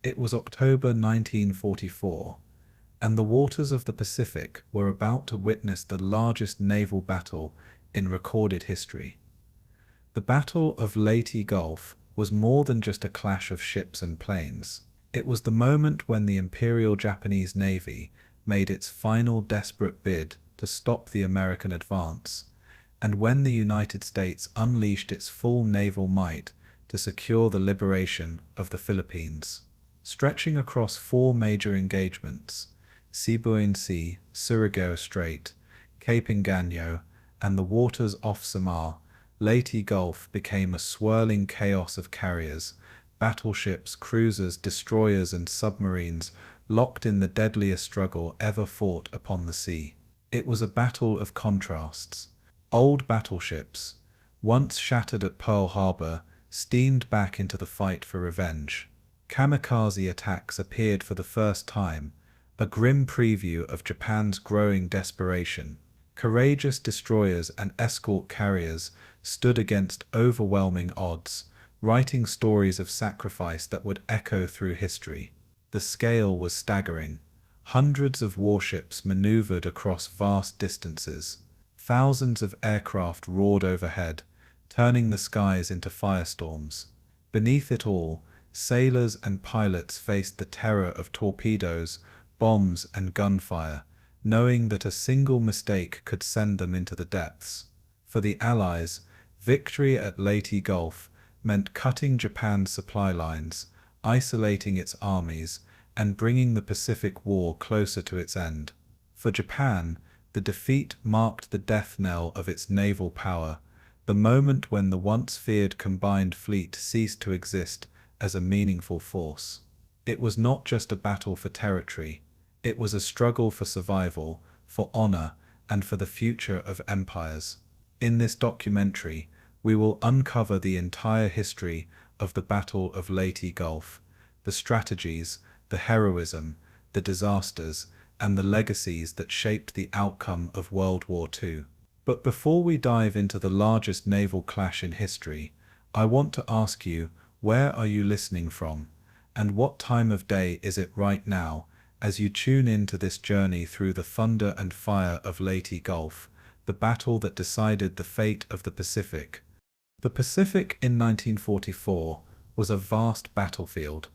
It was October 1944, and the waters of the Pacific were about to witness the largest naval battle in recorded history. The Battle of Leyte Gulf was more than just a clash of ships and planes. It was the moment when the Imperial Japanese Navy made its final desperate bid to stop the American advance, and when the United States unleashed its full naval might to secure the liberation of the Philippines. Stretching across four major engagements, Sibuyan Sea, Surigao Strait, Cape Engaño, and the waters off Samar, Leyte Gulf became a swirling chaos of carriers, battleships, cruisers, destroyers, and submarines locked in the deadliest struggle ever fought upon the sea. It was a battle of contrasts. Old battleships, once shattered at Pearl Harbor, steamed back into the fight for revenge. Kamikaze attacks appeared for the first time, a grim preview of Japan's growing desperation. Courageous destroyers and escort carriers stood against overwhelming odds, writing stories of sacrifice that would echo through history. The scale was staggering. Hundreds of warships maneuvered across vast distances. Thousands of aircraft roared overhead, turning the skies into firestorms. Beneath it all, sailors and pilots faced the terror of torpedoes, bombs, and gunfire, knowing that a single mistake could send them into the depths. For the Allies, victory at Leyte Gulf meant cutting Japan's supply lines, isolating its armies, and bringing the Pacific War closer to its end. For Japan, the defeat marked the death knell of its naval power, the moment when the once feared combined fleet ceased to exist as a meaningful force. It was not just a battle for territory, it was a struggle for survival, for honor, and for the future of empires. In this documentary, we will uncover the entire history of the Battle of Leyte Gulf, the strategies, the heroism, the disasters, and the legacies that shaped the outcome of World War II. But before we dive into the largest naval clash in history, I want to ask you, where are you listening from? And what time of day is it right now, as you tune in to this journey through the thunder and fire of Leyte Gulf, the battle that decided the fate of the Pacific? The Pacific in 1944 was a vast battlefield,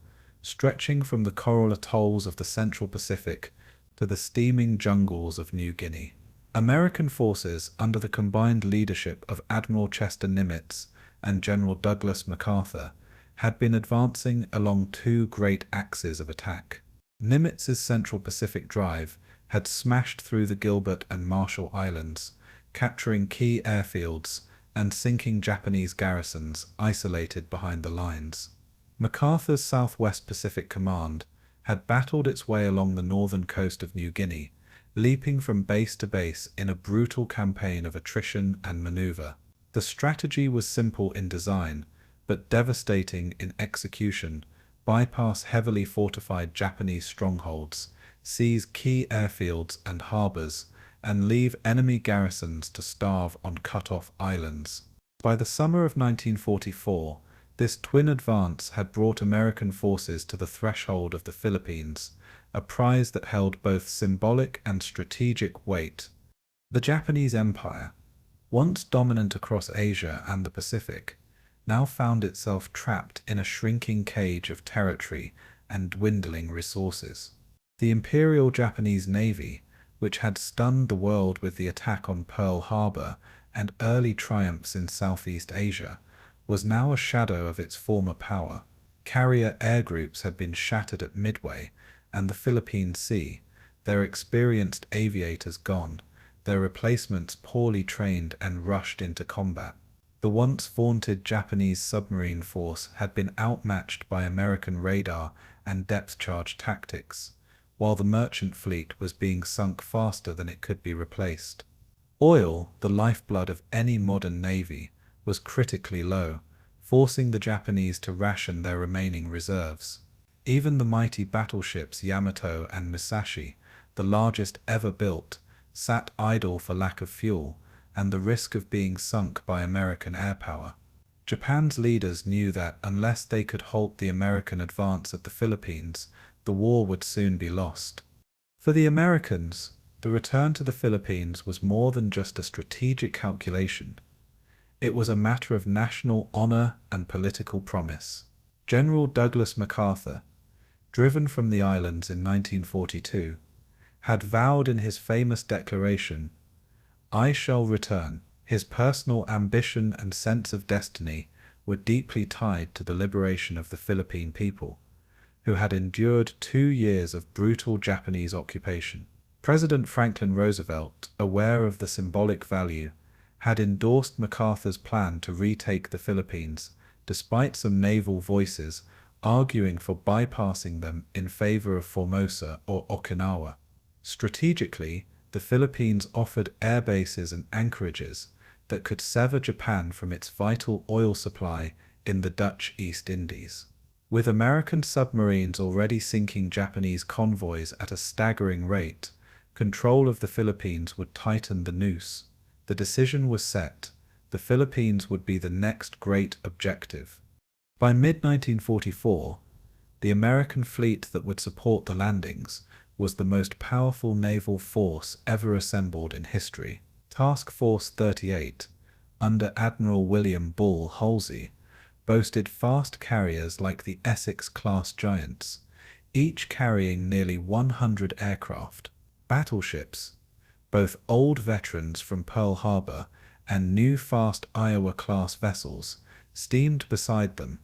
stretching from the coral atolls of the Central Pacific to the steaming jungles of New Guinea. American forces, under the combined leadership of Admiral Chester Nimitz and General Douglas MacArthur, had been advancing along two great axes of attack. Nimitz's Central Pacific Drive had smashed through the Gilbert and Marshall Islands, capturing key airfields and sinking Japanese garrisons isolated behind the lines. MacArthur's Southwest Pacific Command had battled its way along the northern coast of New Guinea, leaping from base to base in a brutal campaign of attrition and maneuver. The strategy was simple in design, but devastating in execution: bypass heavily fortified Japanese strongholds, seize key airfields and harbors, and leave enemy garrisons to starve on cut-off islands. By the summer of 1944, this twin advance had brought American forces to the threshold of the Philippines, a prize that held both symbolic and strategic weight. The Japanese Empire, once dominant across Asia and the Pacific, now found itself trapped in a shrinking cage of territory and dwindling resources. The Imperial Japanese Navy, which had stunned the world with the attack on Pearl Harbor and early triumphs in Southeast Asia, was now a shadow of its former power. Carrier air groups had been shattered at Midway and the Philippine Sea, their experienced aviators gone, their replacements poorly trained and rushed into combat. The once vaunted Japanese submarine force had been outmatched by American radar and depth-charge tactics, while the merchant fleet was being sunk faster than it could be replaced. Oil, the lifeblood of any modern navy, was critically low, forcing the Japanese to ration their remaining reserves. Even the mighty battleships Yamato and Musashi, the largest ever built, sat idle for lack of fuel and the risk of being sunk by American air power. Japan's leaders knew that unless they could halt the American advance at the Philippines, the war would soon be lost. For the Americans, the return to the Philippines was more than just a strategic calculation. It was a matter of national honor and political promise. General Douglas MacArthur, driven from the islands in 1942, had vowed in his famous declaration, "I shall return." His personal ambition and sense of destiny were deeply tied to the liberation of the Philippine people, who had endured 2 years of brutal Japanese occupation. President Franklin Roosevelt, aware of the symbolic value, had endorsed MacArthur's plan to retake the Philippines, despite some naval voices arguing for bypassing them in favor of Formosa or Okinawa. Strategically, the Philippines offered air bases and anchorages that could sever Japan from its vital oil supply in the Dutch East Indies. With American submarines already sinking Japanese convoys at a staggering rate, control of the Philippines would tighten the noose. The decision was set. The Philippines would be the next great objective. By mid-1944, the American fleet that would support the landings was the most powerful naval force ever assembled in history. Task Force 38, under Admiral William Bull Halsey, boasted fast carriers like the Essex-class giants, each carrying nearly 100 aircraft. Battleships, both old veterans from Pearl Harbor and new fast Iowa-class vessels, steamed beside them,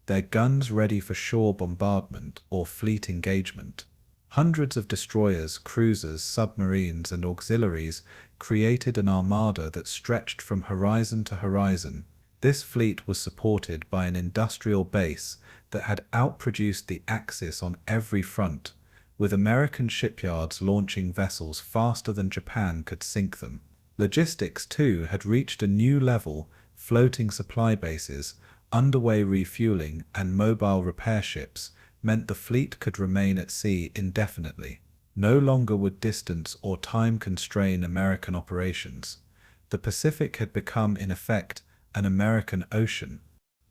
their guns ready for shore bombardment or fleet engagement. Hundreds of destroyers, cruisers, submarines, and auxiliaries created an armada that stretched from horizon to horizon. This fleet was supported by an industrial base that had outproduced the Axis on every front, with American shipyards launching vessels faster than Japan could sink them. Logistics, too, had reached a new level. Floating supply bases, underway refueling, and mobile repair ships meant the fleet could remain at sea indefinitely. No longer would distance or time constrain American operations. The Pacific had become, in effect, an American ocean.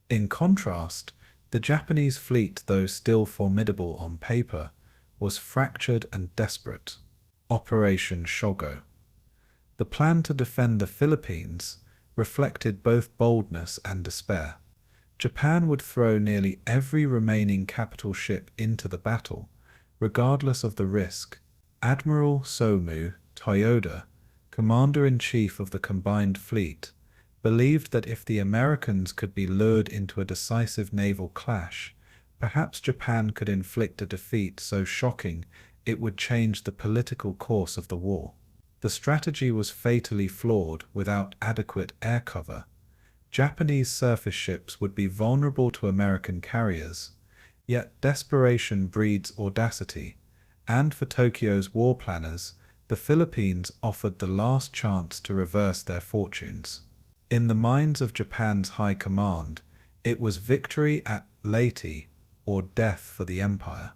In contrast, the Japanese fleet, though still formidable on paper, was fractured and desperate. Operation Shogo. The plan to defend the Philippines reflected both boldness and despair. Japan would throw nearly every remaining capital ship into the battle, regardless of the risk. Admiral Somu Toyoda, commander-in-chief of the combined fleet, believed that if the Americans could be lured into a decisive naval clash, perhaps Japan could inflict a defeat so shocking it would change the political course of the war. The strategy was fatally flawed. Without adequate air cover, Japanese surface ships would be vulnerable to American carriers. Yet desperation breeds audacity, and for Tokyo's war planners, the Philippines offered the last chance to reverse their fortunes. In the minds of Japan's high command, it was victory at Leyte or death for the empire.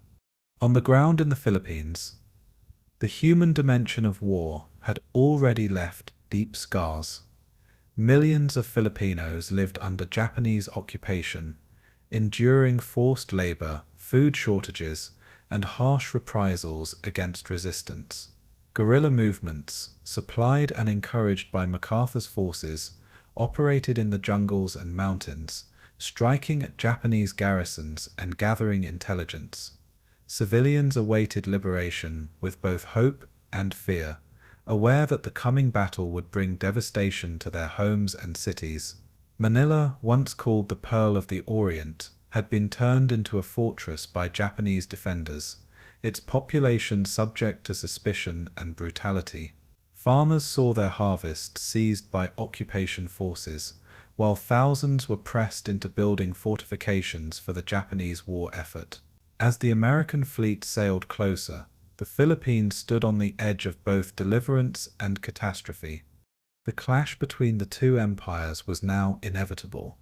On the ground in the Philippines, the human dimension of war had already left deep scars. Millions of Filipinos lived under Japanese occupation, enduring forced labor, food shortages, and harsh reprisals against resistance. Guerrilla movements, supplied and encouraged by MacArthur's forces, operated in the jungles and mountains, striking at Japanese garrisons and gathering intelligence. Civilians awaited liberation with both hope and fear, aware that the coming battle would bring devastation to their homes and cities. Manila, once called the Pearl of the Orient, had been turned into a fortress by Japanese defenders, its population subject to suspicion and brutality. Farmers saw their harvests seized by occupation forces, while thousands were pressed into building fortifications for the Japanese war effort. As the American fleet sailed closer, the Philippines stood on the edge of both deliverance and catastrophe. The clash between the two empires was now inevitable,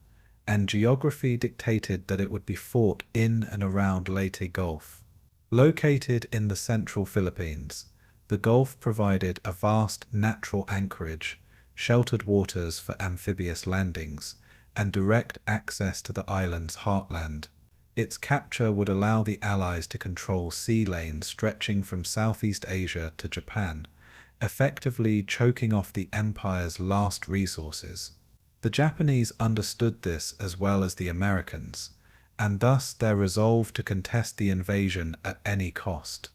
and geography dictated that it would be fought in and around Leyte Gulf. Located in the central Philippines, the Gulf provided a vast natural anchorage, sheltered waters for amphibious landings, and direct access to the island's heartland. Its capture would allow the Allies to control sea lanes stretching from Southeast Asia to Japan, effectively choking off the Empire's last resources. The Japanese understood this as well as the Americans, and thus their resolve to contest the invasion at any cost.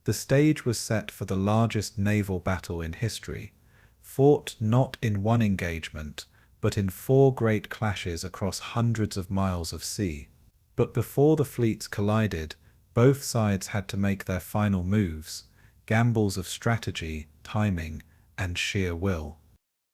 The stage was set for the largest naval battle in history, fought not in one engagement, but in 4 great clashes across hundreds of miles of sea. But before the fleets collided, both sides had to make their final moves, gambles of strategy, timing, and sheer will.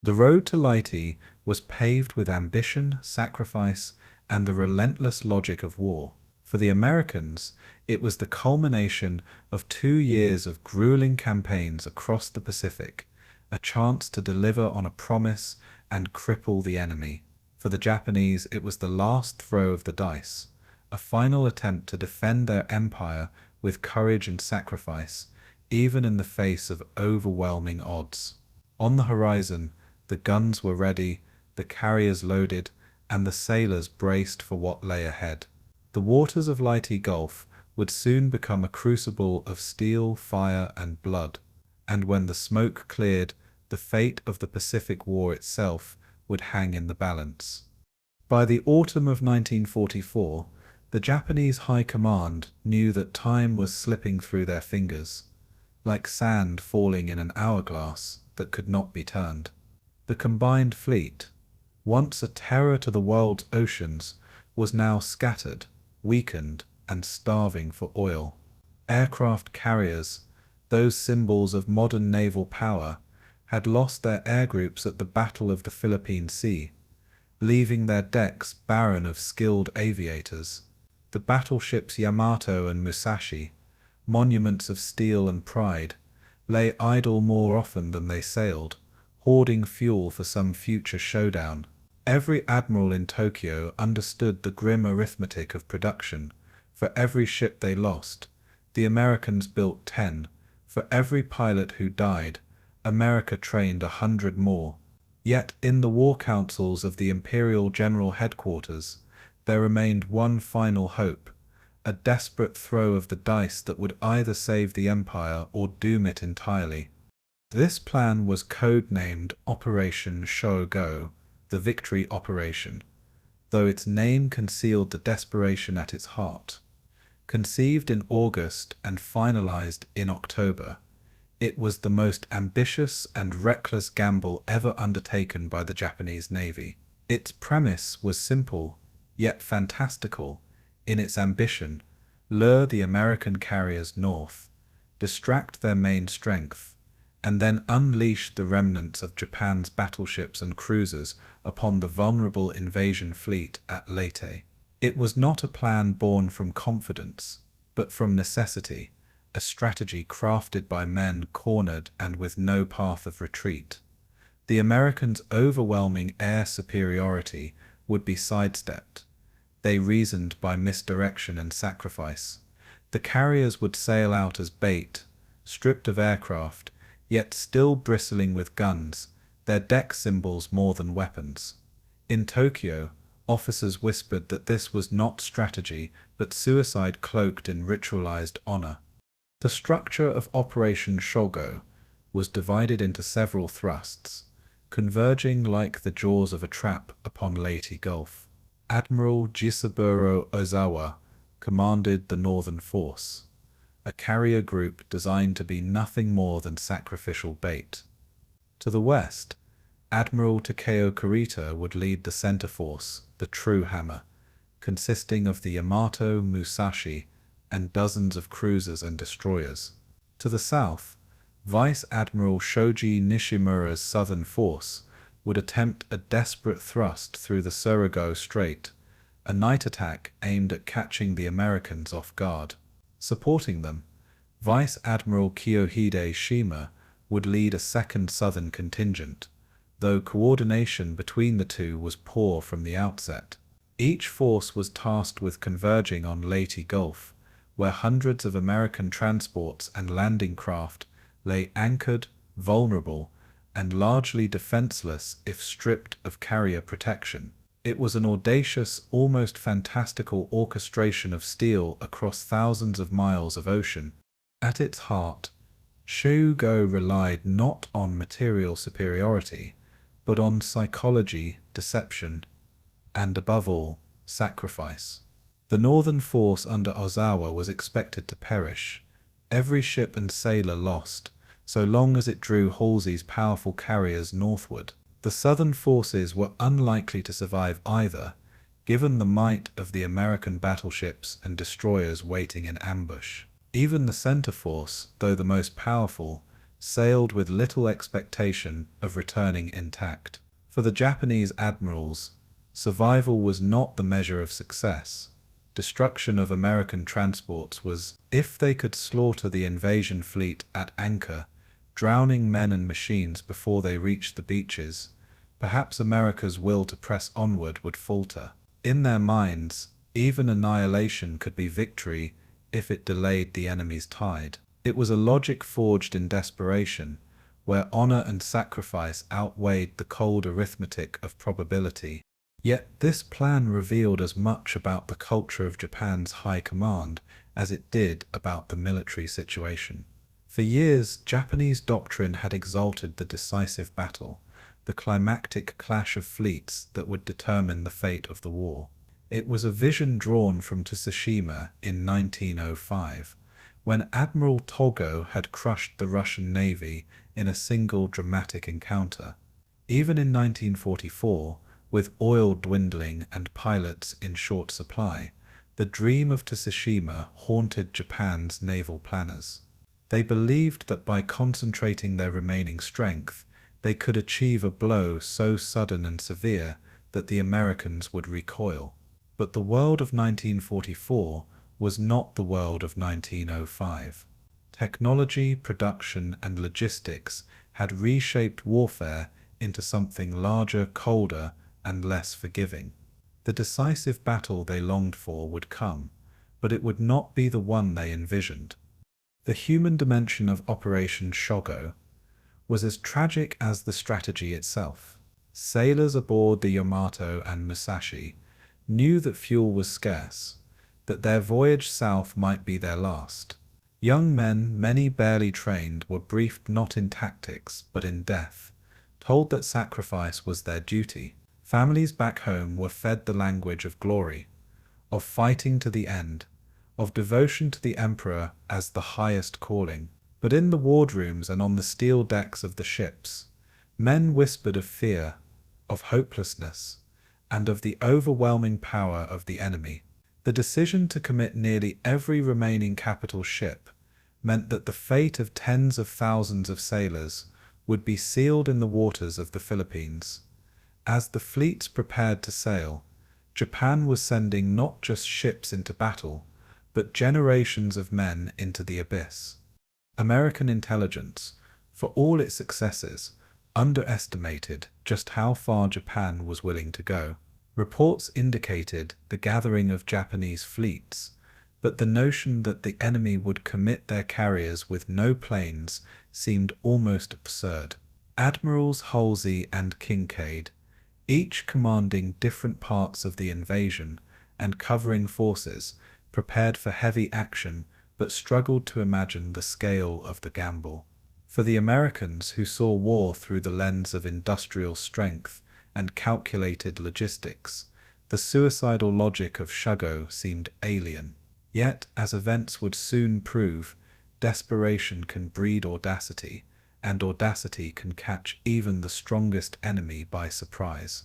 The road to Leyte was paved with ambition, sacrifice, and the relentless logic of war. For the Americans, it was the culmination of 2 years of grueling campaigns across the Pacific, a chance to deliver on a promise and cripple the enemy. For the Japanese, it was the last throw of the dice, a final attempt to defend their empire with courage and sacrifice, even in the face of overwhelming odds. On the horizon, the guns were ready, the carriers loaded, and the sailors braced for what lay ahead. The waters of Leyte Gulf would soon become a crucible of steel, fire, and blood, and when the smoke cleared, the fate of the Pacific War itself would hang in the balance. By the autumn of 1944, the Japanese High Command knew that time was slipping through their fingers, like sand falling in an hourglass that could not be turned. The combined fleet, once a terror to the world's oceans, was now scattered, weakened, and starving for oil. Aircraft carriers, those symbols of modern naval power, had lost their air groups at the Battle of the Philippine Sea, leaving their decks barren of skilled aviators. The battleships Yamato and Musashi, monuments of steel and pride, lay idle more often than they sailed, hoarding fuel for some future showdown. Every admiral in Tokyo understood the grim arithmetic of production. For every ship they lost, the Americans built 10. For every pilot who died, America trained 100 more. Yet in the war councils of the Imperial General Headquarters, there remained one final hope, a desperate throw of the dice that would either save the Empire or doom it entirely. This plan was codenamed Operation Shogo, the Victory Operation, though its name concealed the desperation at its heart. Conceived in August and finalized in October, it was the most ambitious and reckless gamble ever undertaken by the Japanese Navy. Its premise was simple, yet fantastical in its ambition: lure the American carriers north, distract their main strength, and then unleash the remnants of Japan's battleships and cruisers upon the vulnerable invasion fleet at Leyte. It was not a plan born from confidence, but from necessity, a strategy crafted by men cornered and with no path of retreat. The Americans' overwhelming air superiority would be sidestepped. They reasoned by misdirection and sacrifice. The carriers would sail out as bait, stripped of aircraft, yet still bristling with guns, their deck symbols more than weapons. In Tokyo, officers whispered that this was not strategy, but suicide cloaked in ritualized honor. The structure of Operation Shogo was divided into several thrusts, converging like the jaws of a trap upon Leyte Gulf. Admiral Jisaburo Ozawa commanded the northern force, a carrier group designed to be nothing more than sacrificial bait. To the west, Admiral Takeo Kurita would lead the center force, the True Hammer, consisting of the Yamato, Musashi, and dozens of cruisers and destroyers. To the south, Vice Admiral Shoji Nishimura's southern force would attempt a desperate thrust through the Surigao Strait, a night attack aimed at catching the Americans off guard. Supporting them, Vice Admiral Kiyohide Shima would lead a second southern contingent, though coordination between the two was poor from the outset. Each force was tasked with converging on Leyte Gulf, where hundreds of American transports and landing craft lay anchored, vulnerable, and largely defenseless if stripped of carrier protection. It was an audacious, almost fantastical orchestration of steel across thousands of miles of ocean. At its heart, Shugo relied not on material superiority, but on psychology, deception, and above all, sacrifice. The northern force under Ozawa was expected to perish, every ship and sailor lost, so long as it drew Halsey's powerful carriers northward. The southern forces were unlikely to survive either, given the might of the American battleships and destroyers waiting in ambush. Even the center force, though the most powerful, sailed with little expectation of returning intact. For the Japanese admirals, survival was not the measure of success. Destruction of American transports was, if they could slaughter the invasion fleet at anchor, drowning men and machines before they reached the beaches, perhaps America's will to press onward would falter. In their minds, even annihilation could be victory if it delayed the enemy's tide. It was a logic forged in desperation, where honor and sacrifice outweighed the cold arithmetic of probability. Yet this plan revealed as much about the culture of Japan's high command as it did about the military situation. For years, Japanese doctrine had exalted the decisive battle, the climactic clash of fleets that would determine the fate of the war. It was a vision drawn from Tsushima in 1905, when Admiral Togo had crushed the Russian Navy in a single dramatic encounter. Even in 1944, with oil dwindling and pilots in short supply, the dream of Tsushima haunted Japan's naval planners. They believed that by concentrating their remaining strength, they could achieve a blow so sudden and severe that the Americans would recoil. But the world of 1944 was not the world of 1905. Technology, production, and logistics had reshaped warfare into something larger, colder, and less forgiving. The decisive battle they longed for would come, but it would not be the one they envisioned. The human dimension of Operation Shogo was as tragic as the strategy itself. Sailors aboard the Yamato and Musashi knew that fuel was scarce, that their voyage south might be their last. Young men, many barely trained, were briefed not in tactics but in death, told that sacrifice was their duty. Families back home were fed the language of glory, of fighting to the end, of devotion to the emperor as the highest calling. But in the wardrooms and on the steel decks of the ships, men whispered of fear, of hopelessness, and of the overwhelming power of the enemy. The decision to commit nearly every remaining capital ship meant that the fate of tens of thousands of sailors would be sealed in the waters of the Philippines. As the fleets prepared to sail, Japan was sending not just ships into battle, but generations of men into the abyss. American intelligence, for all its successes, underestimated just how far Japan was willing to go. Reports indicated the gathering of Japanese fleets, but the notion that the enemy would commit their carriers with no planes seemed almost absurd. Admirals Halsey and Kincaid, each commanding different parts of the invasion and covering forces, prepared for heavy action but struggled to imagine the scale of the gamble. For the Americans, who saw war through the lens of industrial strength and calculated logistics, the suicidal logic of Shogo seemed alien. Yet, as events would soon prove, desperation can breed audacity, and audacity can catch even the strongest enemy by surprise.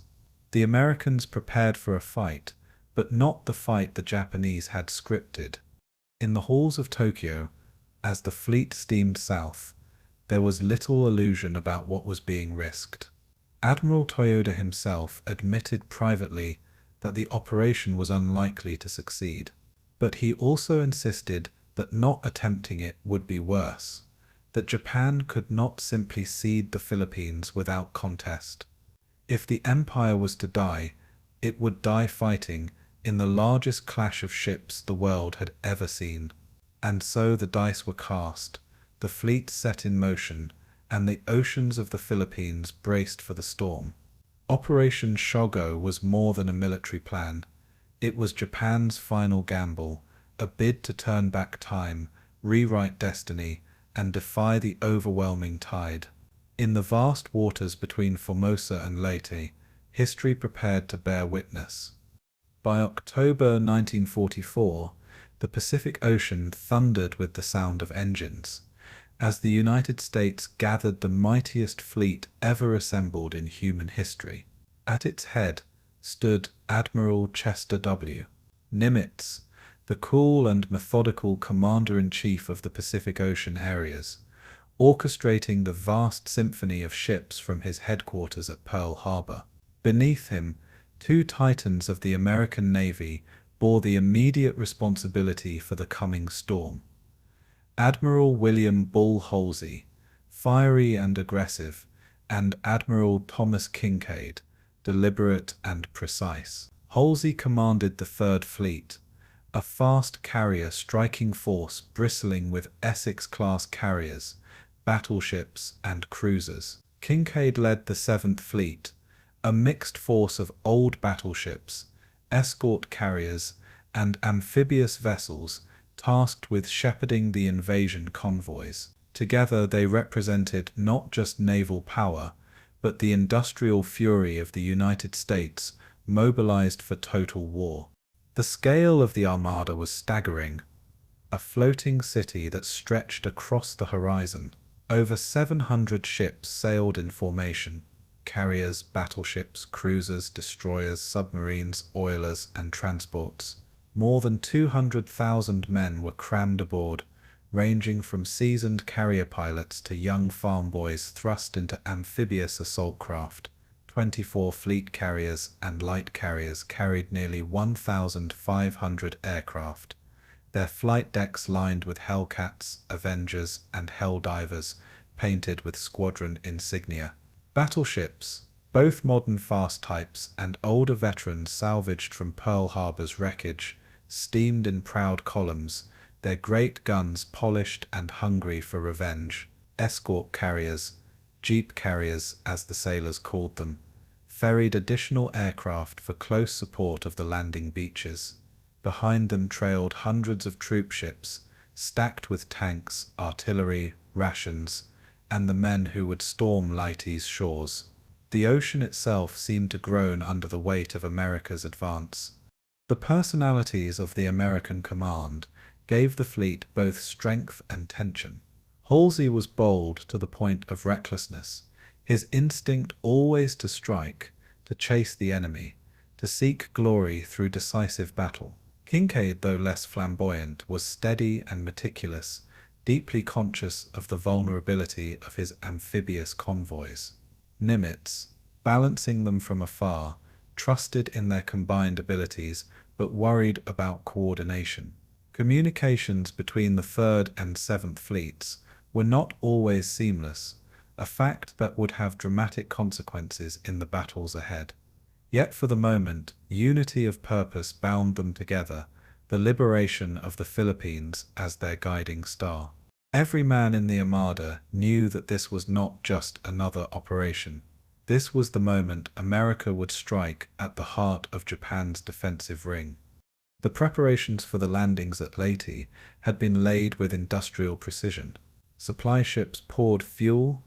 The Americans prepared for a fight, but not the fight the Japanese had scripted. In the halls of Tokyo, as the fleet steamed south, there was little illusion about what was being risked. Admiral Toyoda himself admitted privately that the operation was unlikely to succeed, but he also insisted that not attempting it would be worse, that Japan could not simply cede the Philippines without contest. If the empire was to die, it would die fighting in the largest clash of ships the world had ever seen. And so the dice were cast, the fleet set in motion, and the oceans of the Philippines braced for the storm. Operation Shogo was more than a military plan. It was Japan's final gamble, a bid to turn back time, rewrite destiny, and defy the overwhelming tide. In the vast waters between Formosa and Leyte, history prepared to bear witness. By October 1944, the Pacific Ocean thundered with the sound of engines, as the United States gathered the mightiest fleet ever assembled in human history. At its head stood Admiral Chester W. Nimitz, the cool and methodical commander-in-chief of the Pacific Ocean areas, orchestrating the vast symphony of ships from his headquarters at Pearl Harbor. Beneath him, two titans of the American Navy bore the immediate responsibility for the coming storm. Admiral William Bull Halsey, fiery and aggressive, and Admiral Thomas Kinkaid, deliberate and precise. Halsey commanded the Third Fleet, a fast carrier striking force bristling with Essex-class carriers, battleships, and cruisers. Kinkaid led the Seventh Fleet, a mixed force of old battleships, escort carriers, and amphibious vessels tasked with shepherding the invasion convoys. Together they represented not just naval power, but the industrial fury of the United States, mobilized for total war. The scale of the Armada was staggering, a floating city that stretched across the horizon. Over 700 ships sailed in formation: carriers, battleships, cruisers, destroyers, submarines, oilers, and transports. More than 200,000 men were crammed aboard, ranging from seasoned carrier pilots to young farm boys thrust into amphibious assault craft. 24 fleet carriers and light carriers carried nearly 1,500 aircraft, their flight decks lined with Hellcats, Avengers, and Helldivers, painted with squadron insignia. Battleships, both modern fast types and older veterans salvaged from Pearl Harbor's wreckage, steamed in proud columns, their great guns polished and hungry for revenge. Escort carriers, jeep carriers as the sailors called them, ferried additional aircraft for close support of the landing beaches. Behind them trailed hundreds of troop ships, stacked with tanks, artillery, rations, and the men who would storm Leyte's shores. The ocean itself seemed to groan under the weight of America's advance. The personalities of the American command gave the fleet both strength and tension. Halsey was bold to the point of recklessness, his instinct always to strike, to chase the enemy, to seek glory through decisive battle. Kinkaid, though less flamboyant, was steady and meticulous, deeply conscious of the vulnerability of his amphibious convoys. Nimitz, balancing them from afar, trusted in their combined abilities but worried about coordination. Communications between the Third and Seventh Fleets were not always seamless, a fact that would have dramatic consequences in the battles ahead. Yet for the moment, unity of purpose bound them together, the liberation of the Philippines as their guiding star. Every man in the Armada knew that this was not just another operation. This was the moment America would strike at the heart of Japan's defensive ring. The preparations for the landings at Leyte had been laid with industrial precision. Supply ships poured fuel,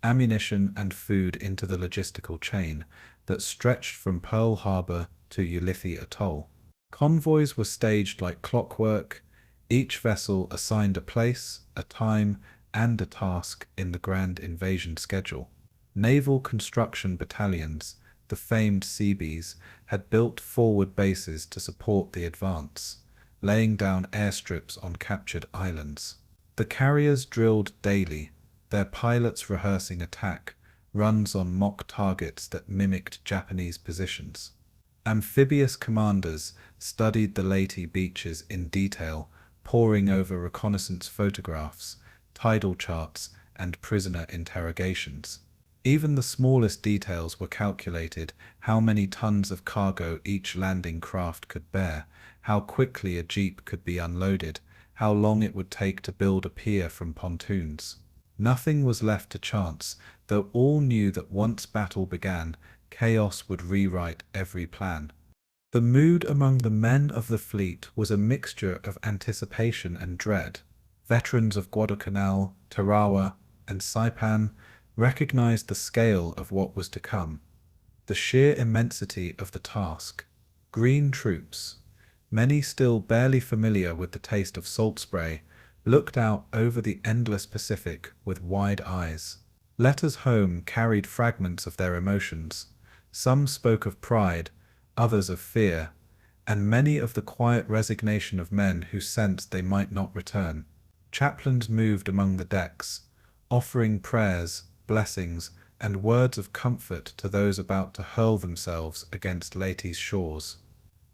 ammunition, and food into the logistical chain that stretched from Pearl Harbor to Ulithi Atoll. Convoys were staged like clockwork, each vessel assigned a place, a time, and a task in the grand invasion schedule. Naval construction battalions, the famed Seabees, had built forward bases to support the advance, laying down airstrips on captured islands. The carriers drilled daily, their pilots rehearsing attack runs on mock targets that mimicked Japanese positions. Amphibious commanders studied the Leyte beaches in detail, poring over reconnaissance photographs, tidal charts, and prisoner interrogations. Even the smallest details were calculated: how many tons of cargo each landing craft could bear, how quickly a jeep could be unloaded, how long it would take to build a pier from pontoons. Nothing was left to chance, though all knew that once battle began, chaos would rewrite every plan. The mood among the men of the fleet was a mixture of anticipation and dread. Veterans of Guadalcanal, Tarawa, and Saipan recognized the scale of what was to come, the sheer immensity of the task. Green troops, many still barely familiar with the taste of salt spray, looked out over the endless Pacific with wide eyes. Letters home carried fragments of their emotions. Some spoke of pride, others of fear, and many of the quiet resignation of men who sensed they might not return. Chaplains moved among the decks, offering prayers, blessings, and words of comfort to those about to hurl themselves against Leyte's shores.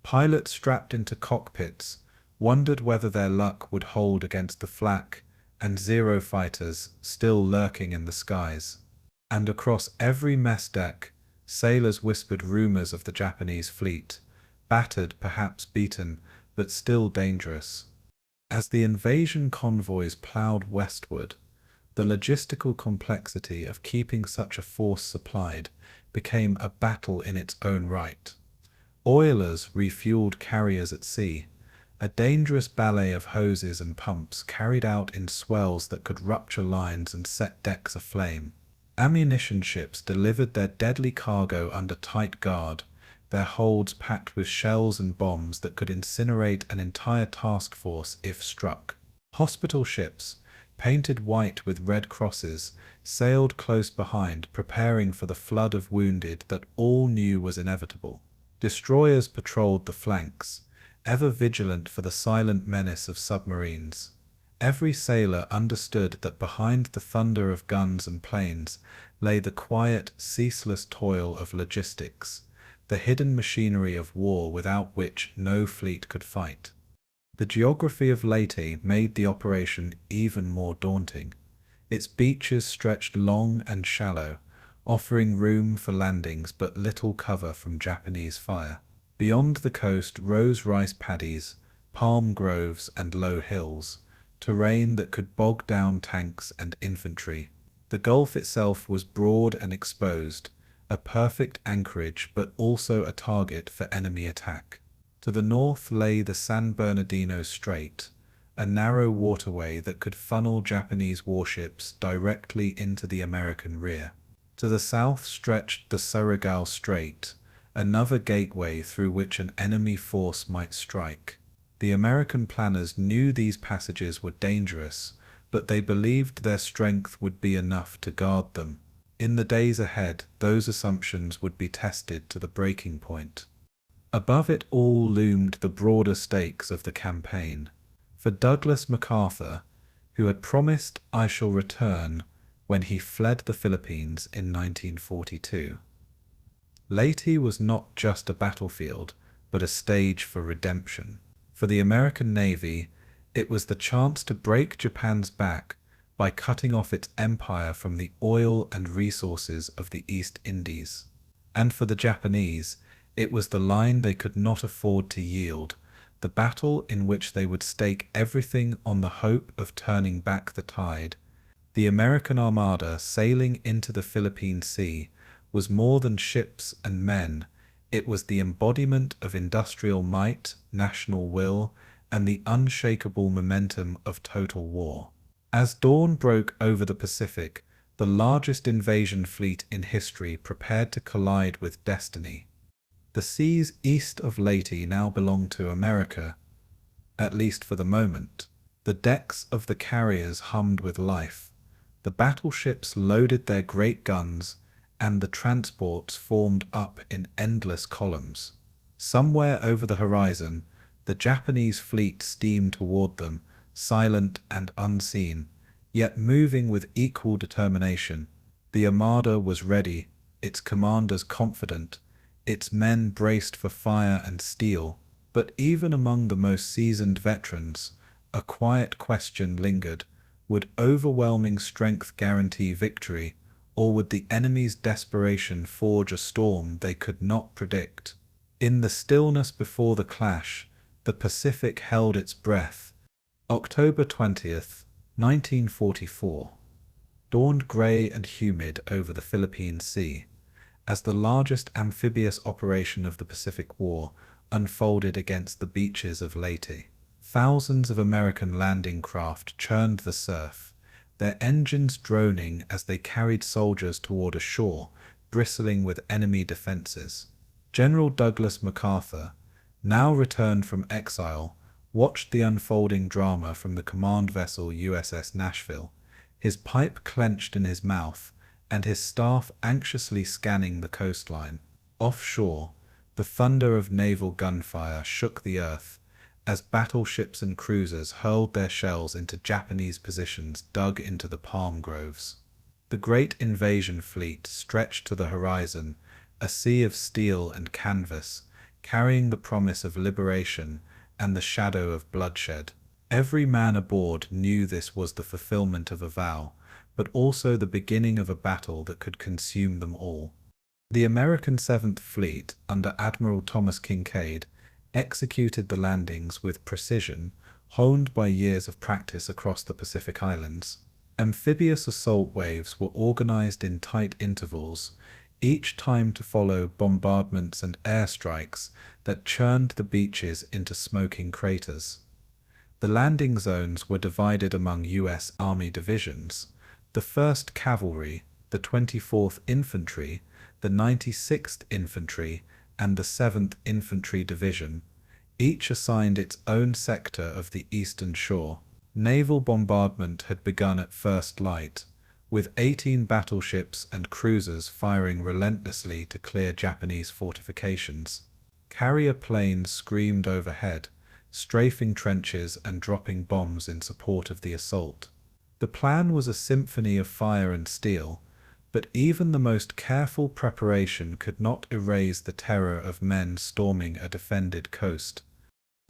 Pilots strapped into cockpits wondered whether their luck would hold against the flak and Zero fighters still lurking in the skies. And across every mess deck, sailors whispered rumors of the Japanese fleet, battered, perhaps beaten, but still dangerous. As the invasion convoys plowed westward, the logistical complexity of keeping such a force supplied became a battle in its own right. Oilers refueled carriers at sea, a dangerous ballet of hoses and pumps carried out in swells that could rupture lines and set decks aflame. Ammunition ships delivered their deadly cargo under tight guard, their holds packed with shells and bombs that could incinerate an entire task force if struck. Hospital ships, painted white with red crosses, sailed close behind, preparing for the flood of wounded that all knew was inevitable. Destroyers patrolled the flanks, ever vigilant for the silent menace of submarines. Every sailor understood that behind the thunder of guns and planes lay the quiet, ceaseless toil of logistics, the hidden machinery of war without which no fleet could fight. The geography of Leyte made the operation even more daunting. Its beaches stretched long and shallow, offering room for landings but little cover from Japanese fire. Beyond the coast rose rice paddies, palm groves and low hills, terrain that could bog down tanks and infantry. The Gulf itself was broad and exposed, a perfect anchorage but also a target for enemy attack. To the north lay the San Bernardino Strait, a narrow waterway that could funnel Japanese warships directly into the American rear. To the south stretched the Surigao Strait, another gateway through which an enemy force might strike. The American planners knew these passages were dangerous, but they believed their strength would be enough to guard them. In the days ahead, those assumptions would be tested to the breaking point. Above it all loomed the broader stakes of the campaign. For Douglas MacArthur, who had promised "I shall return" when he fled the Philippines in 1942. Leyte was not just a battlefield, but a stage for redemption. For the American Navy, it was the chance to break Japan's back by cutting off its empire from the oil and resources of the East Indies. And for the Japanese, it was the line they could not afford to yield, the battle in which they would stake everything on the hope of turning back the tide. The American Armada sailing into the Philippine Sea was more than ships and men. It was the embodiment of industrial might, national will, and the unshakable momentum of total war. As dawn broke over the Pacific, the largest invasion fleet in history prepared to collide with destiny. The seas east of Leyte now belonged to America, at least for the moment. The decks of the carriers hummed with life. The battleships loaded their great guns, and the transports formed up in endless columns. Somewhere over the horizon, the Japanese fleet steamed toward them, silent and unseen, yet moving with equal determination. The Armada was ready, its commanders confident, its men braced for fire and steel. But even among the most seasoned veterans, a quiet question lingered. Would overwhelming strength guarantee victory, or would the enemy's desperation forge a storm they could not predict? In the stillness before the clash, the Pacific held its breath. October 20th, 1944, dawned grey and humid over the Philippine Sea, as the largest amphibious operation of the Pacific War unfolded against the beaches of Leyte. Thousands of American landing craft churned the surf, their engines droning as they carried soldiers toward a shore bristling with enemy defenses. General Douglas MacArthur, now returned from exile, watched the unfolding drama from the command vessel USS Nashville, his pipe clenched in his mouth and his staff anxiously scanning the coastline. Offshore, the thunder of naval gunfire shook the earth as battleships and cruisers hurled their shells into Japanese positions dug into the palm groves. The great invasion fleet stretched to the horizon, a sea of steel and canvas, carrying the promise of liberation and the shadow of bloodshed. Every man aboard knew this was the fulfillment of a vow, but also the beginning of a battle that could consume them all. The American Seventh Fleet, under Admiral Thomas Kinkaid, executed the landings with precision, honed by years of practice across the Pacific Islands. Amphibious assault waves were organized in tight intervals, each time to follow bombardments and airstrikes that churned the beaches into smoking craters. The landing zones were divided among U.S. Army divisions: the 1st Cavalry, the 24th Infantry, the 96th Infantry, and the 7th Infantry Division, each assigned its own sector of the eastern shore. Naval bombardment had begun at first light, with 18 battleships and cruisers firing relentlessly to clear Japanese fortifications. Carrier planes screamed overhead, strafing trenches and dropping bombs in support of the assault. The plan was a symphony of fire and steel, but even the most careful preparation could not erase the terror of men storming a defended coast.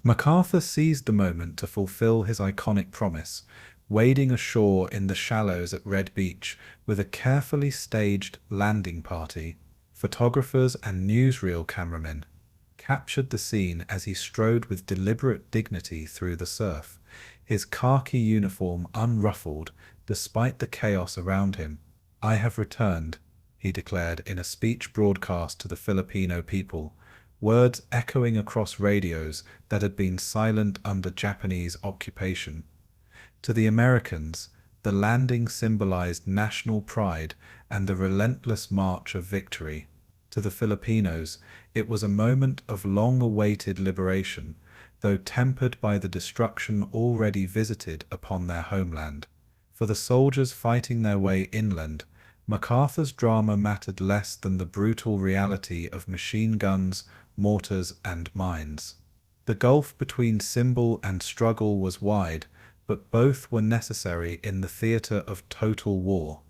MacArthur seized the moment to fulfill his iconic promise, wading ashore in the shallows at Red Beach with a carefully staged landing party. Photographers and newsreel cameramen captured the scene as he strode with deliberate dignity through the surf, his khaki uniform unruffled despite the chaos around him. "I have returned," he declared in a speech broadcast to the Filipino people, words echoing across radios that had been silent under Japanese occupation. To the Americans, the landing symbolized national pride and the relentless march of victory. To the Filipinos, it was a moment of long-awaited liberation, though tempered by the destruction already visited upon their homeland. For the soldiers fighting their way inland, MacArthur's drama mattered less than the brutal reality of machine guns, mortars, and mines. The gulf between symbol and struggle was wide, but both were necessary in the theater of total war.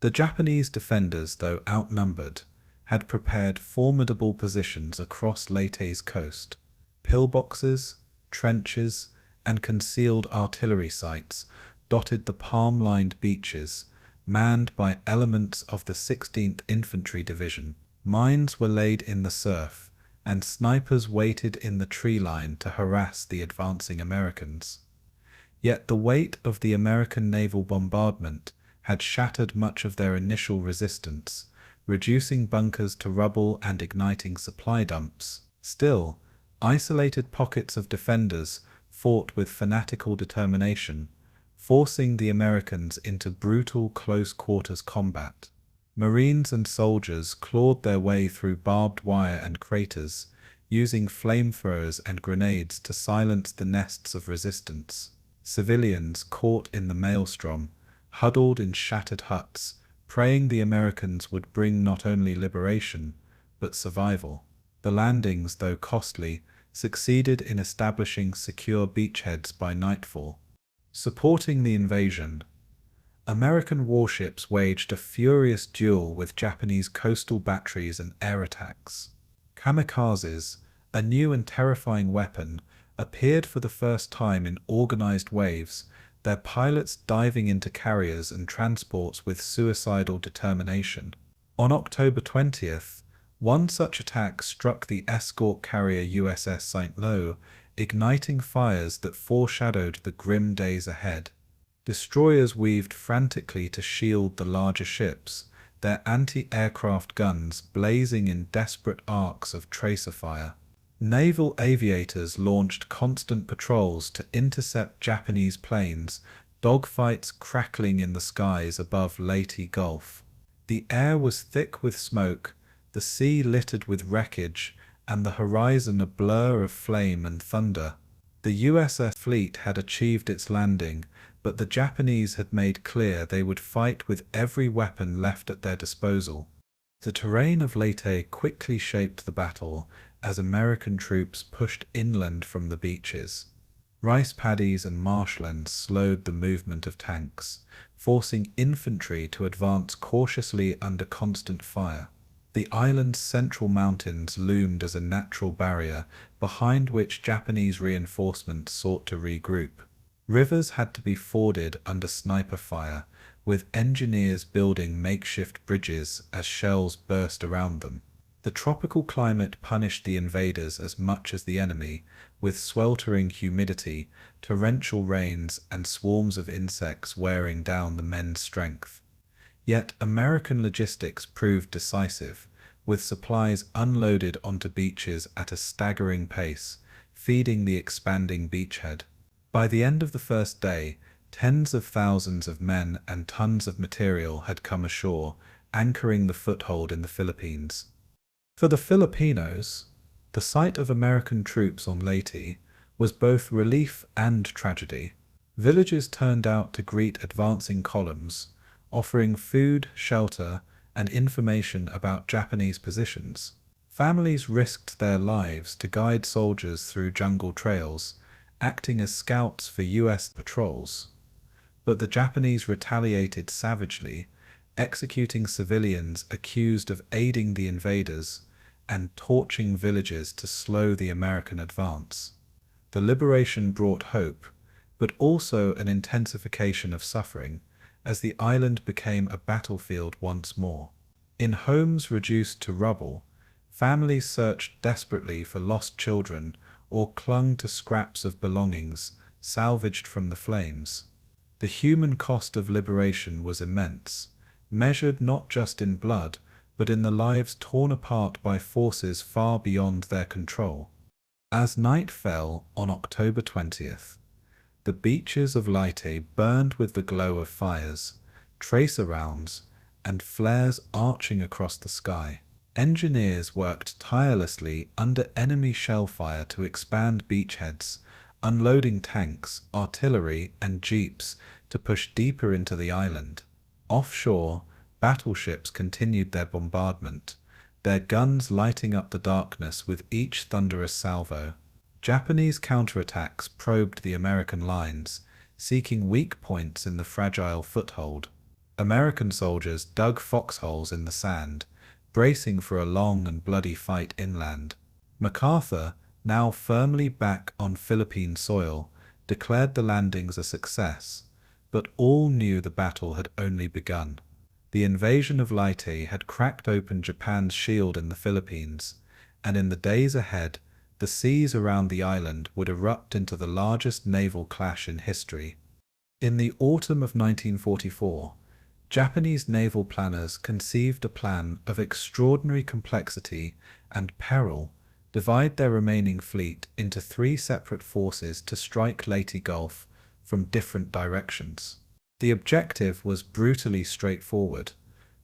The Japanese defenders, though outnumbered, had prepared formidable positions across Leyte's coast. Pillboxes, trenches, and concealed artillery sites dotted the palm-lined beaches, manned by elements of the 16th Infantry Division. Mines were laid in the surf, and snipers waited in the tree line to harass the advancing Americans. Yet the weight of the American naval bombardment had shattered much of their initial resistance, reducing bunkers to rubble and igniting supply dumps. Still, isolated pockets of defenders fought with fanatical determination, forcing the Americans into brutal close-quarters combat. Marines and soldiers clawed their way through barbed wire and craters, using flamethrowers and grenades to silence the nests of resistance. Civilians, caught in the maelstrom, huddled in shattered huts, praying the Americans would bring not only liberation, but survival. The landings, though costly, succeeded in establishing secure beachheads by nightfall. Supporting the invasion, American warships waged a furious duel with Japanese coastal batteries and air attacks. Kamikazes, a new and terrifying weapon, appeared for the first time in organized waves, their pilots diving into carriers and transports with suicidal determination. On October 20th, one such attack struck the escort carrier USS St. Lo, igniting fires that foreshadowed the grim days ahead. Destroyers weaved frantically to shield the larger ships, their anti-aircraft guns blazing in desperate arcs of tracer fire. Naval aviators launched constant patrols to intercept Japanese planes, dogfights crackling in the skies above Leyte Gulf. The air was thick with smoke, the sea littered with wreckage, and the horizon a blur of flame and thunder. The USS fleet had achieved its landing, but the Japanese had made clear they would fight with every weapon left at their disposal. The terrain of Leyte quickly shaped the battle as American troops pushed inland from the beaches. Rice paddies and marshlands slowed the movement of tanks, forcing infantry to advance cautiously under constant fire. The island's central mountains loomed as a natural barrier behind which Japanese reinforcements sought to regroup. Rivers had to be forded under sniper fire, with engineers building makeshift bridges as shells burst around them. The tropical climate punished the invaders as much as the enemy, with sweltering humidity, torrential rains, and swarms of insects wearing down the men's strength. Yet American logistics proved decisive, with supplies unloaded onto beaches at a staggering pace, feeding the expanding beachhead. By the end of the first day, tens of thousands of men and tons of material had come ashore, anchoring the foothold in the Philippines. For the Filipinos, the sight of American troops on Leyte was both relief and tragedy. Villages turned out to greet advancing columns, offering food, shelter, and information about Japanese positions. Families risked their lives to guide soldiers through jungle trails, acting as scouts for U.S. patrols. But the Japanese retaliated savagely, executing civilians accused of aiding the invaders and torching villages to slow the American advance. The liberation brought hope, but also an intensification of suffering, as the island became a battlefield once more. In homes reduced to rubble, families searched desperately for lost children or clung to scraps of belongings salvaged from the flames. The human cost of liberation was immense, measured not just in blood, but in the lives torn apart by forces far beyond their control. As night fell on October 20th, the beaches of Leyte burned with the glow of fires, tracer rounds, and flares arching across the sky. Engineers worked tirelessly under enemy shell fire to expand beachheads, unloading tanks, artillery, and jeeps to push deeper into the island. Offshore, battleships continued their bombardment, their guns lighting up the darkness with each thunderous salvo. Japanese counterattacks probed the American lines, seeking weak points in the fragile foothold. American soldiers dug foxholes in the sand, bracing for a long and bloody fight inland. MacArthur, now firmly back on Philippine soil, declared the landings a success, but all knew the battle had only begun. The invasion of Leyte had cracked open Japan's shield in the Philippines, and in the days ahead, the seas around the island would erupt into the largest naval clash in history. In the autumn of 1944, Japanese naval planners conceived a plan of extraordinary complexity and peril: divide their remaining fleet into 3 separate forces to strike Leyte Gulf from different directions. The objective was brutally straightforward: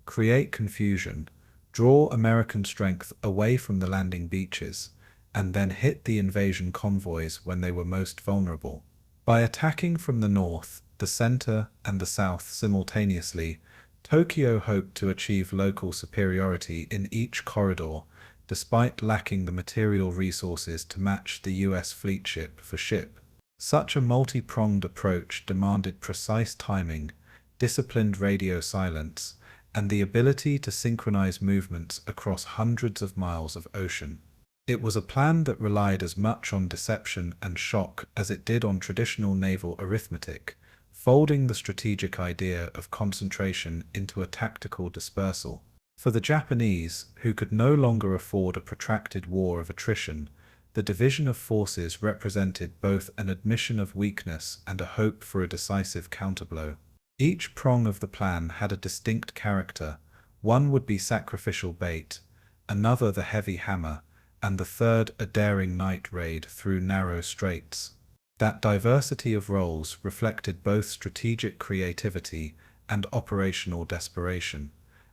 create confusion, draw American strength away from the landing beaches, and then hit the invasion convoys when they were most vulnerable. By attacking from the north, the center, and the south simultaneously, Tokyo hoped to achieve local superiority in each corridor, despite lacking the material resources to match the US fleet ship for ship. Such a multi-pronged approach demanded precise timing, disciplined radio silence, and the ability to synchronize movements across hundreds of miles of ocean. It was a plan that relied as much on deception and shock as it did on traditional naval arithmetic, folding the strategic idea of concentration into a tactical dispersal. For the Japanese, who could no longer afford a protracted war of attrition, the division of forces represented both an admission of weakness and a hope for a decisive counterblow. Each prong of the plan had a distinct character, One would be sacrificial bait, another the heavy hammer, and the third a daring night raid through narrow straits. That diversity of roles reflected both strategic creativity and operational desperation,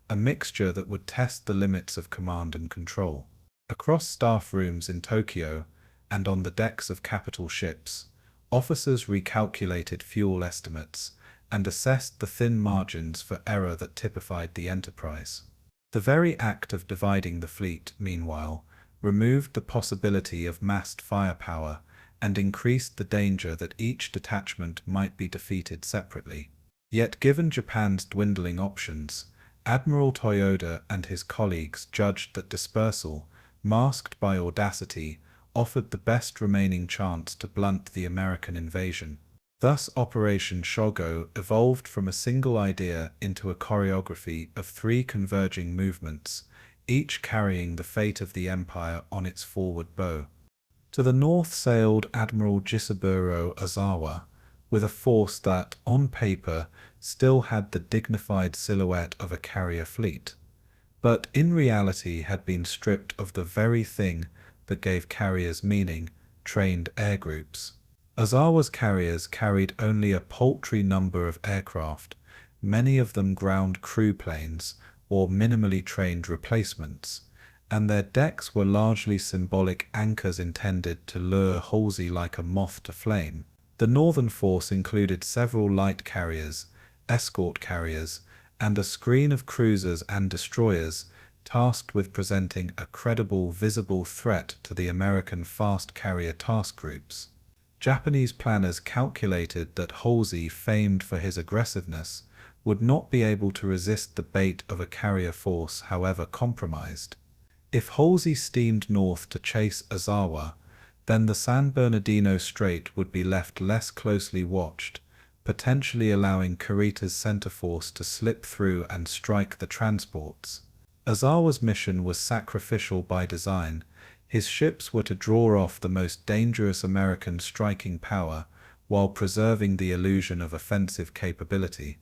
a mixture that would test the limits of command and control. Across staff rooms in Tokyo and on the decks of capital ships, officers recalculated fuel estimates and assessed the thin margins for error that typified the enterprise. The very act of dividing the fleet, meanwhile, removed the possibility of massed firepower and increased the danger that each detachment might be defeated separately. Yet given Japan's dwindling options, Admiral Toyoda and his colleagues judged that dispersal, masked by audacity, offered the best remaining chance to blunt the American invasion. Thus Operation Shogo evolved from a single idea into a choreography of three converging movements, each carrying the fate of the empire on its forward bow. To the north sailed Admiral Jisaburo Ozawa, with a force that, on paper, still had the dignified silhouette of a carrier fleet, but in reality had been stripped of the very thing that gave carriers meaning: trained air groups. Ozawa's carriers carried only a paltry number of aircraft, many of them ground crew planes or minimally trained replacements, and their decks were largely symbolic anchors intended to lure Halsey like a moth to flame. The northern force included several light carriers, escort carriers, and a screen of cruisers and destroyers tasked with presenting a credible, visible threat to the American fast carrier task groups. Japanese planners calculated that Halsey, famed for his aggressiveness, would not be able to resist the bait of a carrier force, however compromised. If Halsey steamed north to chase Ozawa, then the San Bernardino Strait would be left less closely watched, potentially allowing Kurita's center force to slip through and strike the transports. Ozawa's mission was sacrificial by design. His ships were to draw off the most dangerous American striking power while preserving the illusion of offensive capability.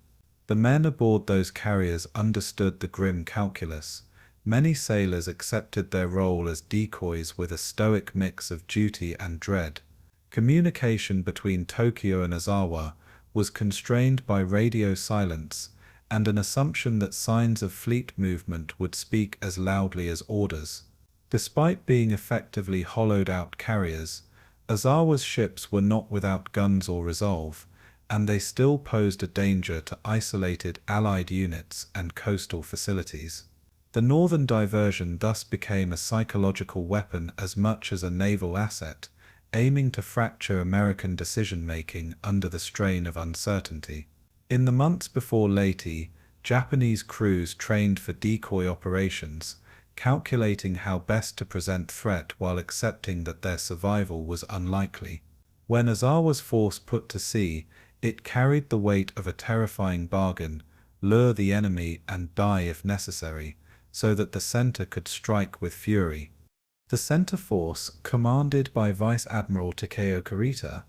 The men aboard those carriers understood the grim calculus. Many sailors accepted their role as decoys with a stoic mix of duty and dread. Communication between Tokyo and Ozawa was constrained by radio silence and an assumption that signs of fleet movement would speak as loudly as orders. Despite being effectively hollowed-out carriers, Ozawa's ships were not without guns or resolve, and they still posed a danger to isolated Allied units and coastal facilities. The northern diversion thus became a psychological weapon as much as a naval asset, aiming to fracture American decision-making under the strain of uncertainty. In the months before Leyte, Japanese crews trained for decoy operations, calculating how best to present threat while accepting that their survival was unlikely. When Ozawa's force put to sea, it carried the weight of a terrifying bargain: lure the enemy and die if necessary, so that the center could strike with fury. The center force, commanded by Vice Admiral Takeo Kurita,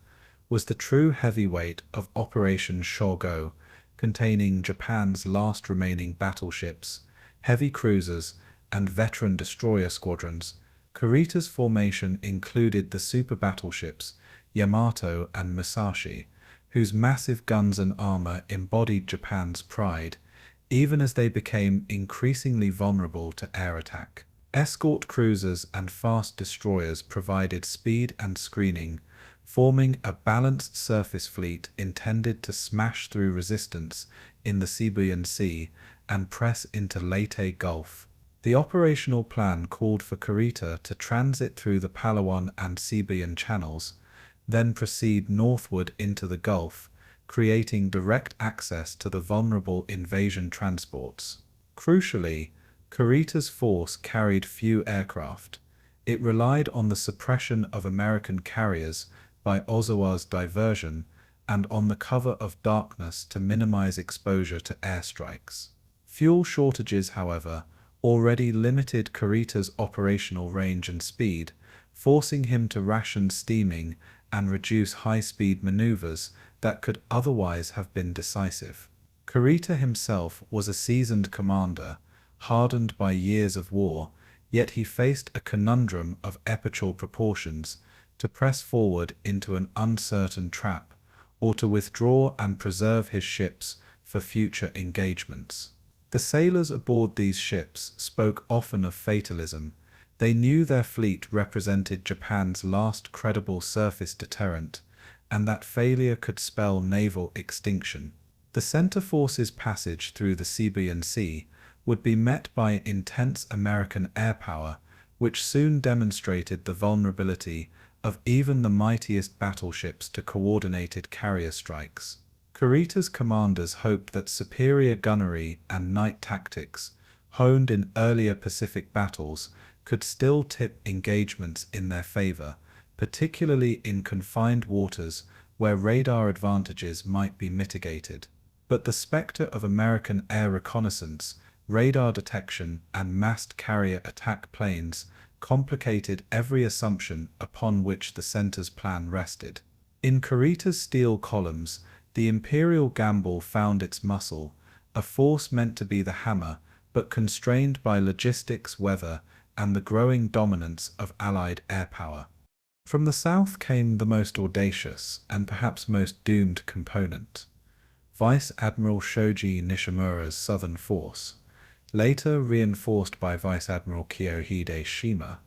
was the true heavyweight of Operation Shogo, containing Japan's last remaining battleships, heavy cruisers, and veteran destroyer squadrons. Kurita's formation included the super battleships Yamato and Musashi, whose massive guns and armor embodied Japan's pride, even as they became increasingly vulnerable to air attack. Escort cruisers and fast destroyers provided speed and screening, forming a balanced surface fleet intended to smash through resistance in the Sibuyan Sea and press into Leyte Gulf. The operational plan called for Kurita to transit through the Palawan and Sibuyan channels, then proceed northward into the Gulf, creating direct access to the vulnerable invasion transports. Crucially, Kurita's force carried few aircraft. It relied on the suppression of American carriers by Ozawa's diversion and on the cover of darkness to minimize exposure to airstrikes. Fuel shortages, however, already limited Kurita's operational range and speed, forcing him to ration steaming and reduce high-speed maneuvers that could otherwise have been decisive. Kurita himself was a seasoned commander, hardened by years of war, yet he faced a conundrum of epical proportions: to press forward into an uncertain trap, or to withdraw and preserve his ships for future engagements. The sailors aboard these ships spoke often of fatalism. They knew their fleet represented Japan's last credible surface deterrent, and that failure could spell naval extinction. The center force's passage through the Sibuyan Sea would be met by intense American air power, which soon demonstrated the vulnerability of even the mightiest battleships to coordinated carrier strikes. Kurita's commanders hoped that superior gunnery and night tactics, honed in earlier Pacific battles, could still tip engagements in their favor, particularly in confined waters where radar advantages might be mitigated. But the specter of American air reconnaissance, radar detection, and massed carrier attack planes complicated every assumption upon which the center's plan rested. In Kurita's steel columns, the Imperial gamble found its muscle, a force meant to be the hammer, but constrained by logistics, weather, and the growing dominance of Allied air power. From the south came the most audacious and perhaps most doomed component: Vice Admiral Shoji Nishimura's Southern Force, later reinforced by Vice Admiral Kiyohide Shima,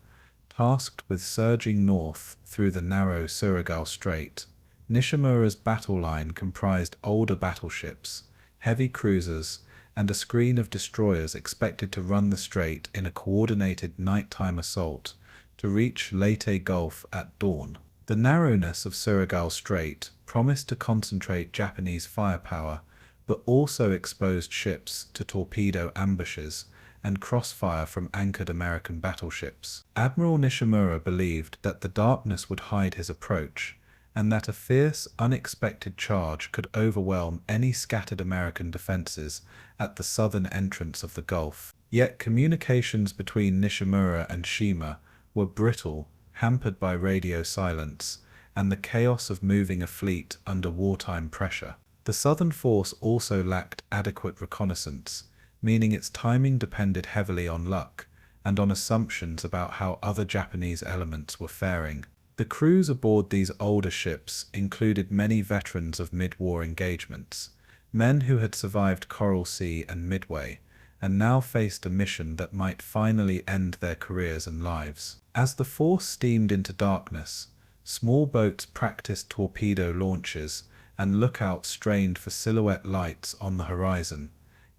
tasked with surging north through the narrow Surigao Strait. Nishimura's battle line comprised older battleships, heavy cruisers, and a screen of destroyers expected to run the strait in a coordinated nighttime assault to reach Leyte Gulf at dawn. The narrowness of Surigao Strait promised to concentrate Japanese firepower, but also exposed ships to torpedo ambushes and crossfire from anchored American battleships. Admiral Nishimura believed that the darkness would hide his approach, and that a fierce, unexpected charge could overwhelm any scattered American defenses at the southern entrance of the Gulf. Yet communications between Nishimura and Shima were brittle, hampered by radio silence, and the chaos of moving a fleet under wartime pressure. The Southern force also lacked adequate reconnaissance, meaning its timing depended heavily on luck and on assumptions about how other Japanese elements were faring. The crews aboard these older ships included many veterans of mid-war engagements, men who had survived Coral Sea and Midway, and now faced a mission that might finally end their careers and lives. As the force steamed into darkness, small boats practiced torpedo launches, and lookouts strained for silhouette lights on the horizon,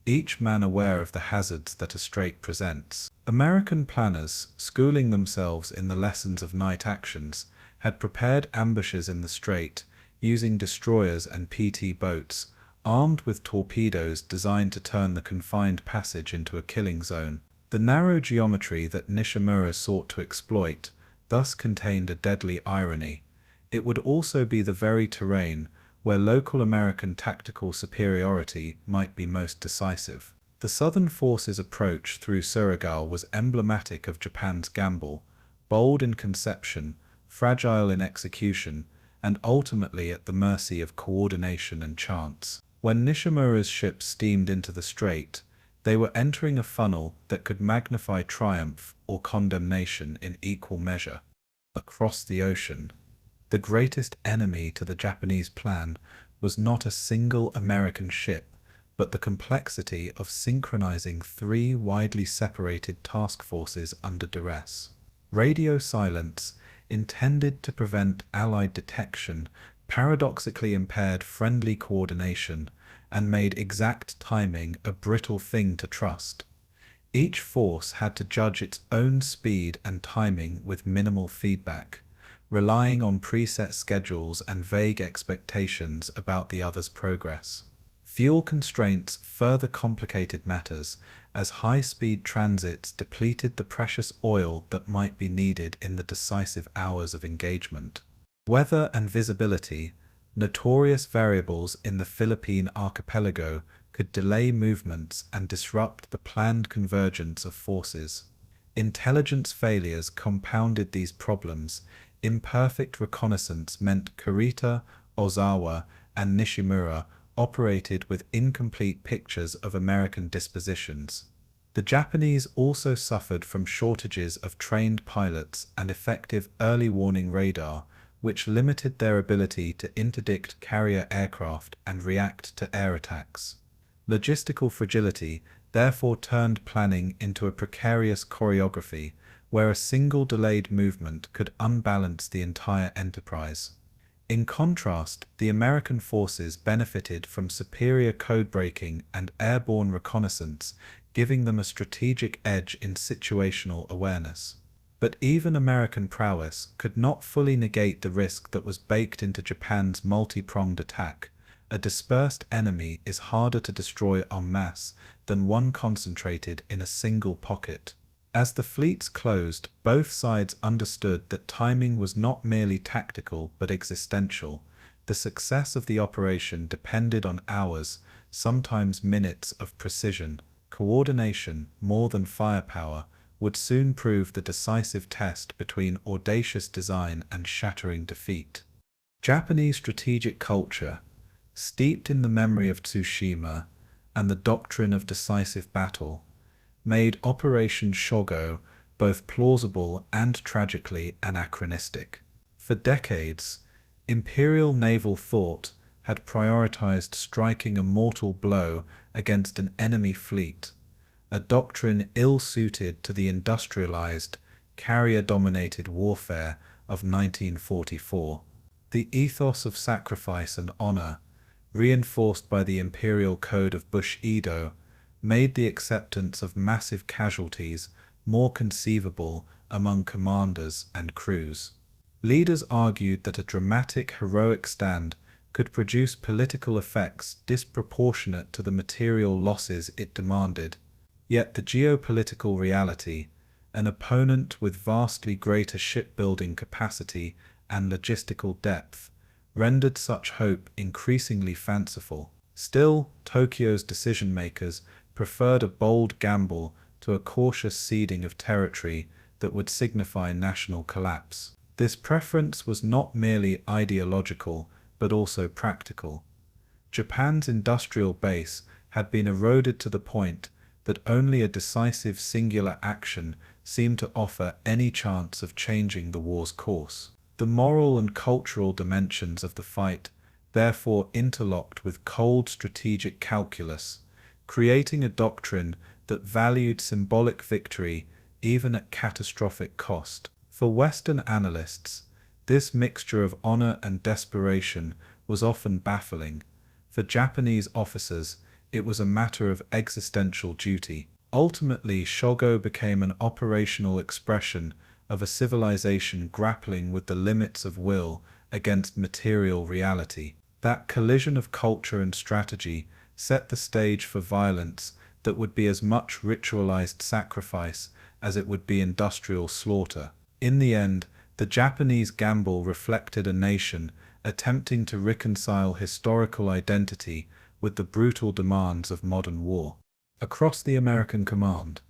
each man aware of the hazards that a strait presents. American planners, schooling themselves in the lessons of night actions, had prepared ambushes in the strait, using destroyers and PT boats, armed with torpedoes designed to turn the confined passage into a killing zone. The narrow geometry that Nishimura sought to exploit thus contained a deadly irony. It would also be the very terrain where local American tactical superiority might be most decisive. The Southern force's approach through Surigao was emblematic of Japan's gamble, bold in conception, fragile in execution, and ultimately at the mercy of coordination and chance. When Nishimura's ships steamed into the strait, they were entering a funnel that could magnify triumph or condemnation in equal measure. Across the ocean, the greatest enemy to the Japanese plan was not a single American ship, but the complexity of synchronizing three widely separated task forces under duress. Radio silence, intended to prevent Allied detection, paradoxically impaired friendly coordination and made exact timing a brittle thing to trust. Each force had to judge its own speed and timing with minimal feedback, relying on preset schedules and vague expectations about the other's progress. Fuel constraints further complicated matters, as high-speed transits depleted the precious oil that might be needed in the decisive hours of engagement. Weather and visibility, notorious variables in the Philippine archipelago, could delay movements and disrupt the planned convergence of forces. Intelligence failures compounded these problems. Imperfect reconnaissance meant Kurita, Ozawa, and Nishimura operated with incomplete pictures of American dispositions. The Japanese also suffered from shortages of trained pilots and effective early warning radar, which limited their ability to interdict carrier aircraft and react to air attacks. Logistical fragility therefore turned planning into a precarious choreography, where a single delayed movement could unbalance the entire enterprise. In contrast, the American forces benefited from superior code-breaking and airborne reconnaissance, giving them a strategic edge in situational awareness. But even American prowess could not fully negate the risk that was baked into Japan's multi-pronged attack. A dispersed enemy is harder to destroy en masse than one concentrated in a single pocket. As the fleets closed, both sides understood that timing was not merely tactical but existential. The success of the operation depended on hours, sometimes minutes of precision. Coordination, more than firepower, would soon prove the decisive test between audacious design and shattering defeat. Japanese strategic culture, steeped in the memory of Tsushima and the doctrine of decisive battle, made Operation Shogo both plausible and tragically anachronistic. For decades, Imperial naval thought had prioritized striking a mortal blow against an enemy fleet, a doctrine ill-suited to the industrialized, carrier-dominated warfare of 1944. The ethos of sacrifice and honor, reinforced by the imperial code of Bushido, made the acceptance of massive casualties more conceivable among commanders and crews. Leaders argued that a dramatic, heroic stand could produce political effects disproportionate to the material losses it demanded. Yet the geopolitical reality, an opponent with vastly greater shipbuilding capacity and logistical depth, rendered such hope increasingly fanciful. Still, Tokyo's decision-makers preferred a bold gamble to a cautious ceding of territory that would signify national collapse. This preference was not merely ideological, but also practical. Japan's industrial base had been eroded to the point that only a decisive singular action seemed to offer any chance of changing the war's course. The moral and cultural dimensions of the fight therefore interlocked with cold strategic calculus, creating a doctrine that valued symbolic victory even at catastrophic cost. For Western analysts, this mixture of honor and desperation was often baffling. For Japanese officers, it was a matter of existential duty. Ultimately, Shogo became an operational expression of a civilization grappling with the limits of will against material reality. That collision of culture and strategy set the stage for violence that would be as much ritualized sacrifice as it would be industrial slaughter. In the end, the Japanese gamble reflected a nation attempting to reconcile historical identity with the brutal demands of modern war. Across the American command,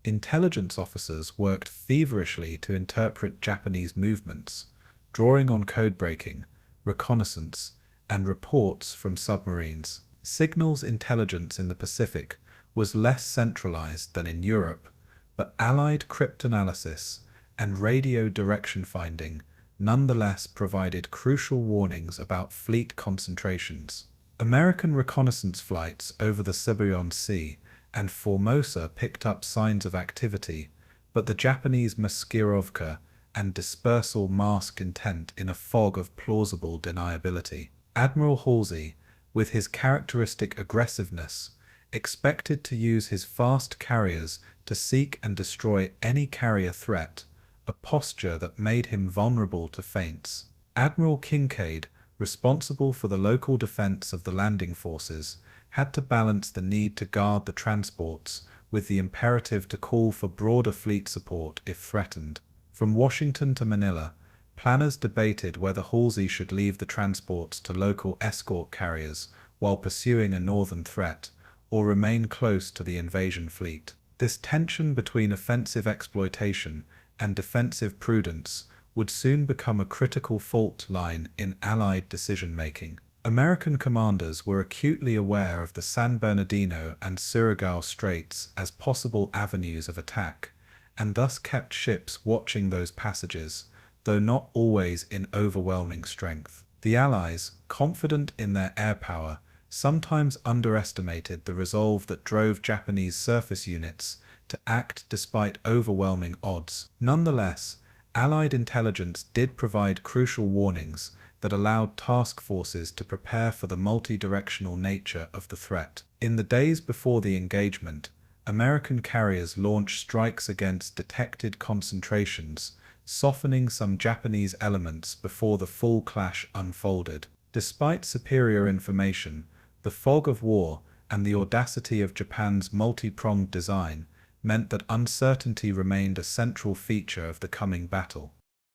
intelligence officers worked feverishly to interpret Japanese movements, drawing on code-breaking, reconnaissance, and reports from submarines. Signals intelligence in the Pacific was less centralized than in Europe, but Allied cryptanalysis and radio direction finding nonetheless provided crucial warnings about fleet concentrations. American reconnaissance flights over the Sibuyan Sea and Formosa picked up signs of activity, but the Japanese Maskirovka and dispersal masked intent in a fog of plausible deniability. Admiral Halsey, with his characteristic aggressiveness, expected to use his fast carriers to seek and destroy any carrier threat, a posture that made him vulnerable to feints. Admiral Kinkaid, responsible for the local defense of the landing forces, had to balance the need to guard the transports with the imperative to call for broader fleet support if threatened. From Washington to Manila, planners debated whether Halsey should leave the transports to local escort carriers while pursuing a northern threat, or remain close to the invasion fleet. This tension between offensive exploitation and defensive prudence would soon become a critical fault line in Allied decision-making. American commanders were acutely aware of the San Bernardino and Surigao Straits as possible avenues of attack, and thus kept ships watching those passages, though not always in overwhelming strength. The Allies, confident in their air power, sometimes underestimated the resolve that drove Japanese surface units to act despite overwhelming odds. Nonetheless, Allied intelligence did provide crucial warnings that allowed task forces to prepare for the multi-directional nature of the threat. In the days before the engagement, American carriers launched strikes against detected concentrations, softening some Japanese elements before the full clash unfolded. Despite superior information, the fog of war and the audacity of Japan's multi-pronged design meant that uncertainty remained a central feature of the coming battle.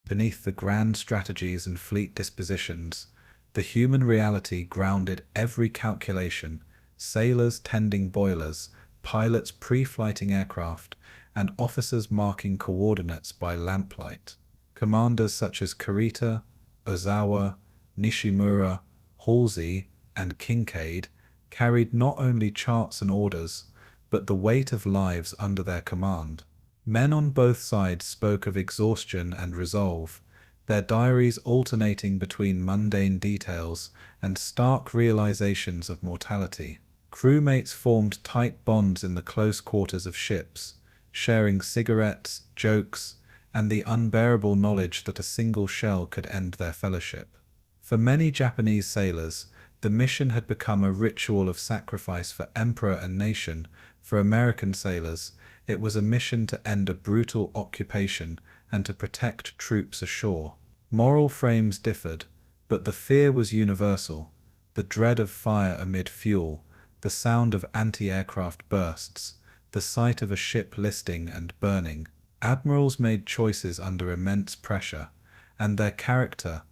Beneath the grand strategies and fleet dispositions, the human reality grounded every calculation: sailors tending boilers, pilots pre-flighting aircraft, and officers marking coordinates by lamplight. Commanders such as Kurita, Ozawa, Nishimura, Halsey, and Kinkaid carried not only charts and orders, but the weight of lives under their command. Men on both sides spoke of exhaustion and resolve, their diaries alternating between mundane details and stark realizations of mortality. Crewmates formed tight bonds in the close quarters of ships, sharing cigarettes, jokes, and the unbearable knowledge that a single shell could end their fellowship. For many Japanese sailors, the mission had become a ritual of sacrifice for emperor and nation. For American sailors, it was a mission to end a brutal occupation and to protect troops ashore. Moral frames differed, but the fear was universal: the dread of fire amid fuel, the sound of anti-aircraft bursts, the sight of a ship listing and burning. Admirals made choices under immense pressure, and their character,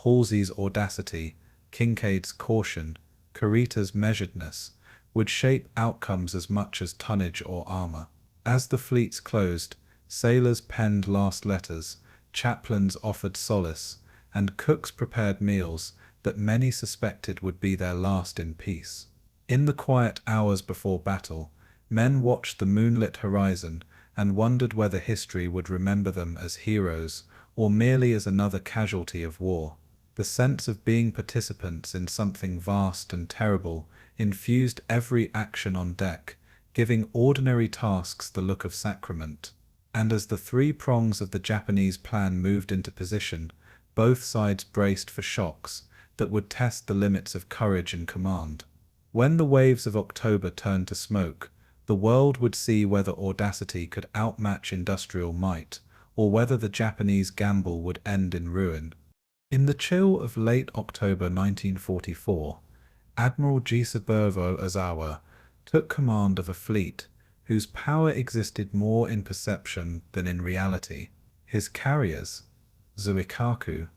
Halsey's audacity, Kinkaid's caution, Kurita's measuredness, would shape outcomes as much as tonnage or armor. As the fleets closed, sailors penned last letters, chaplains offered solace, and cooks prepared meals that many suspected would be their last in peace. In the quiet hours before battle, men watched the moonlit horizon and wondered whether history would remember them as heroes or merely as another casualty of war. The sense of being participants in something vast and terrible infused every action on deck, giving ordinary tasks the look of sacrament. And as the three prongs of the Japanese plan moved into position, both sides braced for shocks that would test the limits of courage and command. When the waves of October turned to smoke, the world would see whether audacity could outmatch industrial might, or whether the Japanese gamble would end in ruin. In the chill of late October 1944, Admiral Jisubervo Ozawa took command of a fleet whose power existed more in perception than in reality. His carriers, Zuikaku,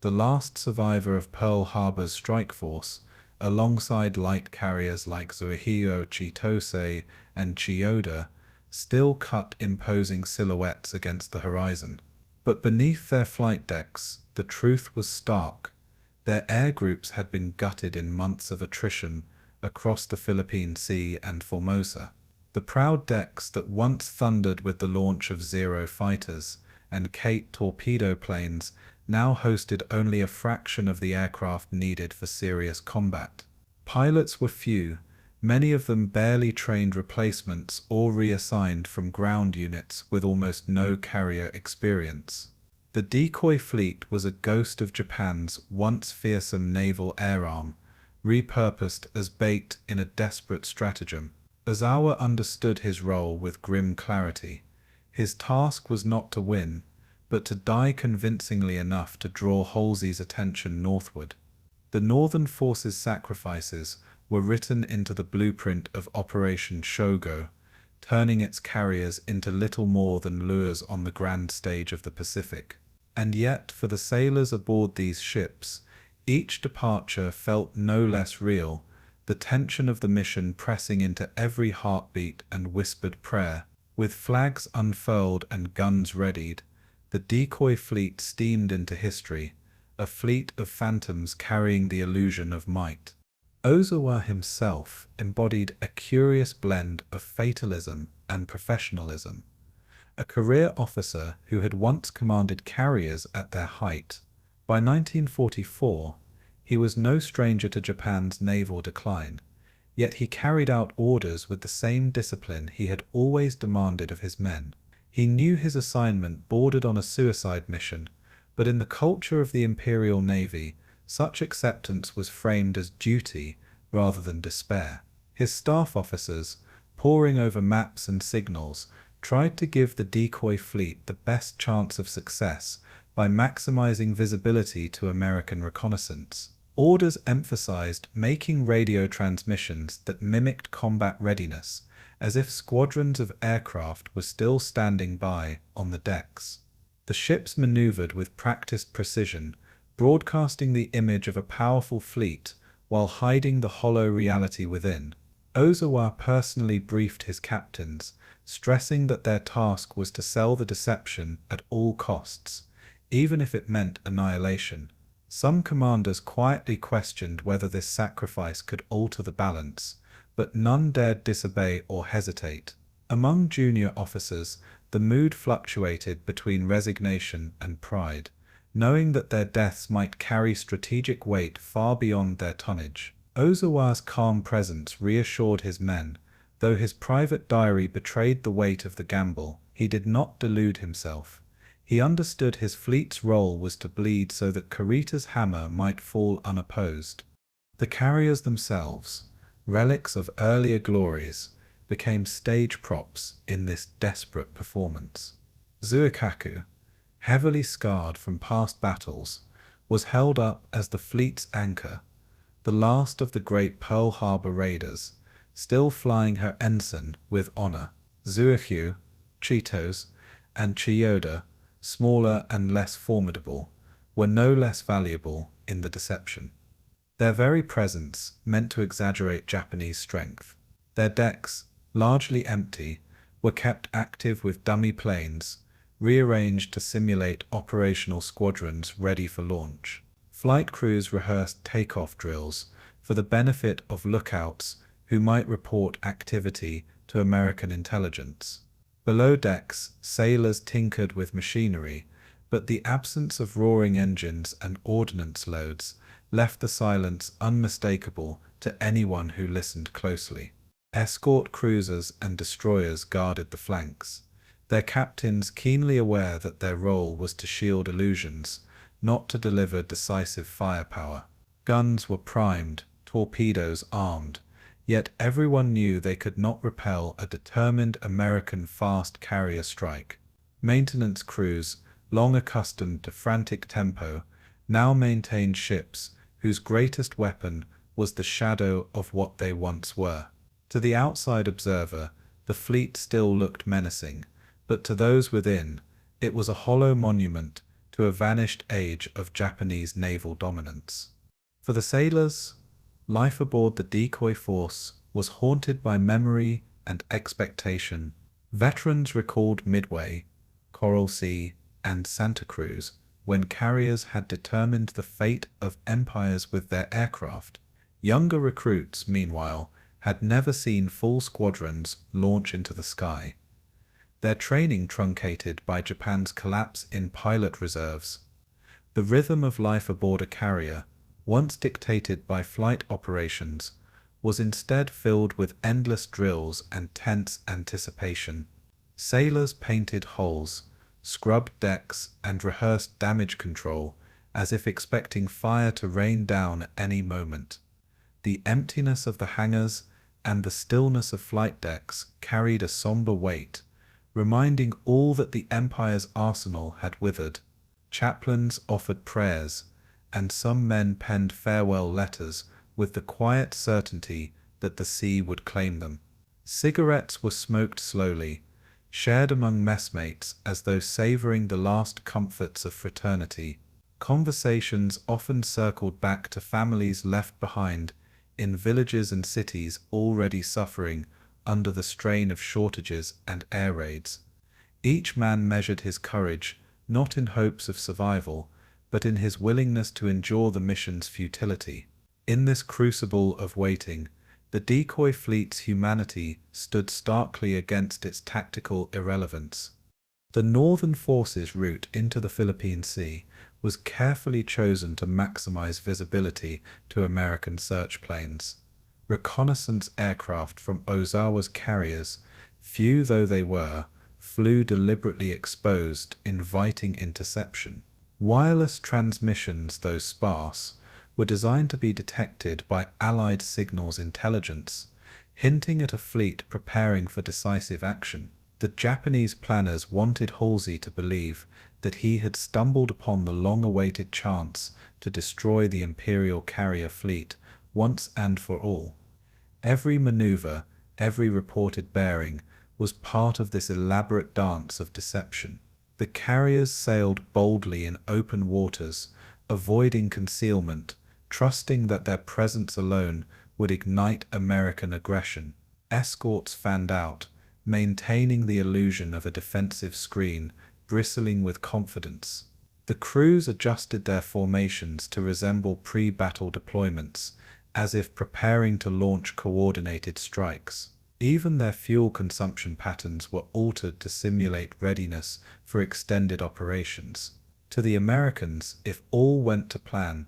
the last survivor of Pearl Harbor's strike force, alongside light carriers like Zuihio Chitose and Chiyoda, still cut imposing silhouettes against the horizon. But beneath their flight decks, the truth was stark. Their air groups had been gutted in months of attrition across the Philippine Sea and Formosa. The proud decks that once thundered with the launch of Zero fighters and Kate torpedo planes now hosted only a fraction of the aircraft needed for serious combat. Pilots were few, many of them barely trained replacements or reassigned from ground units with almost no carrier experience. The Decoy fleet was a ghost of Japan's once fearsome naval air arm, repurposed as bait in a desperate stratagem. Ozawa understood his role with grim clarity. His task was not to win, but to die convincingly enough to draw Halsey's attention northward. The Northern Force's sacrifices were written into the blueprint of Operation Shogo, turning its carriers into little more than lures on the grand stage of the Pacific. And yet, for the sailors aboard these ships, each departure felt no less real, the tension of the mission pressing into every heartbeat and whispered prayer. With flags unfurled and guns readied, the Decoy fleet steamed into history, a fleet of phantoms carrying the illusion of might. Ozawa himself embodied a curious blend of fatalism and professionalism. A career officer who had once commanded carriers at their height, by 1944, he was no stranger to Japan's naval decline, yet he carried out orders with the same discipline he had always demanded of his men. He knew his assignment bordered on a suicide mission, but in the culture of the Imperial Navy, such acceptance was framed as duty rather than despair. His staff officers, poring over maps and signals, tried to give the Decoy fleet the best chance of success by maximizing visibility to American reconnaissance. Orders emphasized making radio transmissions that mimicked combat readiness, as if squadrons of aircraft were still standing by on the decks. The ships maneuvered with practiced precision, broadcasting the image of a powerful fleet while hiding the hollow reality within. Ozawa personally briefed his captains, stressing that their task was to sell the deception at all costs, even if it meant annihilation. Some commanders quietly questioned whether this sacrifice could alter the balance, but none dared disobey or hesitate. Among junior officers, the mood fluctuated between resignation and pride, knowing that their deaths might carry strategic weight far beyond their tonnage. Ozawa's calm presence reassured his men. Though his private diary betrayed the weight of the gamble, he did not delude himself. He understood his fleet's role was to bleed so that Kurita's hammer might fall unopposed. The carriers themselves, relics of earlier glories, became stage props in this desperate performance. Zuikaku, heavily scarred from past battles, was held up as the fleet's anchor, the last of the great Pearl Harbor raiders, still flying her ensign with honor. Zuikyu, Chitos, and Chiyoda, smaller and less formidable, were no less valuable in the deception. Their very presence meant to exaggerate Japanese strength. Their decks, largely empty, were kept active with dummy planes, rearranged to simulate operational squadrons ready for launch. Flight crews rehearsed takeoff drills for the benefit of lookouts who might report activity to American intelligence. Below decks, sailors tinkered with machinery, but the absence of roaring engines and ordnance loads left the silence unmistakable to anyone who listened closely. Escort cruisers and destroyers guarded the flanks, their captains keenly aware that their role was to shield illusions, not to deliver decisive firepower. Guns were primed, torpedoes armed, yet everyone knew they could not repel a determined American fast carrier strike. Maintenance crews, long accustomed to frantic tempo, now maintained ships whose greatest weapon was the shadow of what they once were. To the outside observer, the fleet still looked menacing, but to those within, it was a hollow monument to a vanished age of Japanese naval dominance. For the sailors, life aboard the Decoy force was haunted by memory and expectation. Veterans recalled Midway, Coral Sea, and Santa Cruz, when carriers had determined the fate of empires with their aircraft. Younger recruits, meanwhile, had never seen full squadrons launch into the sky, their training truncated by Japan's collapse in pilot reserves. The rhythm of life aboard a carrier, once dictated by flight operations, was instead filled with endless drills and tense anticipation. Sailors painted hulls, scrubbed decks, and rehearsed damage control, as if expecting fire to rain down at any moment. The emptiness of the hangars and the stillness of flight decks carried a somber weight, reminding all that the Empire's arsenal had withered. Chaplains offered prayers, and some men penned farewell letters with the quiet certainty that the sea would claim them. Cigarettes were smoked slowly, shared among messmates as though savoring the last comforts of fraternity. Conversations often circled back to families left behind in villages and cities already suffering under the strain of shortages and air raids. Each man measured his courage not in hopes of survival, but in his willingness to endure the mission's futility. In this crucible of waiting, the Decoy fleet's humanity stood starkly against its tactical irrelevance. The northern forces' route into the Philippine Sea was carefully chosen to maximize visibility to American search planes. Reconnaissance aircraft from Ozawa's carriers, few though they were, flew deliberately exposed, inviting interception. Wireless transmissions, though sparse, were designed to be detected by Allied signals intelligence, hinting at a fleet preparing for decisive action. The Japanese planners wanted Halsey to believe that he had stumbled upon the long-awaited chance to destroy the Imperial carrier fleet once and for all. Every maneuver, every reported bearing, was part of this elaborate dance of deception. The carriers sailed boldly in open waters, avoiding concealment, trusting that their presence alone would ignite American aggression. Escorts fanned out, maintaining the illusion of a defensive screen, bristling with confidence. The crews adjusted their formations to resemble pre-battle deployments, as if preparing to launch coordinated strikes. Even their fuel consumption patterns were altered to simulate readiness for extended operations. To the Americans, if all went to plan,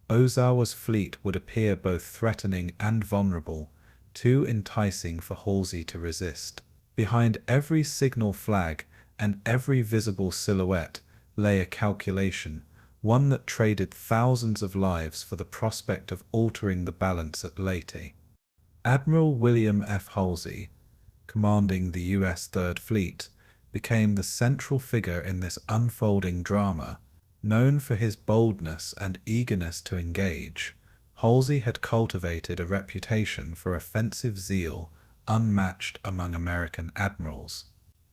Ozawa's fleet would appear both threatening and vulnerable, too enticing for Halsey to resist. Behind every signal flag and every visible silhouette lay a calculation, one that traded thousands of lives for the prospect of altering the balance at Leyte. Admiral William F. Halsey, commanding the U.S. Third Fleet, became the central figure in this unfolding drama. Known for his boldness and eagerness to engage, Halsey had cultivated a reputation for offensive zeal unmatched among American admirals.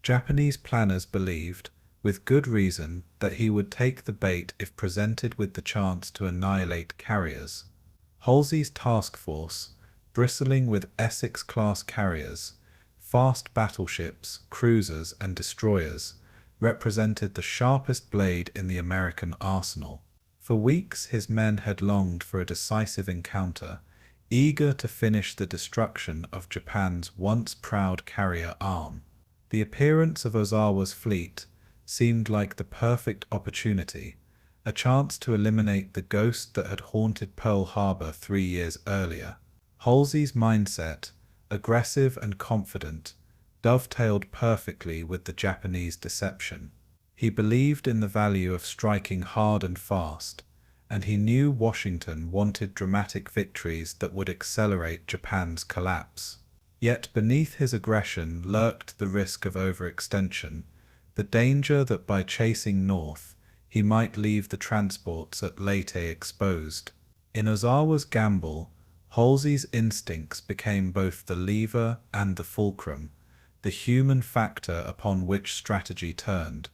Japanese planners believed, with good reason, that he would take the bait if presented with the chance to annihilate carriers. Halsey's task force, bristling with Essex-class carriers, fast battleships, cruisers, and destroyers, represented the sharpest blade in the American arsenal. For weeks his men had longed for a decisive encounter, eager to finish the destruction of Japan's once proud carrier arm. The appearance of Ozawa's fleet seemed like the perfect opportunity, a chance to eliminate the ghost that had haunted Pearl Harbor 3 years earlier. Halsey's mindset, aggressive and confident, dovetailed perfectly with the Japanese deception. He believed in the value of striking hard and fast, and he knew Washington wanted dramatic victories that would accelerate Japan's collapse. Yet beneath his aggression lurked the risk of overextension, the danger that by chasing north, he might leave the transports at Leyte exposed. In Ozawa's gamble, Halsey's instincts became both the lever and the fulcrum, the human factor upon which strategy turned.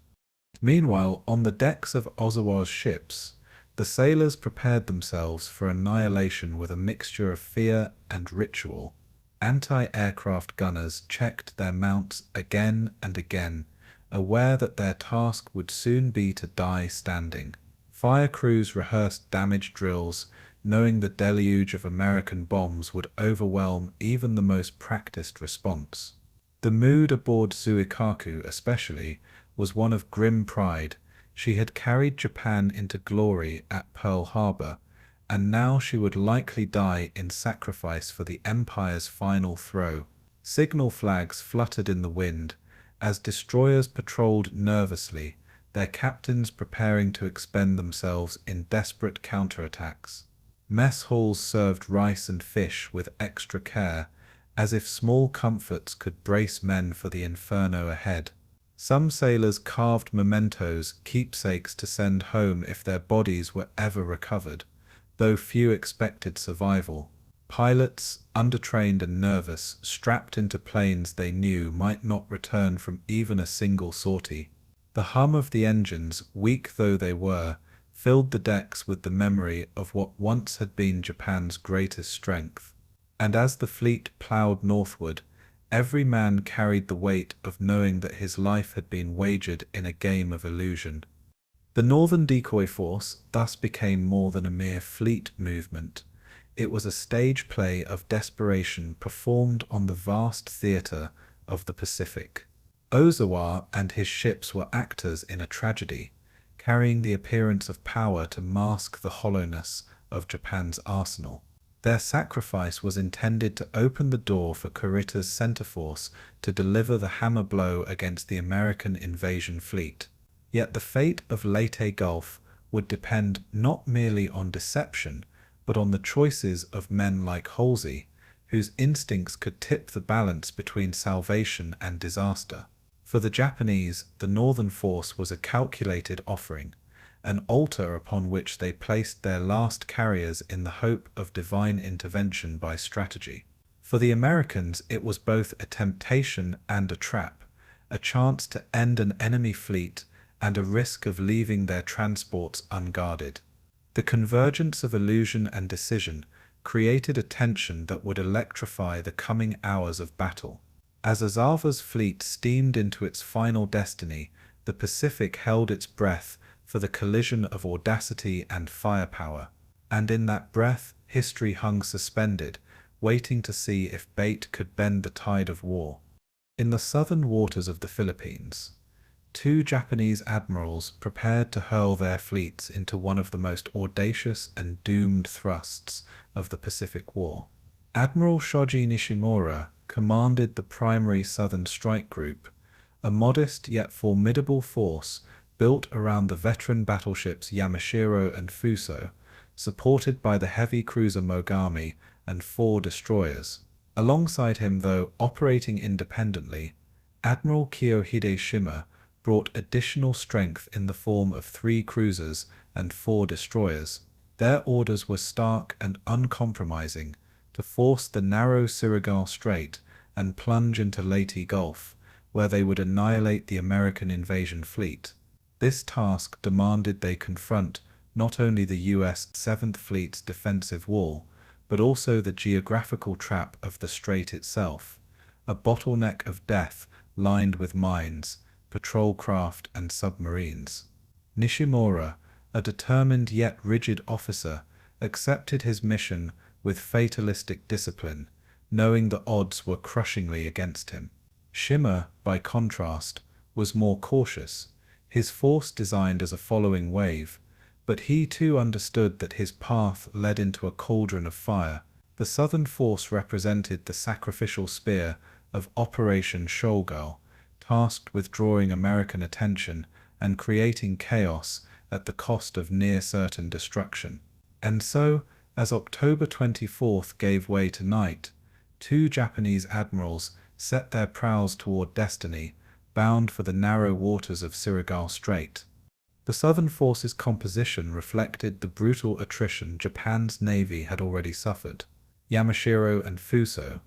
Meanwhile, on the decks of Ozawa's ships, the sailors prepared themselves for annihilation with a mixture of fear and ritual. Anti-aircraft gunners checked their mounts again and again, aware that their task would soon be to die standing. Fire crews rehearsed damage drills, knowing the deluge of American bombs would overwhelm even the most practiced response. The mood aboard Suikaku especially was one of grim pride. She had carried Japan into glory at Pearl Harbor, and now she would likely die in sacrifice for the Empire's final throw. Signal flags fluttered in the wind as destroyers patrolled nervously, their captains preparing to expend themselves in desperate counterattacks. Mess halls served rice and fish with extra care, as if small comforts could brace men for the inferno ahead. Some sailors carved mementos, keepsakes to send home if their bodies were ever recovered, though few expected survival. Pilots, undertrained and nervous, strapped into planes they knew might not return from even a single sortie. The hum of the engines, weak though they were, filled the decks with the memory of what once had been Japan's greatest strength. And as the fleet ploughed northward, every man carried the weight of knowing that his life had been wagered in a game of illusion. The Northern Decoy Force thus became more than a mere fleet movement. It was a stage play of desperation performed on the vast theatre of the Pacific. Ozawa and his ships were actors in a tragedy, carrying the appearance of power to mask the hollowness of Japan's arsenal. Their sacrifice was intended to open the door for Kurita's center force to deliver the hammer blow against the American invasion fleet. Yet the fate of Leyte Gulf would depend not merely on deception, but on the choices of men like Halsey, whose instincts could tip the balance between salvation and disaster. For the Japanese, the Northern Force was a calculated offering, an altar upon which they placed their last carriers in the hope of divine intervention by strategy. For the Americans, it was both a temptation and a trap, a chance to end an enemy fleet and a risk of leaving their transports unguarded. The convergence of illusion and decision created a tension that would electrify the coming hours of battle. As Ozawa's fleet steamed into its final destiny, the Pacific held its breath for the collision of audacity and firepower. And in that breath, history hung suspended, waiting to see if bait could bend the tide of war. In the southern waters of the Philippines, two Japanese admirals prepared to hurl their fleets into one of the most audacious and doomed thrusts of the Pacific War. Admiral Shoji Nishimura commanded the primary Southern Strike Group, a modest yet formidable force built around the veteran battleships Yamashiro and Fuso, supported by the heavy cruiser Mogami and 4 destroyers. Alongside him, though operating independently, Admiral Kiyohide Shima brought additional strength in the form of 3 cruisers and 4 destroyers. Their orders were stark and uncompromising: to force the narrow Surigao Strait and plunge into Leyte Gulf, where they would annihilate the American invasion fleet. This task demanded they confront not only the U.S. 7th Fleet's defensive wall, but also the geographical trap of the strait itself, a bottleneck of death lined with mines, patrol craft and submarines. Nishimura, a determined yet rigid officer, accepted his mission with fatalistic discipline, knowing the odds were crushingly against him. Shima, by contrast, was more cautious, his force designed as a following wave, but he too understood that his path led into a cauldron of fire. The Southern Force represented the sacrificial spear of Operation Shoal, tasked with drawing American attention and creating chaos at the cost of near-certain destruction. And so, as October 24th gave way to night, 2 Japanese admirals set their prows toward destiny, bound for the narrow waters of Surigao Strait. The Southern Force's composition reflected the brutal attrition Japan's navy had already suffered. Yamashiro and Fuso,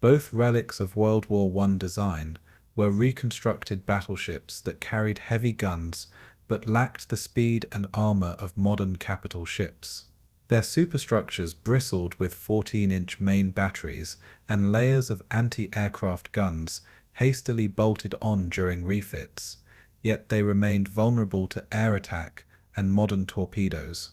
both relics of World War I design, were reconstructed battleships that carried heavy guns but lacked the speed and armor of modern capital ships. Their superstructures bristled with 14-inch main batteries and layers of anti-aircraft guns hastily bolted on during refits, yet they remained vulnerable to air attack and modern torpedoes.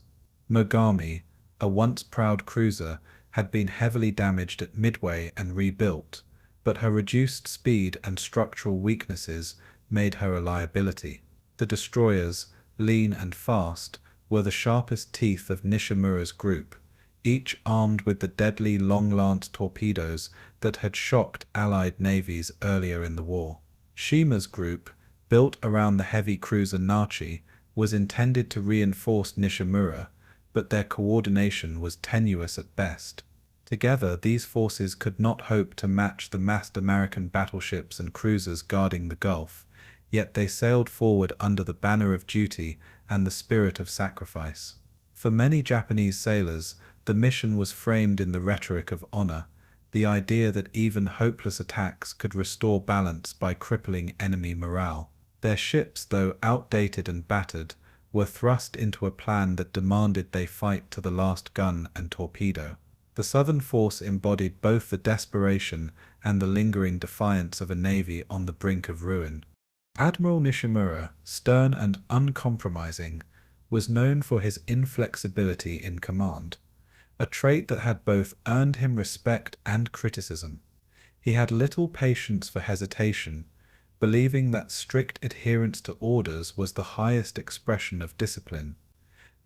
Mogami, a once proud cruiser, had been heavily damaged at Midway and rebuilt, but her reduced speed and structural weaknesses made her a liability. The destroyers, lean and fast, were the sharpest teeth of Nishimura's group, each armed with the deadly long-lance torpedoes that had shocked Allied navies earlier in the war. Shima's group, built around the heavy cruiser Nachi, was intended to reinforce Nishimura, but their coordination was tenuous at best. Together, these forces could not hope to match the massed American battleships and cruisers guarding the Gulf, yet they sailed forward under the banner of duty and the spirit of sacrifice. For many Japanese sailors, the mission was framed in the rhetoric of honor, the idea that even hopeless attacks could restore balance by crippling enemy morale. Their ships, though outdated and battered, were thrust into a plan that demanded they fight to the last gun and torpedo. The Southern Force embodied both the desperation and the lingering defiance of a navy on the brink of ruin. Admiral Nishimura, stern and uncompromising, was known for his inflexibility in command, a trait that had both earned him respect and criticism. He had little patience for hesitation, believing that strict adherence to orders was the highest expression of discipline.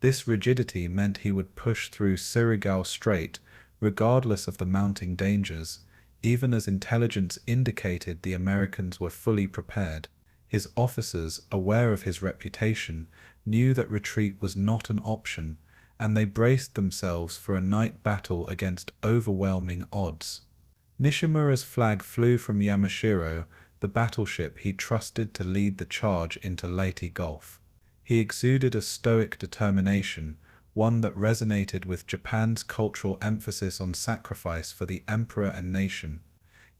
This rigidity meant he would push through Surigao Strait, regardless of the mounting dangers, even as intelligence indicated the Americans were fully prepared. His officers, aware of his reputation, knew that retreat was not an option, and they braced themselves for a night battle against overwhelming odds. Nishimura's flag flew from Yamashiro, the battleship he trusted to lead the charge into Leyte Gulf. He exuded a stoic determination, one that resonated with Japan's cultural emphasis on sacrifice for the emperor and nation.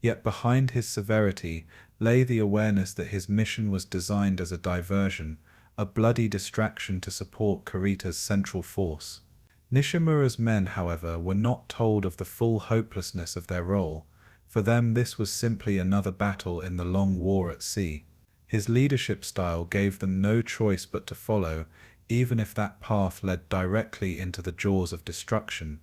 Yet behind his severity lay the awareness that his mission was designed as a diversion, a bloody distraction to support Kurita's central force. Nishimura's men, however, were not told of the full hopelessness of their role. For them, this was simply another battle in the long war at sea. His leadership style gave them no choice but to follow, even if that path led directly into the jaws of destruction.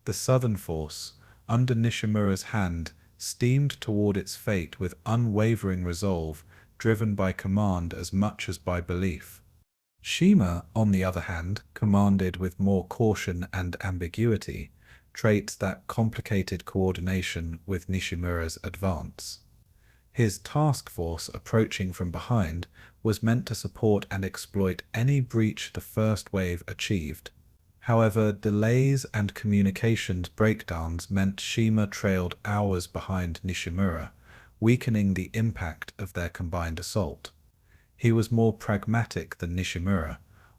The southern force, under Nishimura's hand, steamed toward its fate with unwavering resolve, driven by command as much as by belief. Shima, on the other hand, commanded with more caution and ambiguity, traits that complicated coordination with Nishimura's advance. His task force, approaching from behind, was meant to support and exploit any breach the first wave achieved. However, delays and communications breakdowns meant Shima trailed hours behind Nishimura, weakening the impact of their combined assault. He was more pragmatic than Nishimura,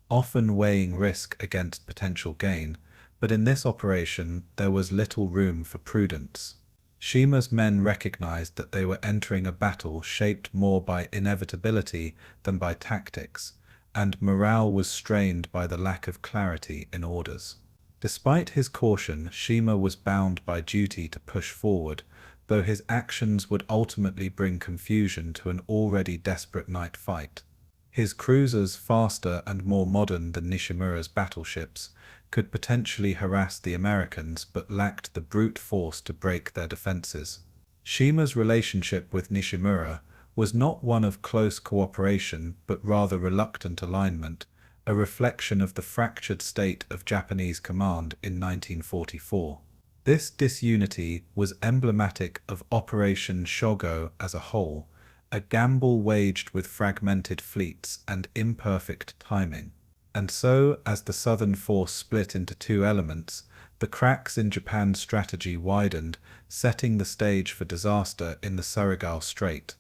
often weighing risk against potential gain, but in this operation there was little room for prudence. Shima's men recognized that they were entering a battle shaped more by inevitability than by tactics, and morale was strained by the lack of clarity in orders. Despite his caution, Shima was bound by duty to push forward, though his actions would ultimately bring confusion to an already desperate night fight. His cruisers, faster and more modern than Nishimura's battleships, could potentially harass the Americans but lacked the brute force to break their defenses. Shima's relationship with Nishimura was not one of close cooperation but rather reluctant alignment, a reflection of the fractured state of Japanese command in 1944. This disunity was emblematic of Operation Shogo as a whole, a gamble waged with fragmented fleets and imperfect timing. And so, as the southern force split into two elements, the cracks in Japan's strategy widened, setting the stage for disaster in the Surigao Strait.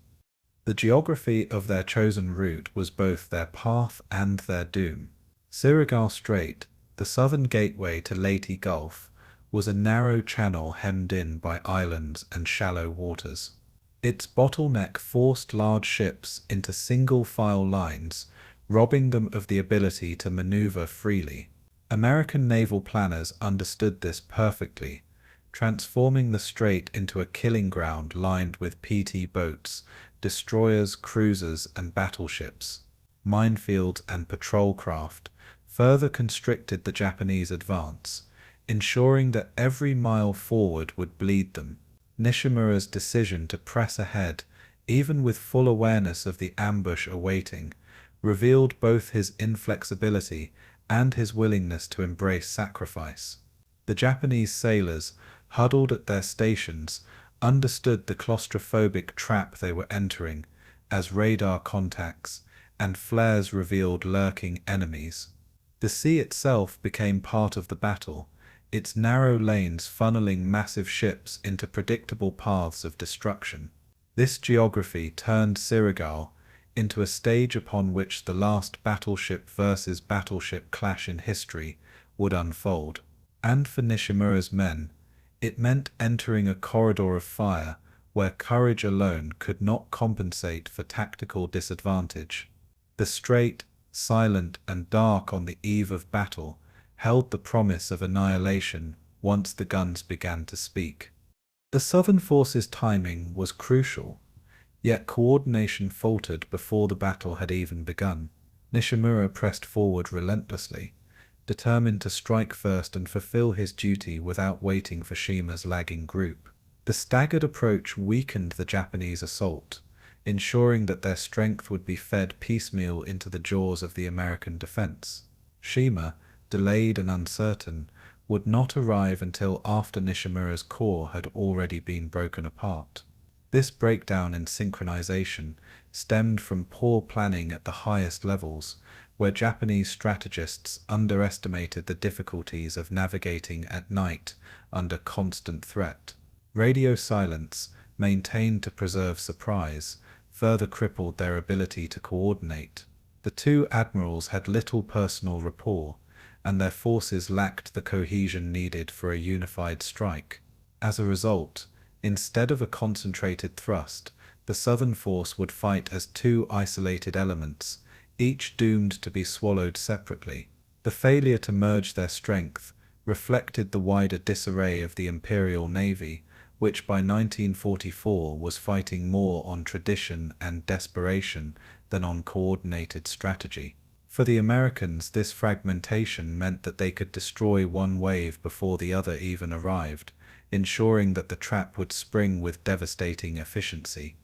The geography of their chosen route was both their path and their doom. Surigao Strait, the southern gateway to Leyte Gulf, was a narrow channel hemmed in by islands and shallow waters. Its bottleneck forced large ships into single-file lines, robbing them of the ability to maneuver freely. American naval planners understood this perfectly, transforming the strait into a killing ground lined with PT boats, destroyers, cruisers, and battleships. Minefields and patrol craft further constricted the Japanese advance, ensuring that every mile forward would bleed them. Nishimura's decision to press ahead, even with full awareness of the ambush awaiting, revealed both his inflexibility and his willingness to embrace sacrifice. The Japanese sailors, huddled at their stations, understood the claustrophobic trap they were entering, as radar contacts and flares revealed lurking enemies. The sea itself became part of the battle, its narrow lanes funneling massive ships into predictable paths of destruction. This geography turned Surigao into a stage upon which the last battleship versus battleship clash in history would unfold. And for Nishimura's men, it meant entering a corridor of fire where courage alone could not compensate for tactical disadvantage. The strait, silent and dark on the eve of battle, held the promise of annihilation once the guns began to speak. The Southern forces' timing was crucial. Yet coordination faltered before the battle had even begun. Nishimura pressed forward relentlessly, determined to strike first and fulfill his duty without waiting for Shima's lagging group. The staggered approach weakened the Japanese assault, ensuring that their strength would be fed piecemeal into the jaws of the American defense. Shima, delayed and uncertain, would not arrive until after Nishimura's corps had already been broken apart. This breakdown in synchronization stemmed from poor planning at the highest levels, where Japanese strategists underestimated the difficulties of navigating at night under constant threat. Radio silence, maintained to preserve surprise, further crippled their ability to coordinate. The two admirals had little personal rapport, and their forces lacked the cohesion needed for a unified strike. As a result, instead of a concentrated thrust, the Southern force would fight as two isolated elements, each doomed to be swallowed separately. The failure to merge their strength reflected the wider disarray of the Imperial Navy, which by 1944 was fighting more on tradition and desperation than on coordinated strategy. For the Americans, this fragmentation meant that they could destroy one wave before the other even arrived, ensuring that the trap would spring with devastating efficiency.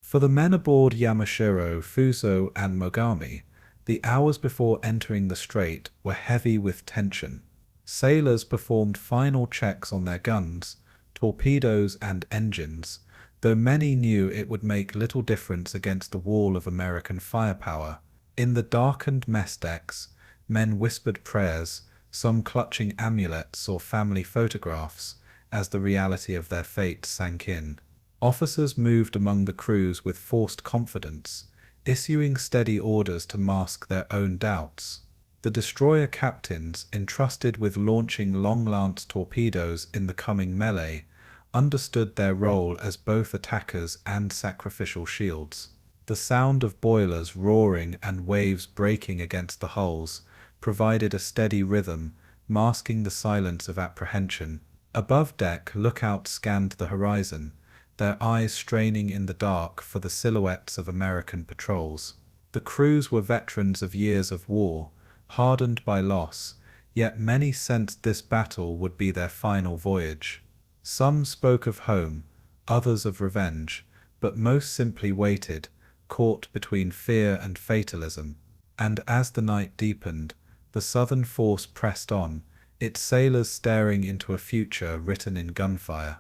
For the men aboard Yamashiro, Fuso, and Mogami, the hours before entering the strait were heavy with tension. Sailors performed final checks on their guns, torpedoes, and engines, though many knew it would make little difference against the wall of American firepower. In the darkened mess decks, men whispered prayers, some clutching amulets or family photographs, as the reality of their fate sank in. Officers moved among the crews with forced confidence, issuing steady orders to mask their own doubts. The destroyer captains, entrusted with launching long-lance torpedoes in the coming melee, understood their role as both attackers and sacrificial shields. The sound of boilers roaring and waves breaking against the hulls provided a steady rhythm, masking the silence of apprehension. Above deck, lookouts scanned the horizon, their eyes straining in the dark for the silhouettes of American patrols. The crews were veterans of years of war, hardened by loss, yet many sensed this battle would be their final voyage. Some spoke of home, others of revenge, but most simply waited, caught between fear and fatalism. And as the night deepened, the Southern force pressed on, its sailors staring into a future written in gunfire.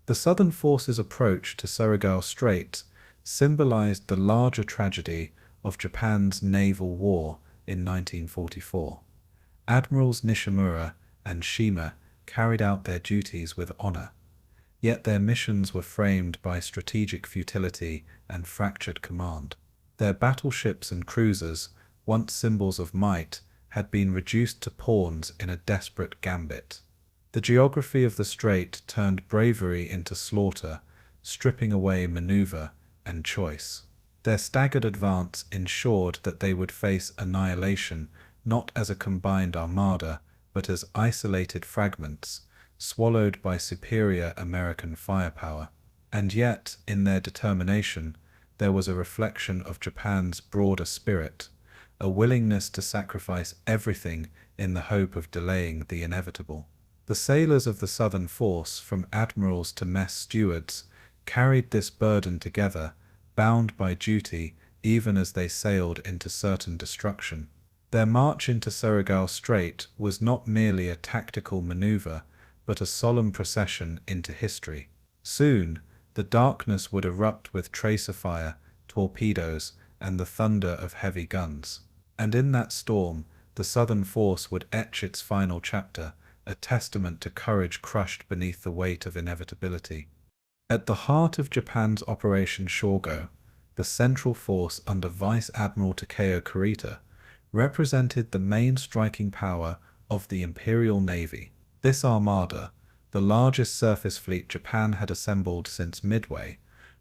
The Southern force's approach to Surigao Strait symbolized the larger tragedy of Japan's naval war in 1944. Admirals Nishimura and Shima carried out their duties with honor, yet their missions were framed by strategic futility and fractured command. Their battleships and cruisers, once symbols of might, had been reduced to pawns in a desperate gambit. The geography of the strait turned bravery into slaughter, stripping away maneuver and choice. Their staggered advance ensured that they would face annihilation not as a combined armada, but as isolated fragments, swallowed by superior American firepower. And yet, in their determination, there was a reflection of Japan's broader spirit, a willingness to sacrifice everything in the hope of delaying the inevitable. The sailors of the Southern force, from admirals to mess stewards, carried this burden together, bound by duty even as they sailed into certain destruction. Their march into Surigao Strait was not merely a tactical maneuver, but a solemn procession into history. Soon, the darkness would erupt with tracer fire, torpedoes, and the thunder of heavy guns. And in that storm, the Southern force would etch its final chapter, a testament to courage crushed beneath the weight of inevitability. At the heart of Japan's Operation Shogo, the central force under Vice Admiral Takeo Kurita represented the main striking power of the Imperial Navy. This armada, the largest surface fleet Japan had assembled since Midway,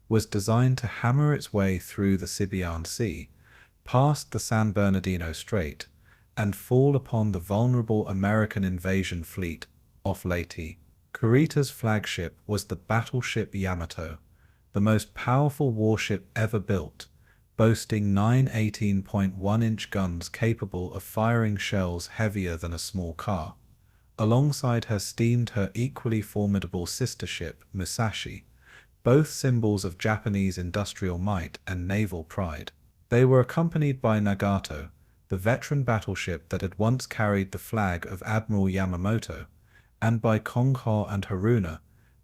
was designed to hammer its way through the Sibuyan Sea, past the San Bernardino Strait, and fall upon the vulnerable American invasion fleet off Leyte. Kurita's flagship was the battleship Yamato, the most powerful warship ever built, boasting 9 18.1-inch guns capable of firing shells heavier than a small car. Alongside her steamed her equally formidable sister ship, Musashi, both symbols of Japanese industrial might and naval pride. They were accompanied by Nagato, the veteran battleship that had once carried the flag of Admiral Yamamoto, and by Kongho and Haruna,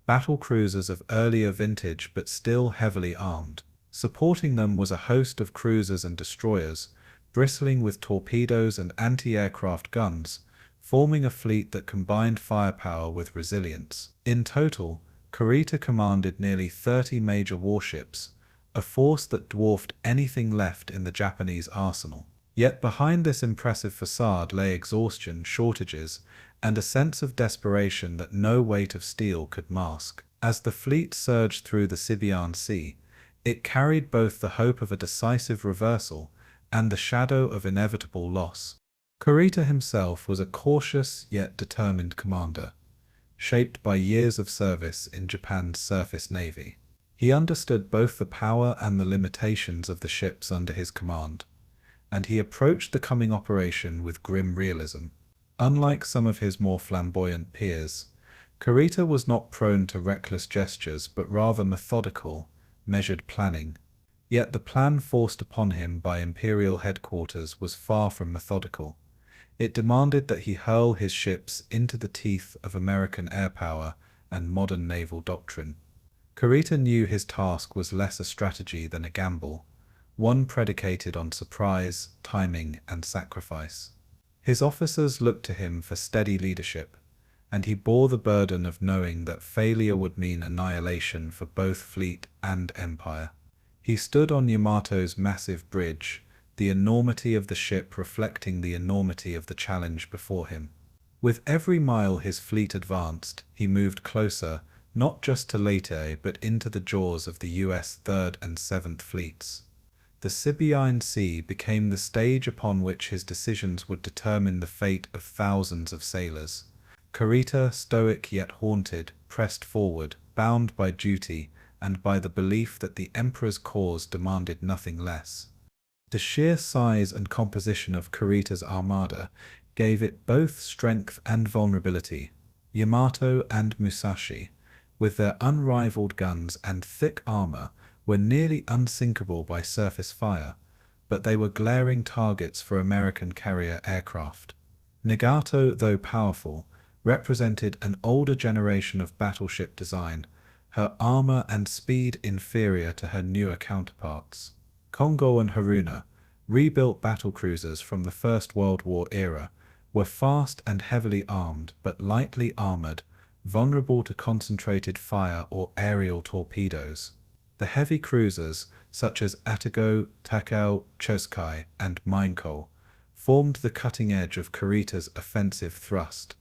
battle cruisers of earlier vintage but still heavily armed. Supporting them was a host of cruisers and destroyers, bristling with torpedoes and anti-aircraft guns, forming a fleet that combined firepower with resilience. In total, Kurita commanded nearly 30 major warships, a force that dwarfed anything left in the Japanese arsenal. Yet behind this impressive facade lay exhaustion, shortages, and a sense of desperation that no weight of steel could mask. As the fleet surged through the Sibuyan Sea, it carried both the hope of a decisive reversal and the shadow of inevitable loss. Kurita himself was a cautious yet determined commander, shaped by years of service in Japan's surface navy. He understood both the power and the limitations of the ships under his command, and he approached the coming operation with grim realism. Unlike some of his more flamboyant peers, Kurita was not prone to reckless gestures but rather methodical, measured planning. Yet the plan forced upon him by Imperial headquarters was far from methodical. It demanded that he hurl his ships into the teeth of American air power and modern naval doctrine. Kurita knew his task was less a strategy than a gamble, one predicated on surprise, timing, and sacrifice. His officers looked to him for steady leadership, and he bore the burden of knowing that failure would mean annihilation for both fleet and empire. He stood on Yamato's massive bridge, the enormity of the ship reflecting the enormity of the challenge before him. With every mile his fleet advanced, he moved closer, not just to Leyte but into the jaws of the US 3rd and 7th Fleets. The Sibuyan Sea became the stage upon which his decisions would determine the fate of thousands of sailors. Kurita, stoic yet haunted, pressed forward, bound by duty and by the belief that the emperor's cause demanded nothing less. The sheer size and composition of Kurita's armada gave it both strength and vulnerability. Yamato and Musashi, with their unrivaled guns and thick armor, were nearly unsinkable by surface fire, but they were glaring targets for American carrier aircraft. Nagato, though powerful, represented an older generation of battleship design, her armor and speed inferior to her newer counterparts. Kongho and Haruna, rebuilt battlecruisers from the First World War era, were fast and heavily armed but lightly armored, vulnerable to concentrated fire or aerial torpedoes. The heavy cruisers, such as Atago, Takao, Choskai, and Mineko, formed the cutting edge of Kurita's offensive thrust,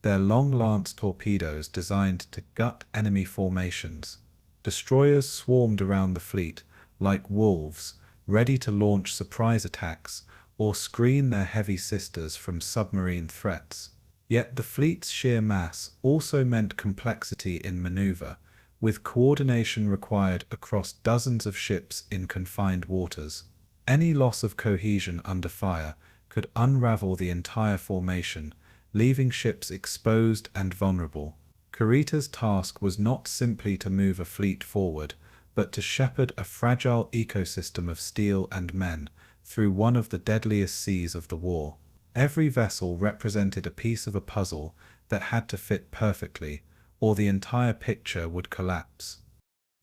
their long lance torpedoes designed to gut enemy formations. Destroyers swarmed around the fleet, like wolves, ready to launch surprise attacks or screen their heavy sisters from submarine threats. Yet the fleet's sheer mass also meant complexity in maneuver, with coordination required across dozens of ships in confined waters. Any loss of cohesion under fire could unravel the entire formation, leaving ships exposed and vulnerable. Kurita's task was not simply to move a fleet forward, but to shepherd a fragile ecosystem of steel and men through one of the deadliest seas of the war. Every vessel represented a piece of a puzzle that had to fit perfectly, or the entire picture would collapse.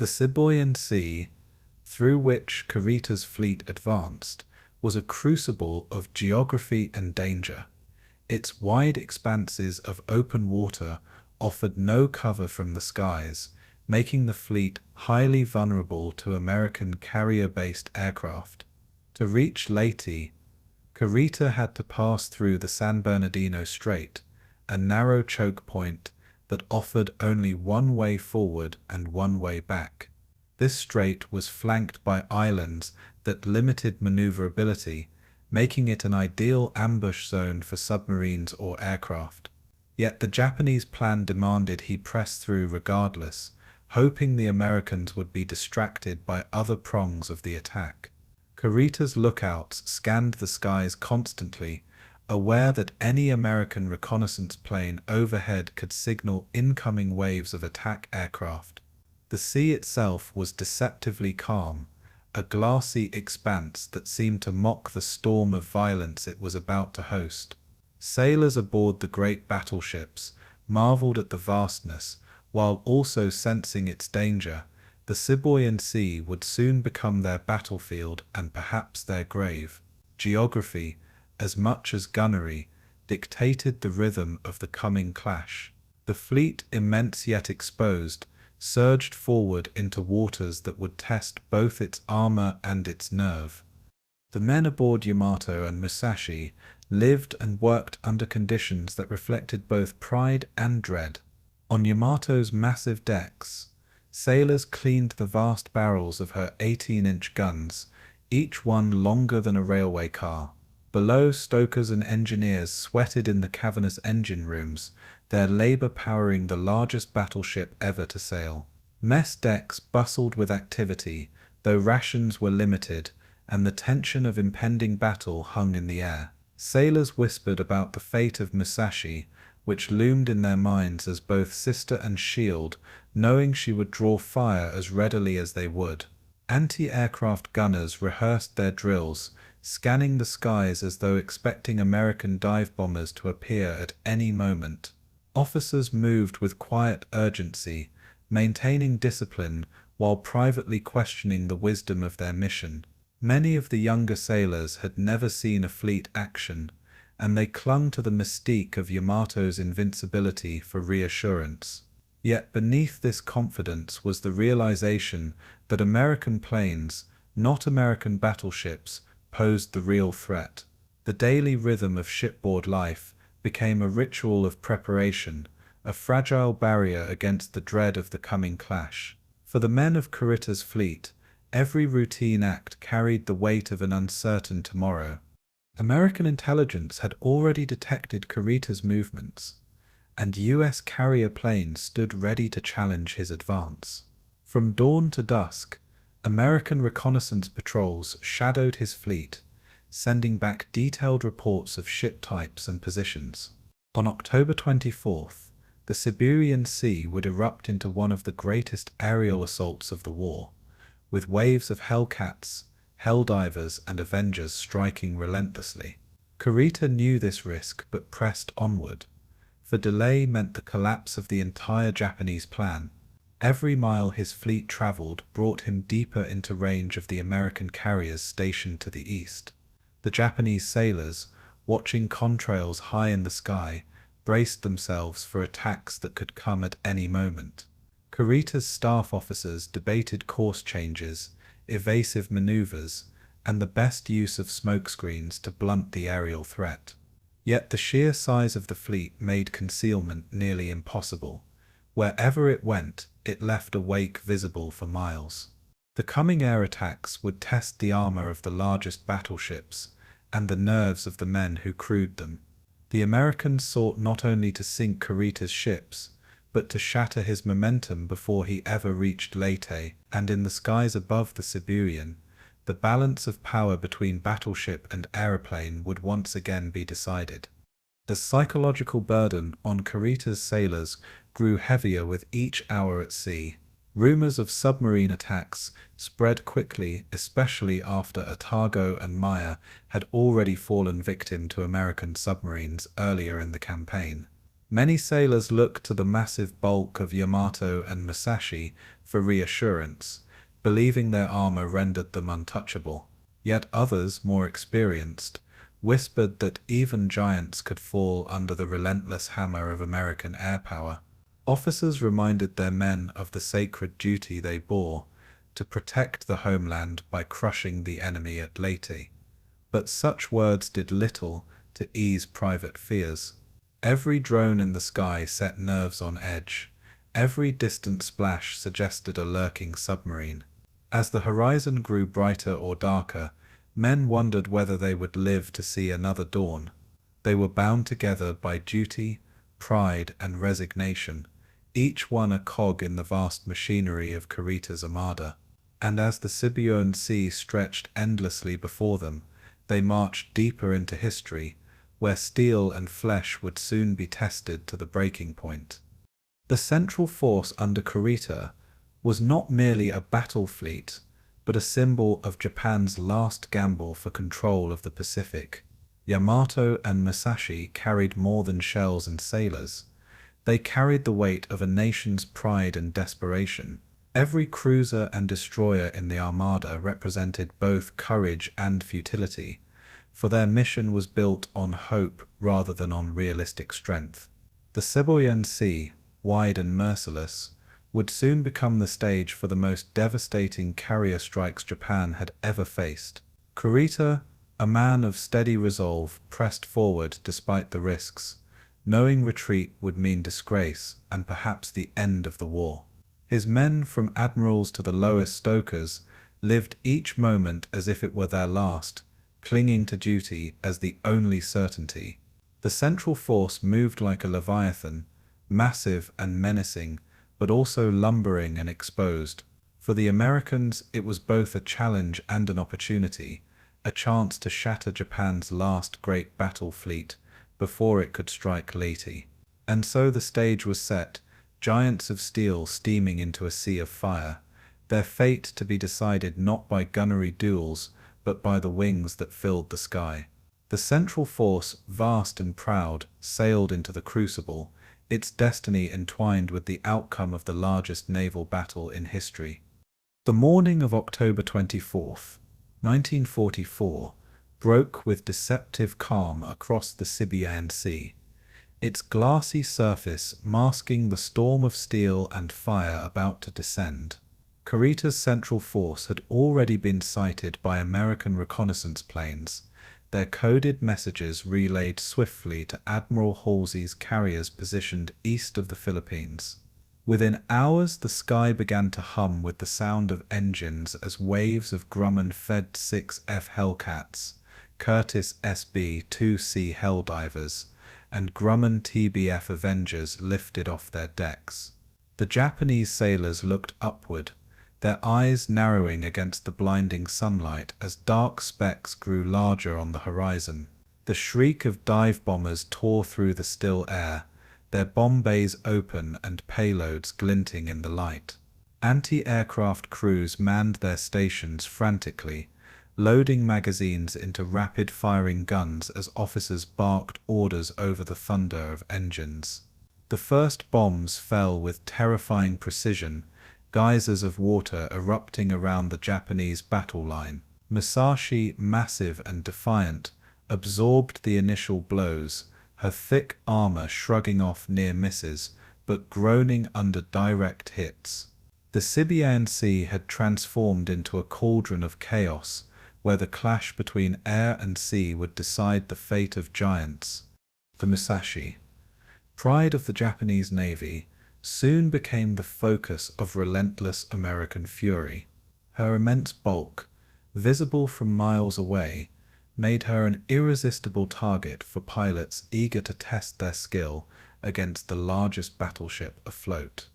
The Sibuyan Sea, through which Kurita's fleet advanced, was a crucible of geography and danger. Its wide expanses of open water offered no cover from the skies, making the fleet highly vulnerable to American carrier-based aircraft. To reach Leyte, Kurita had to pass through the San Bernardino Strait, a narrow choke point that offered only one way forward and one way back. This strait was flanked by islands that limited maneuverability, making it an ideal ambush zone for submarines or aircraft. Yet the Japanese plan demanded he press through regardless, hoping the Americans would be distracted by other prongs of the attack. Kurita's lookouts scanned the skies constantly, aware that any American reconnaissance plane overhead could signal incoming waves of attack aircraft. The sea itself was deceptively calm, a glassy expanse that seemed to mock the storm of violence it was about to host. Sailors aboard the great battleships marveled at the vastness, while also sensing its danger. The Sibuyan Sea would soon become their battlefield and perhaps their grave. Geography, as much as gunnery, dictated the rhythm of the coming clash. The fleet, immense yet exposed, surged forward into waters that would test both its armor and its nerve. The men aboard Yamato and Musashi lived and worked under conditions that reflected both pride and dread. On Yamato's massive decks, sailors cleaned the vast barrels of her 18-inch guns, each one longer than a railway car. Below, stokers and engineers sweated in the cavernous engine rooms, their labor powering the largest battleship ever to sail. Mess decks bustled with activity, though rations were limited, and the tension of impending battle hung in the air. Sailors whispered about the fate of Musashi, which loomed in their minds as both sister and shield, knowing she would draw fire as readily as they would. Anti-aircraft gunners rehearsed their drills, scanning the skies as though expecting American dive bombers to appear at any moment. Officers moved with quiet urgency, maintaining discipline while privately questioning the wisdom of their mission. Many of the younger sailors had never seen a fleet action, and they clung to the mystique of Yamato's invincibility for reassurance. Yet beneath this confidence was the realization that American planes, not American battleships, posed the real threat. The daily rhythm of shipboard life became a ritual of preparation, a fragile barrier against the dread of the coming clash. For the men of Kurita's fleet, every routine act carried the weight of an uncertain tomorrow. American intelligence had already detected Kurita's movements, and U.S. carrier planes stood ready to challenge his advance. From dawn to dusk, American reconnaissance patrols shadowed his fleet, sending back detailed reports of ship types and positions. On October 24th, the Sibuyan Sea would erupt into one of the greatest aerial assaults of the war, with waves of Hellcats, Helldivers, and Avengers striking relentlessly. Kurita knew this risk but pressed onward, for delay meant the collapse of the entire Japanese plan. Every mile his fleet traveled brought him deeper into range of the American carriers stationed to the east. The Japanese sailors, watching contrails high in the sky, braced themselves for attacks that could come at any moment. Kurita's staff officers debated course changes, evasive maneuvers, and the best use of smokescreens to blunt the aerial threat. Yet the sheer size of the fleet made concealment nearly impossible. Wherever it went, it left a wake visible for miles. The coming air attacks would test the armor of the largest battleships and the nerves of the men who crewed them. The Americans sought not only to sink Kurita's ships, but to shatter his momentum before he ever reached Leyte, and in the skies above the Sibuyan, the balance of power between battleship and aeroplane would once again be decided. The psychological burden on Kurita's sailors grew heavier with each hour at sea. Rumors of submarine attacks spread quickly, especially after Otago and Maya had already fallen victim to American submarines earlier in the campaign. Many sailors looked to the massive bulk of Yamato and Musashi for reassurance, believing their armor rendered them untouchable. Yet others, more experienced, whispered that even giants could fall under the relentless hammer of American air power. Officers reminded their men of the sacred duty they bore to protect the homeland by crushing the enemy at Leyte. But such words did little to ease private fears. Every drone in the sky set nerves on edge. Every distant splash suggested a lurking submarine. As the horizon grew brighter or darker, men wondered whether they would live to see another dawn. They were bound together by duty, pride, and resignation, each one a cog in the vast machinery of Kurita's Armada. And as the Sibuyan Sea stretched endlessly before them, they marched deeper into history, where steel and flesh would soon be tested to the breaking point. The central force under Kurita was not merely a battle fleet, but a symbol of Japan's last gamble for control of the Pacific. Yamato and Musashi carried more than shells and sailors. They carried the weight of a nation's pride and desperation. Every cruiser and destroyer in the Armada represented both courage and futility, for their mission was built on hope rather than on realistic strength. The Sibuyan Sea, wide and merciless, would soon become the stage for the most devastating carrier strikes Japan had ever faced. Kurita, a man of steady resolve, pressed forward despite the risks, knowing retreat would mean disgrace and perhaps the end of the war. His men, from admirals to the lowest stokers, lived each moment as if it were their last, clinging to duty as the only certainty. The central force moved like a leviathan, massive and menacing, but also lumbering and exposed. For the Americans, it was both a challenge and an opportunity, a chance to shatter Japan's last great battle fleet before it could strike Leyte. And so the stage was set, giants of steel steaming into a sea of fire, their fate to be decided not by gunnery duels, but by the wings that filled the sky. The central force, vast and proud, sailed into the crucible, its destiny entwined with the outcome of the largest naval battle in history. The morning of October 24th, 1944, broke with deceptive calm across the Sibuyan Sea, its glassy surface masking the storm of steel and fire about to descend. Kurita's central force had already been sighted by American reconnaissance planes, their coded messages relayed swiftly to Admiral Halsey's carriers positioned east of the Philippines. Within hours, the sky began to hum with the sound of engines as waves of Grumman-fed 6F Hellcats, Curtiss SB-2C Helldivers, and Grumman TBF Avengers lifted off their decks. The Japanese sailors looked upward, their eyes narrowing against the blinding sunlight as dark specks grew larger on the horizon. The shriek of dive bombers tore through the still air, their bomb bays open and payloads glinting in the light. Anti-aircraft crews manned their stations frantically, loading magazines into rapid-firing guns as officers barked orders over the thunder of engines. The first bombs fell with terrifying precision, geysers of water erupting around the Japanese battle line. Musashi, massive and defiant, absorbed the initial blows, her thick armor shrugging off near misses, but groaning under direct hits. The Sibuyan Sea had transformed into a cauldron of chaos, where the clash between air and sea would decide the fate of giants. The Musashi, pride of the Japanese Navy, soon became the focus of relentless American fury. Her immense bulk, visible from miles away, made her an irresistible target for pilots eager to test their skill against the largest battleship afloat.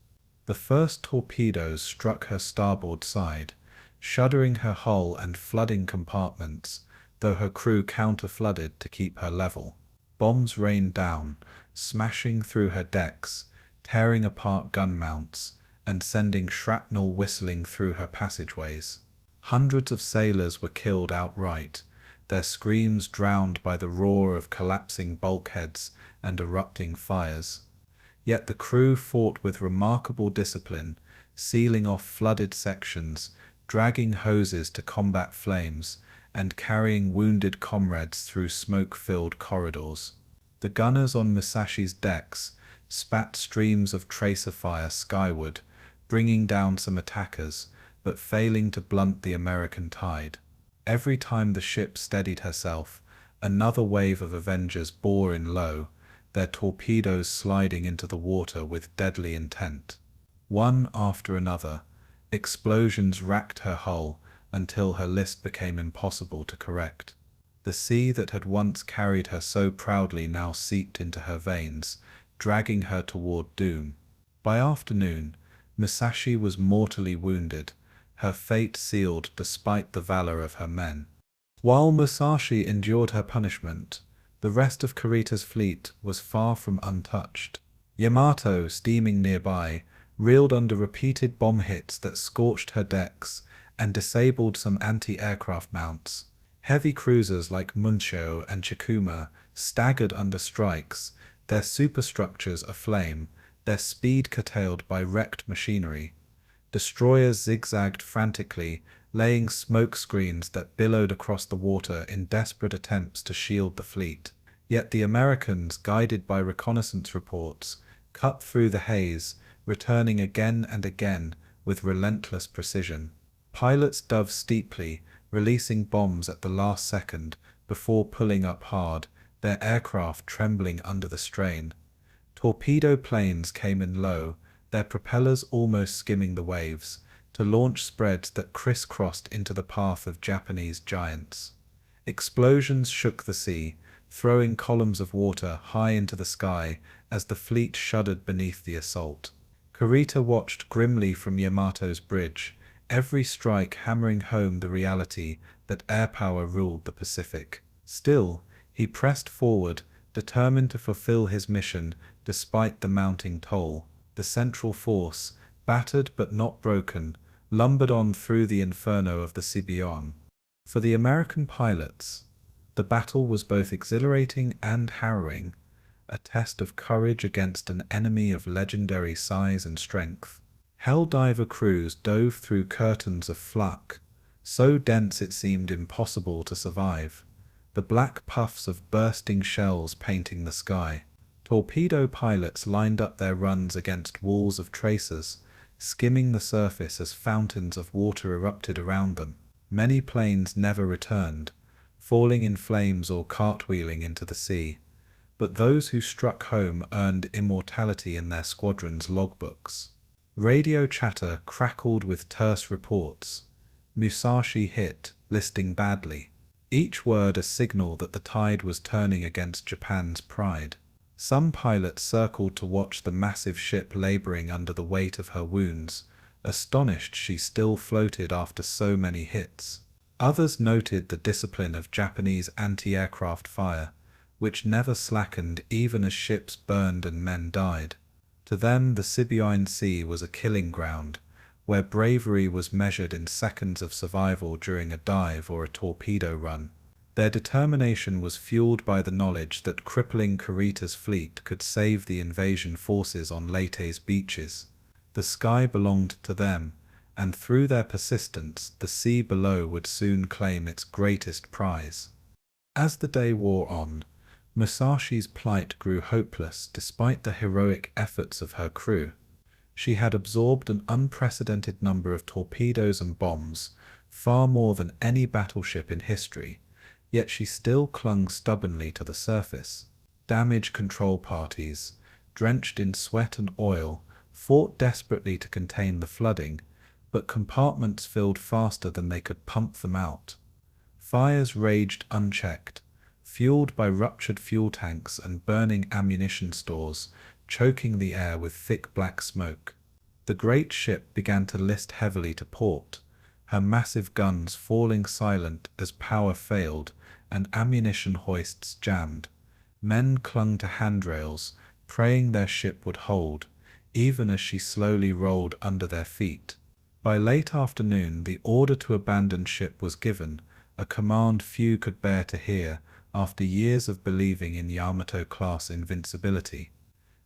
The first torpedoes struck her starboard side, shuddering her hull and flooding compartments, though her crew counter-flooded to keep her level. Bombs rained down, smashing through her decks, tearing apart gun mounts, and sending shrapnel whistling through her passageways. Hundreds of sailors were killed outright, their screams drowned by the roar of collapsing bulkheads and erupting fires. Yet the crew fought with remarkable discipline, sealing off flooded sections, dragging hoses to combat flames, and carrying wounded comrades through smoke-filled corridors. The gunners on Musashi's decks spat streams of tracer fire skyward, bringing down some attackers, but failing to blunt the American tide. Every time the ship steadied herself, another wave of Avengers bore in low, their torpedoes sliding into the water with deadly intent. One after another, explosions racked her hull until her list became impossible to correct. The sea that had once carried her so proudly now seeped into her veins, dragging her toward doom. By afternoon, Musashi was mortally wounded, her fate sealed despite the valor of her men. While Musashi endured her punishment, the rest of Kurita's fleet was far from untouched. Yamato, steaming nearby, reeled under repeated bomb hits that scorched her decks and disabled some anti-aircraft mounts. Heavy cruisers like Muncho and Chikuma staggered under strikes, their superstructures aflame, their speed curtailed by wrecked machinery. Destroyers zigzagged frantically, laying smoke screens that billowed across the water in desperate attempts to shield the fleet. Yet the Americans, guided by reconnaissance reports, cut through the haze, returning again and again with relentless precision. Pilots dove steeply, releasing bombs at the last second before pulling up hard, their aircraft trembling under the strain. Torpedo planes came in low, their propellers almost skimming the waves, to launch spreads that crisscrossed into the path of Japanese giants. Explosions shook the sea, throwing columns of water high into the sky as the fleet shuddered beneath the assault. Kurita watched grimly from Yamato's bridge, every strike hammering home the reality that air power ruled the Pacific. Still, he pressed forward, determined to fulfill his mission despite the mounting toll. The central force, battered but not broken, lumbered on through the inferno of the Sibuyan. For the American pilots, the battle was both exhilarating and harrowing, a test of courage against an enemy of legendary size and strength. Helldiver crews dove through curtains of flak, so dense it seemed impossible to survive, the black puffs of bursting shells painting the sky. Torpedo pilots lined up their runs against walls of tracers, skimming the surface as fountains of water erupted around them. Many planes never returned, falling in flames or cartwheeling into the sea, but those who struck home earned immortality in their squadrons' logbooks. Radio chatter crackled with terse reports. Musashi hit, listing badly, each word a signal that the tide was turning against Japan's pride. Some pilots circled to watch the massive ship laboring under the weight of her wounds, astonished she still floated after so many hits. Others noted the discipline of Japanese anti-aircraft fire, which never slackened even as ships burned and men died. To them the Sibuyan Sea was a killing ground, where bravery was measured in seconds of survival during a dive or a torpedo run. Their determination was fueled by the knowledge that crippling Kurita's fleet could save the invasion forces on Leyte's beaches. The sky belonged to them, and through their persistence the sea below would soon claim its greatest prize. As the day wore on, Musashi's plight grew hopeless despite the heroic efforts of her crew. She had absorbed an unprecedented number of torpedoes and bombs, far more than any battleship in history, yet she still clung stubbornly to the surface. Damage control parties, drenched in sweat and oil, fought desperately to contain the flooding, but compartments filled faster than they could pump them out. Fires raged unchecked, fueled by ruptured fuel tanks and burning ammunition stores, choking the air with thick black smoke. The great ship began to list heavily to port, her massive guns falling silent as power failed and ammunition hoists jammed. Men clung to handrails, praying their ship would hold, even as she slowly rolled under their feet. By late afternoon the order to abandon ship was given, a command few could bear to hear after years of believing in Yamato-class invincibility.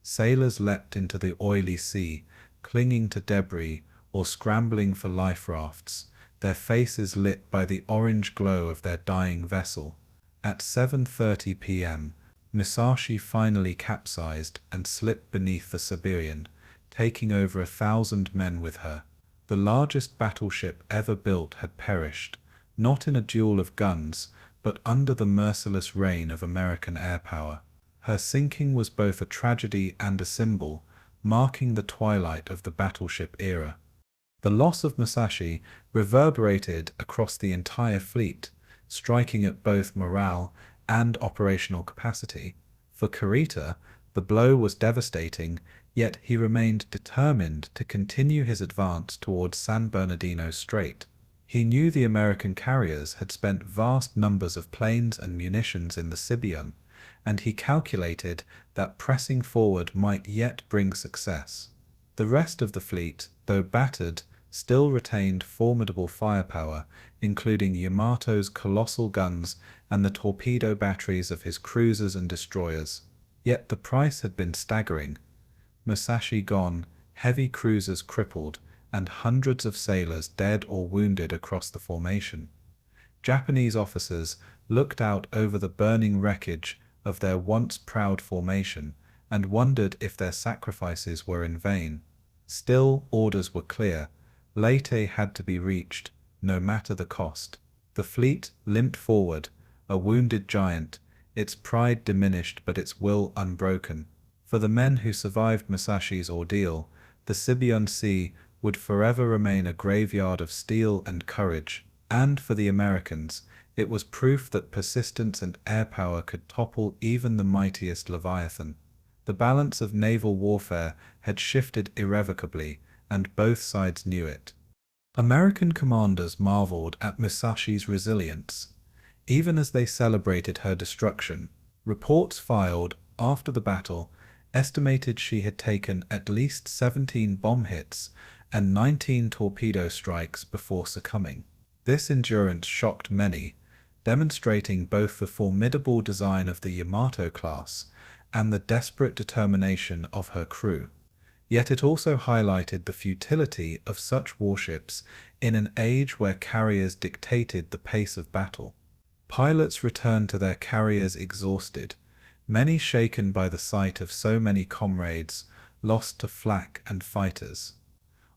Sailors leapt into the oily sea, clinging to debris or scrambling for life rafts, their faces lit by the orange glow of their dying vessel. At 7:30 p.m., Musashi finally capsized and slipped beneath the Siberian, taking over 1,000 men with her. The largest battleship ever built had perished, not in a duel of guns, but under the merciless reign of American air power. Her sinking was both a tragedy and a symbol, marking the twilight of the battleship era. The loss of Musashi reverberated across the entire fleet, striking at both morale and operational capacity. For Kurita, the blow was devastating, Yet he remained determined to continue his advance towards San Bernardino Strait. He knew the American carriers had spent vast numbers of planes and munitions in the Sibuyan, and he calculated that pressing forward might yet bring success. The rest of the fleet, though battered, still retained formidable firepower, including Yamato's colossal guns and the torpedo batteries of his cruisers and destroyers. Yet the price had been staggering. Musashi gone, heavy cruisers crippled, and hundreds of sailors dead or wounded across the formation. Japanese officers looked out over the burning wreckage of their once proud formation and wondered if their sacrifices were in vain. Still, orders were clear. Leyte had to be reached, no matter the cost. The fleet limped forward, a wounded giant, its pride diminished but its will unbroken. For the men who survived Musashi's ordeal, the Sibuyan Sea would forever remain a graveyard of steel and courage, and for the Americans, it was proof that persistence and air power could topple even the mightiest Leviathan. The balance of naval warfare had shifted irrevocably, and both sides knew it. American commanders marveled at Musashi's resilience. Even as they celebrated her destruction, reports filed after the battle estimated she had taken at least 17 bomb hits and 19 torpedo strikes before succumbing. This endurance shocked many, demonstrating both the formidable design of the Yamato class and the desperate determination of her crew. Yet it also highlighted the futility of such warships in an age where carriers dictated the pace of battle. Pilots returned to their carriers exhausted, many shaken by the sight of so many comrades lost to flak and fighters.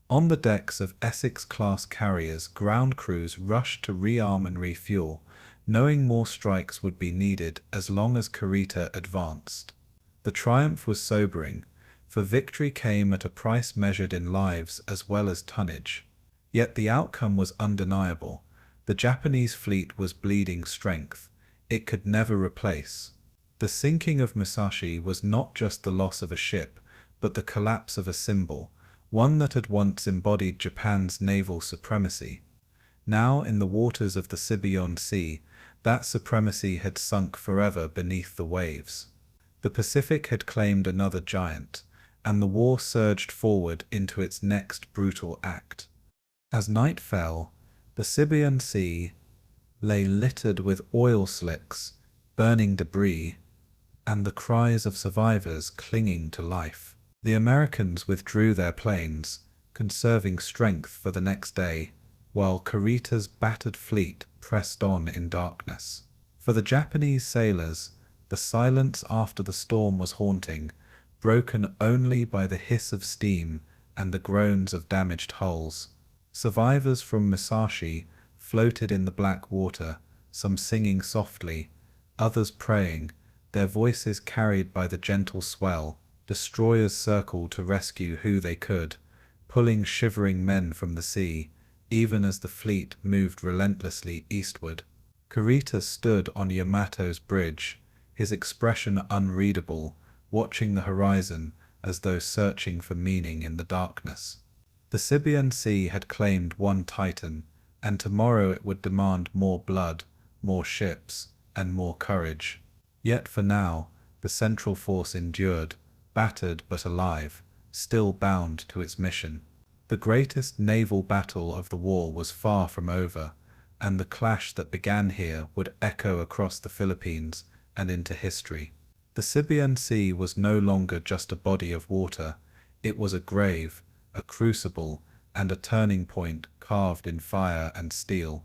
On the decks of Essex-class carriers, ground crews rushed to rearm and refuel, knowing more strikes would be needed as long as Kurita advanced. The triumph was sobering, for victory came at a price measured in lives as well as tonnage. Yet the outcome was undeniable. The Japanese fleet was bleeding strength it could never replace. The sinking of Musashi was not just the loss of a ship, but the collapse of a symbol, one that had once embodied Japan's naval supremacy. Now, in the waters of the Sibuyan Sea, that supremacy had sunk forever beneath the waves. The Pacific had claimed another giant, and the war surged forward into its next brutal act. As night fell, the Sibuyan Sea lay littered with oil slicks, burning debris, and the cries of survivors clinging to life. The Americans withdrew their planes, conserving strength for the next day, while Kurita's battered fleet pressed on in darkness. For the Japanese sailors, the silence after the storm was haunting, broken only by the hiss of steam and the groans of damaged hulls. Survivors from Musashi floated in the black water, some singing softly, others praying, their voices carried by the gentle swell. Destroyers circled to rescue who they could, pulling shivering men from the sea, even as the fleet moved relentlessly eastward. Kurita stood on Yamato's bridge, his expression unreadable, watching the horizon as though searching for meaning in the darkness. The Sibuyan Sea had claimed one titan, and tomorrow it would demand more blood, more ships, and more courage. Yet for now, the Central Force endured, battered but alive, still bound to its mission. The greatest naval battle of the war was far from over, and the clash that began here would echo across the Philippines and into history. The Sibuyan Sea was no longer just a body of water, it was a grave, a crucible, and a turning point carved in fire and steel.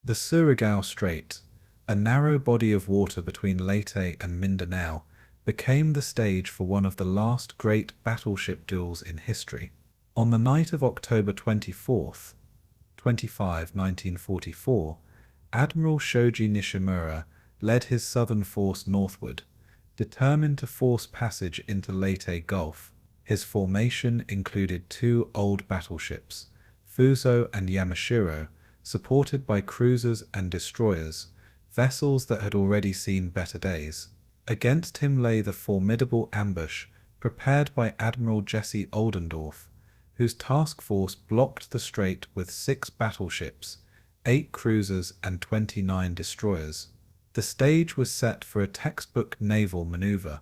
The Surigao Strait, a narrow body of water between Leyte and Mindanao, became the stage for one of the last great battleship duels in history. On the night of October 24th, 1944, Admiral Shoji Nishimura led his southern force northward, determined to force passage into Leyte Gulf. His formation included two old battleships, Fuso and Yamashiro, supported by cruisers and destroyers, vessels that had already seen better days. Against him lay the formidable ambush prepared by Admiral Jesse Oldendorf, whose task force blocked the strait with 6 battleships, 8 cruisers and 29 destroyers. The stage was set for a textbook naval maneuver,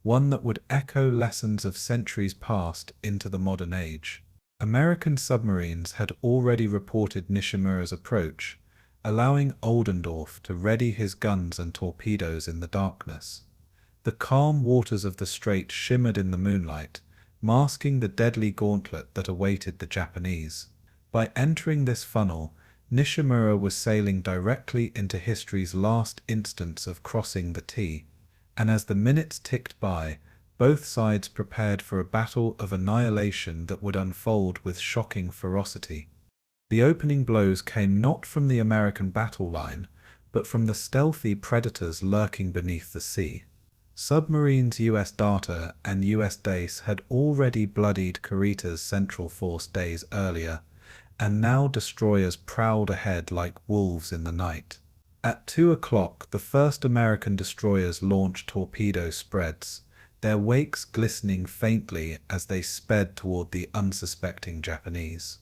one that would echo lessons of centuries past into the modern age. American submarines had already reported Nishimura's approach, allowing Oldendorf to ready his guns and torpedoes in the darkness. The calm waters of the strait shimmered in the moonlight, masking the deadly gauntlet that awaited the Japanese. By entering this funnel, Nishimura was sailing directly into history's last instance of crossing the T, and as the minutes ticked by, both sides prepared for a battle of annihilation that would unfold with shocking ferocity. The opening blows came not from the American battle line, but from the stealthy predators lurking beneath the sea. Submarines US Data and US Dace had already bloodied Kurita's Central Force days earlier, and now destroyers prowled ahead like wolves in the night. At 2 o'clock, the first American destroyers launched torpedo spreads, their wakes glistening faintly as they sped toward the unsuspecting Japanese.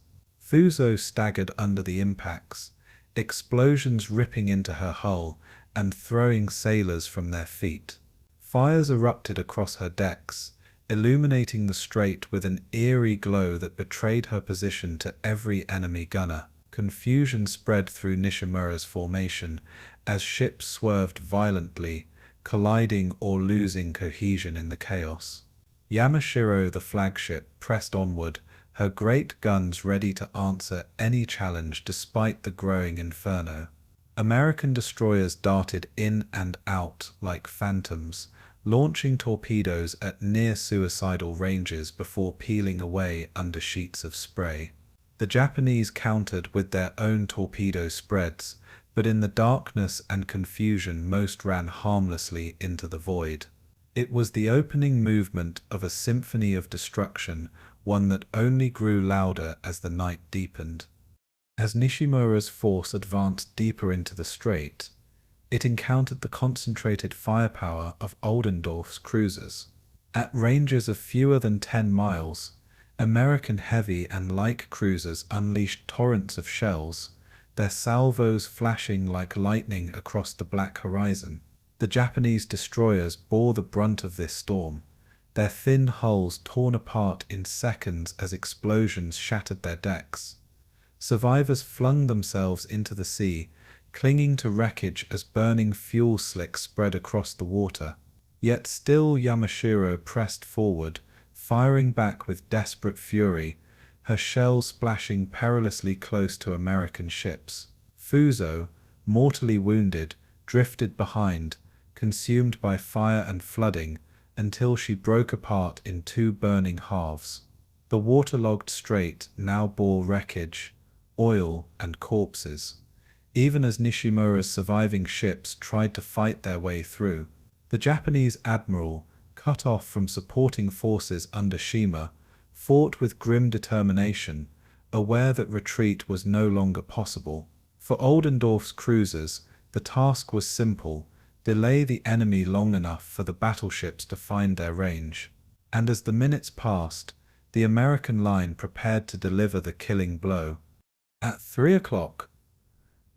Fuso staggered under the impacts, explosions ripping into her hull and throwing sailors from their feet. Fires erupted across her decks, illuminating the strait with an eerie glow that betrayed her position to every enemy gunner. Confusion spread through Nishimura's formation as ships swerved violently, colliding or losing cohesion in the chaos. Yamashiro, the flagship, pressed onward, her great guns ready to answer any challenge despite the growing inferno. American destroyers darted in and out like phantoms, launching torpedoes at near-suicidal ranges before peeling away under sheets of spray. The Japanese countered with their own torpedo spreads, but in the darkness and confusion most ran harmlessly into the void. It was the opening movement of a symphony of destruction, one that only grew louder as the night deepened. As Nishimura's force advanced deeper into the strait, it encountered the concentrated firepower of Oldendorf's cruisers. At ranges of fewer than 10 miles, American heavy and light cruisers unleashed torrents of shells, their salvos flashing like lightning across the black horizon. The Japanese destroyers bore the brunt of this storm, their thin hulls torn apart in seconds as explosions shattered their decks. Survivors flung themselves into the sea, clinging to wreckage as burning fuel slicks spread across the water. Yet still Yamashiro pressed forward, firing back with desperate fury, her shells splashing perilously close to American ships. Fuso, mortally wounded, drifted behind, consumed by fire and flooding, until she broke apart in 2 burning halves. The waterlogged strait now bore wreckage, oil, and corpses. Even as Nishimura's surviving ships tried to fight their way through, the Japanese admiral, cut off from supporting forces under Shima, fought with grim determination, aware that retreat was no longer possible. For Oldendorf's cruisers, the task was simple: delay the enemy long enough for the battleships to find their range. And as the minutes passed, the American line prepared to deliver the killing blow. At 3 o'clock,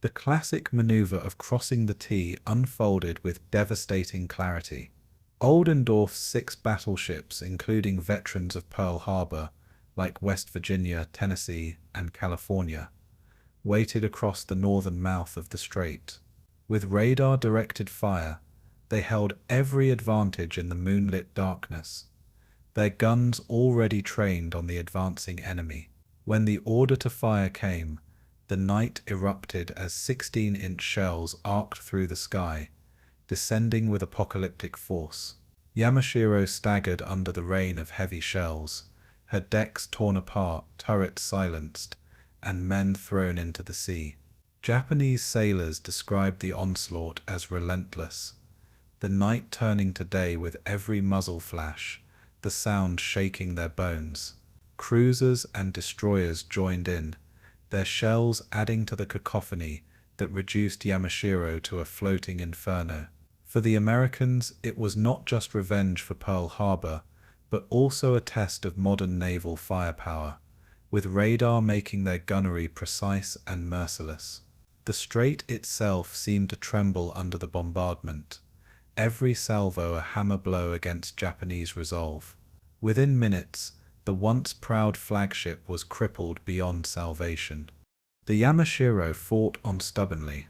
the classic maneuver of crossing the T unfolded with devastating clarity. Oldendorf's 6 battleships, including veterans of Pearl Harbor, like West Virginia, Tennessee, and California, waited across the northern mouth of the strait. With radar-directed fire, they held every advantage in the moonlit darkness, their guns already trained on the advancing enemy. When the order to fire came, the night erupted as 16-inch shells arced through the sky, descending with apocalyptic force. Yamashiro staggered under the rain of heavy shells, her decks torn apart, turrets silenced, and men thrown into the sea. Japanese sailors described the onslaught as relentless, the night turning to day with every muzzle flash, the sound shaking their bones. Cruisers and destroyers joined in, their shells adding to the cacophony that reduced Yamashiro to a floating inferno. For the Americans, it was not just revenge for Pearl Harbor, but also a test of modern naval firepower, with radar making their gunnery precise and merciless. The strait itself seemed to tremble under the bombardment, every salvo a hammer blow against Japanese resolve. Within minutes, the once proud flagship was crippled beyond salvation. The Yamashiro fought on stubbornly,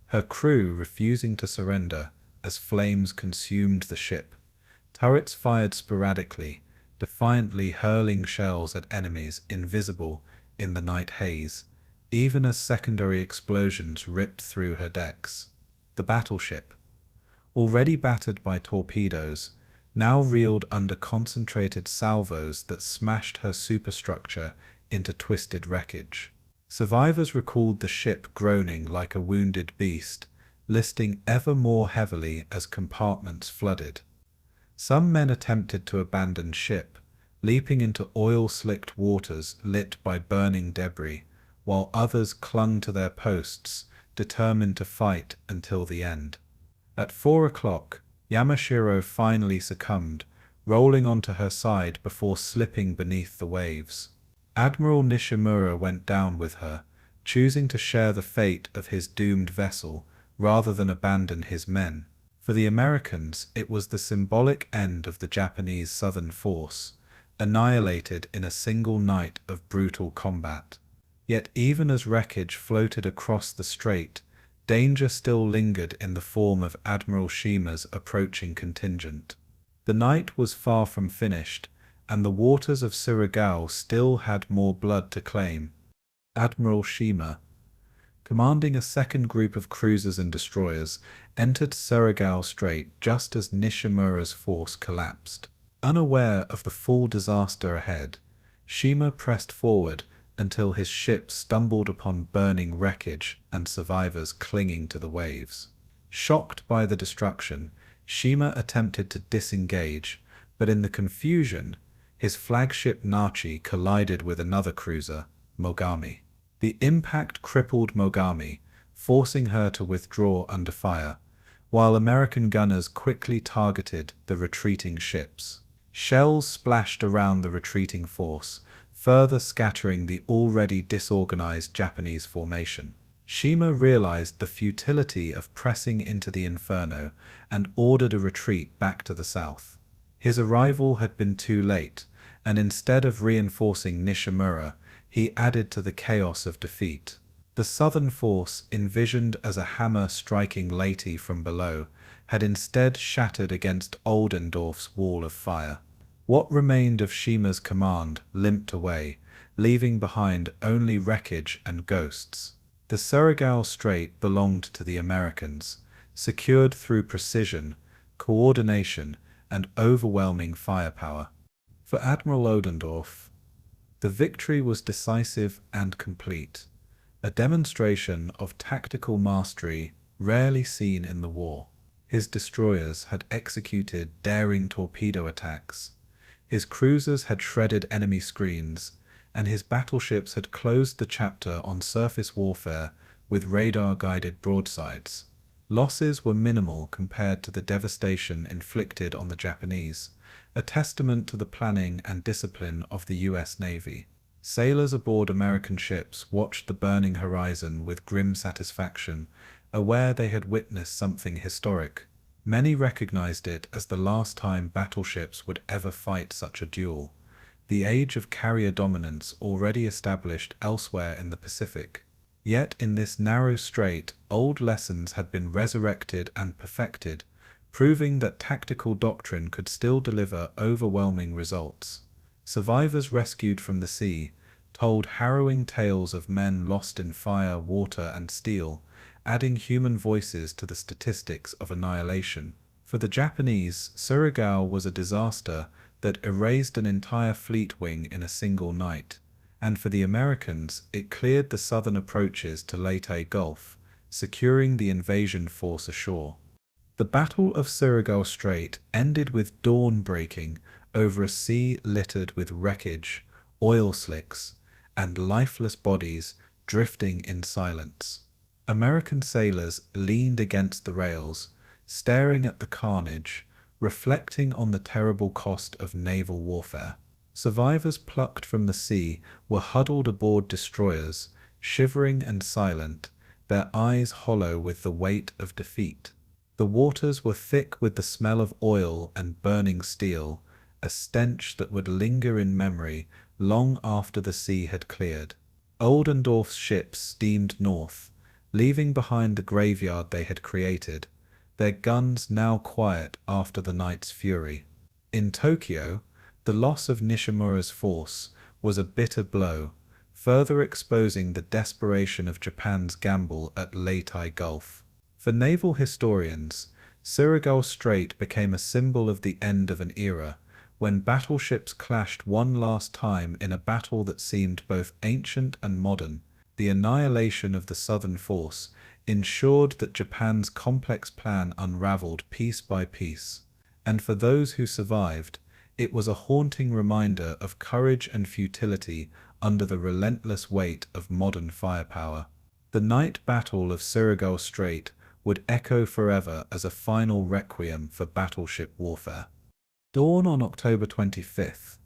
her crew refusing to surrender as flames consumed the ship. Turrets fired sporadically, defiantly hurling shells at enemies invisible in the night haze, even as secondary explosions ripped through her decks. The battleship, already battered by torpedoes, now reeled under concentrated salvos that smashed her superstructure into twisted wreckage. Survivors recalled the ship groaning like a wounded beast, listing ever more heavily as compartments flooded. Some men attempted to abandon ship, leaping into oil-slicked waters lit by burning debris, while others clung to their posts, determined to fight until the end. At 4 o'clock, Yamashiro finally succumbed, rolling onto her side before slipping beneath the waves. Admiral Nishimura went down with her, choosing to share the fate of his doomed vessel rather than abandon his men. For the Americans, it was the symbolic end of the Japanese Southern Force, annihilated in a single night of brutal combat. Yet even as wreckage floated across the strait, danger still lingered in the form of Admiral Shima's approaching contingent. The night was far from finished, and the waters of Surigao still had more blood to claim. Admiral Shima, commanding a second group of cruisers and destroyers, entered Surigao Strait just as Nishimura's force collapsed. Unaware of the full disaster ahead, Shima pressed forward until his ship stumbled upon burning wreckage and survivors clinging to the waves. Shocked by the destruction, Shima attempted to disengage, but in the confusion, his flagship Nachi collided with another cruiser, Mogami. The impact crippled Mogami, forcing her to withdraw under fire, while American gunners quickly targeted the retreating ships. Shells splashed around the retreating force, further scattering the already disorganized Japanese formation. Shima realized the futility of pressing into the inferno and ordered a retreat back to the south. His arrival had been too late, and instead of reinforcing Nishimura, he added to the chaos of defeat. The southern force, envisioned as a hammer striking Leyte from below, had instead shattered against Oldendorf's wall of fire. What remained of Shima's command limped away, leaving behind only wreckage and ghosts. The Surigao Strait belonged to the Americans, secured through precision, coordination, and overwhelming firepower. For Admiral Oldendorf, the victory was decisive and complete, a demonstration of tactical mastery rarely seen in the war. His destroyers had executed daring torpedo attacks, his cruisers had shredded enemy screens, and his battleships had closed the chapter on surface warfare with radar-guided broadsides. Losses were minimal compared to the devastation inflicted on the Japanese, a testament to the planning and discipline of the U.S. Navy. Sailors aboard American ships watched the burning horizon with grim satisfaction, aware they had witnessed something historic. Many recognized it as the last time battleships would ever fight such a duel, the age of carrier dominance already established elsewhere in the Pacific. Yet in this narrow strait, old lessons had been resurrected and perfected, proving that tactical doctrine could still deliver overwhelming results. Survivors rescued from the sea told harrowing tales of men lost in fire, water, and steel, adding human voices to the statistics of annihilation. For the Japanese, Surigao was a disaster that erased an entire fleet wing in a single night, and for the Americans, it cleared the southern approaches to Leyte Gulf, securing the invasion force ashore. The Battle of Surigao Strait ended with dawn breaking over a sea littered with wreckage, oil slicks, and lifeless bodies drifting in silence. American sailors leaned against the rails, staring at the carnage, reflecting on the terrible cost of naval warfare. Survivors plucked from the sea were huddled aboard destroyers, shivering and silent, their eyes hollow with the weight of defeat. The waters were thick with the smell of oil and burning steel, a stench that would linger in memory long after the sea had cleared. Oldendorf's ships steamed north, leaving behind the graveyard they had created, their guns now quiet after the night's fury. In Tokyo, the loss of Nishimura's force was a bitter blow, further exposing the desperation of Japan's gamble at Leyte Gulf. For naval historians, Surigao Strait became a symbol of the end of an era, when battleships clashed one last time in a battle that seemed both ancient and modern. The annihilation of the Southern force ensured that Japan's complex plan unraveled piece by piece, and for those who survived, it was a haunting reminder of courage and futility under the relentless weight of modern firepower. The night battle of Surigao Strait would echo forever as a final requiem for battleship warfare. Dawn on October 25,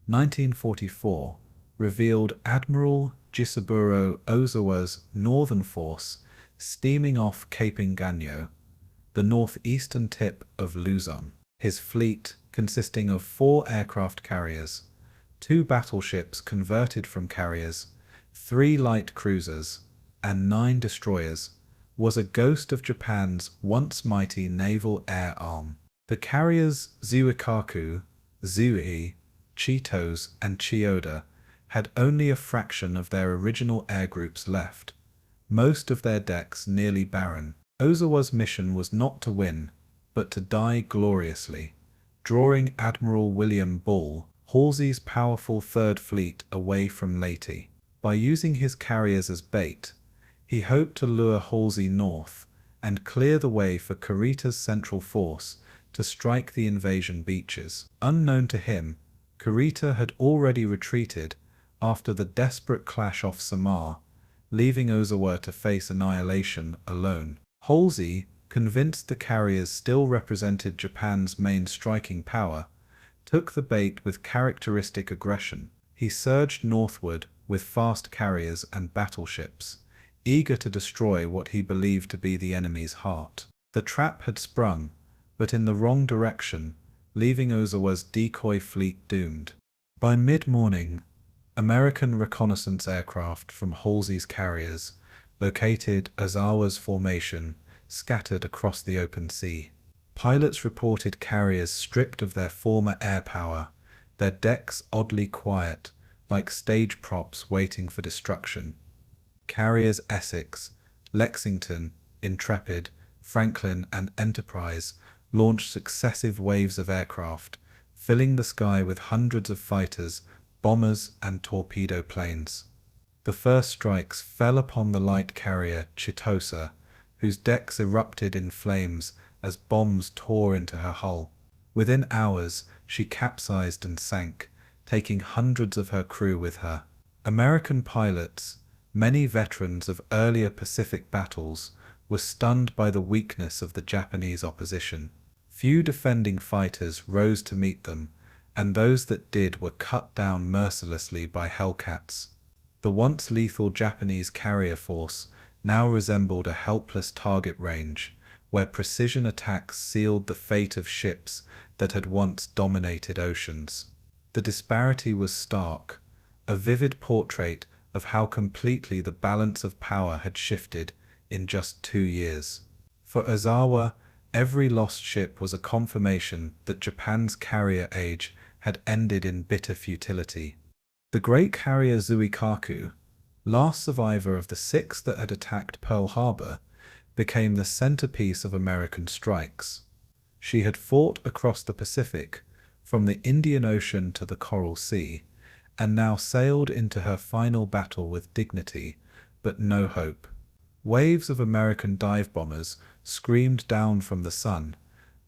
1944, revealed Admiral Jisaburo Ozawa's northern force steaming off Cape Engaño, the northeastern tip of Luzon. His fleet, consisting of 4 aircraft carriers, 2 battleships converted from carriers, 3 light cruisers, and 9 destroyers, was a ghost of Japan's once mighty naval air arm. The carriers Zuikaku, Zui, Chitos, and Chiyoda had only a fraction of their original air groups left, most of their decks nearly barren. Ozawa's mission was not to win, but to die gloriously, drawing Admiral William Ball, Halsey's powerful Third Fleet, away from Leyte. By using his carriers as bait, he hoped to lure Halsey north and clear the way for Kurita's central force to strike the invasion beaches. Unknown to him, Kurita had already retreated after the desperate clash off Samar, leaving Ozawa to face annihilation alone. Halsey, convinced the carriers still represented Japan's main striking power, took the bait with characteristic aggression. He surged northward with fast carriers and battleships, eager to destroy what he believed to be the enemy's heart. The trap had sprung, but in the wrong direction, leaving Ozawa's decoy fleet doomed. By mid-morning, American reconnaissance aircraft from Halsey's carriers located Ozawa's formation scattered across the open sea. Pilots reported carriers stripped of their former air power, their decks oddly quiet, like stage props waiting for destruction. Carriers Essex, Lexington, Intrepid, Franklin, and Enterprise launched successive waves of aircraft, filling the sky with hundreds of fighters, bombers, and torpedo planes. The first strikes fell upon the light carrier Chitosa, whose decks erupted in flames as bombs tore into her hull. Within hours, she capsized and sank, taking hundreds of her crew with her. American pilots, many veterans of earlier Pacific battles, were stunned by the weakness of the Japanese opposition. Few defending fighters rose to meet them, and those that did were cut down mercilessly by Hellcats. The once lethal Japanese carrier force now resembled a helpless target range, where precision attacks sealed the fate of ships that had once dominated oceans. The disparity was stark, a vivid portrait of how completely the balance of power had shifted in just 2 years. For Ozawa, every lost ship was a confirmation that Japan's carrier age had ended in bitter futility. The great carrier Zuikaku, last survivor of the 6 that had attacked Pearl Harbor, became the centerpiece of American strikes. She had fought across the Pacific, from the Indian Ocean to the Coral Sea, and now sailed into her final battle with dignity, but no hope. Waves of American dive bombers screamed down from the sun,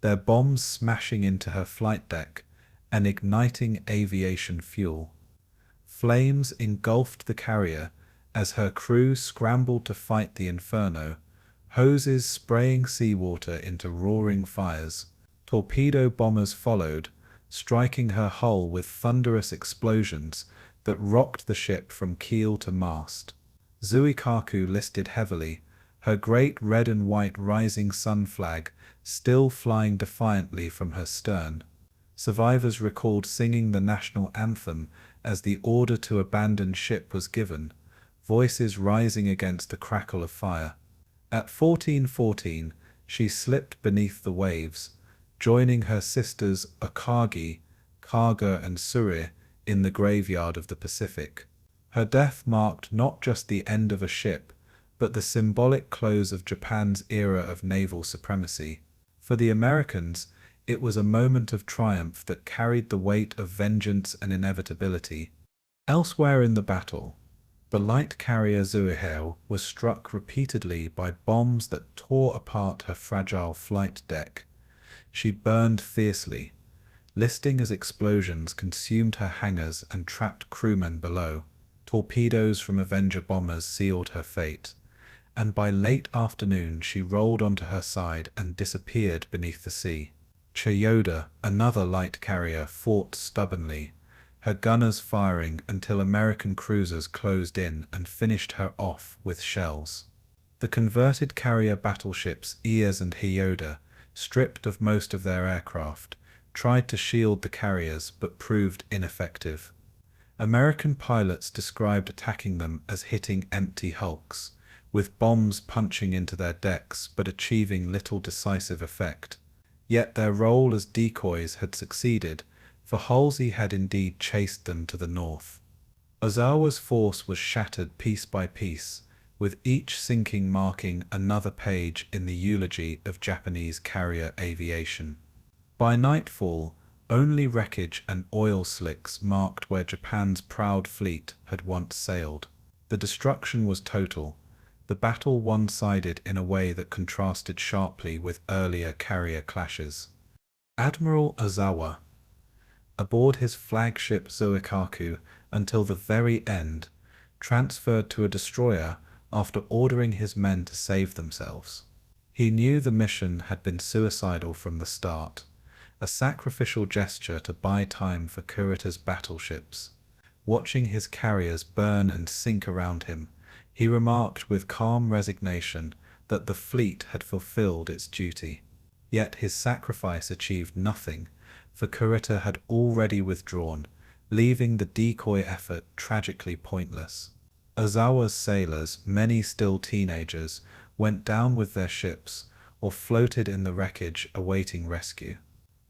their bombs smashing into her flight deck and igniting aviation fuel. Flames engulfed the carrier as her crew scrambled to fight the inferno, hoses spraying seawater into roaring fires. Torpedo bombers followed, striking her hull with thunderous explosions that rocked the ship from keel to mast. Zuikaku listed heavily, her great red and white rising sun flag still flying defiantly from her stern. Survivors recalled singing the national anthem as the order to abandon ship was given, voices rising against the crackle of fire. At 14:14, she slipped beneath the waves, joining her sisters Akagi, Kaga and Suri in the graveyard of the Pacific. Her death marked not just the end of a ship, but the symbolic close of Japan's era of naval supremacy. For the Americans, it was a moment of triumph that carried the weight of vengeance and inevitability. Elsewhere in the battle, the light carrier Surigao was struck repeatedly by bombs that tore apart her fragile flight deck. She burned fiercely, listing as explosions consumed her hangars and trapped crewmen below. Torpedoes from Avenger bombers sealed her fate, and by late afternoon she rolled onto her side and disappeared beneath the sea. Chiyoda, another light carrier, fought stubbornly, her gunners firing until American cruisers closed in and finished her off with shells. The converted carrier battleships Ias and Hyoda, stripped of most of their aircraft, tried to shield the carriers but proved ineffective. American pilots described attacking them as hitting empty hulks, with bombs punching into their decks but achieving little decisive effect. Yet their role as decoys had succeeded, for Halsey had indeed chased them to the north. Ozawa's force was shattered piece by piece, with each sinking marking another page in the eulogy of Japanese carrier aviation. By nightfall, only wreckage and oil slicks marked where Japan's proud fleet had once sailed. The destruction was total, the battle one-sided in a way that contrasted sharply with earlier carrier clashes. Admiral Ozawa, aboard his flagship Zuikaku until the very end, transferred to a destroyer after ordering his men to save themselves. He knew the mission had been suicidal from the start, a sacrificial gesture to buy time for Kurita's battleships. Watching his carriers burn and sink around him, he remarked with calm resignation that the fleet had fulfilled its duty. Yet his sacrifice achieved nothing, for Kurita had already withdrawn, leaving the decoy effort tragically pointless. Ozawa's sailors, many still teenagers, went down with their ships or floated in the wreckage awaiting rescue.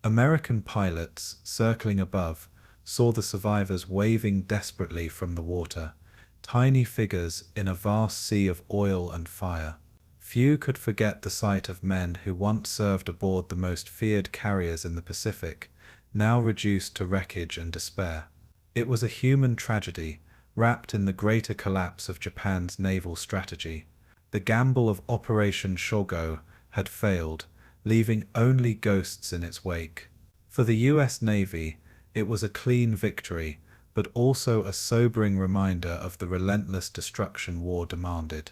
American pilots, circling above, saw the survivors waving desperately from the water, tiny figures in a vast sea of oil and fire. Few could forget the sight of men who once served aboard the most feared carriers in the Pacific, now reduced to wreckage and despair. It was a human tragedy, wrapped in the greater collapse of Japan's naval strategy. The gamble of Operation Shogo had failed, leaving only ghosts in its wake. For the U.S. Navy, it was a clean victory, but also a sobering reminder of the relentless destruction war demanded.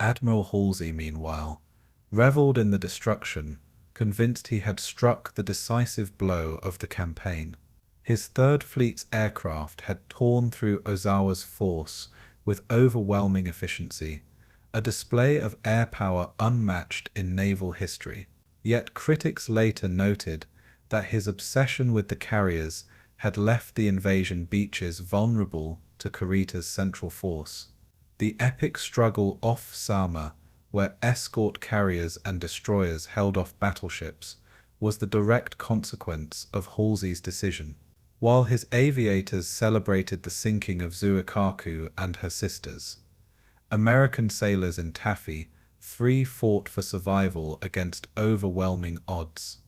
Admiral Halsey, meanwhile, reveled in the destruction, convinced he had struck the decisive blow of the campaign. His Third Fleet's aircraft had torn through Ozawa's force with overwhelming efficiency, a display of air power unmatched in naval history. Yet critics later noted that his obsession with the carriers had left the invasion beaches vulnerable to Kurita's central force. The epic struggle off Samar, where escort carriers and destroyers held off battleships, was the direct consequence of Halsey's decision. While his aviators celebrated the sinking of Zuikaku and her sisters, American sailors in Taffy fought for survival against overwhelming odds.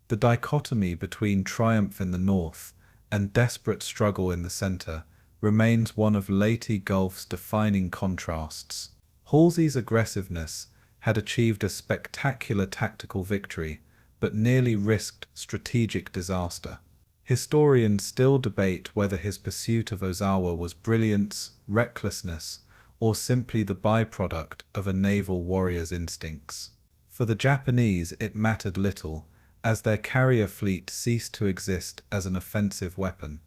The dichotomy between triumph in the north and desperate struggle in the center remains one of Leyte Gulf's defining contrasts. Halsey's aggressiveness had achieved a spectacular tactical victory, but nearly risked strategic disaster. Historians still debate whether his pursuit of Ozawa was brilliance, recklessness, or simply the byproduct of a naval warrior's instincts. For the Japanese, it mattered little, as their carrier fleet ceased to exist as an offensive weapon.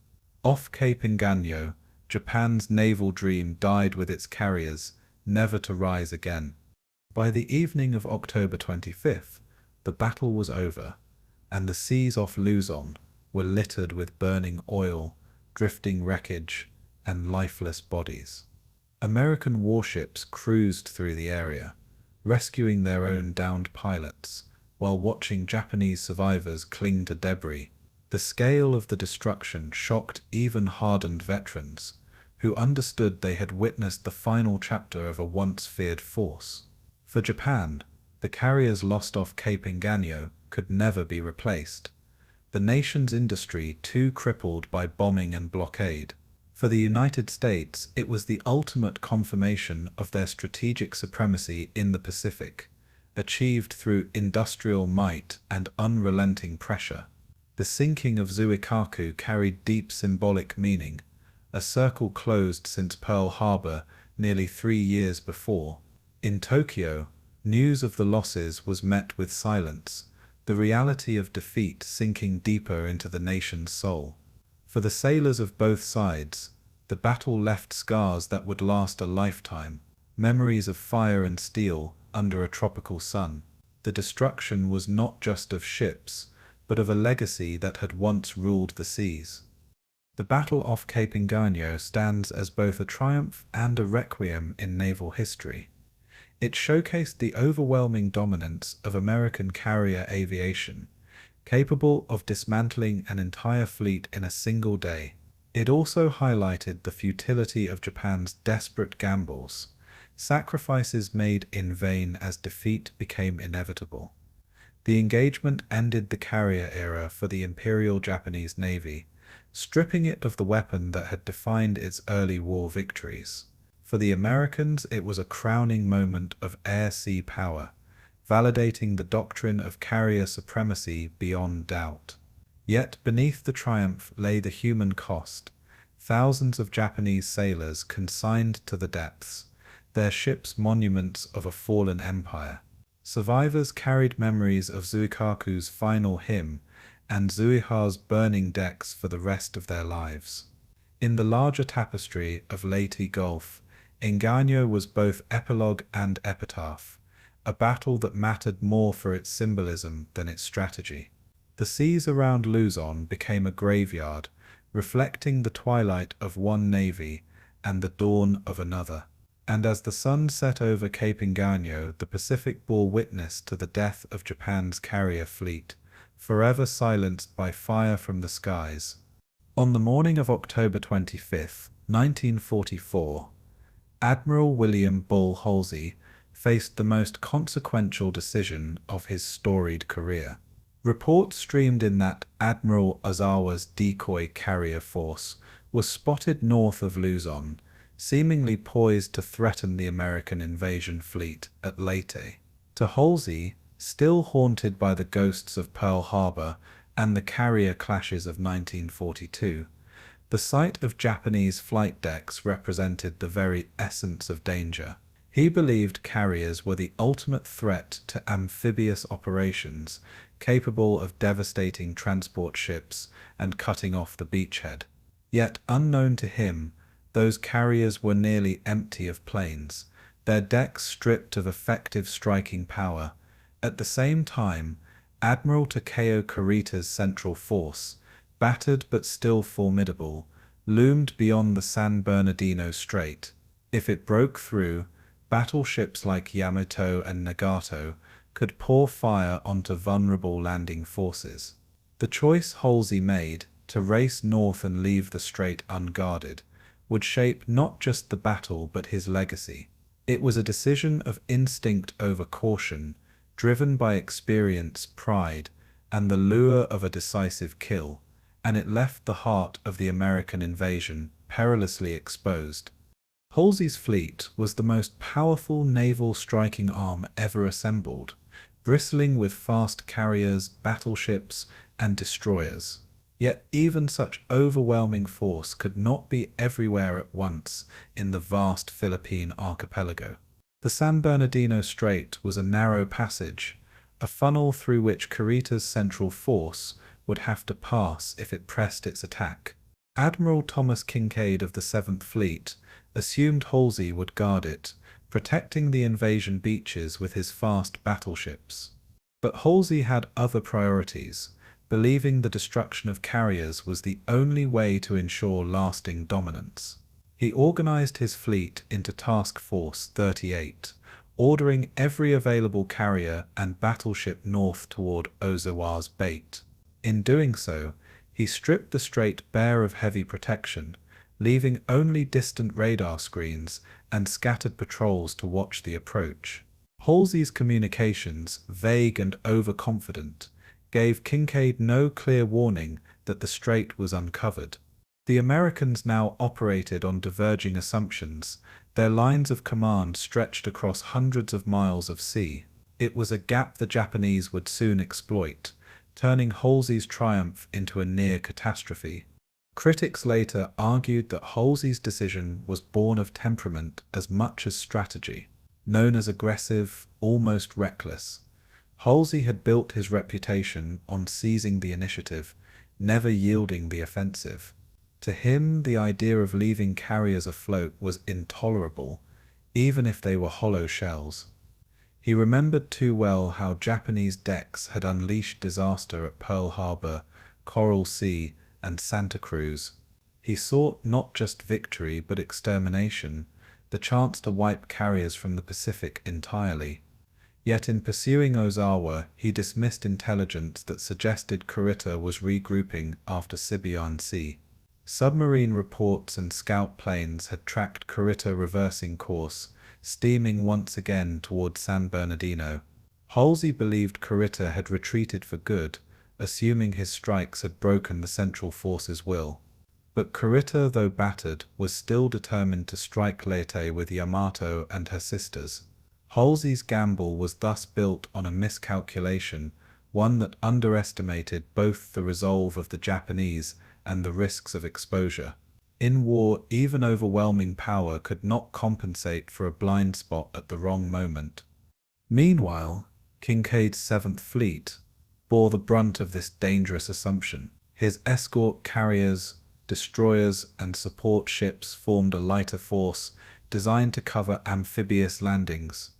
Off Cape Engaño, Japan's naval dream died with its carriers, never to rise again. By the evening of October 25th, the battle was over, and the seas off Luzon were littered with burning oil, drifting wreckage, and lifeless bodies. American warships cruised through the area, rescuing their own downed pilots, while watching Japanese survivors cling to debris. The scale of the destruction shocked even hardened veterans, who understood they had witnessed the final chapter of a once feared force. For Japan, the carriers lost off Cape Engaño could never be replaced, the nation's industry too crippled by bombing and blockade. For the United States, it was the ultimate confirmation of their strategic supremacy in the Pacific, achieved through industrial might and unrelenting pressure. The sinking of Zuikaku carried deep symbolic meaning, a circle closed since Pearl Harbor nearly 3 years before. In Tokyo, news of the losses was met with silence, the reality of defeat sinking deeper into the nation's soul. For the sailors of both sides, the battle left scars that would last a lifetime, memories of fire and steel under a tropical sun. The destruction was not just of ships, but of a legacy that had once ruled the seas. The battle off Cape Engaño stands as both a triumph and a requiem in naval history. It showcased the overwhelming dominance of American carrier aviation, capable of dismantling an entire fleet in a single day. It also highlighted the futility of Japan's desperate gambles, sacrifices made in vain as defeat became inevitable. The engagement ended the carrier era for the Imperial Japanese Navy, stripping it of the weapon that had defined its early war victories. For the Americans, it was a crowning moment of air-sea power, validating the doctrine of carrier supremacy beyond doubt. Yet beneath the triumph lay the human cost. Thousands of Japanese sailors consigned to the depths, their ships monuments of a fallen empire. Survivors carried memories of Zuikaku's final hymn and Zuiha's burning decks for the rest of their lives. In the larger tapestry of Leyte Gulf, Engaño was both epilogue and epitaph, a battle that mattered more for its symbolism than its strategy. The seas around Luzon became a graveyard, reflecting the twilight of one navy and the dawn of another. And as the sun set over Cape Engaño, the Pacific bore witness to the death of Japan's carrier fleet, forever silenced by fire from the skies. On the morning of October 25, 1944, Admiral William Bull Halsey faced the most consequential decision of his storied career. Reports streamed in that Admiral Ozawa's Decoy carrier force was spotted north of Luzon, seemingly poised to threaten the American invasion fleet at Leyte. To Halsey, still haunted by the ghosts of Pearl Harbor and the carrier clashes of 1942, the sight of Japanese flight decks represented the very essence of danger. He believed carriers were the ultimate threat to amphibious operations, capable of devastating transport ships and cutting off the beachhead. Yet unknown to him, those carriers were nearly empty of planes, their decks stripped of effective striking power. At the same time, Admiral Takeo Kurita's central force, battered but still formidable, loomed beyond the San Bernardino Strait. If it broke through, battleships like Yamato and Nagato could pour fire onto vulnerable landing forces. The choice Halsey made, to race north and leave the strait unguarded, would shape not just the battle but his legacy. It was a decision of instinct over caution, driven by experience, pride, and the lure of a decisive kill, and it left the heart of the American invasion perilously exposed. Halsey's fleet was the most powerful naval striking arm ever assembled, bristling with fast carriers, battleships, and destroyers. Yet even such overwhelming force could not be everywhere at once in the vast Philippine archipelago. The San Bernardino Strait was a narrow passage, a funnel through which Kurita's central force would have to pass if it pressed its attack. Admiral Thomas Kinkaid of the 7th Fleet assumed Halsey would guard it, protecting the invasion beaches with his fast battleships. But Halsey had other priorities, believing the destruction of carriers was the only way to ensure lasting dominance. He organized his fleet into Task Force 38, ordering every available carrier and battleship north toward Ozawa's Bait. In doing so, he stripped the strait bare of heavy protection, leaving only distant radar screens and scattered patrols to watch the approach. Halsey's communications, vague and overconfident, gave Kinkaid no clear warning that the strait was uncovered. The Americans now operated on diverging assumptions. Their lines of command stretched across hundreds of miles of sea. It was a gap the Japanese would soon exploit, turning Halsey's triumph into a near catastrophe. Critics later argued that Halsey's decision was born of temperament as much as strategy. Known as aggressive, almost reckless, Halsey had built his reputation on seizing the initiative, never yielding the offensive. To him, the idea of leaving carriers afloat was intolerable, even if they were hollow shells. He remembered too well how Japanese decks had unleashed disaster at Pearl Harbor, Coral Sea, and Santa Cruz. He sought not just victory but extermination, the chance to wipe carriers from the Pacific entirely. Yet in pursuing Ozawa, he dismissed intelligence that suggested Kurita was regrouping after Sibuyan Sea. Submarine reports and scout planes had tracked Kurita reversing course, steaming once again toward San Bernardino. Halsey believed Kurita had retreated for good, assuming his strikes had broken the Central Force's will. But Kurita, though battered, was still determined to strike Leyte with Yamato and her sisters. Halsey's gamble was thus built on a miscalculation, one that underestimated both the resolve of the Japanese and the risks of exposure. In war, even overwhelming power could not compensate for a blind spot at the wrong moment. Meanwhile, Kinkaid's 7th Fleet bore the brunt of this dangerous assumption. His escort carriers, destroyers, and support ships formed a lighter force designed to cover amphibious landings,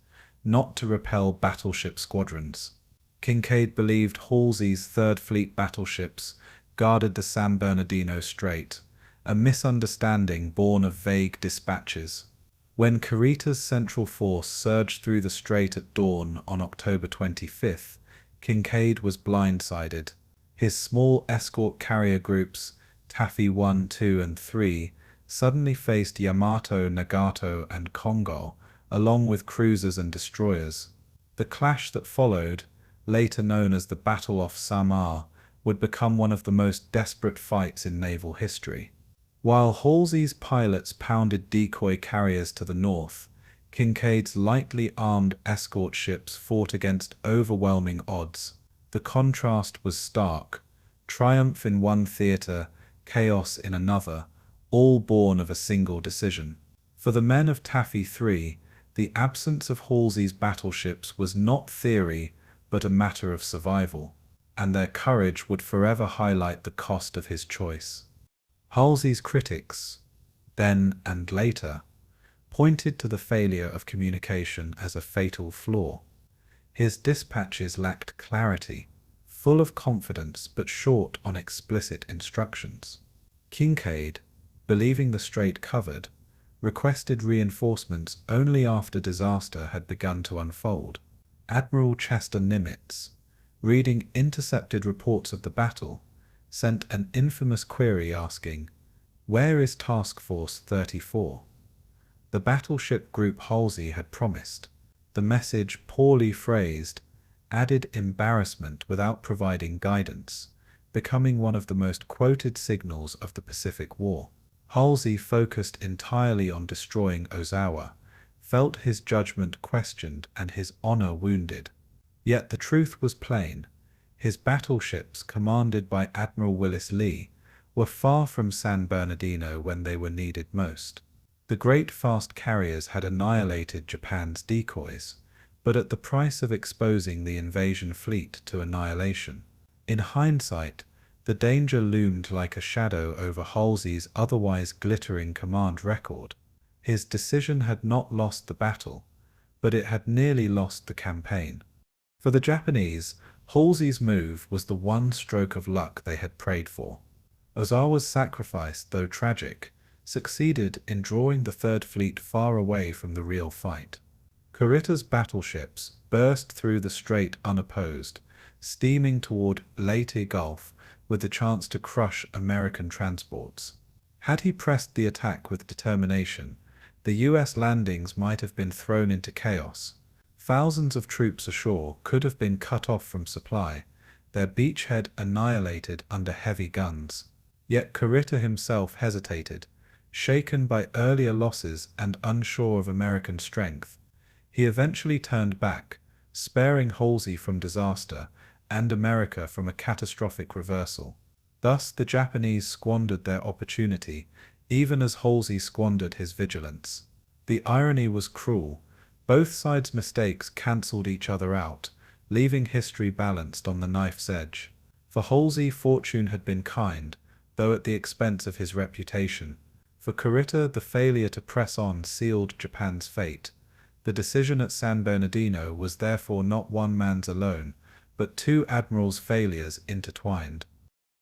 not to repel battleship squadrons. Kinkaid believed Halsey's 3rd Fleet battleships guarded the San Bernardino Strait, a misunderstanding born of vague dispatches. When Kurita's central force surged through the strait at dawn on October 25th, Kinkaid was blindsided. His small escort carrier groups, Taffy 1, 2, and 3, suddenly faced Yamato, Nagato, and Kongo, along with cruisers and destroyers. The clash that followed, later known as the Battle of Samar, would become one of the most desperate fights in naval history. While Halsey's pilots pounded decoy carriers to the north, Kinkaid's lightly armed escort ships fought against overwhelming odds. The contrast was stark: triumph in one theater, chaos in another, all born of a single decision. For the men of Taffy 3, the absence of Halsey's battleships was not theory, but a matter of survival, and their courage would forever highlight the cost of his choice. Halsey's critics, then and later, pointed to the failure of communication as a fatal flaw. His dispatches lacked clarity, full of confidence but short on explicit instructions. Kinkaid, believing the strait covered, requested reinforcements only after disaster had begun to unfold. Admiral Chester Nimitz, reading intercepted reports of the battle, sent an infamous query asking, "Where is Task Force 34? The battleship group Halsey had promised. The message, poorly phrased, added embarrassment without providing guidance, becoming one of the most quoted signals of the Pacific War. Halsey, focused entirely on destroying Ozawa, felt his judgment questioned and his honor wounded. Yet the truth was plain. His battleships, commanded by Admiral Willis Lee, were far from San Bernardino when they were needed most. The great fast carriers had annihilated Japan's decoys, but at the price of exposing the invasion fleet to annihilation. In hindsight, the danger loomed like a shadow over Halsey's otherwise glittering command record. His decision had not lost the battle, but it had nearly lost the campaign. For the Japanese, Halsey's move was the one stroke of luck they had prayed for. Ozawa's sacrifice, though tragic, succeeded in drawing the Third Fleet far away from the real fight. Kurita's battleships burst through the strait unopposed, steaming toward Leyte Gulf with the chance to crush American transports. Had he pressed the attack with determination, the US landings might have been thrown into chaos. Thousands of troops ashore could have been cut off from supply, their beachhead annihilated under heavy guns. Yet Kurita himself hesitated, shaken by earlier losses and unsure of American strength. He eventually turned back, sparing Halsey from disaster and America from a catastrophic reversal. Thus the Japanese squandered their opportunity, even as Halsey squandered his vigilance. The irony was cruel. Both sides' mistakes cancelled each other out, leaving history balanced on the knife's edge. For Halsey, fortune had been kind, though at the expense of his reputation. For Kurita, the failure to press on sealed Japan's fate. The decision at San Bernardino was therefore not one man's alone, but two admirals' failures intertwined.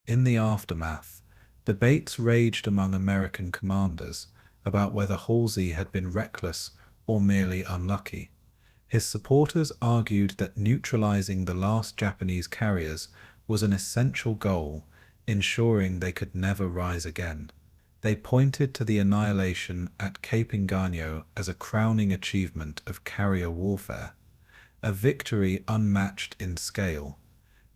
In the aftermath, debates raged among American commanders about whether Halsey had been reckless or merely unlucky. His supporters argued that neutralizing the last Japanese carriers was an essential goal, ensuring they could never rise again. They pointed to the annihilation at Cape Engaño as a crowning achievement of carrier warfare, a victory unmatched in scale.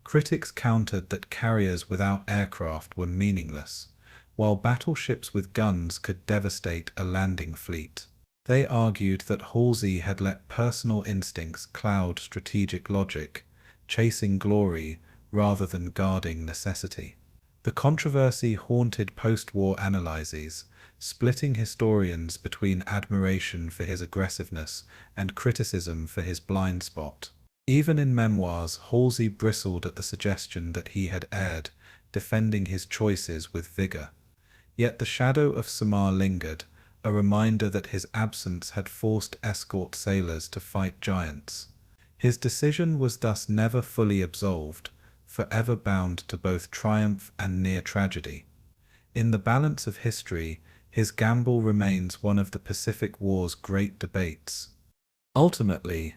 Critics countered that carriers without aircraft were meaningless, while battleships with guns could devastate a landing fleet. They argued that Halsey had let personal instincts cloud strategic logic, chasing glory rather than guarding necessity. The controversy haunted post-war analyses, splitting historians between admiration for his aggressiveness and criticism for his blind spot. Even in memoirs, Halsey bristled at the suggestion that he had erred, defending his choices with vigor. Yet the shadow of Samar lingered, a reminder that his absence had forced escort sailors to fight giants. His decision was thus never fully absolved, forever bound to both triumph and near tragedy. In the balance of history, his gamble remains one of the Pacific War's great debates. Ultimately,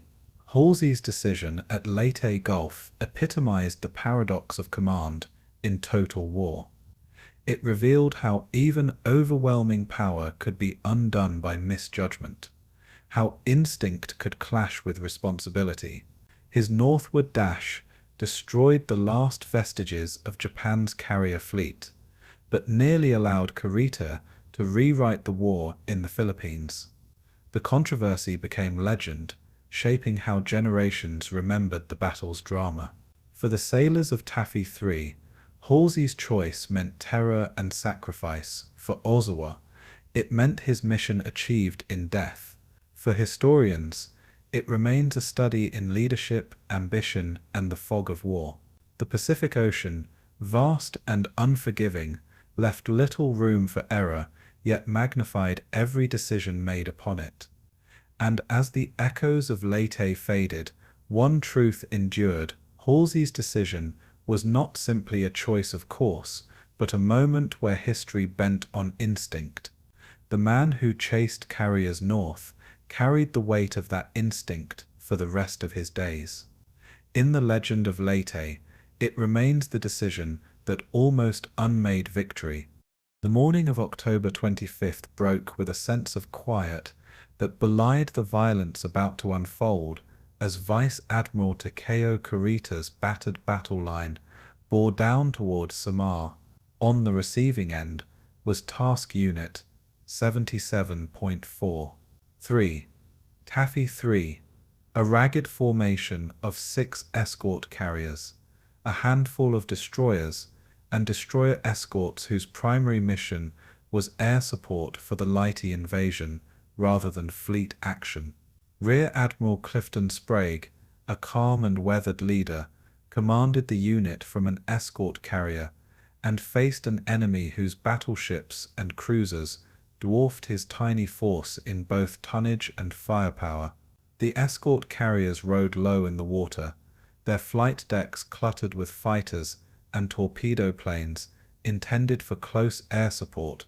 Halsey's decision at Leyte Gulf epitomized the paradox of command in total war. It revealed how even overwhelming power could be undone by misjudgment, how instinct could clash with responsibility. His northward dash destroyed the last vestiges of Japan's carrier fleet, but nearly allowed Kurita to rewrite the war in the Philippines. The controversy became legend, shaping how generations remembered the battle's drama. For the sailors of Taffy 3, Halsey's choice meant terror and sacrifice. For Ozawa, it meant his mission achieved in death. For historians, it remains a study in leadership, ambition, and the fog of war. The Pacific Ocean, vast and unforgiving, left little room for error, yet magnified every decision made upon it. And as the echoes of Leyte faded, one truth endured: Halsey's decision was not simply a choice of course, but a moment where history bent on instinct. The man who chased carriers north carried the weight of that instinct for the rest of his days. In the legend of Leyte, it remains the decision that almost unmade victory. The morning of October 25th broke with a sense of quiet that belied the violence about to unfold as Vice Admiral Takeo Kurita's battered battle line bore down towards Samar. On the receiving end was Task Unit 77.4. 3. Taffy 3, a ragged formation of 6 escort carriers, a handful of destroyers, and destroyer escorts whose primary mission was air support for the Leyte invasion rather than fleet action. Rear Admiral Clifton Sprague, a calm and weathered leader, commanded the unit from an escort carrier and faced an enemy whose battleships and cruisers dwarfed his tiny force in both tonnage and firepower. The escort carriers rode low in the water, their flight decks cluttered with fighters and torpedo planes intended for close air support,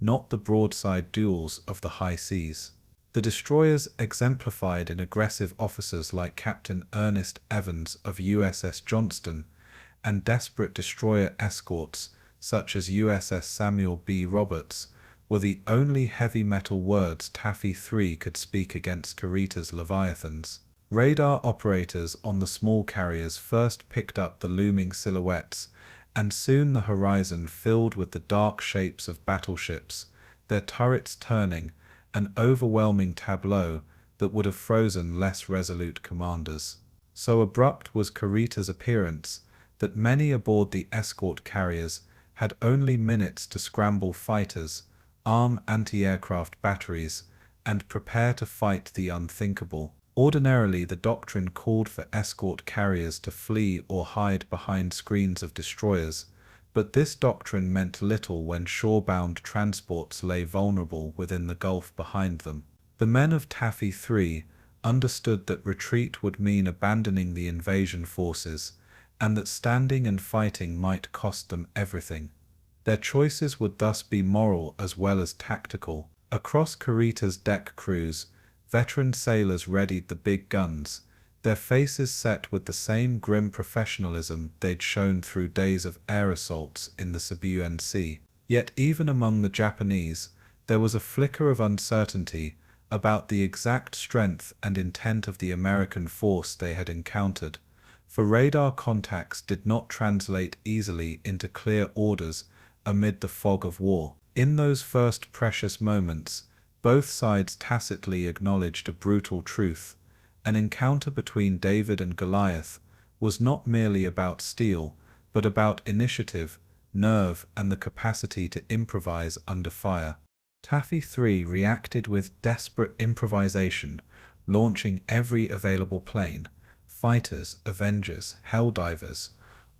not the broadside duels of the high seas. The destroyers exemplified in aggressive officers like Captain Ernest Evans of USS Johnston, and desperate destroyer escorts such as USS Samuel B. Roberts were the only heavy metal words Taffy 3 could speak against Kurita's Leviathans. Radar operators on the small carriers first picked up the looming silhouettes, and soon the horizon filled with the dark shapes of battleships, their turrets turning, an overwhelming tableau that would have frozen less resolute commanders. So abrupt was Kurita's appearance that many aboard the escort carriers had only minutes to scramble fighters, arm anti-aircraft batteries, and prepare to fight the unthinkable. Ordinarily, the doctrine called for escort carriers to flee or hide behind screens of destroyers, but this doctrine meant little when shore-bound transports lay vulnerable within the Gulf behind them. The men of Taffy 3 understood that retreat would mean abandoning the invasion forces, and that standing and fighting might cost them everything. Their choices would thus be moral as well as tactical. Across Kurita's deck crews, veteran sailors readied the big guns, their faces set with the same grim professionalism they'd shown through days of air assaults in the Sibuyan Sea. Yet even among the Japanese, there was a flicker of uncertainty about the exact strength and intent of the American force they had encountered, for radar contacts did not translate easily into clear orders amid the fog of war. In those first precious moments, both sides tacitly acknowledged a brutal truth. An encounter between David and Goliath was not merely about steel, but about initiative, nerve, and the capacity to improvise under fire. Taffy 3 reacted with desperate improvisation, launching every available plane, fighters, Avengers, Helldivers,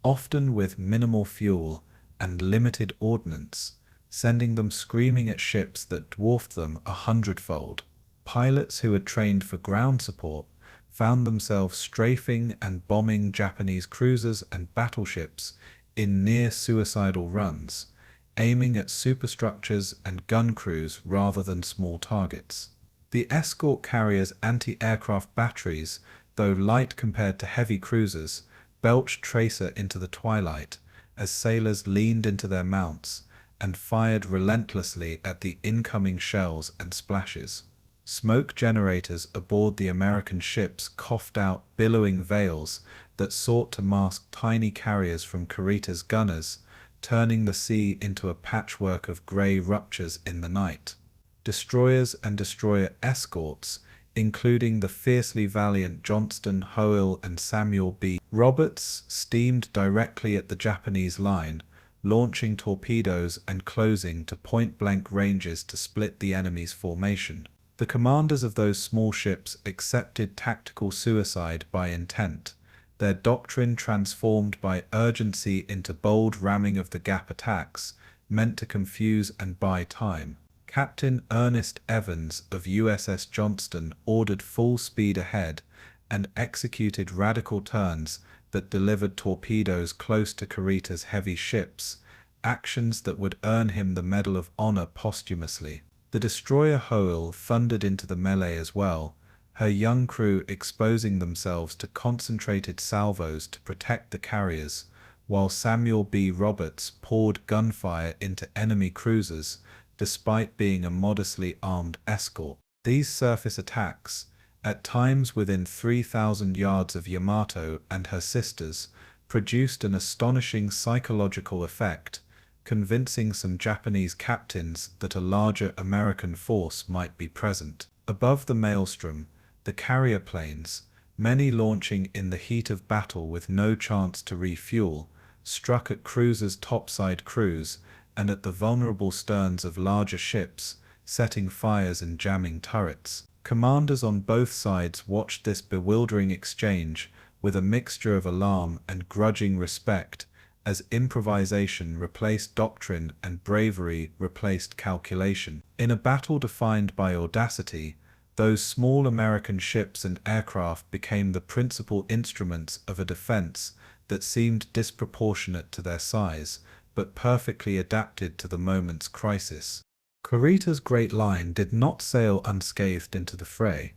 often with minimal fuel and limited ordnance, sending them screaming at ships that dwarfed them 100-fold. Pilots who had trained for ground support found themselves strafing and bombing Japanese cruisers and battleships in near-suicidal runs, aiming at superstructures and gun crews rather than small targets. The escort carriers' anti-aircraft batteries, though light compared to heavy cruisers, belched tracer into the twilight as sailors leaned into their mounts and fired relentlessly at the incoming shells and splashes. Smoke generators aboard the American ships coughed out billowing veils that sought to mask tiny carriers from Kurita's gunners, turning the sea into a patchwork of grey ruptures in the night. Destroyers and destroyer escorts, including the fiercely valiant Johnston, Hoel, and Samuel B. Roberts, steamed directly at the Japanese line, launching torpedoes and closing to point-blank ranges to split the enemy's formation. The commanders of those small ships accepted tactical suicide by intent, their doctrine transformed by urgency into bold ramming of the gap attacks, meant to confuse and buy time. Captain Ernest Evans of USS Johnston ordered full speed ahead and executed radical turns that delivered torpedoes close to Kurita's heavy ships, actions that would earn him the Medal of Honor posthumously. The destroyer Hoel thundered into the melee as well, her young crew exposing themselves to concentrated salvos to protect the carriers, while Samuel B. Roberts poured gunfire into enemy cruisers, despite being a modestly armed escort. These surface attacks, at times within 3,000 yards of Yamato and her sisters, produced an astonishing psychological effect, convincing some Japanese captains that a larger American force might be present. Above the maelstrom, the carrier planes, many launching in the heat of battle with no chance to refuel, struck at cruisers' topside crews and at the vulnerable sterns of larger ships, setting fires and jamming turrets. Commanders on both sides watched this bewildering exchange with a mixture of alarm and grudging respect, as improvisation replaced doctrine and bravery replaced calculation. In a battle defined by audacity, those small American ships and aircraft became the principal instruments of a defense that seemed disproportionate to their size, but perfectly adapted to the moment's crisis. Kurita's Great Line did not sail unscathed into the fray.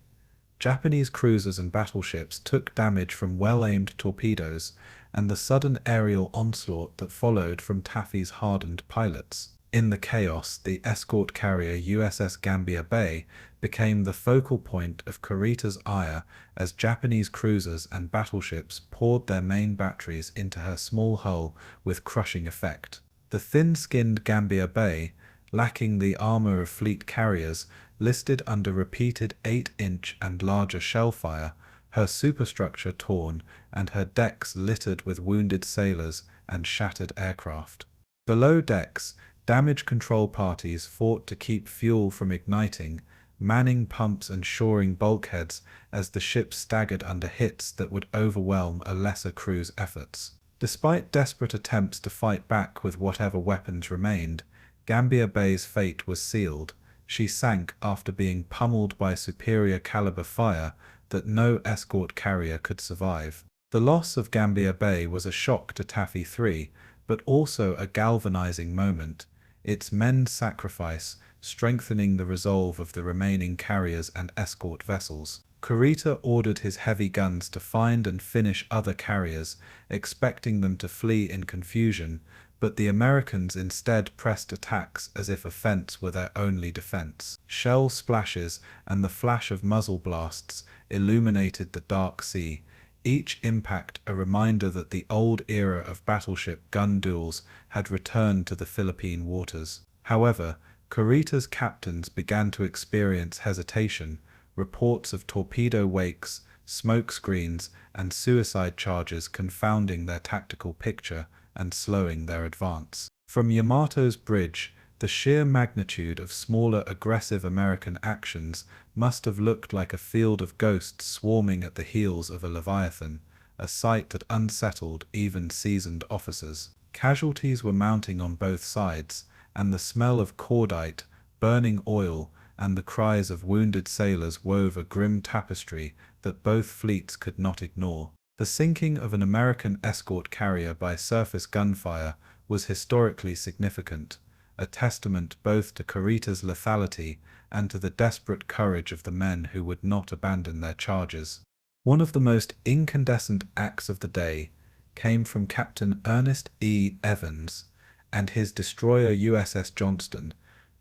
Japanese cruisers and battleships took damage from well-aimed torpedoes and the sudden aerial onslaught that followed from Taffy's hardened pilots. In the chaos, the escort carrier USS Gambia Bay became the focal point of Kurita's ire as Japanese cruisers and battleships poured their main batteries into her small hull with crushing effect. The thin-skinned Gambia Bay, lacking the armor of fleet carriers, listed under repeated 8-inch and larger shell fire, her superstructure torn and her decks littered with wounded sailors and shattered aircraft. Below decks, damage control parties fought to keep fuel from igniting, manning pumps and shoring bulkheads as the ship staggered under hits that would overwhelm a lesser crew's efforts. Despite desperate attempts to fight back with whatever weapons remained, Gambia Bay's fate was sealed. She sank after being pummeled by superior caliber fire that no escort carrier could survive. The loss of Gambia Bay was a shock to Taffy 3, but also a galvanizing moment, its men's sacrifice strengthening the resolve of the remaining carriers and escort vessels. Kurita ordered his heavy guns to find and finish other carriers, expecting them to flee in confusion, but the Americans instead pressed attacks as if offense were their only defense. Shell splashes and the flash of muzzle blasts illuminated the dark sea, each impact a reminder that the old era of battleship gun duels had returned to the Philippine waters. However, Kurita's captains began to experience hesitation, reports of torpedo wakes, smoke screens, and suicide charges confounding their tactical picture and slowing their advance. From Yamato's bridge, the sheer magnitude of smaller aggressive American actions must have looked like a field of ghosts swarming at the heels of a leviathan, a sight that unsettled even seasoned officers. Casualties were mounting on both sides, and the smell of cordite, burning oil, and the cries of wounded sailors wove a grim tapestry that both fleets could not ignore. The sinking of an American escort carrier by surface gunfire was historically significant, a testament both to Kurita's lethality and to the desperate courage of the men who would not abandon their charges. One of the most incandescent acts of the day came from Captain Ernest E. Evans and his destroyer USS Johnston,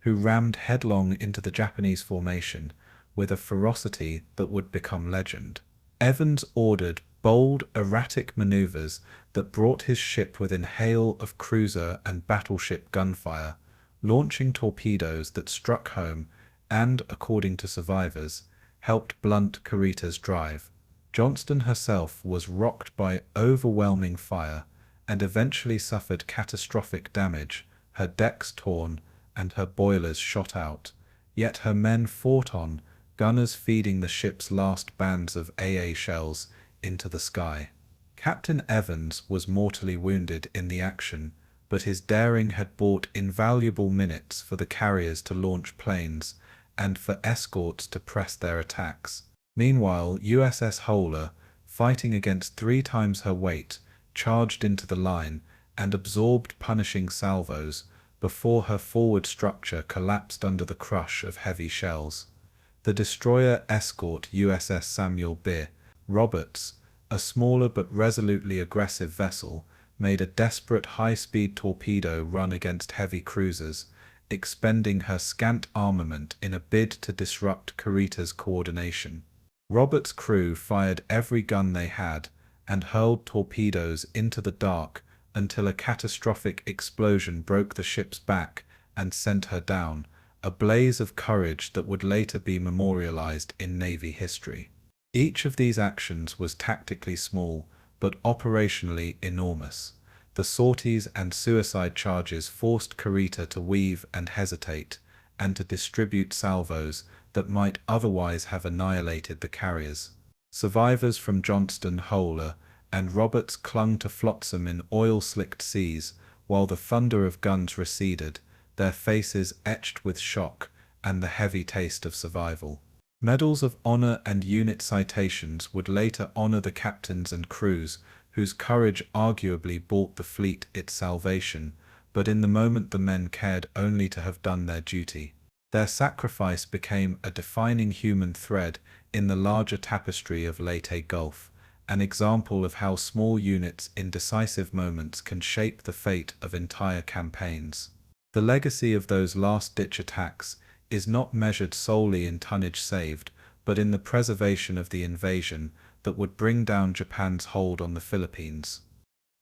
who rammed headlong into the Japanese formation with a ferocity that would become legend. Evans ordered bold, erratic maneuvers that brought his ship within hail of cruiser and battleship gunfire, launching torpedoes that struck home and, according to survivors, helped blunt Kurita's drive. Johnston herself was rocked by overwhelming fire and eventually suffered catastrophic damage, her decks torn and her boilers shot out, yet her men fought on, gunners feeding the ship's last bands of AA shells into the sky. Captain Evans was mortally wounded in the action, but his daring had bought invaluable minutes for the carriers to launch planes and for escorts to press their attacks. Meanwhile, USS Holer, fighting against 3 times her weight, charged into the line and absorbed punishing salvos before her forward structure collapsed under the crush of heavy shells. The destroyer escort USS Samuel B. Roberts, a smaller but resolutely aggressive vessel, made a desperate high-speed torpedo run against heavy cruisers, expending her scant armament in a bid to disrupt Kurita's coordination. Roberts' crew fired every gun they had and hurled torpedoes into the dark until a catastrophic explosion broke the ship's back and sent her down, a blaze of courage that would later be memorialized in Navy history. Each of these actions was tactically small, but operationally enormous. The sorties and suicide charges forced Kurita to weave and hesitate, and to distribute salvos that might otherwise have annihilated the carriers. Survivors from Johnston, Howler, and Roberts clung to flotsam in oil-slicked seas, while the thunder of guns receded, their faces etched with shock and the heavy taste of survival. Medals of honor and unit citations would later honor the captains and crews, whose courage arguably bought the fleet its salvation, but in the moment the men cared only to have done their duty. Their sacrifice became a defining human thread in the larger tapestry of Leyte Gulf, an example of how small units in decisive moments can shape the fate of entire campaigns. The legacy of those last-ditch attacks is not measured solely in tonnage saved, but in the preservation of the invasion that would bring down Japan's hold on the Philippines.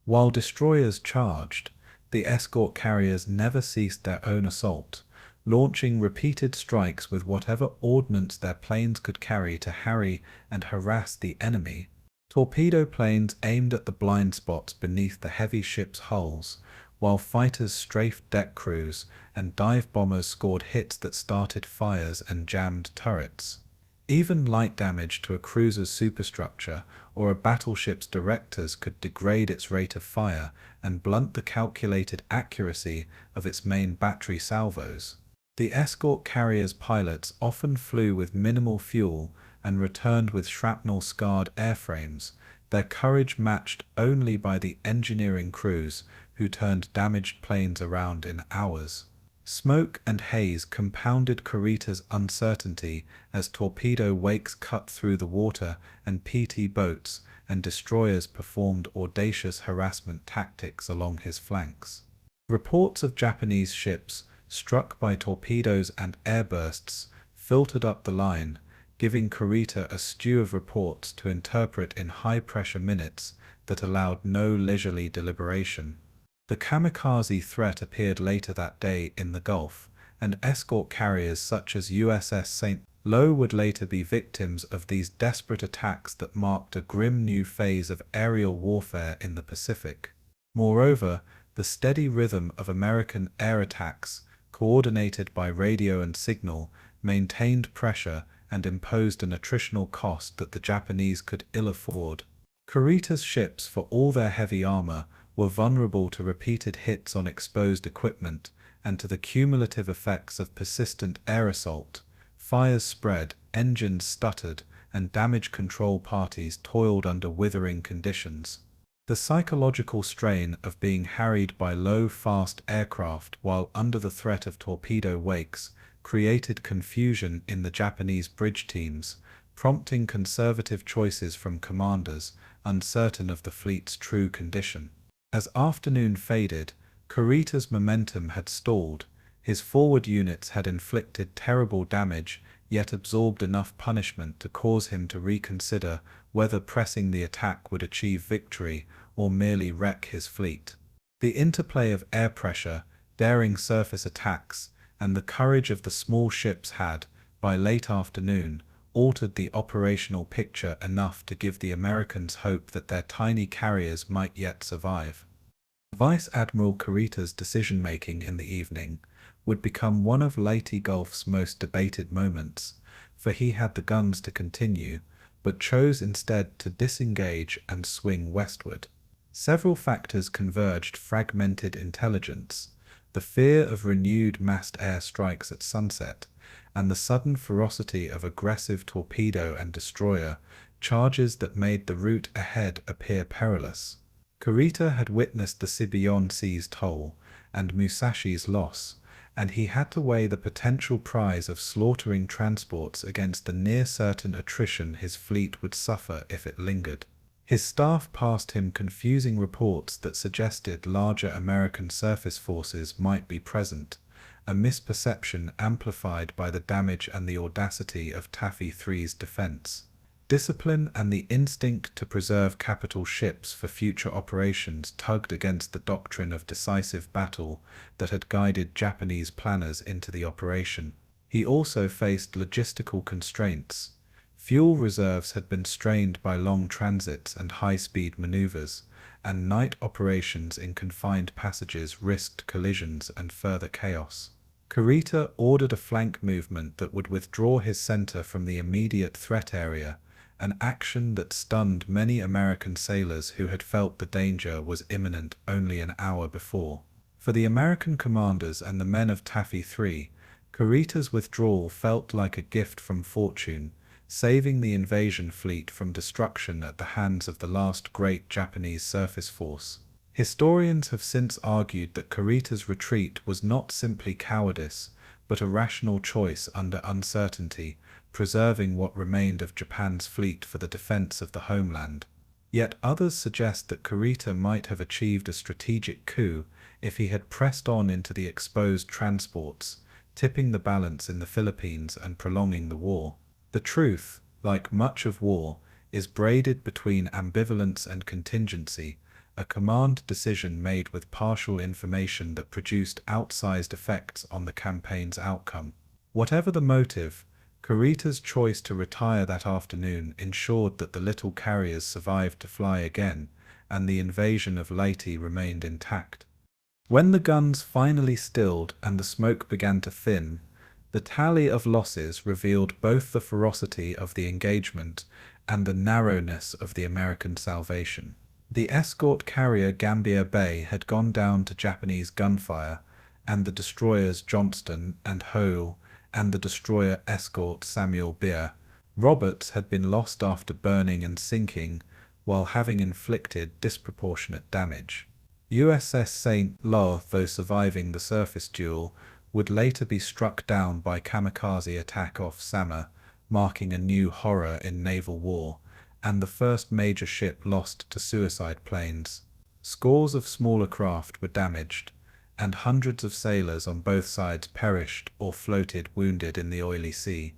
While destroyers charged, the escort carriers never ceased their own assault, launching repeated strikes with whatever ordnance their planes could carry to harry and harass the enemy. Torpedo planes aimed at the blind spots beneath the heavy ship's hulls, while fighters strafed deck crews and dive bombers scored hits that started fires and jammed turrets. Even light damage to a cruiser's superstructure or a battleship's directors could degrade its rate of fire and blunt the calculated accuracy of its main battery salvos. The escort carrier's pilots often flew with minimal fuel and returned with shrapnel-scarred airframes, their courage matched only by the engineering crews who turned damaged planes around in hours. Smoke and haze compounded Kurita's uncertainty as torpedo wakes cut through the water and PT boats and destroyers performed audacious harassment tactics along his flanks. Reports of Japanese ships struck by torpedoes and airbursts filtered up the line, giving Kurita a stew of reports to interpret in high-pressure minutes that allowed no leisurely deliberation. The kamikaze threat appeared later that day in the Gulf, and escort carriers such as USS St. Lo would later be victims of these desperate attacks that marked a grim new phase of aerial warfare in the Pacific. Moreover, the steady rhythm of American air attacks, coordinated by radio and signal, maintained pressure and imposed an attritional cost that the Japanese could ill afford. Kurita's ships, for all their heavy armor, were vulnerable to repeated hits on exposed equipment and to the cumulative effects of persistent air assault. Fires spread, engines stuttered, and damage control parties toiled under withering conditions. The psychological strain of being harried by low, fast aircraft while under the threat of torpedo wakes created confusion in the Japanese bridge teams, prompting conservative choices from commanders uncertain of the fleet's true condition. As afternoon faded, Kurita's momentum had stalled. His forward units had inflicted terrible damage, yet absorbed enough punishment to cause him to reconsider whether pressing the attack would achieve victory or merely wreck his fleet. The interplay of air pressure, daring surface attacks, and the courage of the small ships had, by late afternoon, altered the operational picture enough to give the Americans hope that their tiny carriers might yet survive. Vice Admiral Kurita's decision-making in the evening would become one of Leyte Gulf's most debated moments, for he had the guns to continue, but chose instead to disengage and swing westward. Several factors converged: fragmented intelligence, the fear of renewed massed air strikes at sunset, and the sudden ferocity of aggressive torpedo and destroyer charges that made the route ahead appear perilous. Kurita had witnessed the Sibuyan Sea's toll and Musashi's loss, and he had to weigh the potential prize of slaughtering transports against the near-certain attrition his fleet would suffer if it lingered. His staff passed him confusing reports that suggested larger American surface forces might be present, a misperception amplified by the damage and the audacity of Taffy 3's defense. Discipline and the instinct to preserve capital ships for future operations tugged against the doctrine of decisive battle that had guided Japanese planners into the operation. He also faced logistical constraints. Fuel reserves had been strained by long transits and high-speed maneuvers, and night operations in confined passages risked collisions and further chaos. Kurita ordered a flank movement that would withdraw his center from the immediate threat area, an action that stunned many American sailors who had felt the danger was imminent only an hour before. For the American commanders and the men of Taffy 3, Kurita's withdrawal felt like a gift from fortune, saving the invasion fleet from destruction at the hands of the last great Japanese surface force. Historians have since argued that Kurita's retreat was not simply cowardice, but a rational choice under uncertainty, preserving what remained of Japan's fleet for the defense of the homeland. Yet others suggest that Kurita might have achieved a strategic coup if he had pressed on into the exposed transports, tipping the balance in the Philippines and prolonging the war. The truth, like much of war, is braided between ambivalence and contingency, a command decision made with partial information that produced outsized effects on the campaign's outcome. Whatever the motive, Kurita's choice to retire that afternoon ensured that the little carriers survived to fly again, and the invasion of Leyte remained intact. When the guns finally stilled and the smoke began to thin, the tally of losses revealed both the ferocity of the engagement and the narrowness of the American salvation. The escort carrier Gambier Bay had gone down to Japanese gunfire, and the destroyers Johnston and Hoel and the destroyer escort Samuel Beer Roberts had been lost after burning and sinking, while having inflicted disproportionate damage. USS St. Louis, though surviving the surface duel, would later be struck down by kamikaze attack off Samar, marking a new horror in naval war, and the first major ship lost to suicide planes. Scores of smaller craft were damaged, and hundreds of sailors on both sides perished or floated wounded in the oily sea,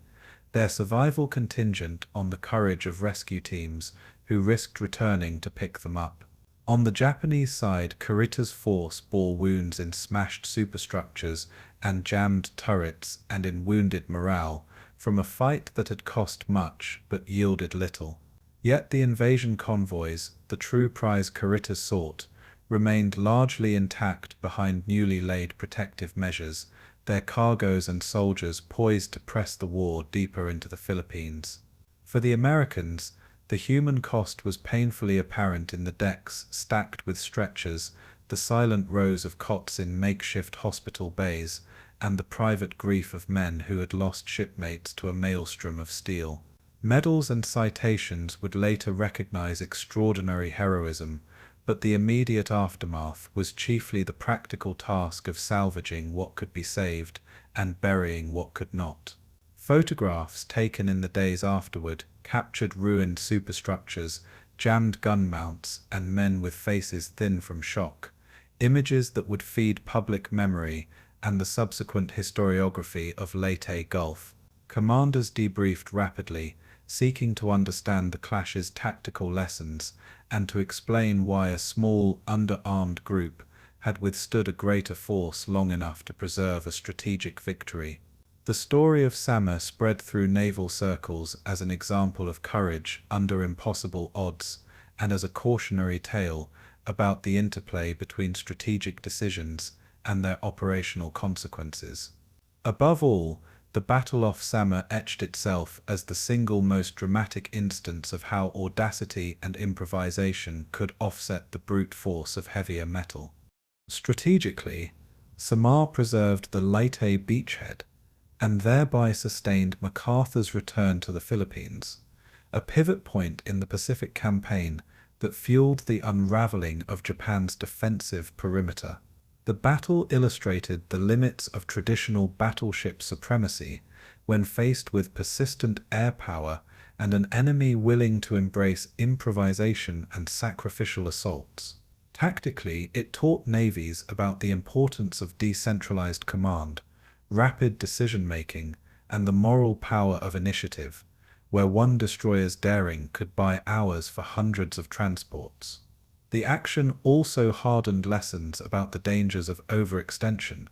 their survival contingent on the courage of rescue teams who risked returning to pick them up. On the Japanese side, Kurita's force bore wounds in smashed superstructures and jammed turrets and in wounded morale, from a fight that had cost much but yielded little. Yet the invasion convoys, the true prize Kurita sought, remained largely intact behind newly laid protective measures, their cargoes and soldiers poised to press the war deeper into the Philippines. For the Americans, the human cost was painfully apparent in the decks stacked with stretchers, the silent rows of cots in makeshift hospital bays, and the private grief of men who had lost shipmates to a maelstrom of steel. Medals and citations would later recognize extraordinary heroism, but the immediate aftermath was chiefly the practical task of salvaging what could be saved and burying what could not. Photographs taken in the days afterward captured ruined superstructures, jammed gun mounts, and men with faces thin from shock, images that would feed public memory and the subsequent historiography of Leyte Gulf. Commanders debriefed rapidly, seeking to understand the clash's tactical lessons and to explain why a small, underarmed group had withstood a greater force long enough to preserve a strategic victory. The story of Samar spread through naval circles as an example of courage under impossible odds and as a cautionary tale about the interplay between strategic decisions and their operational consequences. Above all, the Battle of Samar etched itself as the single most dramatic instance of how audacity and improvisation could offset the brute force of heavier metal. Strategically, Samar preserved the Leyte beachhead, and thereby sustained MacArthur's return to the Philippines, a pivot point in the Pacific campaign that fueled the unraveling of Japan's defensive perimeter. The battle illustrated the limits of traditional battleship supremacy when faced with persistent air power and an enemy willing to embrace improvisation and sacrificial assaults. Tactically, it taught navies about the importance of decentralized command, rapid decision-making, and the moral power of initiative, where one destroyer's daring could buy hours for hundreds of transports. The action also hardened lessons about the dangers of overextension,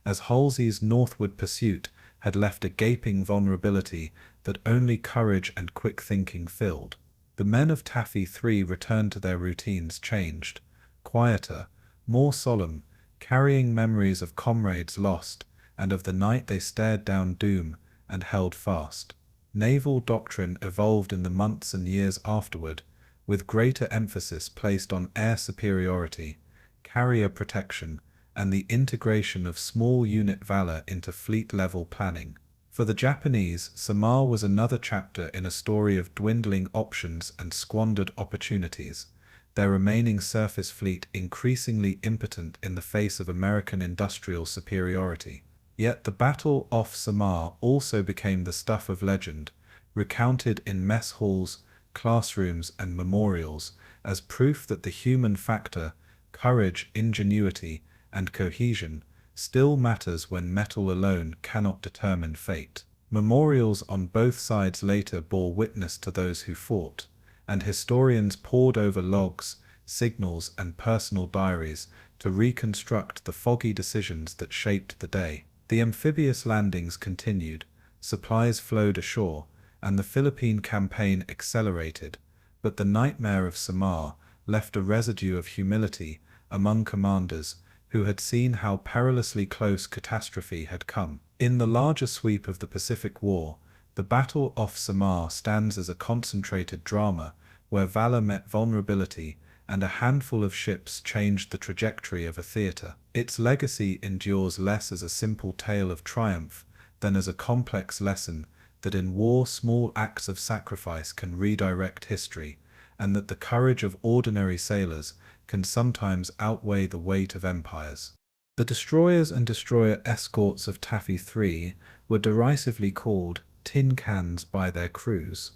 as Halsey's northward pursuit had left a gaping vulnerability that only courage and quick thinking filled. The men of Taffy 3 returned to their routines changed, quieter, more solemn, carrying memories of comrades lost, and of the night they stared down doom and held fast. Naval doctrine evolved in the months and years afterward, with greater emphasis placed on air superiority, carrier protection, and the integration of small unit valor into fleet-level planning. For the Japanese, Samar was another chapter in a story of dwindling options and squandered opportunities, their remaining surface fleet increasingly impotent in the face of American industrial superiority. Yet the Battle off Samar also became the stuff of legend, recounted in mess halls, classrooms, and memorials as proof that the human factor, courage, ingenuity, and cohesion still matters when metal alone cannot determine fate. Memorials on both sides later bore witness to those who fought, and historians pored over logs, signals, and personal diaries to reconstruct the foggy decisions that shaped the day. The amphibious landings continued, supplies flowed ashore, and the Philippine campaign accelerated, but the nightmare of Samar left a residue of humility among commanders who had seen how perilously close catastrophe had come. In the larger sweep of the Pacific War, the Battle off Samar stands as a concentrated drama where valor met vulnerability and a handful of ships changed the trajectory of a theater. Its legacy endures less as a simple tale of triumph than as a complex lesson that in war small acts of sacrifice can redirect history, and that the courage of ordinary sailors can sometimes outweigh the weight of empires. The destroyers and destroyer escorts of Taffy III were derisively called tin cans by their crews,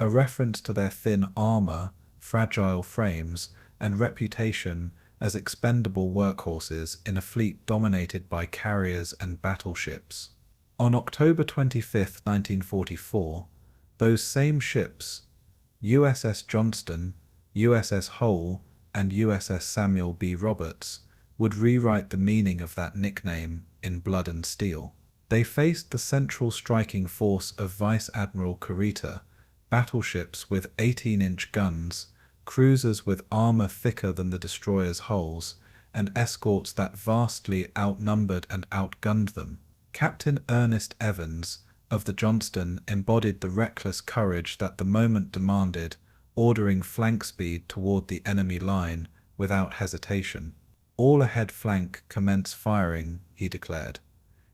a reference to their thin armor, fragile frames, and reputation as expendable workhorses in a fleet dominated by carriers and battleships. On October 25, 1944, those same ships, USS Johnston, USS Hull, and USS Samuel B. Roberts, would rewrite the meaning of that nickname in blood and steel. They faced the central striking force of Vice Admiral Kurita, battleships with 18-inch guns, cruisers with armor thicker than the destroyers' hulls, and escorts that vastly outnumbered and outgunned them. Captain Ernest Evans of the Johnston embodied the reckless courage that the moment demanded, ordering flank speed toward the enemy line without hesitation. "All ahead flank, commence firing," he declared,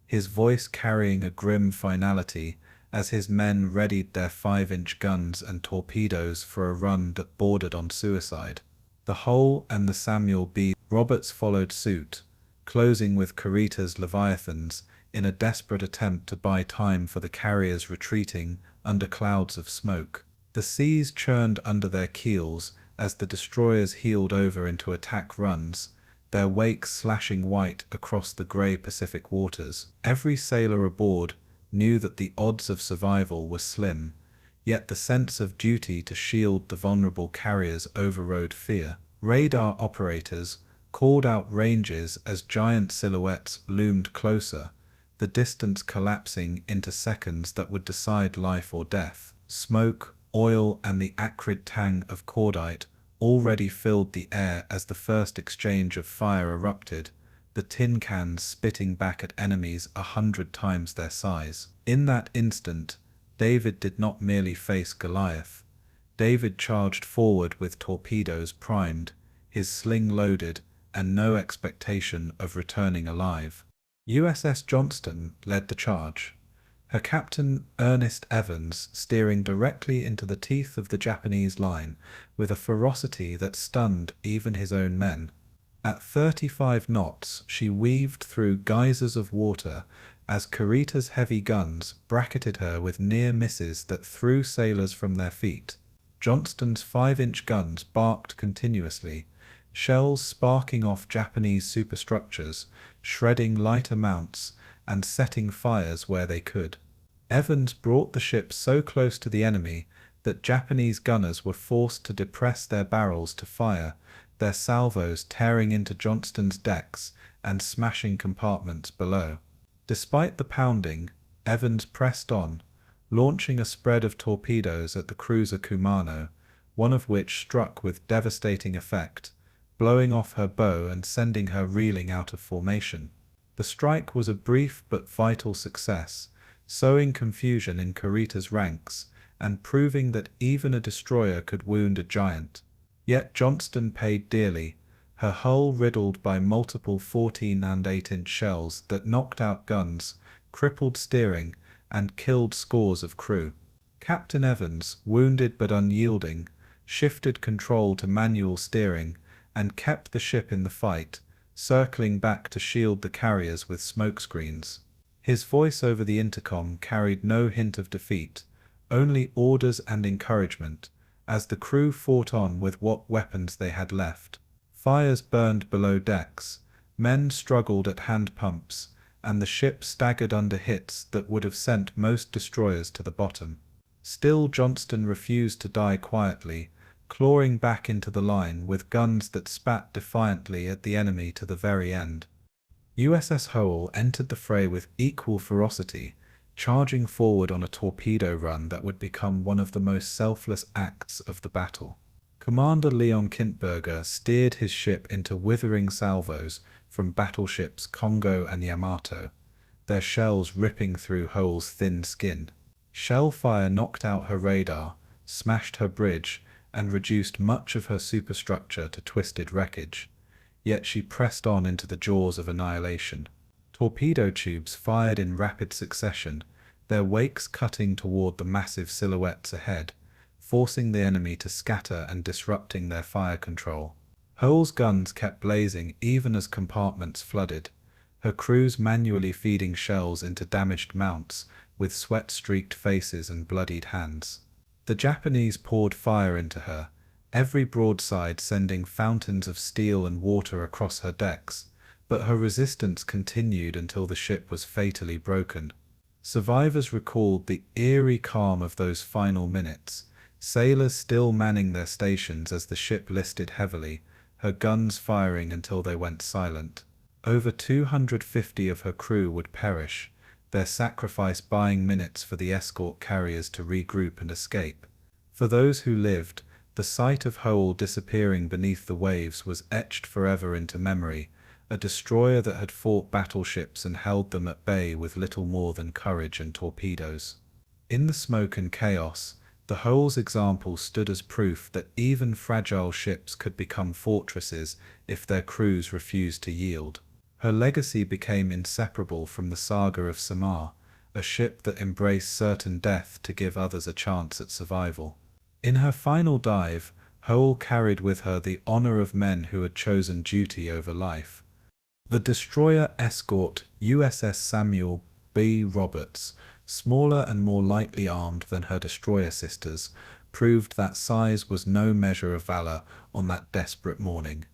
his voice carrying a grim finality as his men readied their 5-inch guns and torpedoes for a run that bordered on suicide. The Hull and the Samuel B. Roberts followed suit, closing with Kurita's Leviathans in a desperate attempt to buy time for the carriers retreating under clouds of smoke. The seas churned under their keels as the destroyers heeled over into attack runs, their wakes slashing white across the grey Pacific waters. Every sailor aboard knew that the odds of survival were slim, yet the sense of duty to shield the vulnerable carriers overrode fear. Radar operators called out ranges as giant silhouettes loomed closer, the distance collapsing into seconds that would decide life or death. Smoke, oil, and the acrid tang of cordite already filled the air as the first exchange of fire erupted, the tin cans spitting back at enemies 100 times their size. In that instant, David did not merely face Goliath. David charged forward with torpedoes primed, his sling loaded, and no expectation of returning alive. USS Johnston led the charge, her captain Ernest Evans steering directly into the teeth of the Japanese line with a ferocity that stunned even his own men. At 35 knots, she weaved through geysers of water as Kurita's heavy guns bracketed her with near misses that threw sailors from their feet. Johnston's 5-inch guns barked continuously, shells sparking off Japanese superstructures, shredding lighter mounts, and setting fires where they could. Evans brought the ship so close to the enemy that Japanese gunners were forced to depress their barrels to fire, their salvos tearing into Johnston's decks and smashing compartments below. Despite the pounding, Evans pressed on, launching a spread of torpedoes at the cruiser Kumano, one of which struck with devastating effect, blowing off her bow and sending her reeling out of formation. The strike was a brief but vital success, sowing confusion in Kurita's ranks and proving that even a destroyer could wound a giant. Yet Johnston paid dearly, her hull riddled by multiple 14 and 8-inch shells that knocked out guns, crippled steering, and killed scores of crew. Captain Evans, wounded but unyielding, shifted control to manual steering and kept the ship in the fight, circling back to shield the carriers with smokescreens. His voice over the intercom carried no hint of defeat, only orders and encouragement, as the crew fought on with what weapons they had left. Fires burned below decks, men struggled at hand pumps, and the ship staggered under hits that would have sent most destroyers to the bottom. Still Johnston refused to die quietly, clawing back into the line with guns that spat defiantly at the enemy to the very end. USS Howell entered the fray with equal ferocity, charging forward on a torpedo run that would become one of the most selfless acts of the battle. Commander Leon Kintberger steered his ship into withering salvos from battleships Congo and Yamato, their shells ripping through Howell's thin skin. Shell fire knocked out her radar, smashed her bridge, and reduced much of her superstructure to twisted wreckage. Yet she pressed on into the jaws of annihilation. Torpedo tubes fired in rapid succession, their wakes cutting toward the massive silhouettes ahead, forcing the enemy to scatter and disrupting their fire control. Hull's guns kept blazing even as compartments flooded, her crews manually feeding shells into damaged mounts with sweat-streaked faces and bloodied hands. The Japanese poured fire into her, every broadside sending fountains of steel and water across her decks, but her resistance continued until the ship was fatally broken. Survivors recalled the eerie calm of those final minutes, sailors still manning their stations as the ship listed heavily, her guns firing until they went silent. Over 250 of her crew would perish, their sacrifice buying minutes for the escort carriers to regroup and escape. For those who lived, the sight of Howell disappearing beneath the waves was etched forever into memory, a destroyer that had fought battleships and held them at bay with little more than courage and torpedoes. In the smoke and chaos, the Howell's example stood as proof that even fragile ships could become fortresses if their crews refused to yield. Her legacy became inseparable from the saga of Samar, a ship that embraced certain death to give others a chance at survival. In her final dive, Howell carried with her the honor of men who had chosen duty over life. The destroyer escort USS Samuel B. Roberts, smaller and more lightly armed than her destroyer sisters, proved that size was no measure of valor on that desperate morning.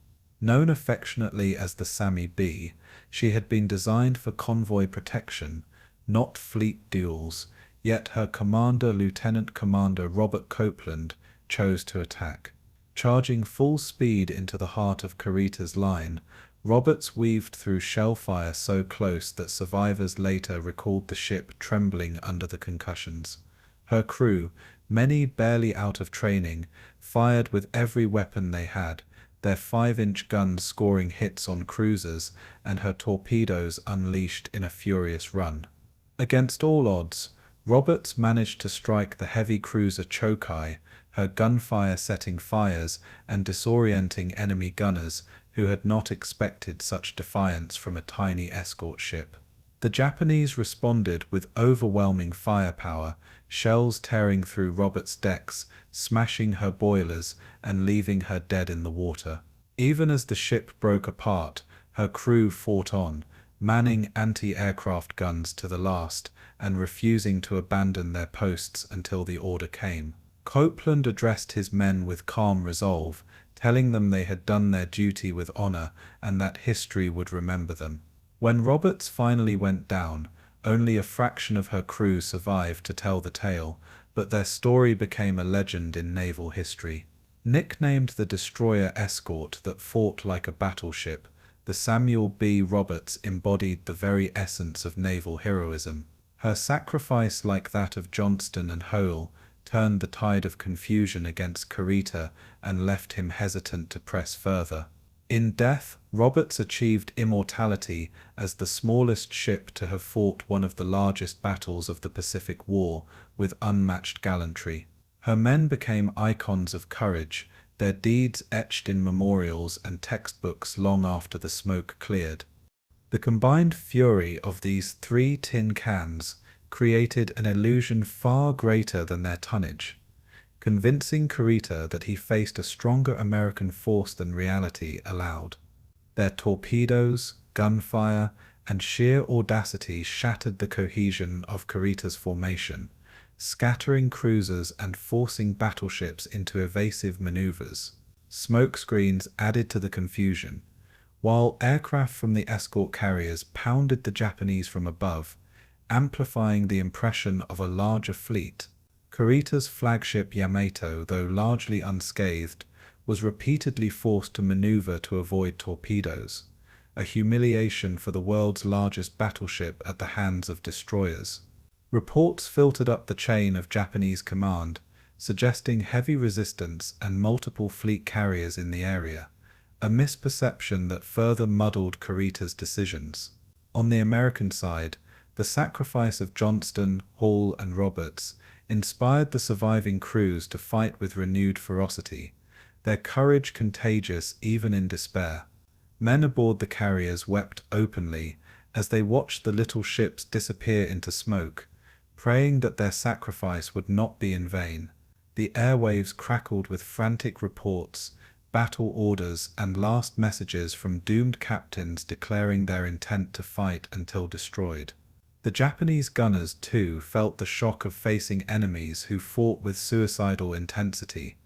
Known affectionately as the Sammy B, she had been designed for convoy protection, not fleet duels, yet her commander, Lieutenant Commander Robert Copeland, chose to attack. Charging full speed into the heart of Kurita's line, Roberts weaved through shellfire so close that survivors later recalled the ship trembling under the concussions. Her crew, many barely out of training, fired with every weapon they had, their 5-inch guns scoring hits on cruisers and her torpedoes unleashed in a furious run. Against all odds, Roberts managed to strike the heavy cruiser Chokai, her gunfire setting fires and disorienting enemy gunners who had not expected such defiance from a tiny escort ship. The Japanese responded with overwhelming firepower, shells tearing through Roberts' decks, smashing her boilers and leaving her dead in the water. Even as the ship broke apart, her crew fought on, manning anti-aircraft guns to the last and refusing to abandon their posts until the order came. Copeland addressed his men with calm resolve, telling them they had done their duty with honor and that history would remember them. When Roberts finally went down, only a fraction of her crew survived to tell the tale, but their story became a legend in naval history. Nicknamed the destroyer escort that fought like a battleship, the Samuel B. Roberts embodied the very essence of naval heroism. Her sacrifice, like that of Johnston and Howell, turned the tide of confusion against Kurita and left him hesitant to press further. In death, Roberts achieved immortality as the smallest ship to have fought one of the largest battles of the Pacific War with unmatched gallantry. Her men became icons of courage, their deeds etched in memorials and textbooks long after the smoke cleared. The combined fury of these three tin cans created an illusion far greater than their tonnage, convincing Kurita that he faced a stronger American force than reality allowed. Their torpedoes, gunfire, and sheer audacity shattered the cohesion of Kurita's formation, scattering cruisers and forcing battleships into evasive maneuvers. Smoke screens added to the confusion, while aircraft from the escort carriers pounded the Japanese from above, amplifying the impression of a larger fleet. Kurita's flagship Yamato, though largely unscathed, was repeatedly forced to maneuver to avoid torpedoes, a humiliation for the world's largest battleship at the hands of destroyers. Reports filtered up the chain of Japanese command, suggesting heavy resistance and multiple fleet carriers in the area, a misperception that further muddled Kurita's decisions. On the American side, the sacrifice of Johnston, Hall, and Roberts inspired the surviving crews to fight with renewed ferocity, their courage contagious even in despair. Men aboard the carriers wept openly as they watched the little ships disappear into smoke, praying that their sacrifice would not be in vain. The airwaves crackled with frantic reports, battle orders, and last messages from doomed captains declaring their intent to fight until destroyed. The Japanese gunners, too, felt the shock of facing enemies who fought with suicidal intensity,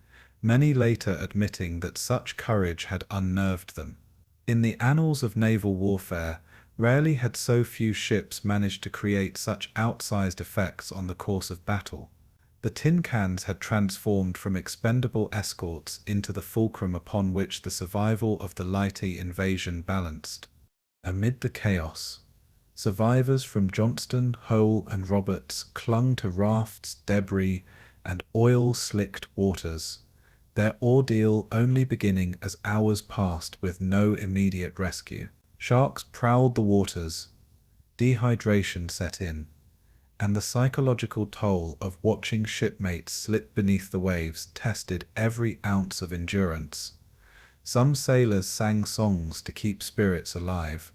many later admitting that such courage had unnerved them. In the annals of naval warfare, rarely had so few ships managed to create such outsized effects on the course of battle. The tin cans had transformed from expendable escorts into the fulcrum upon which the survival of the Leyte invasion balanced. Amid the chaos, survivors from Johnston, Hull, and Roberts clung to rafts, debris, and oil-slicked waters, their ordeal only beginning as hours passed with no immediate rescue. Sharks prowled the waters, dehydration set in, and the psychological toll of watching shipmates slip beneath the waves tested every ounce of endurance. Some sailors sang songs to keep spirits alive,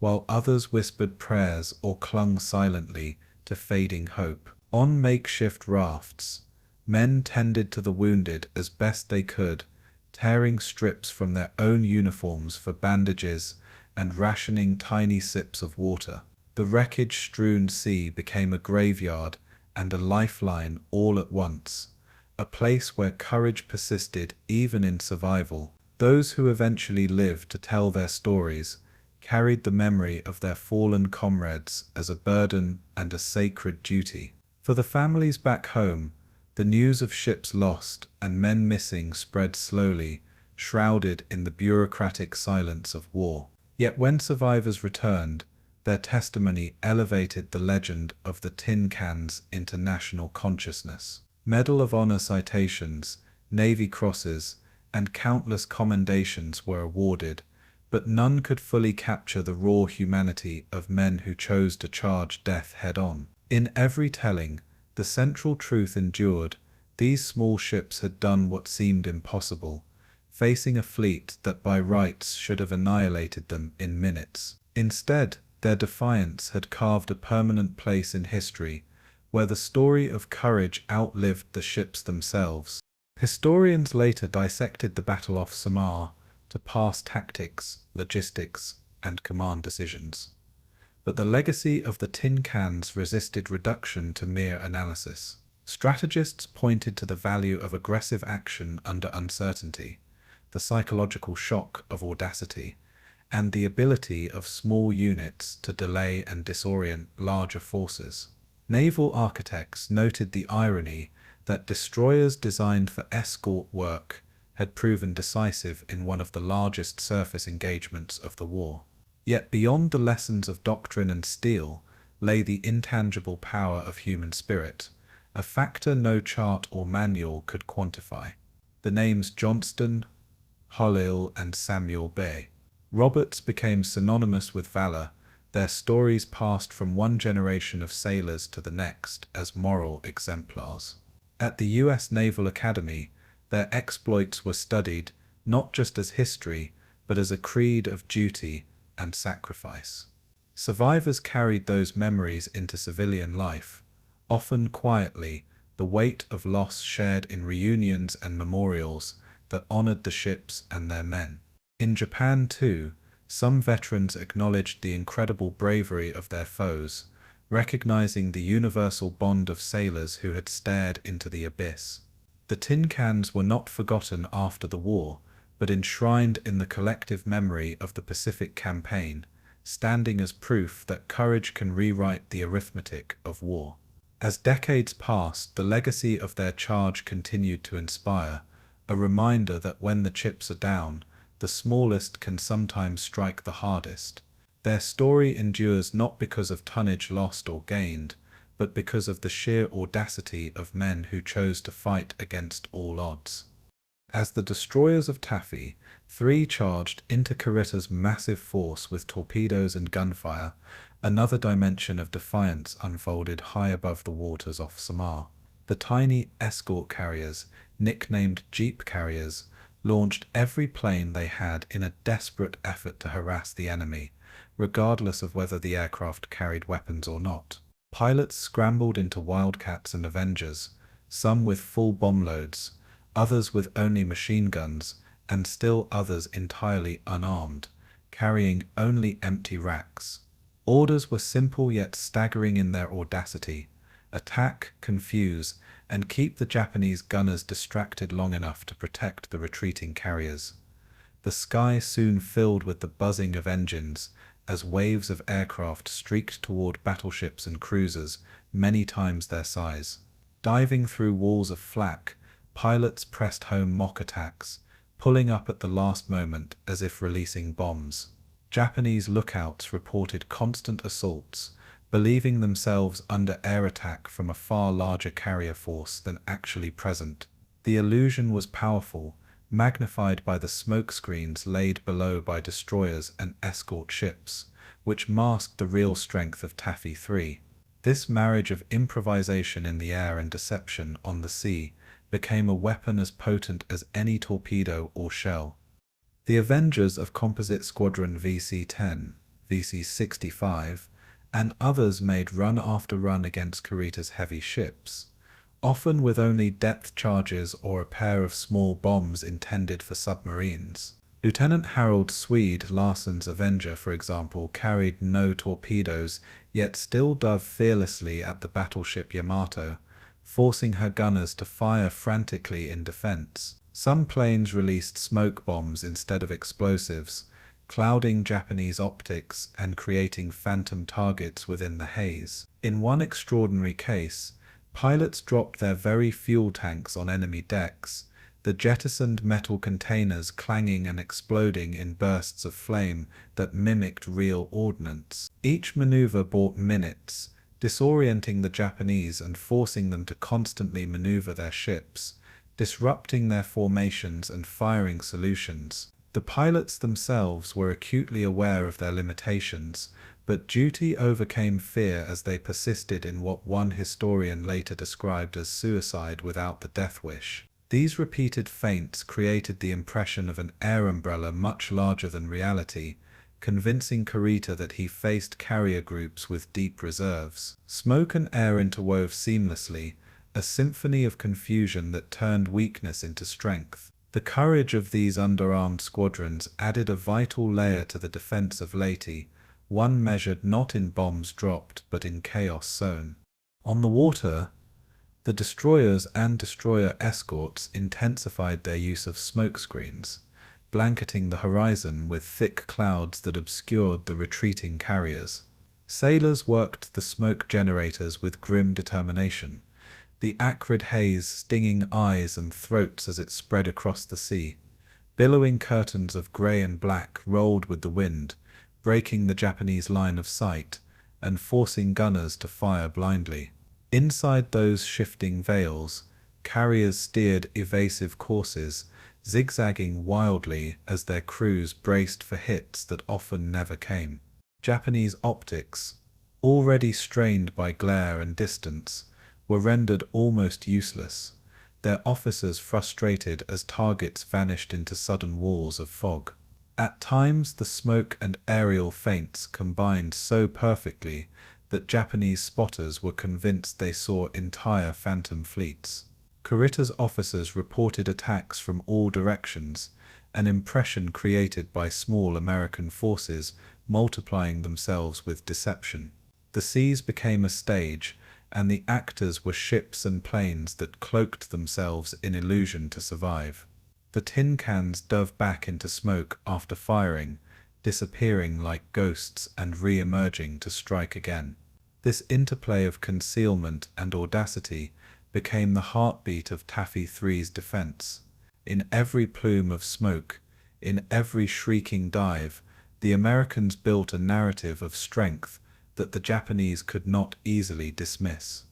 while others whispered prayers or clung silently to fading hope. On makeshift rafts, men tended to the wounded as best they could, tearing strips from their own uniforms for bandages and rationing tiny sips of water. The wreckage-strewn sea became a graveyard and a lifeline all at once, a place where courage persisted even in survival. Those who eventually lived to tell their stories carried the memory of their fallen comrades as a burden and a sacred duty. For the families back home, the news of ships lost and men missing spread slowly, shrouded in the bureaucratic silence of war. Yet when survivors returned, their testimony elevated the legend of the tin cans into national consciousness. Medal of Honor citations, Navy crosses, and countless commendations were awarded, but none could fully capture the raw humanity of men who chose to charge death head-on. In every telling, the central truth endured: these small ships had done what seemed impossible, facing a fleet that by rights should have annihilated them in minutes. Instead, their defiance had carved a permanent place in history, where the story of courage outlived the ships themselves. Historians later dissected the Battle of Samar to parse tactics, logistics, and command decisions. But the legacy of the tin cans resisted reduction to mere analysis. Strategists pointed to the value of aggressive action under uncertainty, the psychological shock of audacity, and the ability of small units to delay and disorient larger forces. Naval architects noted the irony that destroyers designed for escort work had proven decisive in one of the largest surface engagements of the war. Yet beyond the lessons of doctrine and steel lay the intangible power of human spirit, a factor no chart or manual could quantify. The names Johnston, Halil and Samuel Bay. Roberts became synonymous with valor, their stories passed from one generation of sailors to the next as moral exemplars. At the U.S. Naval Academy, their exploits were studied not just as history, but as a creed of duty and sacrifice. Survivors carried those memories into civilian life, often quietly, the weight of loss shared in reunions and memorials that honored the ships and their men. In Japan, too, some veterans acknowledged the incredible bravery of their foes, recognizing the universal bond of sailors who had stared into the abyss. The tin cans were not forgotten after the war, but enshrined in the collective memory of the Pacific Campaign, standing as proof that courage can rewrite the arithmetic of war. As decades passed, the legacy of their charge continued to inspire, a reminder that when the chips are down, the smallest can sometimes strike the hardest. Their story endures not because of tonnage lost or gained, but because of the sheer audacity of men who chose to fight against all odds. As the destroyers of Taffy, 3 charged into Kurita's massive force with torpedoes and gunfire, another dimension of defiance unfolded high above the waters off Samar. The tiny escort carriers, nicknamed jeep carriers, launched every plane they had in a desperate effort to harass the enemy, regardless of whether the aircraft carried weapons or not. Pilots scrambled into Wildcats and Avengers, some with full bomb loads, others with only machine guns, and still others entirely unarmed, carrying only empty racks. Orders were simple yet staggering in their audacity: attack, confuse, and keep the Japanese gunners distracted long enough to protect the retreating carriers. The sky soon filled with the buzzing of engines, as waves of aircraft streaked toward battleships and cruisers, many times their size. Diving through walls of flak, pilots pressed home mock attacks, pulling up at the last moment as if releasing bombs. Japanese lookouts reported constant assaults, believing themselves under air attack from a far larger carrier force than actually present. The illusion was powerful, magnified by the smoke screens laid below by destroyers and escort ships, which masked the real strength of Taffy 3. This marriage of improvisation in the air and deception on the sea became a weapon as potent as any torpedo or shell. The Avengers of Composite Squadron VC-10, VC-65, and others made run after run against Kurita's heavy ships, often with only depth charges or a pair of small bombs intended for submarines. Lieutenant Harold Swede Larsen's Avenger, for example, carried no torpedoes, yet still dove fearlessly at the battleship Yamato, forcing her gunners to fire frantically in defense. Some planes released smoke bombs instead of explosives, clouding Japanese optics and creating phantom targets within the haze. In one extraordinary case, pilots dropped their very fuel tanks on enemy decks, the jettisoned metal containers clanging and exploding in bursts of flame that mimicked real ordnance. Each maneuver bought minutes, disorienting the Japanese and forcing them to constantly maneuver their ships, disrupting their formations and firing solutions. The pilots themselves were acutely aware of their limitations, but duty overcame fear as they persisted in what one historian later described as suicide without the death wish. These repeated feints created the impression of an air umbrella much larger than reality, convincing Kurita that he faced carrier groups with deep reserves. Smoke and air interwove seamlessly, a symphony of confusion that turned weakness into strength. The courage of these underarmed squadrons added a vital layer to the defense of Leyte, one measured not in bombs dropped but in chaos sown. On the water, the destroyers and destroyer escorts intensified their use of smokescreens, blanketing the horizon with thick clouds that obscured the retreating carriers. Sailors worked the smoke generators with grim determination, the acrid haze stinging eyes and throats as it spread across the sea. Billowing curtains of grey and black rolled with the wind, breaking the Japanese line of sight and forcing gunners to fire blindly. Inside those shifting veils, carriers steered evasive courses, zigzagging wildly as their crews braced for hits that often never came. Japanese optics, already strained by glare and distance, were rendered almost useless, their officers frustrated as targets vanished into sudden walls of fog. At times the smoke and aerial feints combined so perfectly that Japanese spotters were convinced they saw entire phantom fleets. Kurita's officers reported attacks from all directions, an impression created by small American forces multiplying themselves with deception. The seas became a stage, and the actors were ships and planes that cloaked themselves in illusion to survive. The tin cans dove back into smoke after firing, disappearing like ghosts and re-emerging to strike again. This interplay of concealment and audacity became the heartbeat of Taffy 3's defense. In every plume of smoke, in every shrieking dive, the Americans built a narrative of strength that the Japanese could not easily dismiss.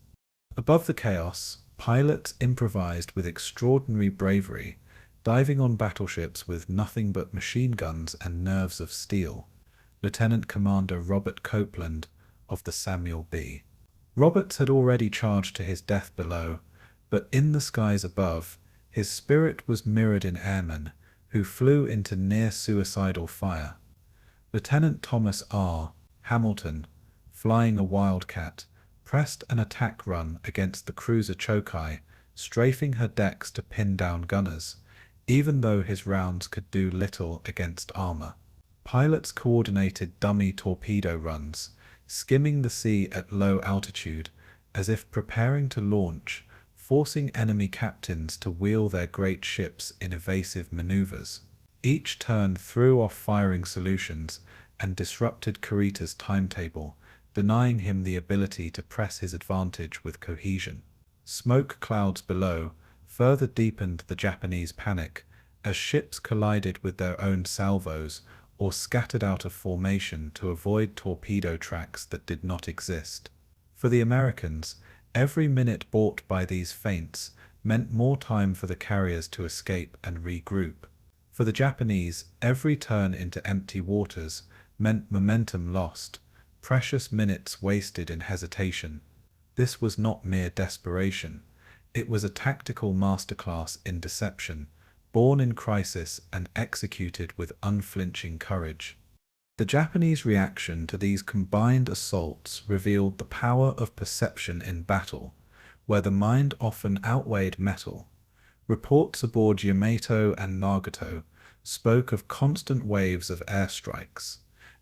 Above the chaos, pilots improvised with extraordinary bravery, diving on battleships with nothing but machine guns and nerves of steel. Lieutenant Commander Robert Copeland of the Samuel B. Roberts had already charged to his death below, but in the skies above, his spirit was mirrored in airmen who flew into near-suicidal fire. Lieutenant Thomas R. Hamilton, flying a Wildcat, pressed an attack run against the cruiser Chokai, strafing her decks to pin down gunners, even though his rounds could do little against armor. Pilots coordinated dummy torpedo runs, skimming the sea at low altitude, as if preparing to launch, forcing enemy captains to wheel their great ships in evasive maneuvers. Each turn threw off firing solutions and disrupted Kurita's timetable, denying him the ability to press his advantage with cohesion. Smoke clouds below further deepened the Japanese panic as ships collided with their own salvos or scattered out of formation to avoid torpedo tracks that did not exist. For the Americans, every minute bought by these feints meant more time for the carriers to escape and regroup. For the Japanese, every turn into empty waters meant momentum lost, precious minutes wasted in hesitation. This was not mere desperation. It was a tactical masterclass in deception, born in crisis and executed with unflinching courage. The Japanese reaction to these combined assaults revealed the power of perception in battle, where the mind often outweighed metal. Reports aboard Yamato and Nagato spoke of constant waves of airstrikes,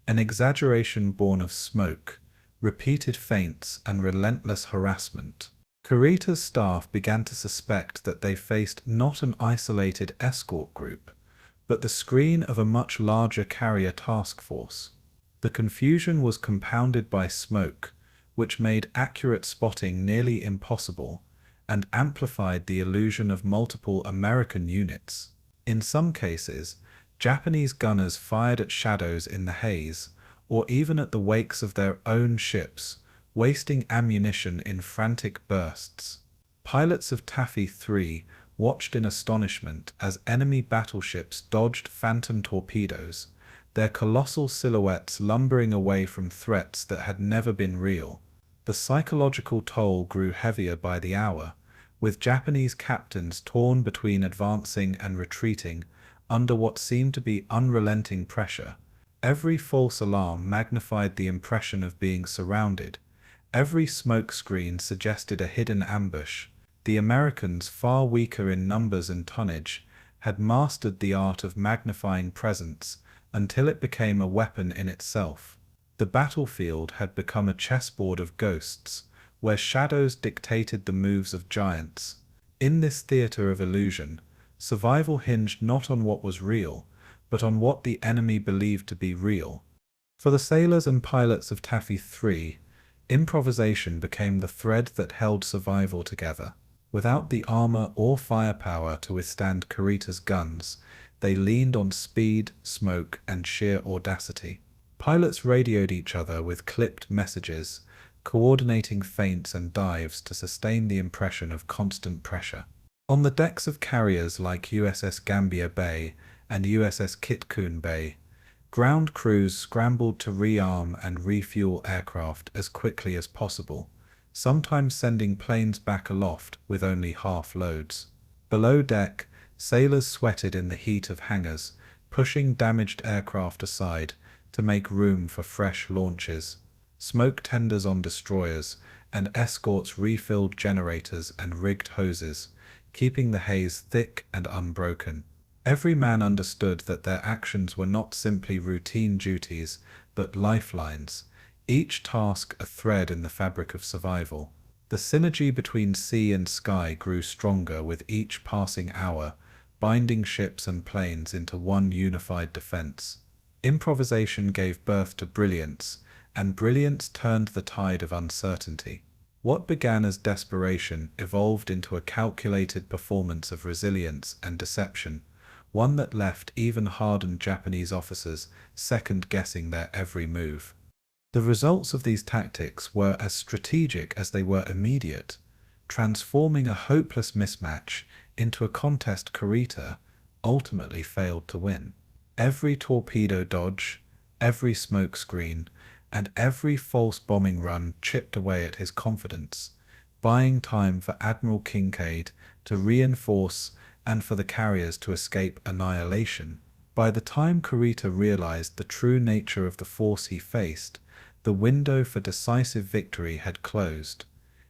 an exaggeration born of smoke, repeated feints, and relentless harassment. Kurita's staff began to suspect that they faced not an isolated escort group, but the screen of a much larger carrier task force. The confusion was compounded by smoke, which made accurate spotting nearly impossible, and amplified the illusion of multiple American units. In some cases, Japanese gunners fired at shadows in the haze, or even at the wakes of their own ships, wasting ammunition in frantic bursts. Pilots of Taffy 3 watched in astonishment as enemy battleships dodged phantom torpedoes, their colossal silhouettes lumbering away from threats that had never been real. The psychological toll grew heavier by the hour, with Japanese captains torn between advancing and retreating under what seemed to be unrelenting pressure. Every false alarm magnified the impression of being surrounded. Every smoke screen suggested a hidden ambush. The Americans, far weaker in numbers and tonnage, had mastered the art of magnifying presence until it became a weapon in itself. The battlefield had become a chessboard of ghosts, where shadows dictated the moves of giants. In this theater of illusion, survival hinged not on what was real, but on what the enemy believed to be real. For the sailors and pilots of Taffy 3, improvisation became the thread that held survival together. Without the armor or firepower to withstand Kurita's guns, they leaned on speed, smoke, and sheer audacity. Pilots radioed each other with clipped messages, coordinating feints and dives to sustain the impression of constant pressure. On the decks of carriers like USS Gambia Bay and USS Kitcoon Bay, ground crews scrambled to rearm and refuel aircraft as quickly as possible, sometimes sending planes back aloft with only half loads. Below deck, sailors sweated in the heat of hangars, pushing damaged aircraft aside to make room for fresh launches. Smoke tenders on destroyers and escorts refilled generators and rigged hoses, keeping the haze thick and unbroken. Every man understood that their actions were not simply routine duties, but lifelines, each task a thread in the fabric of survival. The synergy between sea and sky grew stronger with each passing hour, binding ships and planes into one unified defense. Improvisation gave birth to brilliance, and brilliance turned the tide of uncertainty. What began as desperation evolved into a calculated performance of resilience and deception, one that left even hardened Japanese officers second-guessing their every move. The results of these tactics were as strategic as they were immediate, transforming a hopeless mismatch into a contest Kurita ultimately failed to win. Every torpedo dodge, every smokescreen, and every false bombing run chipped away at his confidence, buying time for Admiral Kinkaid to reinforce and for the carriers to escape annihilation. By the time Kurita realized the true nature of the force he faced, the window for decisive victory had closed.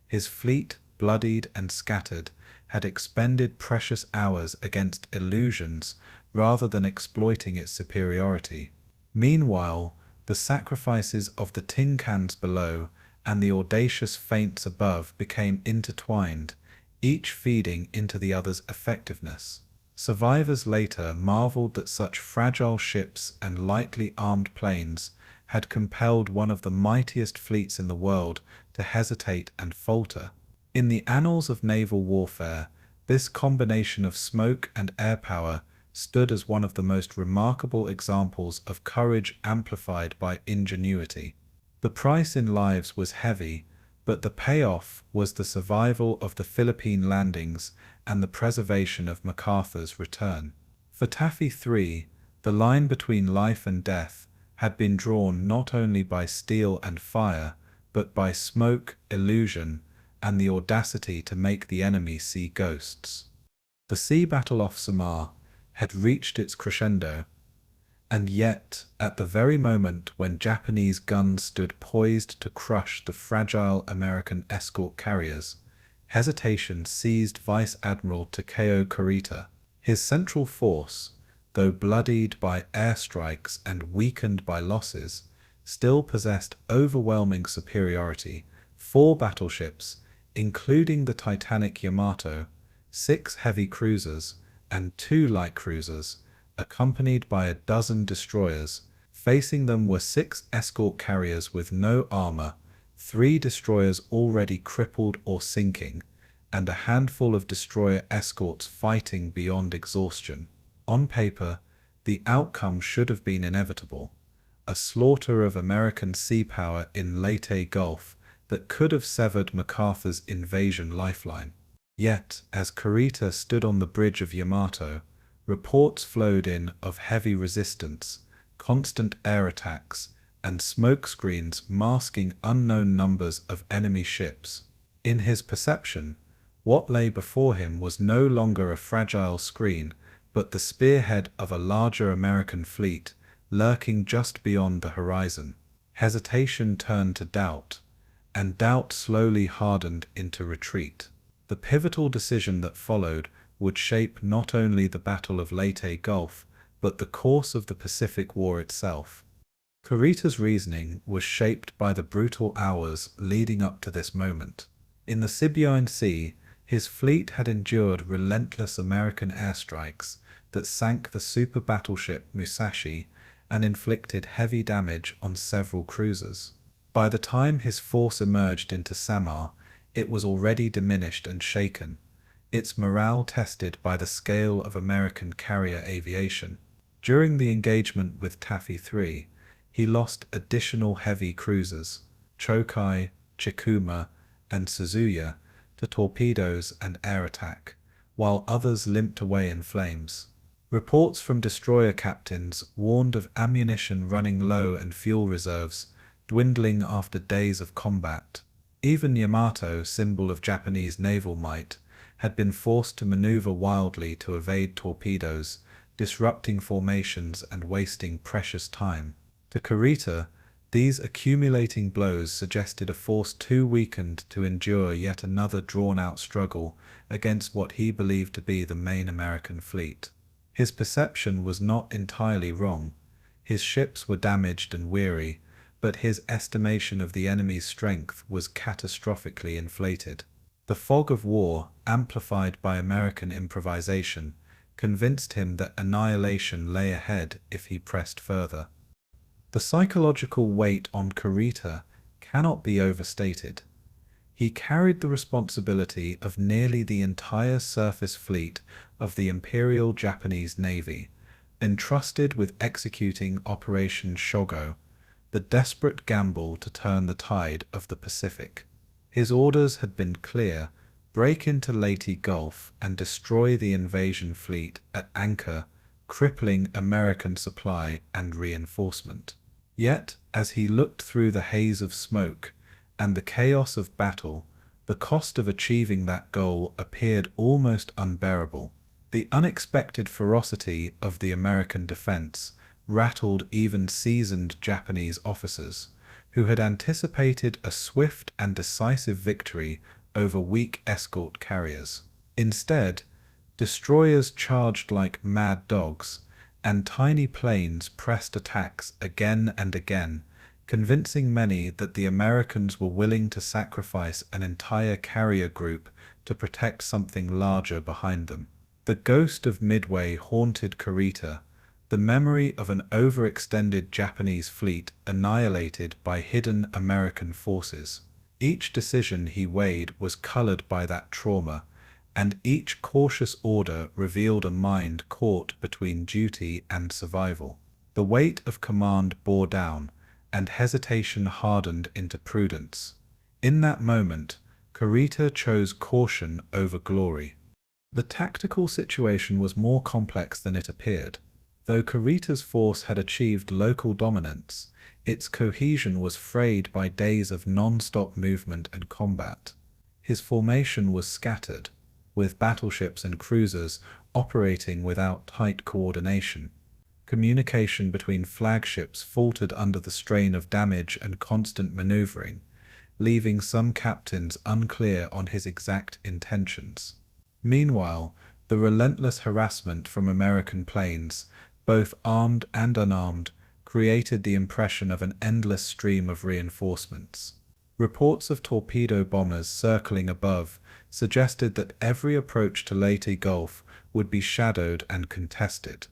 His fleet, bloodied and scattered, had expended precious hours against illusions rather than exploiting its superiority. Meanwhile, the sacrifices of the tin cans below and the audacious feints above became intertwined, each feeding into the other's effectiveness. Survivors later marveled that such fragile ships and lightly armed planes had compelled one of the mightiest fleets in the world to hesitate and falter. In the annals of naval warfare, this combination of smoke and air power stood as one of the most remarkable examples of courage amplified by ingenuity. The price in lives was heavy, but the payoff was the survival of the Philippine landings and the preservation of MacArthur's return. For Taffy III, the line between life and death had been drawn not only by steel and fire, but by smoke, illusion, and the audacity to make the enemy see ghosts. The sea battle off Samar had reached its crescendo, and yet, at the very moment when Japanese guns stood poised to crush the fragile American escort carriers, hesitation seized Vice Admiral Takeo Kurita. His central force, though bloodied by airstrikes and weakened by losses, still possessed overwhelming superiority. 4 battleships, including the Titanic Yamato, 6 heavy cruisers, and 2 light cruisers, accompanied by a dozen destroyers. Facing them were 6 escort carriers with no armor, 3 destroyers already crippled or sinking, and a handful of destroyer escorts fighting beyond exhaustion. On paper, the outcome should have been inevitable: a slaughter of American sea power in Leyte Gulf that could have severed MacArthur's invasion lifeline. Yet, as Kurita stood on the bridge of Yamato, reports flowed in of heavy resistance, constant air attacks, and smoke screens masking unknown numbers of enemy ships. In his perception, what lay before him was no longer a fragile screen, but the spearhead of a larger American fleet lurking just beyond the horizon. Hesitation turned to doubt, and doubt slowly hardened into retreat. The pivotal decision that followed would shape not only the Battle of Leyte Gulf, but the course of the Pacific War itself. Kurita's reasoning was shaped by the brutal hours leading up to this moment. In the Sibuyan Sea, his fleet had endured relentless American airstrikes that sank the super battleship Musashi and inflicted heavy damage on several cruisers. By the time his force emerged into Samar, it was already diminished and shaken, its morale tested by the scale of American carrier aviation. During the engagement with Taffy III, he lost additional heavy cruisers, Chokai, Chikuma, and Suzuya, to torpedoes and air attack, while others limped away in flames. Reports from destroyer captains warned of ammunition running low and fuel reserves dwindling after days of combat. Even Yamato, symbol of Japanese naval might, had been forced to maneuver wildly to evade torpedoes, disrupting formations and wasting precious time. To Kurita, these accumulating blows suggested a force too weakened to endure yet another drawn-out struggle against what he believed to be the main American fleet. His perception was not entirely wrong. His ships were damaged and weary, but his estimation of the enemy's strength was catastrophically inflated. The fog of war, amplified by American improvisation, convinced him that annihilation lay ahead if he pressed further. The psychological weight on Kurita cannot be overstated. He carried the responsibility of nearly the entire surface fleet of the Imperial Japanese Navy, entrusted with executing Operation Shogo, the desperate gamble to turn the tide of the Pacific. His orders had been clear: break into Leyte Gulf and destroy the invasion fleet at anchor, crippling American supply and reinforcement. Yet, as he looked through the haze of smoke and the chaos of battle, the cost of achieving that goal appeared almost unbearable. The unexpected ferocity of the American defense rattled even seasoned Japanese officers, who had anticipated a swift and decisive victory over weak escort carriers. Instead, destroyers charged like mad dogs, and tiny planes pressed attacks again and again, convincing many that the Americans were willing to sacrifice an entire carrier group to protect something larger behind them. The ghost of Midway haunted Kurita, the memory of an overextended Japanese fleet annihilated by hidden American forces. Each decision he weighed was colored by that trauma, and each cautious order revealed a mind caught between duty and survival. The weight of command bore down, and hesitation hardened into prudence. In that moment, Kurita chose caution over glory. The tactical situation was more complex than it appeared. Though Kurita's force had achieved local dominance, its cohesion was frayed by days of non-stop movement and combat. His formation was scattered, with battleships and cruisers operating without tight coordination. Communication between flagships faltered under the strain of damage and constant maneuvering, leaving some captains unclear on his exact intentions. Meanwhile, the relentless harassment from American planes, both armed and unarmed, created the impression of an endless stream of reinforcements. Reports of torpedo bombers circling above suggested that every approach to Leyte Gulf would be shadowed and contested.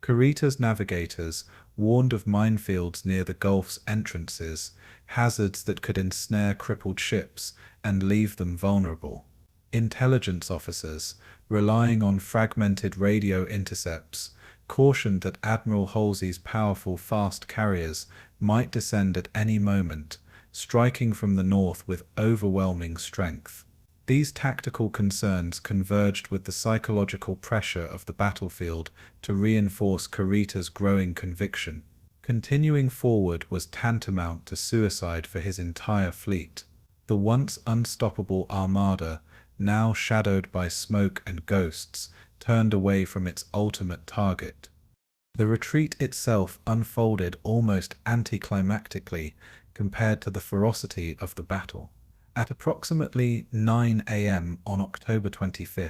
Kurita's navigators warned of minefields near the Gulf's entrances, hazards that could ensnare crippled ships and leave them vulnerable. Intelligence officers, relying on fragmented radio intercepts, cautioned that Admiral Halsey's powerful fast carriers might descend at any moment, striking from the north with overwhelming strength. These tactical concerns converged with the psychological pressure of the battlefield to reinforce Kurita's growing conviction. Continuing forward was tantamount to suicide for his entire fleet. The once unstoppable Armada, now shadowed by smoke and ghosts, turned away from its ultimate target. The retreat itself unfolded almost anticlimactically compared to the ferocity of the battle. At approximately 9 a.m. on October 25,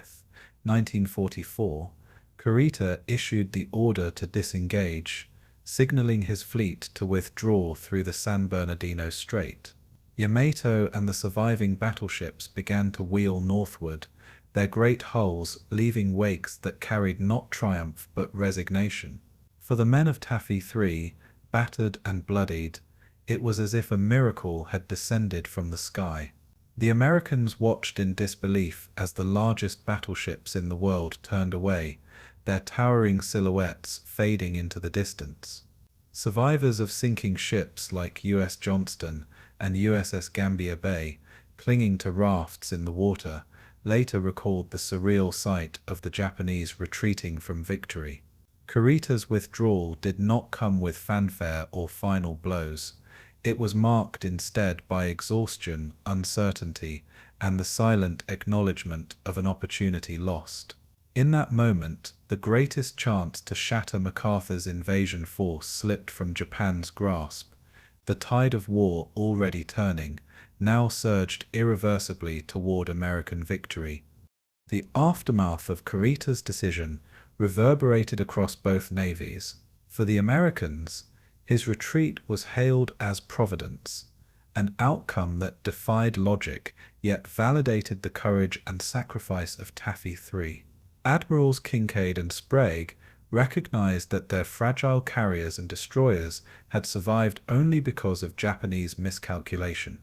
1944, Kurita issued the order to disengage, signaling his fleet to withdraw through the San Bernardino Strait. Yamato and the surviving battleships began to wheel northward, their great hulls leaving wakes that carried not triumph but resignation. For the men of Taffy 3, battered and bloodied, it was as if a miracle had descended from the sky. The Americans watched in disbelief as the largest battleships in the world turned away, their towering silhouettes fading into the distance. Survivors of sinking ships like U.S. Johnston and USS Gambier Bay, clinging to rafts in the water, later recalled the surreal sight of the Japanese retreating from victory. Kurita's withdrawal did not come with fanfare or final blows. It was marked instead by exhaustion, uncertainty, and the silent acknowledgement of an opportunity lost. In that moment, the greatest chance to shatter MacArthur's invasion force slipped from Japan's grasp. The tide of war, already turning, now surged irreversibly toward American victory. The aftermath of Kurita's decision reverberated across both navies. For the Americans, his retreat was hailed as providence, an outcome that defied logic yet validated the courage and sacrifice of Taffy III. Admirals Kinkaid and Sprague recognized that their fragile carriers and destroyers had survived only because of Japanese miscalculation.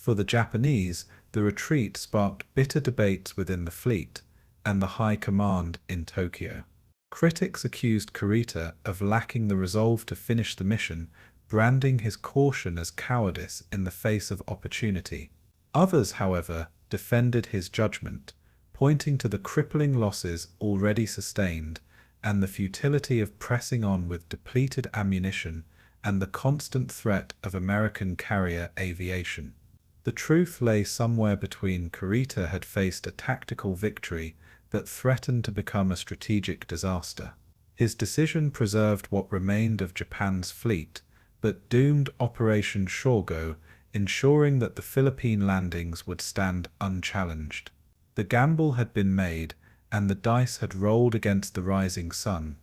For the Japanese, the retreat sparked bitter debates within the fleet and the high command in Tokyo. Critics accused Kurita of lacking the resolve to finish the mission, branding his caution as cowardice in the face of opportunity. Others, however, defended his judgment, pointing to the crippling losses already sustained and the futility of pressing on with depleted ammunition and the constant threat of American carrier aviation. The truth lay somewhere between. Kurita had faced a tactical victory that threatened to become a strategic disaster. His decision preserved what remained of Japan's fleet, but doomed Operation Shogo, ensuring that the Philippine landings would stand unchallenged. The gamble had been made, and the dice had rolled against the rising sun.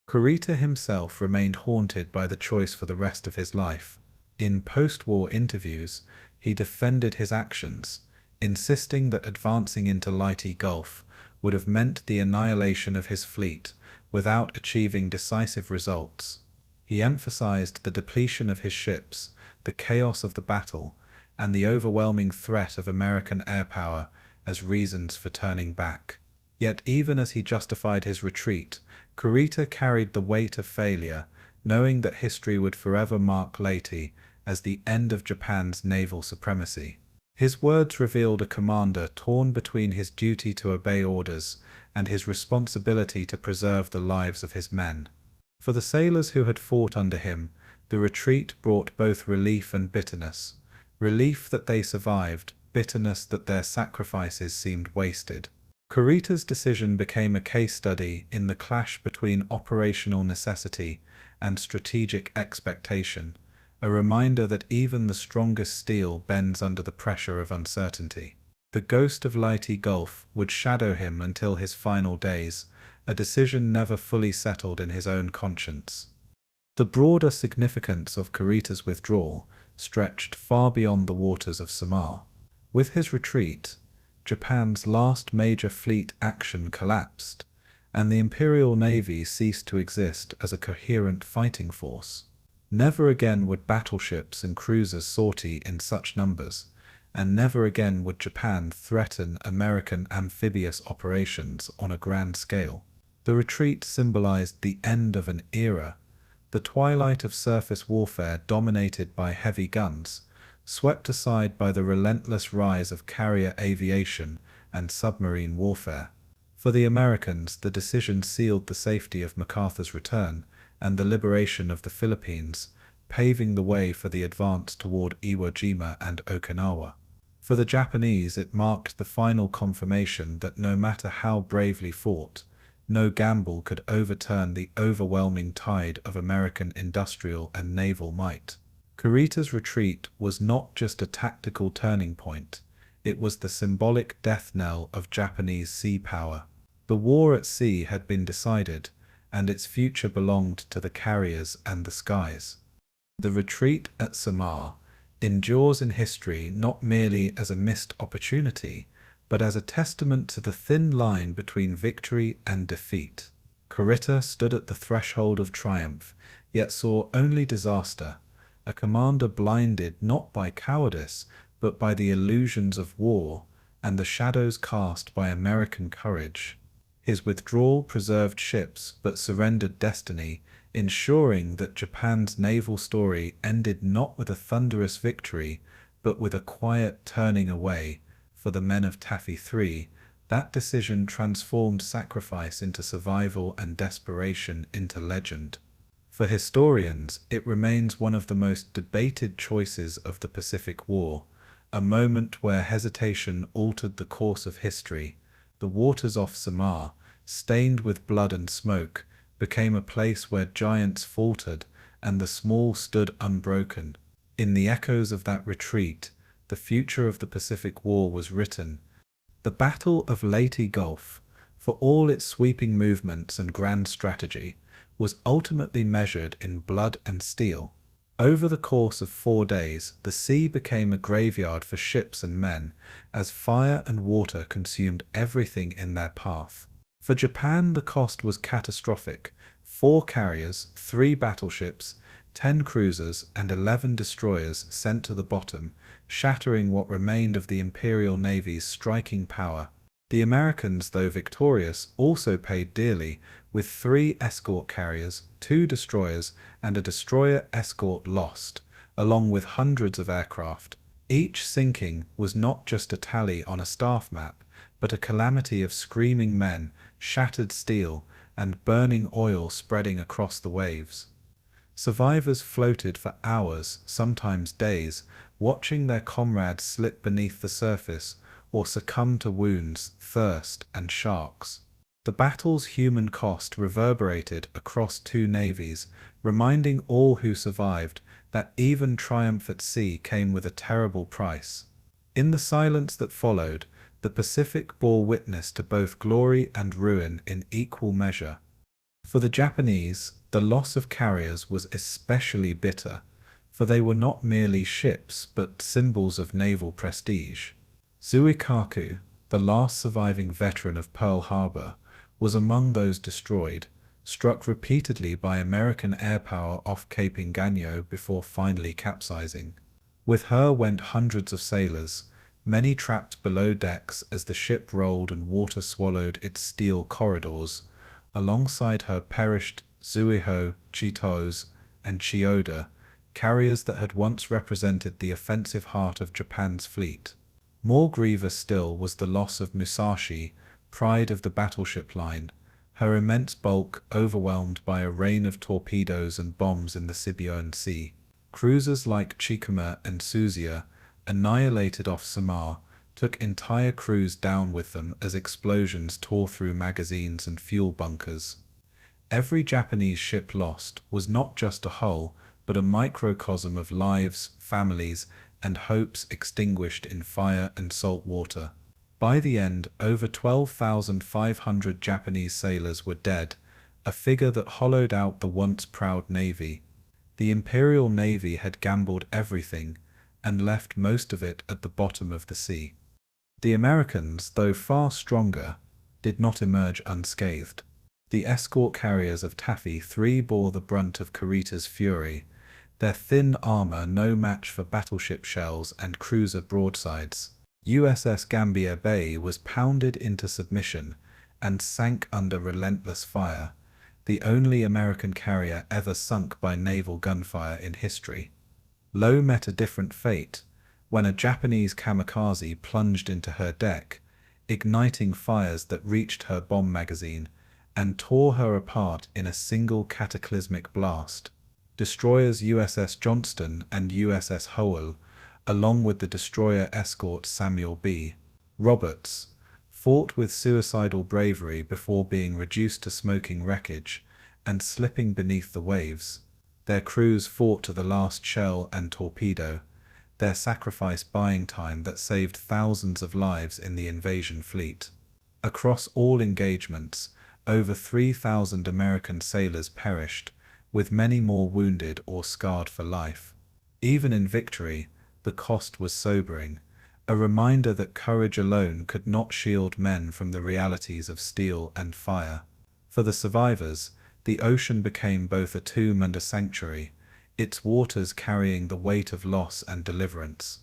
Kurita himself remained haunted by the choice for the rest of his life. In post-war interviews, he defended his actions, insisting that advancing into Leyte Gulf would have meant the annihilation of his fleet without achieving decisive results. He emphasized the depletion of his ships, the chaos of the battle, and the overwhelming threat of American air power as reasons for turning back. Yet even as he justified his retreat, Kurita carried the weight of failure, knowing that history would forever mark Leyte as the end of Japan's naval supremacy. His words revealed a commander torn between his duty to obey orders and his responsibility to preserve the lives of his men. For the sailors who had fought under him, the retreat brought both relief and bitterness. Relief that they survived, bitterness that their sacrifices seemed wasted. Kurita's decision became a case study in the clash between operational necessity and strategic expectation, a reminder that even the strongest steel bends under the pressure of uncertainty. The ghost of Leyte Gulf would shadow him until his final days, a decision never fully settled in his own conscience. The broader significance of Kurita's withdrawal stretched far beyond the waters of Samar. With his retreat, Japan's last major fleet action collapsed, and the Imperial Navy ceased to exist as a coherent fighting force. Never again would battleships and cruisers sortie in such numbers, and never again would Japan threaten American amphibious operations on a grand scale. The retreat symbolized the end of an era, the twilight of surface warfare dominated by heavy guns, swept aside by the relentless rise of carrier aviation and submarine warfare. For the Americans, the decision sealed the safety of MacArthur's return and the liberation of the Philippines, paving the way for the advance toward Iwo Jima and Okinawa. For the Japanese, it marked the final confirmation that no matter how bravely fought, no gamble could overturn the overwhelming tide of American industrial and naval might. Kurita's retreat was not just a tactical turning point, it was the symbolic death knell of Japanese sea power. The war at sea had been decided, and its future belonged to the carriers and the skies. The retreat at Samar endures in history not merely as a missed opportunity, but as a testament to the thin line between victory and defeat. Kurita stood at the threshold of triumph, yet saw only disaster, a commander blinded not by cowardice, but by the illusions of war and the shadows cast by American courage. His withdrawal preserved ships but surrendered destiny, ensuring that Japan's naval story ended not with a thunderous victory, but with a quiet turning away. For the men of Taffy III, That decision transformed sacrifice into survival and desperation into legend. For historians, it remains one of the most debated choices of the Pacific War, a moment where hesitation altered the course of history. The waters off Samar, stained with blood and smoke, became a place where giants faltered and the small stood unbroken. In the echoes of that retreat, the future of the Pacific War was written. The Battle of Leyte Gulf, for all its sweeping movements and grand strategy, was ultimately measured in blood and steel. Over the course of 4 days, the sea became a graveyard for ships and men, as fire and water consumed everything in their path. For Japan, the cost was catastrophic. 4 carriers, 3 battleships, 10 cruisers, and 11 destroyers sent to the bottom, shattering what remained of the Imperial Navy's striking power. The Americans, though victorious, also paid dearly, with 3 escort carriers, 2 destroyers, and a destroyer escort lost, along with hundreds of aircraft. Each sinking was not just a tally on a staff map, but a calamity of screaming men, shattered steel, and burning oil spreading across the waves. Survivors floated for hours, sometimes days, watching their comrades slip beneath the surface or succumb to wounds, thirst, and sharks. The battle's human cost reverberated across 2 navies, reminding all who survived that even triumph at sea came with a terrible price. In the silence that followed, the Pacific bore witness to both glory and ruin in equal measure. For the Japanese, the loss of carriers was especially bitter, for they were not merely ships but symbols of naval prestige. Zuikaku, the last surviving veteran of Pearl Harbor, was among those destroyed, struck repeatedly by American air power off Cape Engaño before finally capsizing. With her went hundreds of sailors, many trapped below decks as the ship rolled and water swallowed its steel corridors. Alongside her perished Zuiho, Chitos, and Chiyoda, carriers that had once represented the offensive heart of Japan's fleet. More grievous still was the loss of Musashi, pride of the battleship line, her immense bulk overwhelmed by a rain of torpedoes and bombs in the Sibuyan Sea. Cruisers like Chikuma and Suzuya, annihilated off Samar, took entire crews down with them as explosions tore through magazines and fuel bunkers. Every Japanese ship lost was not just a hull, but a microcosm of lives, families, and hopes extinguished in fire and salt water. By the end, over 12,500 Japanese sailors were dead, a figure that hollowed out the once proud navy. The Imperial Navy had gambled everything, and left most of it at the bottom of the sea. The Americans, though far stronger, did not emerge unscathed. The escort carriers of Taffy 3 bore the brunt of Kurita's fury, their thin armor no match for battleship shells and cruiser broadsides. USS Gambier Bay was pounded into submission and sank under relentless fire, the only American carrier ever sunk by naval gunfire in history. Lowe met a different fate when a Japanese kamikaze plunged into her deck, igniting fires that reached her bomb magazine and tore her apart in a single cataclysmic blast. Destroyers USS Johnston and USS Howell, along with the destroyer escort Samuel B. Roberts, fought with suicidal bravery before being reduced to smoking wreckage and slipping beneath the waves. Their crews fought to the last shell and torpedo, their sacrifice buying time that saved thousands of lives in the invasion fleet. Across all engagements, over 3,000 American sailors perished, with many more wounded or scarred for life. Even in victory, the cost was sobering, a reminder that courage alone could not shield men from the realities of steel and fire. For the survivors, the ocean became both a tomb and a sanctuary, its waters carrying the weight of loss and deliverance.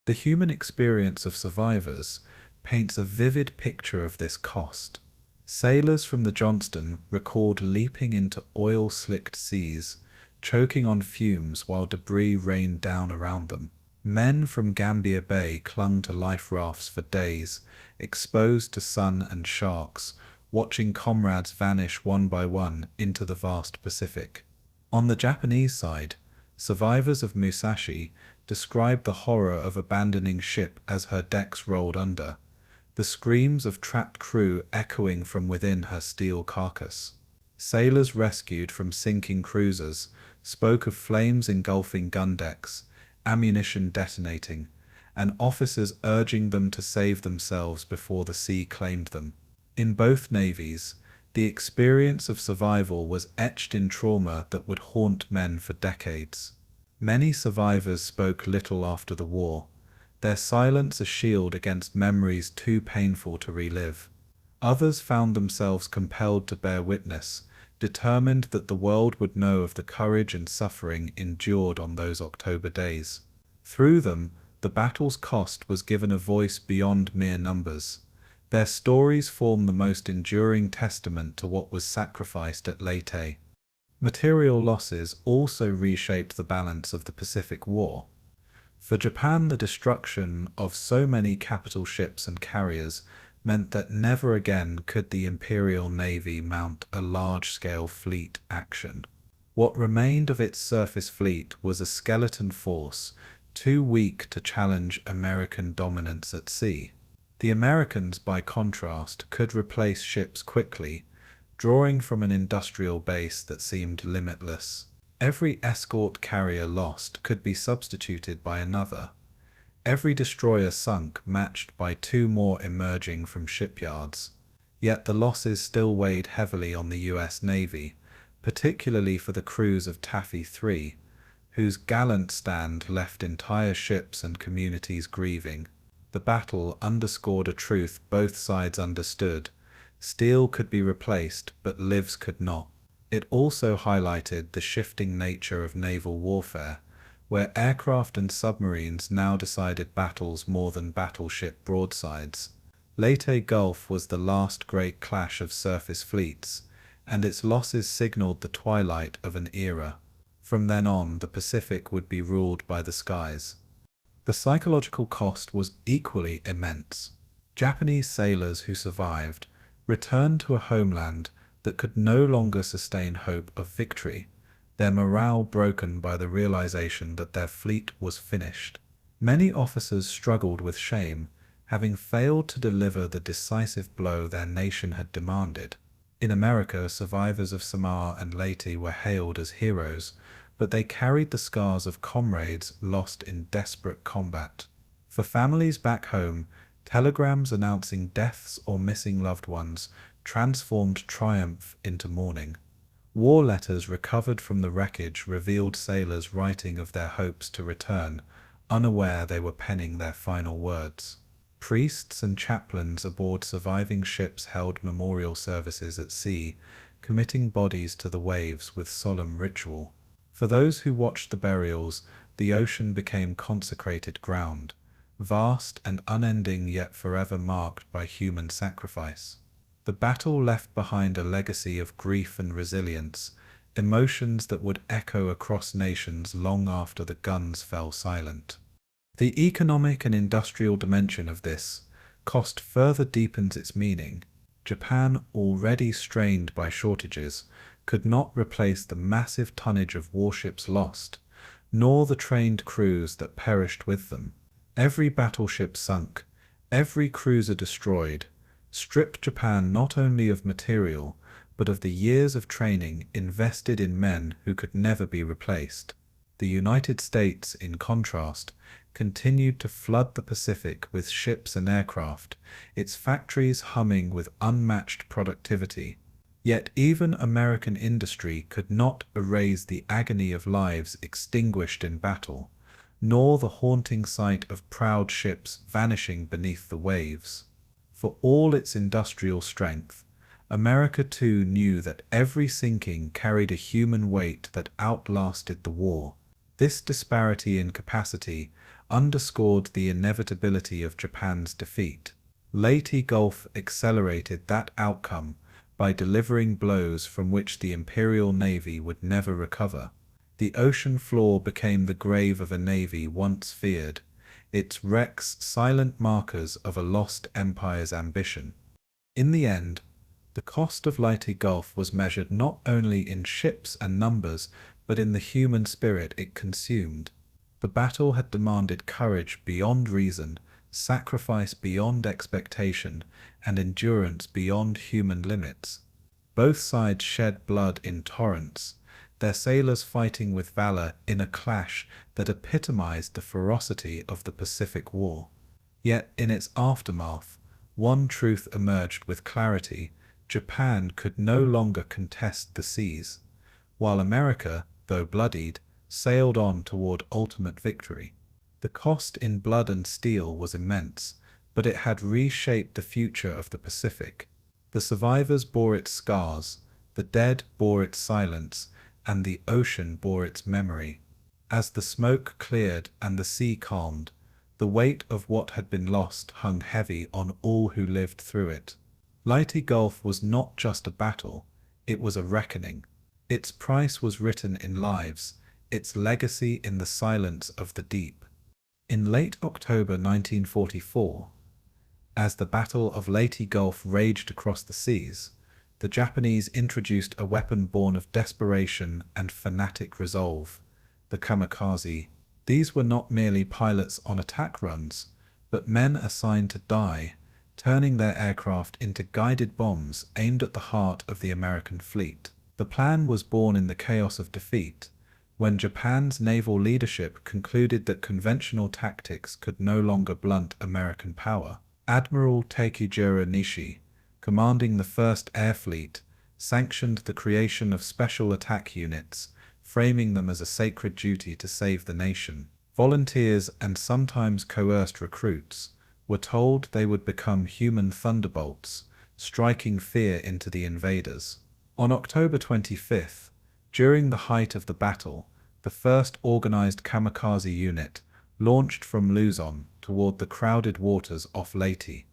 The human experience of survivors paints a vivid picture of this cost. Sailors from the Johnston record leaping into oil-slicked seas, choking on fumes while debris rained down around them. Men from Gambier Bay clung to life rafts for days, exposed to sun and sharks, watching comrades vanish one by one into the vast Pacific. On the Japanese side, survivors of Musashi described the horror of abandoning ship as her decks rolled under, the screams of trapped crew echoing from within her steel carcass. Sailors rescued from sinking cruisers spoke of flames engulfing gun decks, ammunition detonating, and officers urging them to save themselves before the sea claimed them. In both navies, the experience of survival was etched in trauma that would haunt men for decades. Many survivors spoke little after the war, their silence a shield against memories too painful to relive. Others found themselves compelled to bear witness, determined that the world would know of the courage and suffering endured on those October days. Through them, the battle's cost was given a voice beyond mere numbers. Their stories form the most enduring testament to what was sacrificed at Leyte. Material losses also reshaped the balance of the Pacific War. For Japan, the destruction of so many capital ships and carriers meant that never again could the Imperial Navy mount a large-scale fleet action. What remained of its surface fleet was a skeleton force, too weak to challenge American dominance at sea. The Americans, by contrast, could replace ships quickly, drawing from an industrial base that seemed limitless. Every escort carrier lost could be substituted by another. Every destroyer sunk matched by two more emerging from shipyards. Yet the losses still weighed heavily on the US Navy, particularly for the crews of Taffy 3, whose gallant stand left entire ships and communities grieving. The battle underscored a truth both sides understood: steel could be replaced, but lives could not. It also highlighted the shifting nature of naval warfare, where aircraft and submarines now decided battles more than battleship broadsides. Leyte Gulf was the last great clash of surface fleets, and its losses signaled the twilight of an era. From then on, the Pacific would be ruled by the skies. The psychological cost was equally immense. Japanese sailors who survived returned to a homeland that could no longer sustain hope of victory, their morale broken by the realization that their fleet was finished. Many officers struggled with shame, having failed to deliver the decisive blow their nation had demanded. In America, survivors of Samar and Leyte were hailed as heroes, but they carried the scars of comrades lost in desperate combat. For families back home, telegrams announcing deaths or missing loved ones transformed triumph into mourning. War letters recovered from the wreckage revealed sailors writing of their hopes to return, unaware they were penning their final words. Priests and chaplains aboard surviving ships held memorial services at sea, committing bodies to the waves with solemn ritual. For those who watched the burials, the ocean became consecrated ground, vast and unending yet forever marked by human sacrifice. The battle left behind a legacy of grief and resilience, emotions that would echo across nations long after the guns fell silent. The economic and industrial dimension of this cost further deepens its meaning. Japan, already strained by shortages, could not replace the massive tonnage of warships lost, nor the trained crews that perished with them. Every battleship sunk, every cruiser destroyed, stripped Japan not only of material, but of the years of training invested in men who could never be replaced. The United States, in contrast, continued to flood the Pacific with ships and aircraft, its factories humming with unmatched productivity. Yet even American industry could not erase the agony of lives extinguished in battle, nor the haunting sight of proud ships vanishing beneath the waves. For all its industrial strength, America too knew that every sinking carried a human weight that outlasted the war. This disparity in capacity underscored the inevitability of Japan's defeat. Leyte Gulf accelerated that outcome by delivering blows from which the Imperial Navy would never recover. The ocean floor became the grave of a navy once feared, its wrecks silent markers of a lost empire's ambition. In the end, the cost of Leyte Gulf was measured not only in ships and numbers, but in the human spirit it consumed. The battle had demanded courage beyond reason, sacrifice beyond expectation, and endurance beyond human limits. Both sides shed blood in torrents, their sailors fighting with valor in a clash that epitomized the ferocity of the Pacific War. Yet in its aftermath, one truth emerged with clarity: Japan could no longer contest the seas, while America, though bloodied, sailed on toward ultimate victory. The cost in blood and steel was immense, but it had reshaped the future of the Pacific. The survivors bore its scars, the dead bore its silence, and the ocean bore its memory. As the smoke cleared and the sea calmed, the weight of what had been lost hung heavy on all who lived through it. Leyte Gulf was not just a battle, it was a reckoning. Its price was written in lives, its legacy in the silence of the deep. In late October 1944, as the Battle of Leyte Gulf raged across the seas, the Japanese introduced a weapon born of desperation and fanatic resolve: the Kamikaze. These were not merely pilots on attack runs, but men assigned to die, turning their aircraft into guided bombs aimed at the heart of the American fleet. The plan was born in the chaos of defeat, when Japan's naval leadership concluded that conventional tactics could no longer blunt American power. Admiral Takejiro Nishi, commanding the 1st Air Fleet, sanctioned the creation of special attack units, framing them as a sacred duty to save the nation. Volunteers and sometimes coerced recruits were told they would become human thunderbolts, striking fear into the invaders. On October 25th, during the height of the battle, the first organized kamikaze unit launched from Luzon toward the crowded waters off Leyte.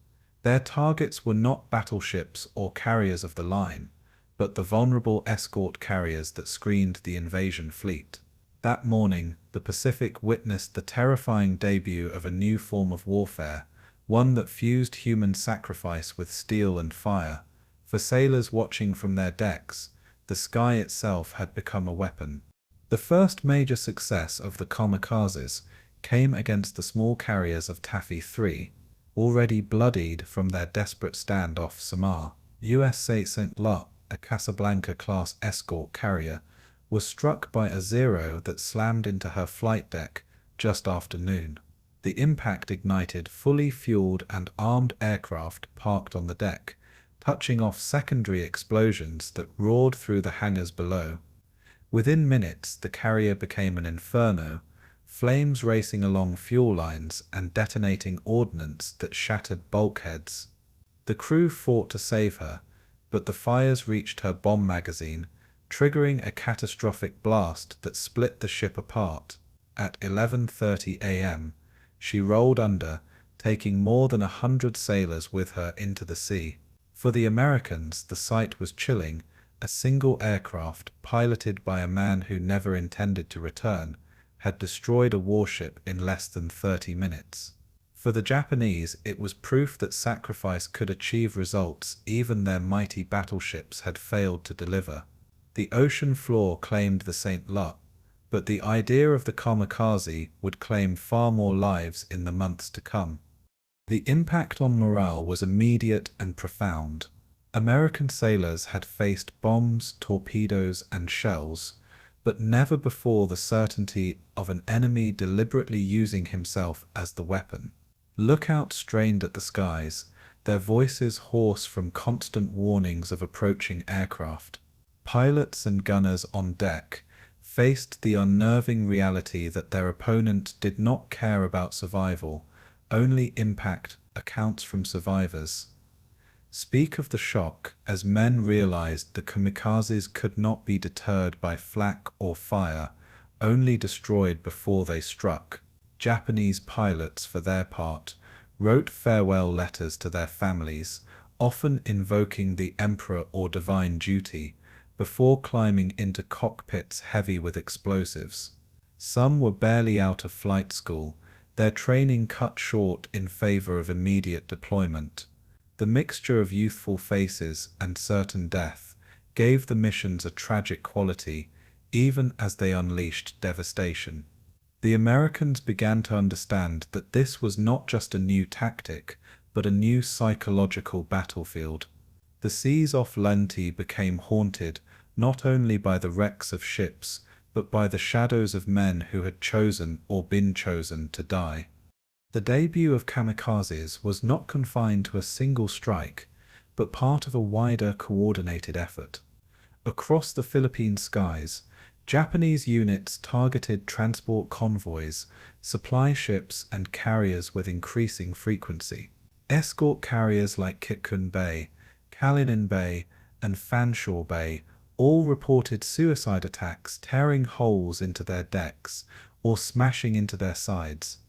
Their targets were not battleships or carriers of the line, but the vulnerable escort carriers that screened the invasion fleet. That morning, the Pacific witnessed the terrifying debut of a new form of warfare, one that fused human sacrifice with steel and fire. For sailors watching from their decks, the sky itself had become a weapon. The first major success of the kamikazes came against the small carriers of Taffy 3, already bloodied from their desperate stand off Samar. USS St. Louis, a Casablanca-class escort carrier, was struck by a Zero that slammed into her flight deck just after noon. The impact ignited fully fueled and armed aircraft parked on the deck, touching off secondary explosions that roared through the hangars below. Within minutes, the carrier became an inferno, flames racing along fuel lines and detonating ordnance that shattered bulkheads. The crew fought to save her, but the fires reached her bomb magazine, triggering a catastrophic blast that split the ship apart. At 11:30 a.m., she rolled under, taking more than 100 sailors with her into the sea. For the Americans, the sight was chilling. A single aircraft, piloted by a man who never intended to return, had destroyed a warship in less than 30 minutes. For the Japanese, it was proof that sacrifice could achieve results even their mighty battleships had failed to deliver. The ocean floor claimed the St. Louis, but the idea of the kamikaze would claim far more lives in the months to come. The impact on morale was immediate and profound. American sailors had faced bombs, torpedoes, and shells, but never before the certainty of an enemy deliberately using himself as the weapon. Lookouts strained at the skies, their voices hoarse from constant warnings of approaching aircraft. Pilots and gunners on deck faced the unnerving reality that their opponent did not care about survival, only impact. Accounts from survivors speak of the shock as men realized the kamikazes could not be deterred by flak or fire, only destroyed before they struck. Japanese pilots, for their part, wrote farewell letters to their families, often invoking the emperor or divine duty, before climbing into cockpits heavy with explosives. Some were barely out of flight school, their training cut short in favor of immediate deployment. The mixture of youthful faces and certain death gave the missions a tragic quality, even as they unleashed devastation. The Americans began to understand that this was not just a new tactic, but a new psychological battlefield. The seas off Leyte became haunted not only by the wrecks of ships, but by the shadows of men who had chosen or been chosen to die. The debut of kamikazes was not confined to a single strike, but part of a wider coordinated effort. Across the Philippine skies, Japanese units targeted transport convoys, supply ships, and carriers with increasing frequency. Escort carriers like Kitkun Bay, Kalinin Bay, and Fanshawe Bay all reported suicide attacks tearing holes into their decks or smashing into their sides.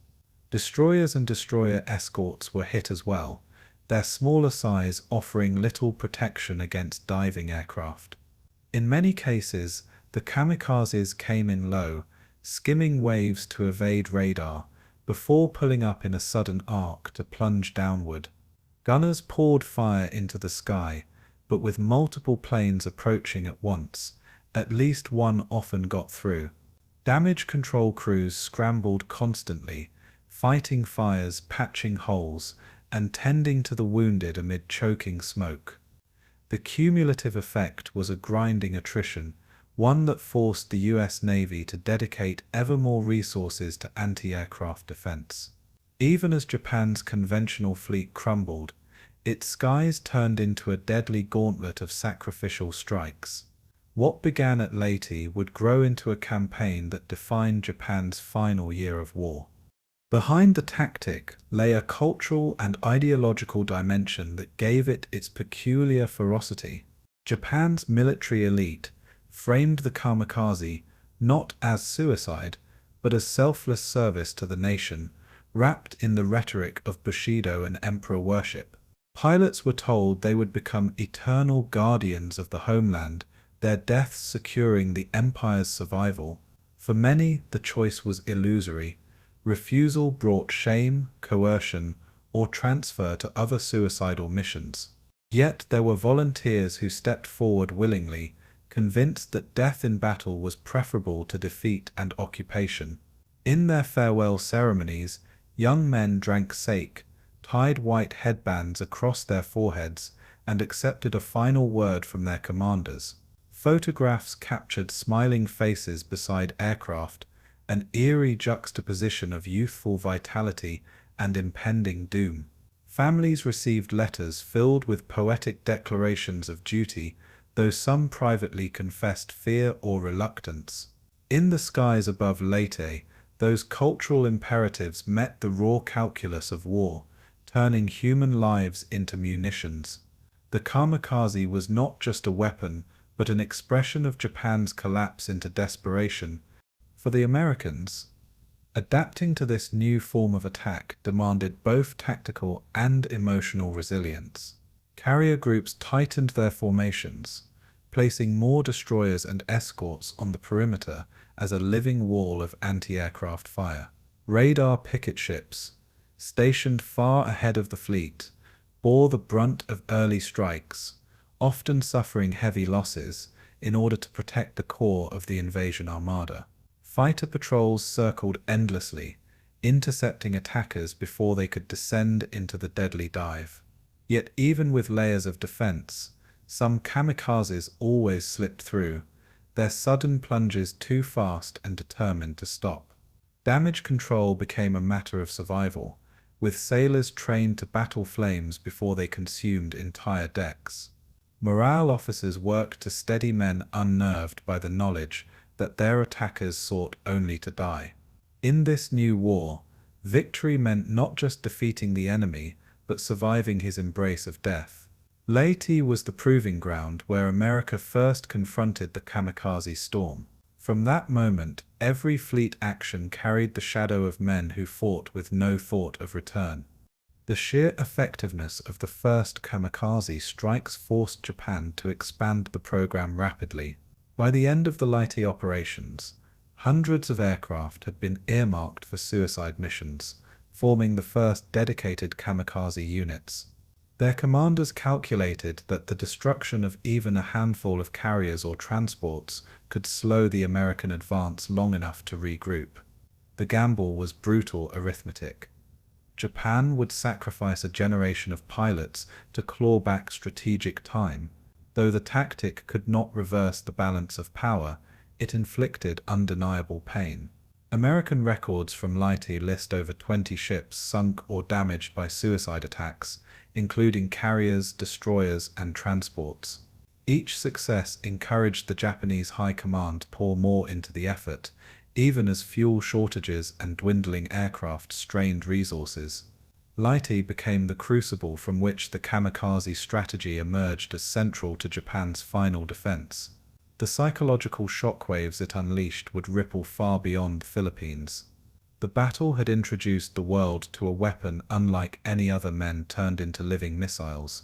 Destroyers and destroyer escorts were hit as well, their smaller size offering little protection against diving aircraft. In many cases, the kamikazes came in low, skimming waves to evade radar, before pulling up in a sudden arc to plunge downward. Gunners poured fire into the sky, but with multiple planes approaching at once, at least one often got through. Damage control crews scrambled constantly, fighting fires, patching holes, and tending to the wounded amid choking smoke. The cumulative effect was a grinding attrition, one that forced the US Navy to dedicate ever more resources to anti-aircraft defense. Even as Japan's conventional fleet crumbled, its skies turned into a deadly gauntlet of sacrificial strikes. What began at Leyte would grow into a campaign that defined Japan's final year of war. Behind the tactic lay a cultural and ideological dimension that gave it its peculiar ferocity. Japan's military elite framed the kamikaze not as suicide, but as selfless service to the nation, wrapped in the rhetoric of Bushido and emperor worship. Pilots were told they would become eternal guardians of the homeland, their deaths securing the empire's survival. For many, the choice was illusory. Refusal brought shame, coercion, or transfer to other suicidal missions. Yet there were volunteers who stepped forward willingly, convinced that death in battle was preferable to defeat and occupation. In their farewell ceremonies, young men drank sake, tied white headbands across their foreheads, and accepted a final word from their commanders. Photographs captured smiling faces beside aircraft, an eerie juxtaposition of youthful vitality and impending doom. Families received letters filled with poetic declarations of duty, though some privately confessed fear or reluctance. In the skies above Leyte, those cultural imperatives met the raw calculus of war, turning human lives into munitions. The kamikaze was not just a weapon, but an expression of Japan's collapse into desperation. For the Americans, adapting to this new form of attack demanded both tactical and emotional resilience. Carrier groups tightened their formations, placing more destroyers and escorts on the perimeter as a living wall of anti-aircraft fire. Radar picket ships, stationed far ahead of the fleet, bore the brunt of early strikes, often suffering heavy losses in order to protect the core of the invasion armada. Fighter patrols circled endlessly, intercepting attackers before they could descend into the deadly dive. Yet even with layers of defense, some kamikazes always slipped through, their sudden plunges too fast and determined to stop. Damage control became a matter of survival, with sailors trained to battle flames before they consumed entire decks. Morale officers worked to steady men unnerved by the knowledge that their attackers sought only to die. In this new war, victory meant not just defeating the enemy, but surviving his embrace of death. Leyte was the proving ground where America first confronted the kamikaze storm. From that moment, every fleet action carried the shadow of men who fought with no thought of return. The sheer effectiveness of the first kamikaze strikes forced Japan to expand the program rapidly. By the end of the Leyte operations, hundreds of aircraft had been earmarked for suicide missions, forming the first dedicated kamikaze units. Their commanders calculated that the destruction of even a handful of carriers or transports could slow the American advance long enough to regroup. The gamble was brutal arithmetic. Japan would sacrifice a generation of pilots to claw back strategic time. Though the tactic could not reverse the balance of power, it inflicted undeniable pain. American records from Leyte list over 20 ships sunk or damaged by suicide attacks, including carriers, destroyers, and transports. Each success encouraged the Japanese High Command to pour more into the effort, even as fuel shortages and dwindling aircraft strained resources. Leyte became the crucible from which the kamikaze strategy emerged as central to Japan's final defense. The psychological shockwaves it unleashed would ripple far beyond the Philippines. The battle had introduced the world to a weapon unlike any other men turned into living missiles.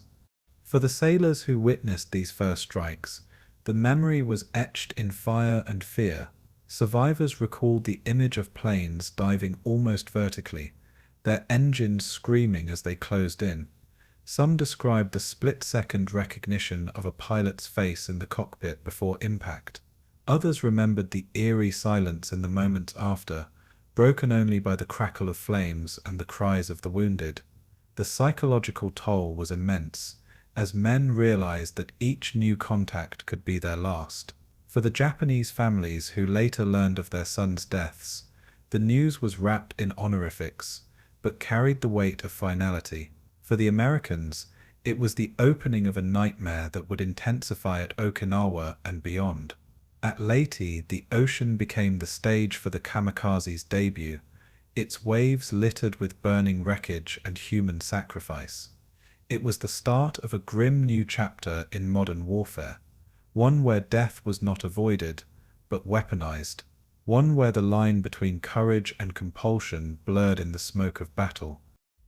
For the sailors who witnessed these first strikes, the memory was etched in fire and fear. Survivors recalled the image of planes diving almost vertically, their engines screaming as they closed in. Some described the split-second recognition of a pilot's face in the cockpit before impact. Others remembered the eerie silence in the moments after, broken only by the crackle of flames and the cries of the wounded. The psychological toll was immense, as men realized that each new contact could be their last. For the Japanese families who later learned of their sons' deaths, the news was wrapped in honorifics, but carried the weight of finality. For the Americans, it was the opening of a nightmare that would intensify at Okinawa and beyond. At Leyte, the ocean became the stage for the kamikaze's debut, its waves littered with burning wreckage and human sacrifice. It was the start of a grim new chapter in modern warfare, one where death was not avoided, but weaponized, one where the line between courage and compulsion blurred in the smoke of battle.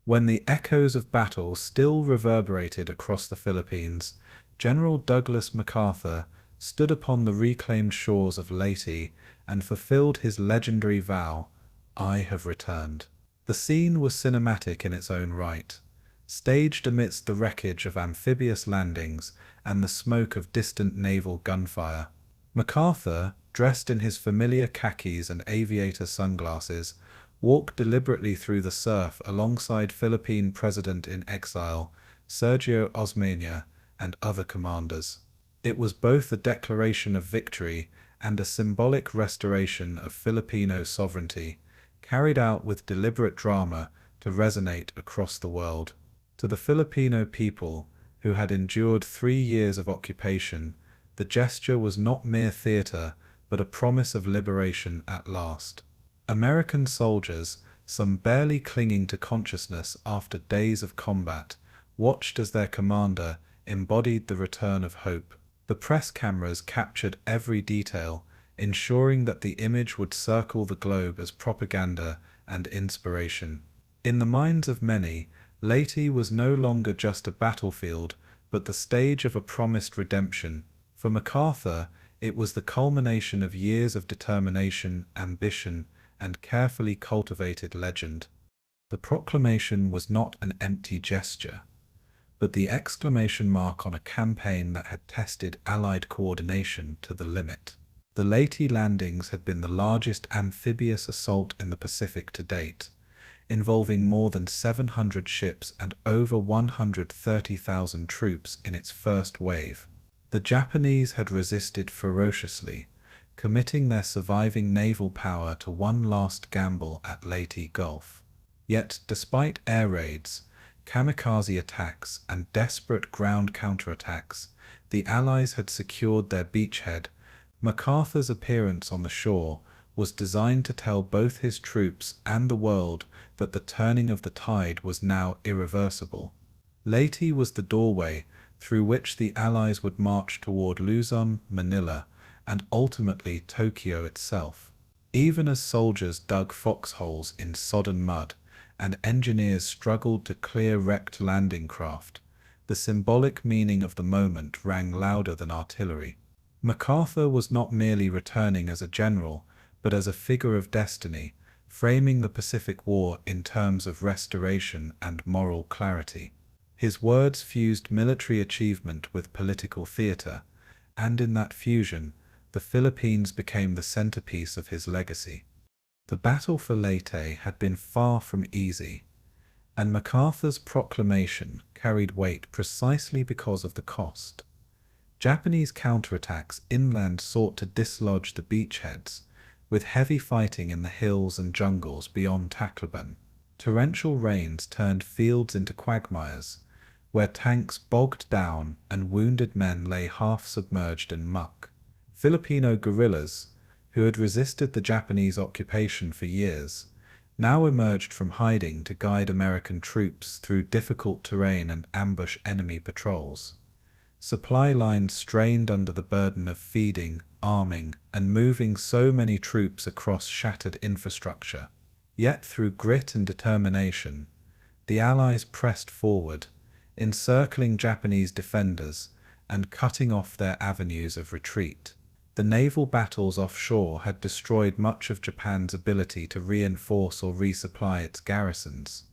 When the echoes of battle still reverberated across the Philippines, General Douglas MacArthur stood upon the reclaimed shores of Leyte and fulfilled his legendary vow, "I have returned." The scene was cinematic in its own right, staged amidst the wreckage of amphibious landings and the smoke of distant naval gunfire. MacArthur, dressed in his familiar khakis and aviator sunglasses, walked deliberately through the surf alongside Philippine President-in-exile Sergio Osmeña and other commanders. It was both a declaration of victory and a symbolic restoration of Filipino sovereignty, carried out with deliberate drama to resonate across the world. To the Filipino people, who had endured 3 years of occupation, the gesture was not mere theater, but a promise of liberation at last. American soldiers, some barely clinging to consciousness after days of combat, watched as their commander embodied the return of hope. The press cameras captured every detail, ensuring that the image would circle the globe as propaganda and inspiration. In the minds of many, Leyte was no longer just a battlefield, but the stage of a promised redemption. For MacArthur, it was the culmination of years of determination, ambition, and carefully cultivated legend. The proclamation was not an empty gesture, but the exclamation mark on a campaign that had tested Allied coordination to the limit. The Leyte landings had been the largest amphibious assault in the Pacific to date, involving more than 700 ships and over 130,000 troops in its first wave. The Japanese had resisted ferociously, committing their surviving naval power to one last gamble at Leyte Gulf. Yet, despite air raids, kamikaze attacks, and desperate ground counterattacks, the Allies had secured their beachhead. MacArthur's appearance on the shore was designed to tell both his troops and the world that the turning of the tide was now irreversible. Leyte was the doorway through which the Allies would march toward Luzon, Manila, and ultimately Tokyo itself. Even as soldiers dug foxholes in sodden mud and engineers struggled to clear wrecked landing craft, the symbolic meaning of the moment rang louder than artillery. MacArthur was not merely returning as a general, but as a figure of destiny, framing the Pacific War in terms of restoration and moral clarity. His words fused military achievement with political theater, and in that fusion, the Philippines became the centerpiece of his legacy. The battle for Leyte had been far from easy, and MacArthur's proclamation carried weight precisely because of the cost. Japanese counterattacks inland sought to dislodge the beachheads, with heavy fighting in the hills and jungles beyond Tacloban. Torrential rains turned fields into quagmires, where tanks bogged down and wounded men lay half-submerged in muck. Filipino guerrillas, who had resisted the Japanese occupation for years, now emerged from hiding to guide American troops through difficult terrain and ambush enemy patrols. Supply lines strained under the burden of feeding, arming, and moving so many troops across shattered infrastructure. Yet through grit and determination, the Allies pressed forward, encircling Japanese defenders and cutting off their avenues of retreat. The naval battles offshore had destroyed much of Japan's ability to reinforce or resupply its garrisons.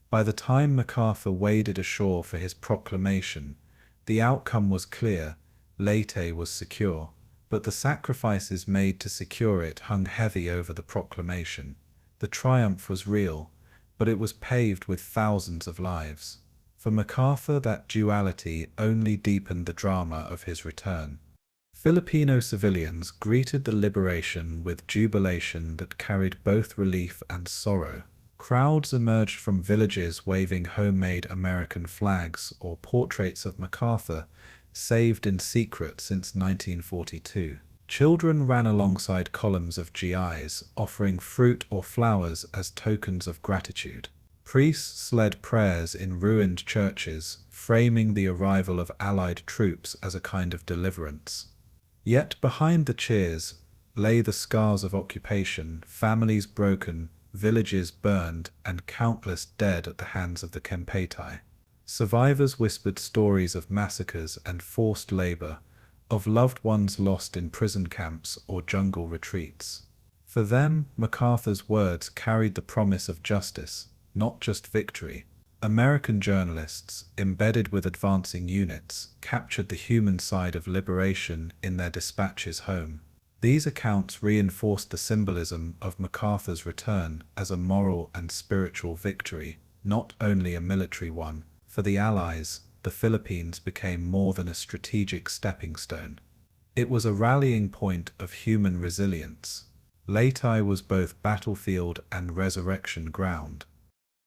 By the time MacArthur waded ashore for his proclamation, the outcome was clear: Leyte was secure, but the sacrifices made to secure it hung heavy over the proclamation. The triumph was real, but it was paved with thousands of lives. For MacArthur, that duality only deepened the drama of his return. Filipino civilians greeted the liberation with jubilation that carried both relief and sorrow. Crowds emerged from villages waving homemade American flags or portraits of MacArthur, saved in secret since 1942. Children ran alongside columns of GIs, offering fruit or flowers as tokens of gratitude. Priests led prayers in ruined churches, framing the arrival of Allied troops as a kind of deliverance. Yet behind the cheers lay the scars of occupation, families broken, villages burned, and countless dead at the hands of the Kempeitai. Survivors whispered stories of massacres and forced labor, of loved ones lost in prison camps or jungle retreats. For them, MacArthur's words carried the promise of justice, not just victory. American journalists, embedded with advancing units, captured the human side of liberation in their dispatches home. These accounts reinforced the symbolism of MacArthur's return as a moral and spiritual victory, not only a military one. For the Allies, the Philippines became more than a strategic stepping stone. It was a rallying point of human resilience. Leyte was both battlefield and resurrection ground.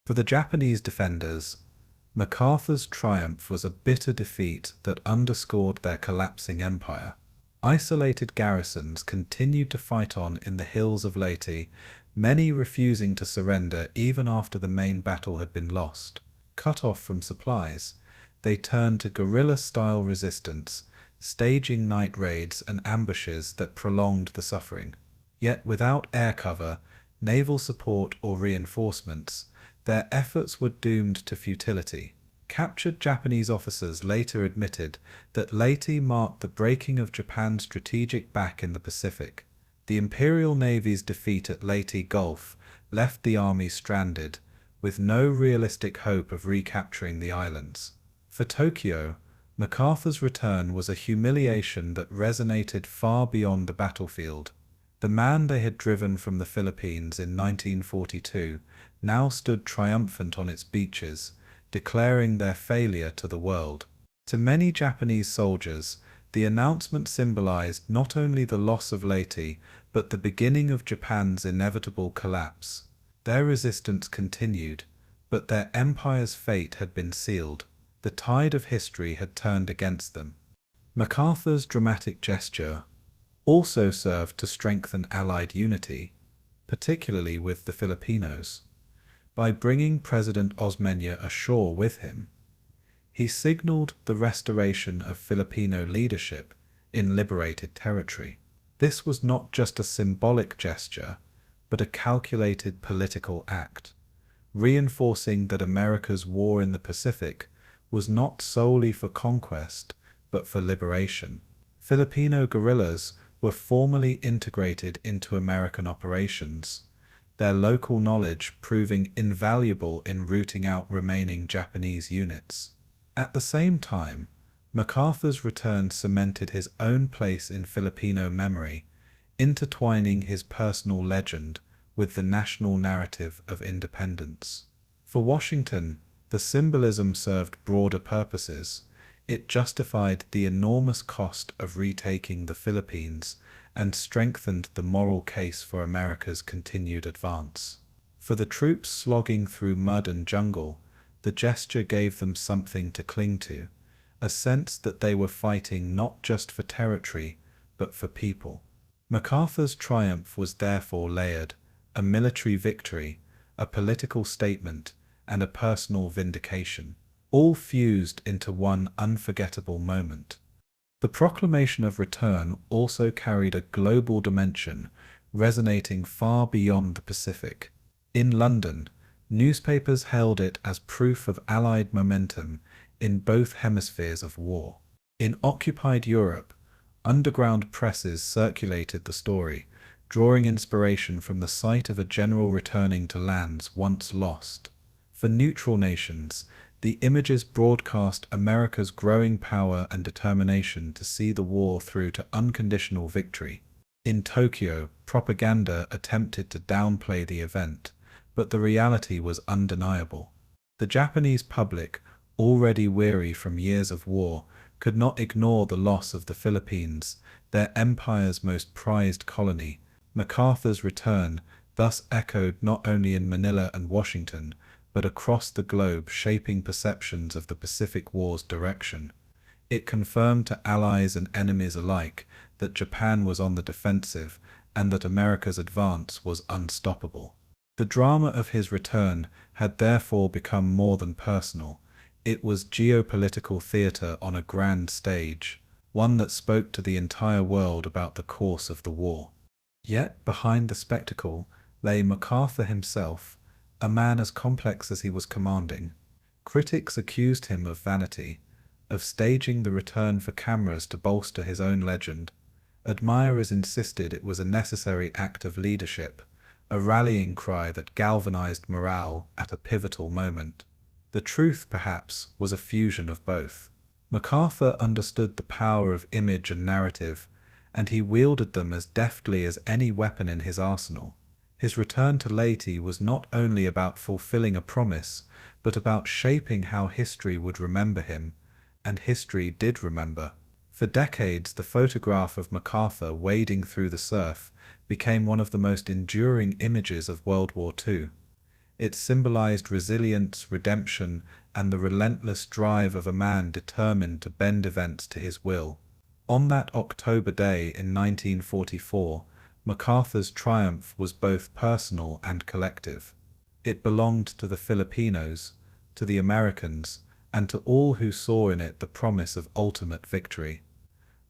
For the Japanese defenders, MacArthur's triumph was a bitter defeat that underscored their collapsing empire. Isolated garrisons continued to fight on in the hills of Leyte, many refusing to surrender even after the main battle had been lost. Cut off from supplies, they turned to guerrilla-style resistance, staging night raids and ambushes that prolonged the suffering. Yet without air cover, naval support or reinforcements, their efforts were doomed to futility. Captured Japanese officers later admitted that Leyte marked the breaking of Japan's strategic back in the Pacific. The Imperial Navy's defeat at Leyte Gulf left the army stranded, with no realistic hope of recapturing the islands. For Tokyo, MacArthur's return was a humiliation that resonated far beyond the battlefield. The man they had driven from the Philippines in 1942 now stood triumphant on its beaches, declaring their failure to the world. To many Japanese soldiers, the announcement symbolized not only the loss of Leyte, but the beginning of Japan's inevitable collapse. Their resistance continued, but their empire's fate had been sealed. The tide of history had turned against them. MacArthur's dramatic gesture also served to strengthen Allied unity, particularly with the Filipinos. By bringing President Osmeña ashore with him, he signaled the restoration of Filipino leadership in liberated territory. This was not just a symbolic gesture, but a calculated political act. reinforcing that America's war in the Pacific was not solely for conquest, but for liberation. Filipino guerrillas were formally integrated into American operations, their local knowledge proving invaluable in rooting out remaining Japanese units. At the same time, MacArthur's return cemented his own place in Filipino memory, intertwining his personal legend with the national narrative of independence. For Washington, the symbolism served broader purposes. It justified the enormous cost of retaking the Philippines and strengthened the moral case for America's continued advance. For the troops slogging through mud and jungle, the gesture gave them something to cling to, a sense that they were fighting not just for territory, but for people. MacArthur's triumph was therefore layered, a military victory, a political statement, and a personal vindication, all fused into one unforgettable moment. The proclamation of return also carried a global dimension, resonating far beyond the Pacific. In London, newspapers hailed it as proof of Allied momentum in both hemispheres of war. In occupied Europe, underground presses circulated the story, drawing inspiration from the sight of a general returning to lands once lost. For neutral nations, the images broadcast America's growing power and determination to see the war through to unconditional victory. In Tokyo, propaganda attempted to downplay the event, but the reality was undeniable. The Japanese public, already weary from years of war, could not ignore the loss of the Philippines, their empire's most prized colony. MacArthur's return thus echoed not only in Manila and Washington, but across the globe, shaping perceptions of the Pacific War's direction. It confirmed to allies and enemies alike that Japan was on the defensive and that America's advance was unstoppable. The drama of his return had therefore become more than personal. It was geopolitical theater on a grand stage, one that spoke to the entire world about the course of the war. Yet behind the spectacle lay MacArthur himself, a man as complex as he was commanding. Critics accused him of vanity, of staging the return for cameras to bolster his own legend. Admirers insisted it was a necessary act of leadership, a rallying cry that galvanized morale at a pivotal moment. The truth, perhaps, was a fusion of both. MacArthur understood the power of image and narrative, and he wielded them as deftly as any weapon in his arsenal. His return to Leyte was not only about fulfilling a promise, but about shaping how history would remember him, and history did remember. For decades, the photograph of MacArthur wading through the surf became one of the most enduring images of World War II. It symbolized resilience, redemption, and the relentless drive of a man determined to bend events to his will. On that October day in 1944, MacArthur's triumph was both personal and collective. It belonged to the Filipinos, to the Americans, and to all who saw in it the promise of ultimate victory.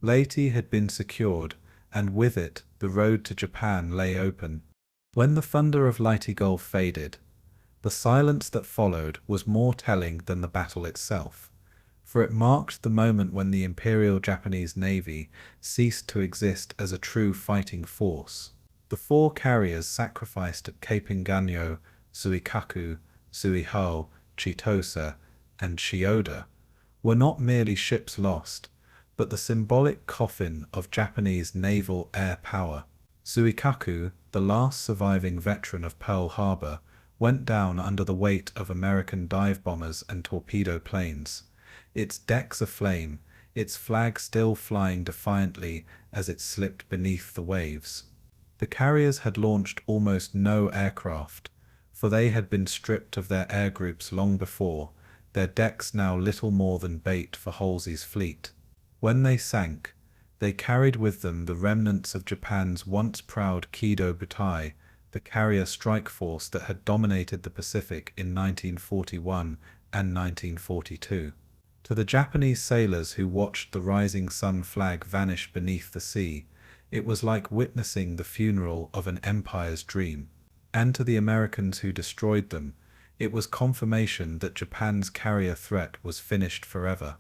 Leyte had been secured, and with it, the road to Japan lay open. When the thunder of Leyte Gulf faded, the silence that followed was more telling than the battle itself, for it marked the moment when the Imperial Japanese Navy ceased to exist as a true fighting force. The 4 carriers sacrificed at Cape Engaño, Suikaku, Suihao, Chitose, and Chiyoda were not merely ships lost, but the symbolic coffin of Japanese naval air power. Suikaku, the last surviving veteran of Pearl Harbor, went down under the weight of American dive bombers and torpedo planes, its decks aflame, its flag still flying defiantly as it slipped beneath the waves. The carriers had launched almost no aircraft, for they had been stripped of their air groups long before, their decks now little more than bait for Halsey's fleet. When they sank, they carried with them the remnants of Japan's once proud Kido Butai, the carrier strike force that had dominated the Pacific in 1941 and 1942. To the Japanese sailors who watched the rising sun flag vanish beneath the sea, it was like witnessing the funeral of an empire's dream. And to the Americans who destroyed them, It was confirmation that Japan's carrier threat was finished forever.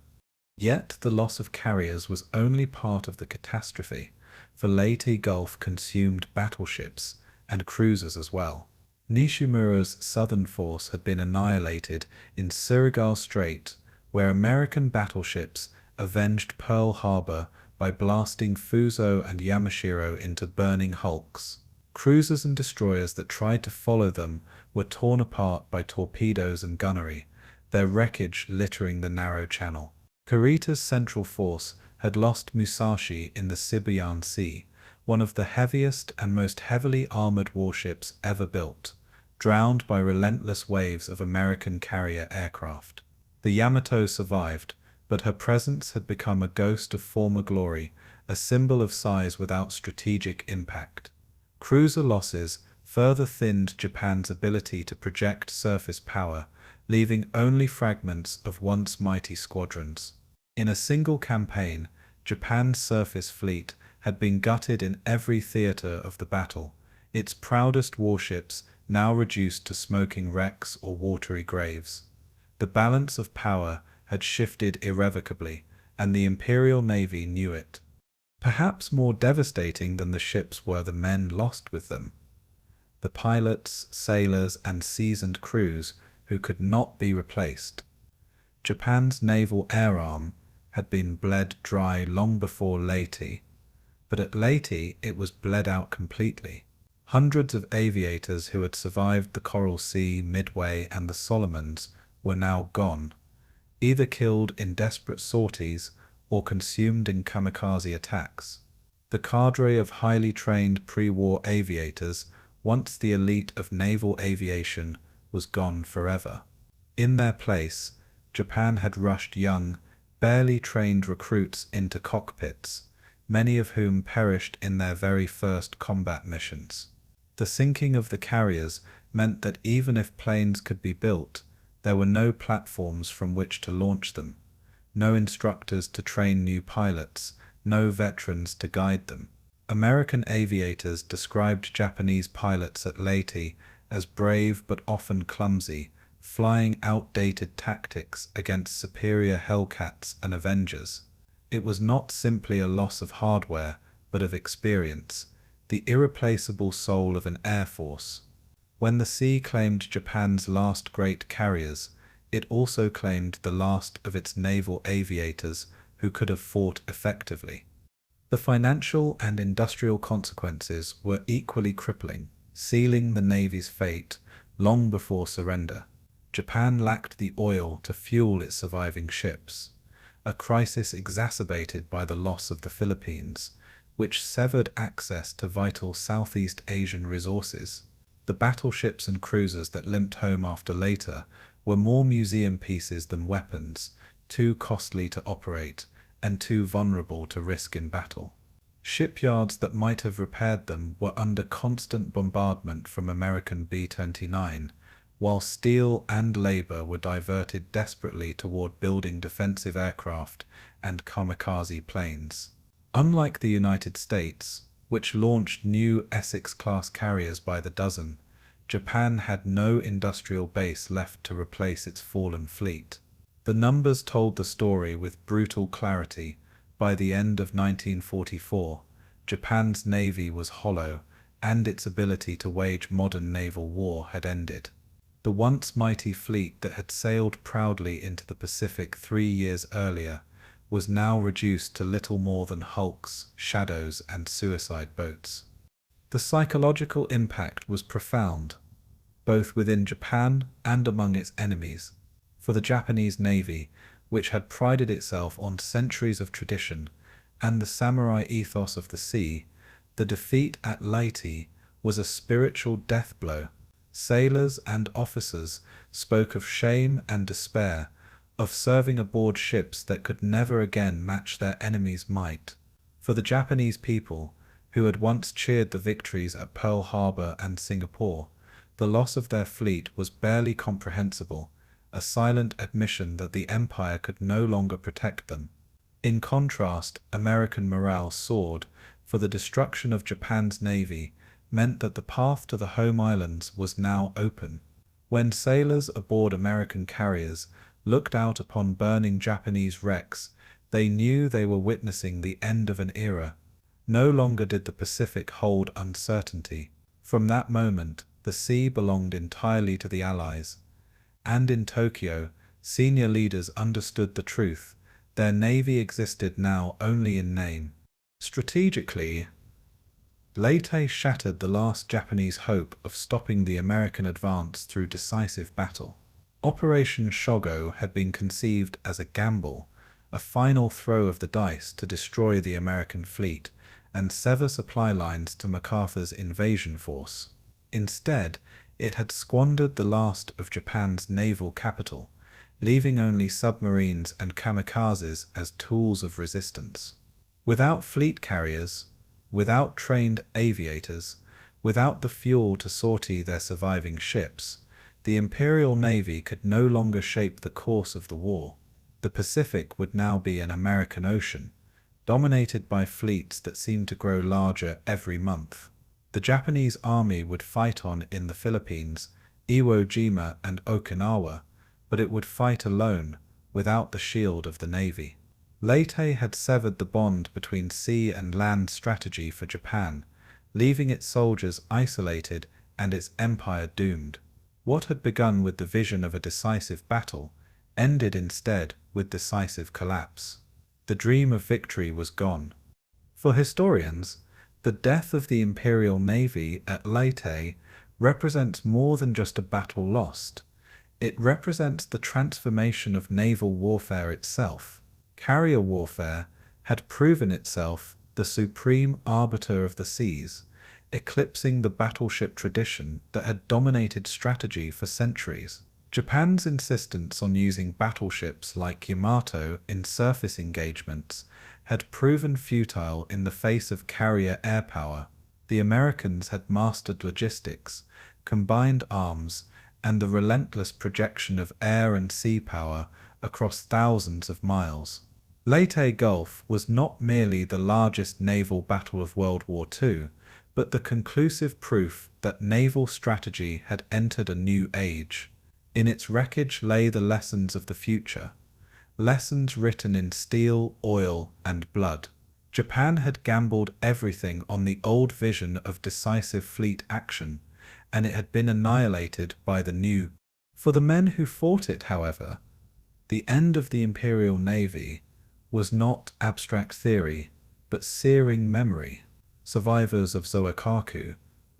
Yet the loss of carriers was only part of the catastrophe, for Leyte Gulf consumed battleships and cruisers as well. Nishimura's southern force had been annihilated in Surigao Strait, where American battleships avenged Pearl Harbor by blasting Fuso and Yamashiro into burning hulks. Cruisers and destroyers that tried to follow them were torn apart by torpedoes and gunnery, their wreckage littering the narrow channel. Kurita's central force had lost Musashi in the Sibuyan Sea, one of the heaviest and most heavily armored warships ever built, drowned by relentless waves of American carrier aircraft. The Yamato survived, but her presence had become a ghost of former glory, a symbol of size without strategic impact. Cruiser losses further thinned Japan's ability to project surface power, leaving only fragments of once mighty squadrons. In a single campaign, Japan's surface fleet had been gutted in every theater of the battle, its proudest warships now reduced to smoking wrecks or watery graves. The balance of power had shifted irrevocably, and the Imperial Navy knew it. Perhaps more devastating than the ships were the men lost with them. The pilots, sailors, and seasoned crews who could not be replaced. Japan's naval air arm had been bled dry long before Leyte, but at Leyte it was bled out completely. Hundreds of aviators who had survived the Coral Sea, Midway, and the Solomons were now gone, either killed in desperate sorties or consumed in kamikaze attacks. The cadre of highly trained pre-war aviators, once the elite of naval aviation, was gone forever. In their place, Japan had rushed young, barely trained recruits into cockpits, many of whom perished in their very first combat missions. The sinking of the carriers meant that even if planes could be built, there were no platforms from which to launch them, no instructors to train new pilots, no veterans to guide them. American aviators described Japanese pilots at Leyte as brave but often clumsy, flying outdated tactics against superior Hellcats and Avengers. It was not simply a loss of hardware, but of experience, the irreplaceable soul of an air force. When the sea claimed Japan's last great carriers, it also claimed the last of its naval aviators who could have fought effectively. The financial and industrial consequences were equally crippling, sealing the Navy's fate long before surrender. Japan lacked the oil to fuel its surviving ships, a crisis exacerbated by the loss of the Philippines, which severed access to vital Southeast Asian resources. The battleships and cruisers that limped home after Leyte were more museum pieces than weapons, too costly to operate, and too vulnerable to risk in battle. Shipyards that might have repaired them were under constant bombardment from American B-29, while steel and labor were diverted desperately toward building defensive aircraft and kamikaze planes. Unlike the United States, which launched new Essex-class carriers by the dozen, Japan had no industrial base left to replace its fallen fleet. The numbers told the story with brutal clarity. By the end of 1944, Japan's navy was hollow, and its ability to wage modern naval war had ended. The once mighty fleet that had sailed proudly into the Pacific 3 years earlier was now reduced to little more than hulks, shadows, and suicide boats. The psychological impact was profound, both within Japan and among its enemies. For the Japanese Navy, which had prided itself on centuries of tradition and the samurai ethos of the sea, the defeat at Leyte was a spiritual death blow. Sailors and officers spoke of shame and despair, of serving aboard ships that could never again match their enemies' might. For the Japanese people, who had once cheered the victories at Pearl Harbor and Singapore, the loss of their fleet was barely comprehensible, a silent admission that the empire could no longer protect them. In contrast, American morale soared, for the destruction of Japan's navy meant that the path to the home islands was now open. When sailors aboard American carriers looked out upon burning Japanese wrecks, they knew they were witnessing the end of an era. No longer did the Pacific hold uncertainty. From that moment, the sea belonged entirely to the Allies. And in Tokyo, senior leaders understood the truth. Their navy existed now only in name. Strategically, Leyte shattered the last Japanese hope of stopping the American advance through decisive battle. Operation Shogo had been conceived as a gamble, a final throw of the dice to destroy the American fleet and sever supply lines to MacArthur's invasion force. Instead, it had squandered the last of Japan's naval capital, leaving only submarines and kamikazes as tools of resistance. Without fleet carriers, without trained aviators, without the fuel to sortie their surviving ships, the Imperial Navy could no longer shape the course of the war. The Pacific would now be an American Ocean, dominated by fleets that seemed to grow larger every month. The Japanese army would fight on in the Philippines, Iwo Jima and Okinawa, but it would fight alone, without the shield of the Navy. Leyte had severed the bond between sea and land strategy for Japan, leaving its soldiers isolated and its empire doomed. What had begun with the vision of a decisive battle ended instead with decisive collapse. The dream of victory was gone. For historians, the death of the Imperial Navy at Leyte represents more than just a battle lost. It represents the transformation of naval warfare itself. Carrier warfare had proven itself the supreme arbiter of the seas, eclipsing the battleship tradition that had dominated strategy for centuries. Japan's insistence on using battleships like Yamato in surface engagements had proven futile in the face of carrier air power. The Americans had mastered logistics, combined arms, and the relentless projection of air and sea power across thousands of miles. Leyte Gulf was not merely the largest naval battle of World War II, but the conclusive proof that naval strategy had entered a new age. In its wreckage lay the lessons of the future, lessons written in steel, oil, and blood. Japan had gambled everything on the old vision of decisive fleet action, and it had been annihilated by the new. For the men who fought it, however, the end of the Imperial Navy was not abstract theory, but searing memory. Survivors of Zoakaku,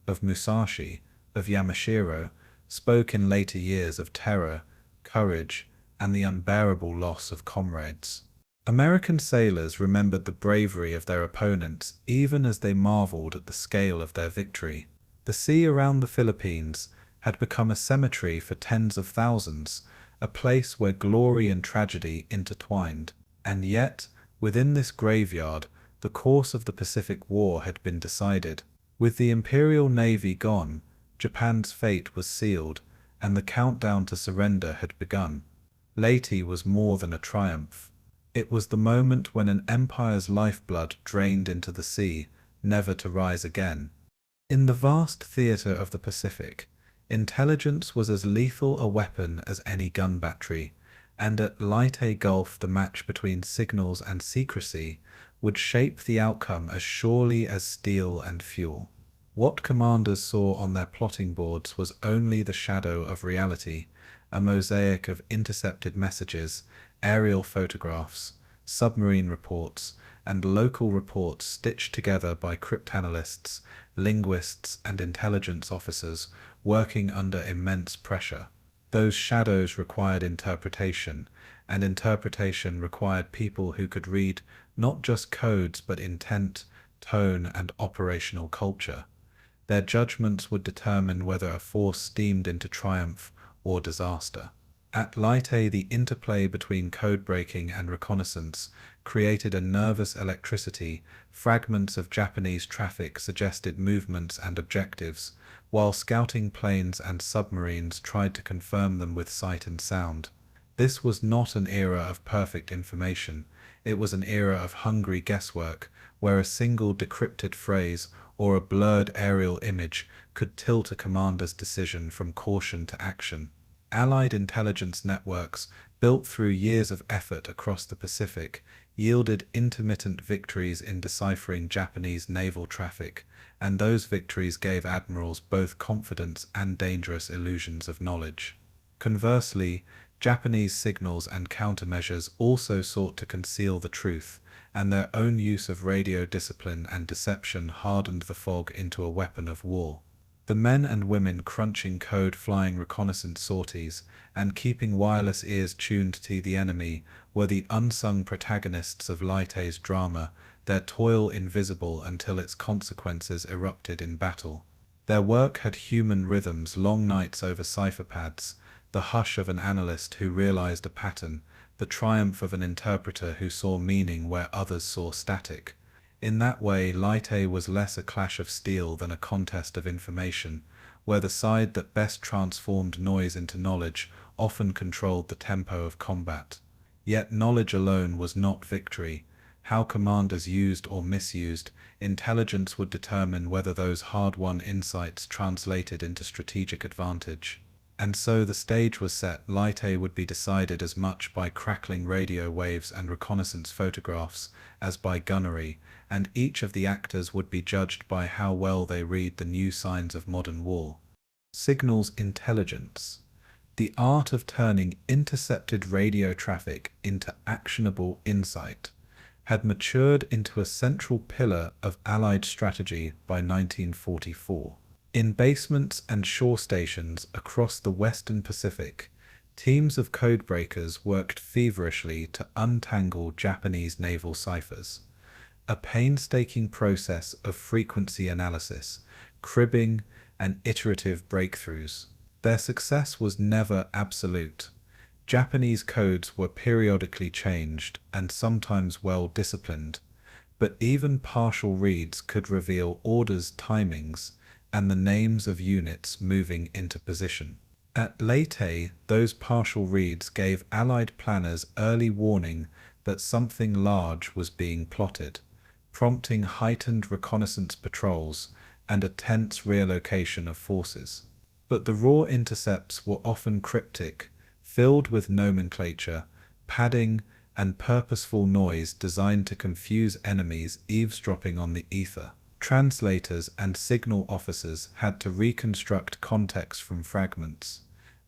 of Musashi, of Yamashiro, spoke in later years of terror, courage, and the unbearable loss of comrades. American sailors remembered the bravery of their opponents even as they marveled at the scale of their victory. The sea around the Philippines had become a cemetery for tens of thousands, a place where glory and tragedy intertwined. And yet, within this graveyard, the course of the Pacific War had been decided. With the Imperial Navy gone, Japan's fate was sealed, and the countdown to surrender had begun. Leyte was more than a triumph. It was the moment when an empire's lifeblood drained into the sea, never to rise again. In the vast theater of the Pacific, intelligence was as lethal a weapon as any gun battery, and at Leyte Gulf the match between signals and secrecy would shape the outcome as surely as steel and fuel. What commanders saw on their plotting boards was only the shadow of reality, a mosaic of intercepted messages, aerial photographs, submarine reports, and local reports stitched together by cryptanalysts, linguists, and intelligence officers working under immense pressure. Those shadows required interpretation, and interpretation required people who could read not just codes but intent, tone, and operational culture. Their judgments would determine whether a force steamed into triumph or disaster. At Leyte, the interplay between code-breaking and reconnaissance created a nervous electricity. Fragments of Japanese traffic suggested movements and objectives, while scouting planes and submarines tried to confirm them with sight and sound. This was not an era of perfect information. It was an era of hungry guesswork, where a single decrypted phrase or a blurred aerial image could tilt a commander's decision from caution to action. Allied intelligence networks, built through years of effort across the Pacific, yielded intermittent victories in deciphering Japanese naval traffic, and those victories gave admirals both confidence and dangerous illusions of knowledge. Conversely, Japanese signals and countermeasures also sought to conceal the truth, and their own use of radio discipline and deception hardened the fog into a weapon of war. The men and women crunching code, flying reconnaissance sorties, and keeping wireless ears tuned to the enemy were the unsung protagonists of Leyte's drama, their toil invisible until its consequences erupted in battle. Their work had human rhythms, long nights over cipher pads, the hush of an analyst who realized a pattern, the triumph of an interpreter who saw meaning where others saw static. In that way, Leyte was less a clash of steel than a contest of information, where the side that best transformed noise into knowledge often controlled the tempo of combat. Yet knowledge alone was not victory. How commanders used or misused intelligence would determine whether those hard-won insights translated into strategic advantage. And so the stage was set. Leyte would be decided as much by crackling radio waves and reconnaissance photographs as by gunnery, and each of the actors would be judged by how well they read the new signs of modern war. Signals intelligence. The art of turning intercepted radio traffic into actionable insight had matured into a central pillar of Allied strategy by 1944. In basements and shore stations across the Western Pacific, teams of codebreakers worked feverishly to untangle Japanese naval ciphers. A painstaking process of frequency analysis, cribbing, and iterative breakthroughs. Their success was never absolute. Japanese codes were periodically changed and sometimes well disciplined, but even partial reads could reveal orders, timings, and the names of units moving into position. At Leyte, those partial reads gave Allied planners early warning that something large was being plotted, prompting heightened reconnaissance patrols and a tense reallocation of forces. But the raw intercepts were often cryptic, filled with nomenclature, padding, and purposeful noise designed to confuse enemies eavesdropping on the ether. Translators and signal officers had to reconstruct context from fragments.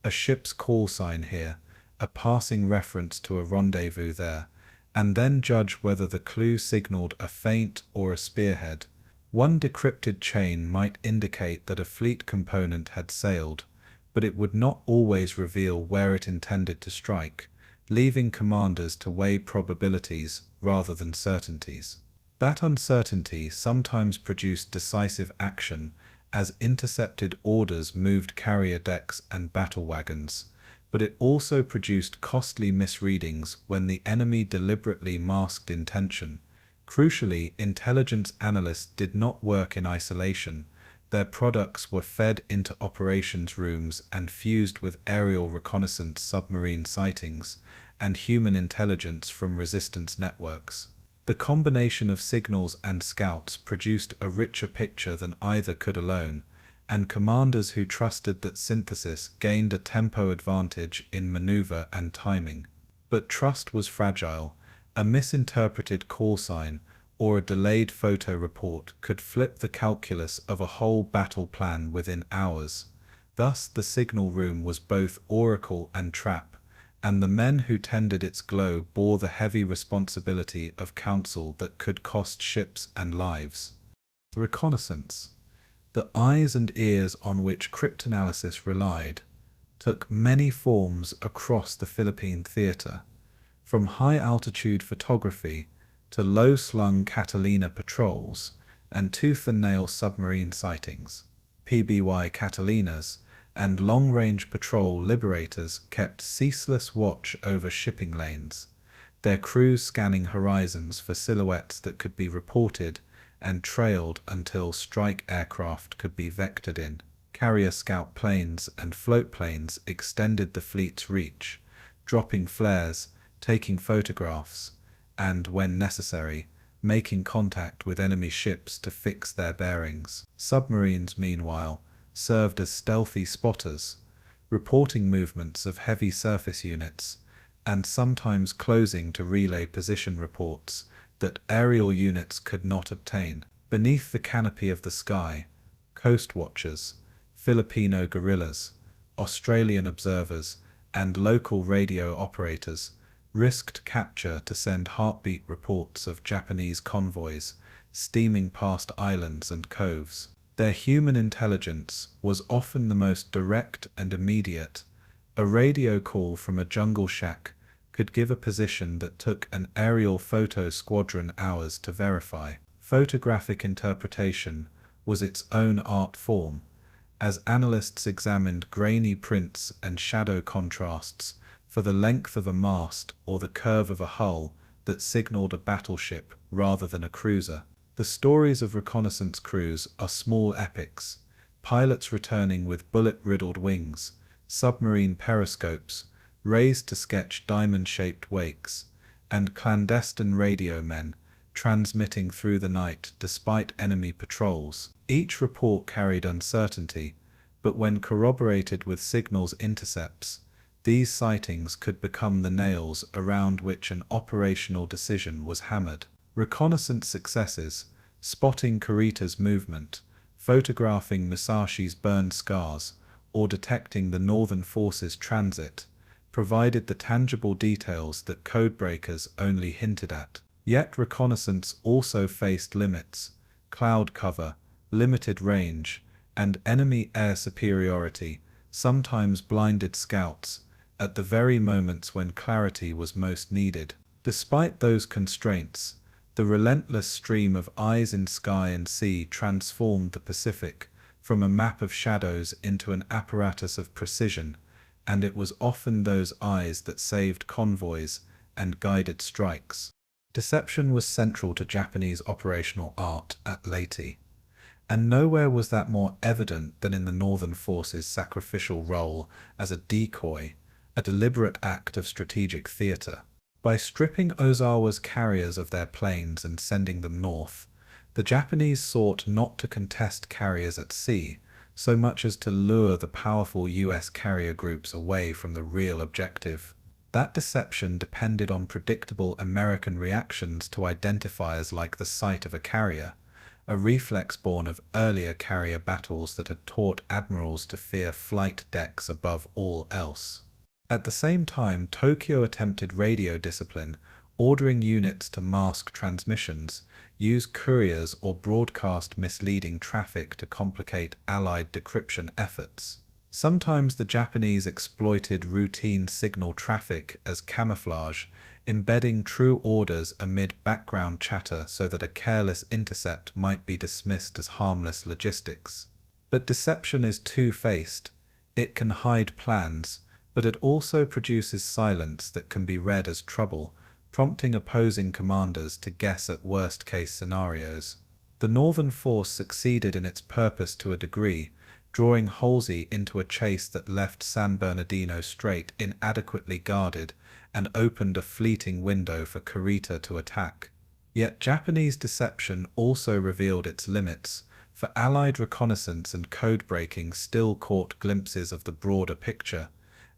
A ship's call sign here, a passing reference to a rendezvous there, and then judge whether the clue signaled a feint or a spearhead. One decrypted chain might indicate that a fleet component had sailed, but it would not always reveal where it intended to strike, leaving commanders to weigh probabilities rather than certainties. That uncertainty sometimes produced decisive action as intercepted orders moved carrier decks and battle wagons, but it also produced costly misreadings when the enemy deliberately masked intention. Crucially, intelligence analysts did not work in isolation. Their products were fed into operations rooms and fused with aerial reconnaissance, submarine sightings, and human intelligence from resistance networks. The combination of signals and scouts produced a richer picture than either could alone, and commanders who trusted that synthesis gained a tempo advantage in maneuver and timing. But trust was fragile. A misinterpreted call sign or a delayed photo report could flip the calculus of a whole battle plan within hours. Thus the signal room was both oracle and trap, and the men who tended its glow bore the heavy responsibility of counsel that could cost ships and lives. Reconnaissance, the eyes and ears on which cryptanalysis relied, took many forms across the Philippine theater, from high-altitude photography to low-slung Catalina patrols and tooth-and-nail submarine sightings. PBY Catalinas and long-range patrol liberators kept ceaseless watch over shipping lanes, their crews scanning horizons for silhouettes that could be reported and trailed until strike aircraft could be vectored in. Carrier scout planes and float planes extended the fleet's reach, dropping flares, taking photographs, and, when necessary, making contact with enemy ships to fix their bearings. Submarines, meanwhile, served as stealthy spotters, reporting movements of heavy surface units, and sometimes closing to relay position reports that aerial units could not obtain. Beneath the canopy of the sky, coast watchers, Filipino guerrillas, Australian observers, and local radio operators risked capture to send heartbeat reports of Japanese convoys steaming past islands and coves. Their human intelligence was often the most direct and immediate. A radio call from a jungle shack could give a position that took an aerial photo squadron hours to verify. Photographic interpretation was its own art form, as analysts examined grainy prints and shadow contrasts for the length of a mast or the curve of a hull that signaled a battleship rather than a cruiser. The stories of reconnaissance crews are small epics, pilots returning with bullet-riddled wings, submarine periscopes raised to sketch diamond-shaped wakes, and clandestine radio men transmitting through the night despite enemy patrols. Each report carried uncertainty, but when corroborated with signals intercepts, these sightings could become the nails around which an operational decision was hammered. Reconnaissance successes, spotting Kurita's movement, photographing Musashi's burned scars, or detecting the Northern Forces' transit, provided the tangible details that codebreakers only hinted at. Yet reconnaissance also faced limits: cloud cover, limited range, and enemy air superiority sometimes blinded scouts at the very moments when clarity was most needed. Despite those constraints, the relentless stream of eyes in sky and sea transformed the Pacific from a map of shadows into an apparatus of precision, and it was often those eyes that saved convoys and guided strikes. Deception was central to Japanese operational art at Leyte, and nowhere was that more evident than in the Northern Forces' sacrificial role as a decoy, a deliberate act of strategic theater. By stripping Ozawa's carriers of their planes and sending them north, the Japanese sought not to contest carriers at sea so much as to lure the powerful US carrier groups away from the real objective. That deception depended on predictable American reactions to identifiers like the sight of a carrier, a reflex born of earlier carrier battles that had taught admirals to fear flight decks above all else. At the same time, Tokyo attempted radio discipline, ordering units to mask transmissions, use couriers, or broadcast misleading traffic to complicate Allied decryption efforts. Sometimes the Japanese exploited routine signal traffic as camouflage, embedding true orders amid background chatter so that a careless intercept might be dismissed as harmless logistics. But deception is two-faced. It can hide plans, but it also produces silence that can be read as trouble, prompting opposing commanders to guess at worst-case scenarios. The Northern Force succeeded in its purpose to a degree, drawing Halsey into a chase that left San Bernardino Strait inadequately guarded and opened a fleeting window for Kurita to attack. Yet Japanese deception also revealed its limits, for Allied reconnaissance and code-breaking still caught glimpses of the broader picture,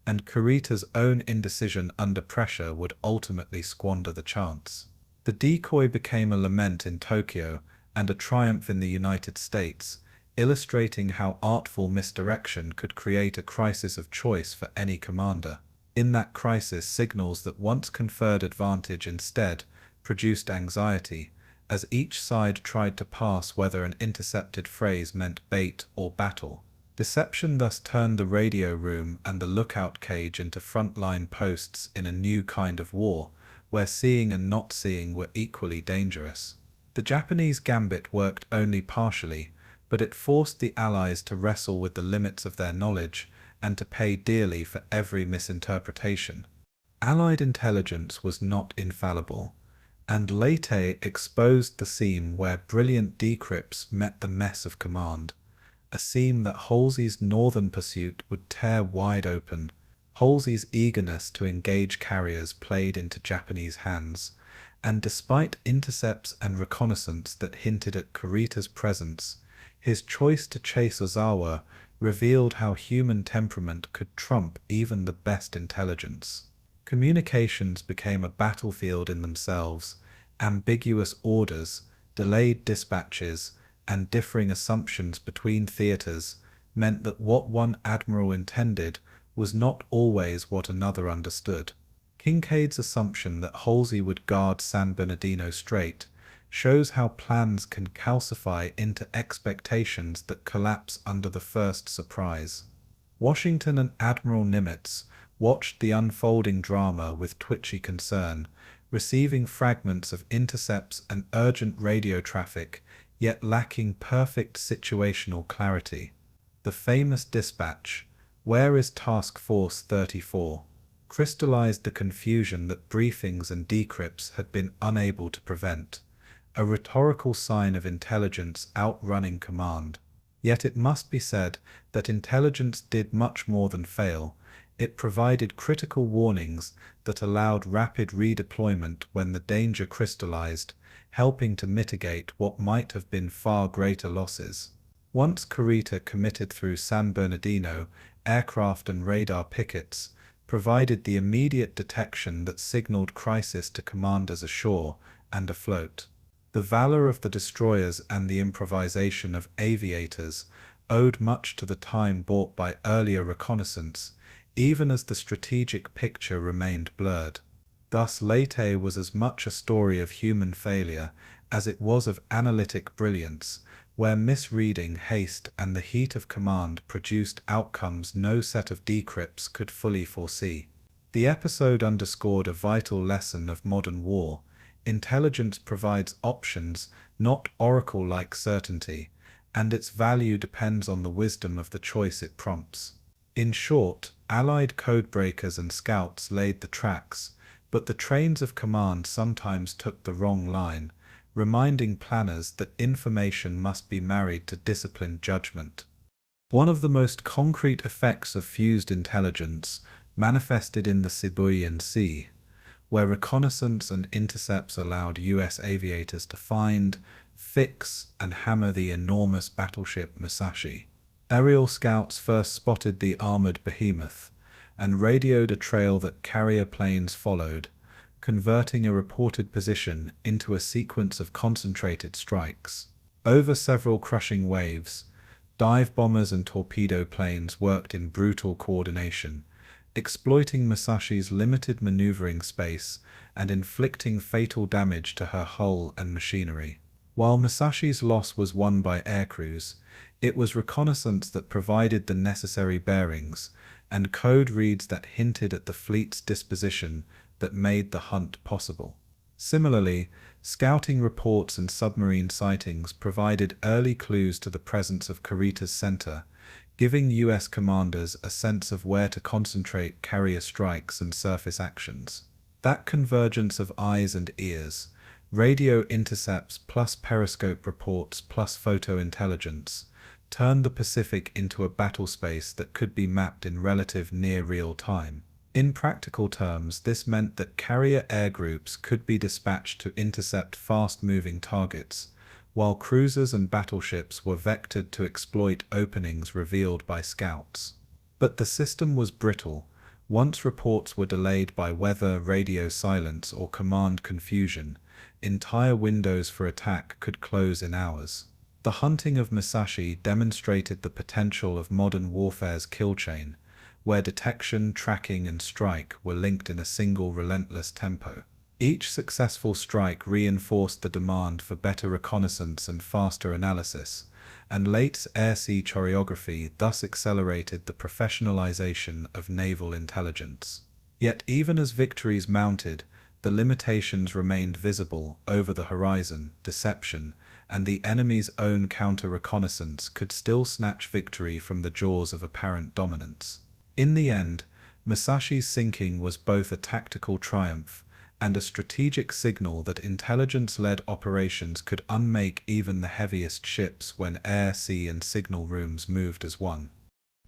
and Kurita's own indecision under pressure would ultimately squander the chance. The decoy became a lament in Tokyo and a triumph in the United States, illustrating how artful misdirection could create a crisis of choice for any commander. In that crisis, signals that once conferred advantage instead produced anxiety, as each side tried to pass whether an intercepted phrase meant bait or battle. Deception thus turned the radio room and the lookout cage into frontline posts in a new kind of war, where seeing and not seeing were equally dangerous. The Japanese gambit worked only partially, but it forced the Allies to wrestle with the limits of their knowledge and to pay dearly for every misinterpretation. Allied intelligence was not infallible, and Leyte exposed the seam where brilliant decrypts met the mess of command. A seam that Halsey's northern pursuit would tear wide open. Halsey's eagerness to engage carriers played into Japanese hands, and despite intercepts and reconnaissance that hinted at Kurita's presence, His choice to chase Ozawa revealed how human temperament could trump even the best intelligence. Communications became a battlefield in themselves. Ambiguous orders, delayed dispatches, and differing assumptions between theaters meant that what one admiral intended was not always what another understood. Kincaid's assumption that Halsey would guard San Bernardino Strait shows how plans can calcify into expectations that collapse under the first surprise. Washington and Admiral Nimitz watched the unfolding drama with twitchy concern, receiving fragments of intercepts and urgent radio traffic, yet lacking perfect situational clarity. The famous dispatch, "Where is Task Force 34?" crystallized the confusion that briefings and decrypts had been unable to prevent, a rhetorical sign of intelligence outrunning command. Yet it must be said that intelligence did much more than fail. It provided critical warnings that allowed rapid redeployment when the danger crystallized, helping to mitigate what might have been far greater losses. Once Kurita committed through San Bernardino, aircraft and radar pickets provided the immediate detection that signaled crisis to commanders ashore and afloat. The valor of the destroyers and the improvisation of aviators owed much to the time bought by earlier reconnaissance, even as the strategic picture remained blurred. Thus Leyte was as much a story of human failure as it was of analytic brilliance, where misreading, haste, and the heat of command produced outcomes no set of decrypts could fully foresee. The episode underscored a vital lesson of modern war. Intelligence provides options, not oracle-like certainty, and its value depends on the wisdom of the choice it prompts. In short, Allied codebreakers and scouts laid the tracks, but the trains of command sometimes took the wrong line, reminding planners that information must be married to disciplined judgment. One of the most concrete effects of fused intelligence manifested in the Sibuyan Sea, where reconnaissance and intercepts allowed U.S. aviators to find, fix, and hammer the enormous battleship Musashi. Aerial scouts first spotted the armored behemoth, and radioed a trail that carrier planes followed, converting a reported position into a sequence of concentrated strikes. Over several crushing waves, dive bombers and torpedo planes worked in brutal coordination, exploiting Musashi's limited maneuvering space and inflicting fatal damage to her hull and machinery. While Musashi's loss was won by aircrews, it was reconnaissance that provided the necessary bearings, and code reads that hinted at the fleet's disposition that made the hunt possible. Similarly, scouting reports and submarine sightings provided early clues to the presence of Kurita's center, giving U.S. commanders a sense of where to concentrate carrier strikes and surface actions. That convergence of eyes and ears, radio intercepts plus periscope reports plus photo intelligence, turned the Pacific into a battle space that could be mapped in relative near real time. In practical terms, this meant that carrier air groups could be dispatched to intercept fast-moving targets, while cruisers and battleships were vectored to exploit openings revealed by scouts. But the system was brittle. Once reports were delayed by weather, radio silence, or command confusion, entire windows for attack could close in hours. The hunting of Musashi demonstrated the potential of modern warfare's kill chain, where detection, tracking, and strike were linked in a single relentless tempo. Each successful strike reinforced the demand for better reconnaissance and faster analysis, and Leyte's air-sea choreography thus accelerated the professionalization of naval intelligence. Yet even as victories mounted, the limitations remained visible over the horizon. Deception and the enemy's own counter-reconnaissance could still snatch victory from the jaws of apparent dominance. In the end, Musashi's sinking was both a tactical triumph and a strategic signal that intelligence-led operations could unmake even the heaviest ships when air, sea, and signal rooms moved as one.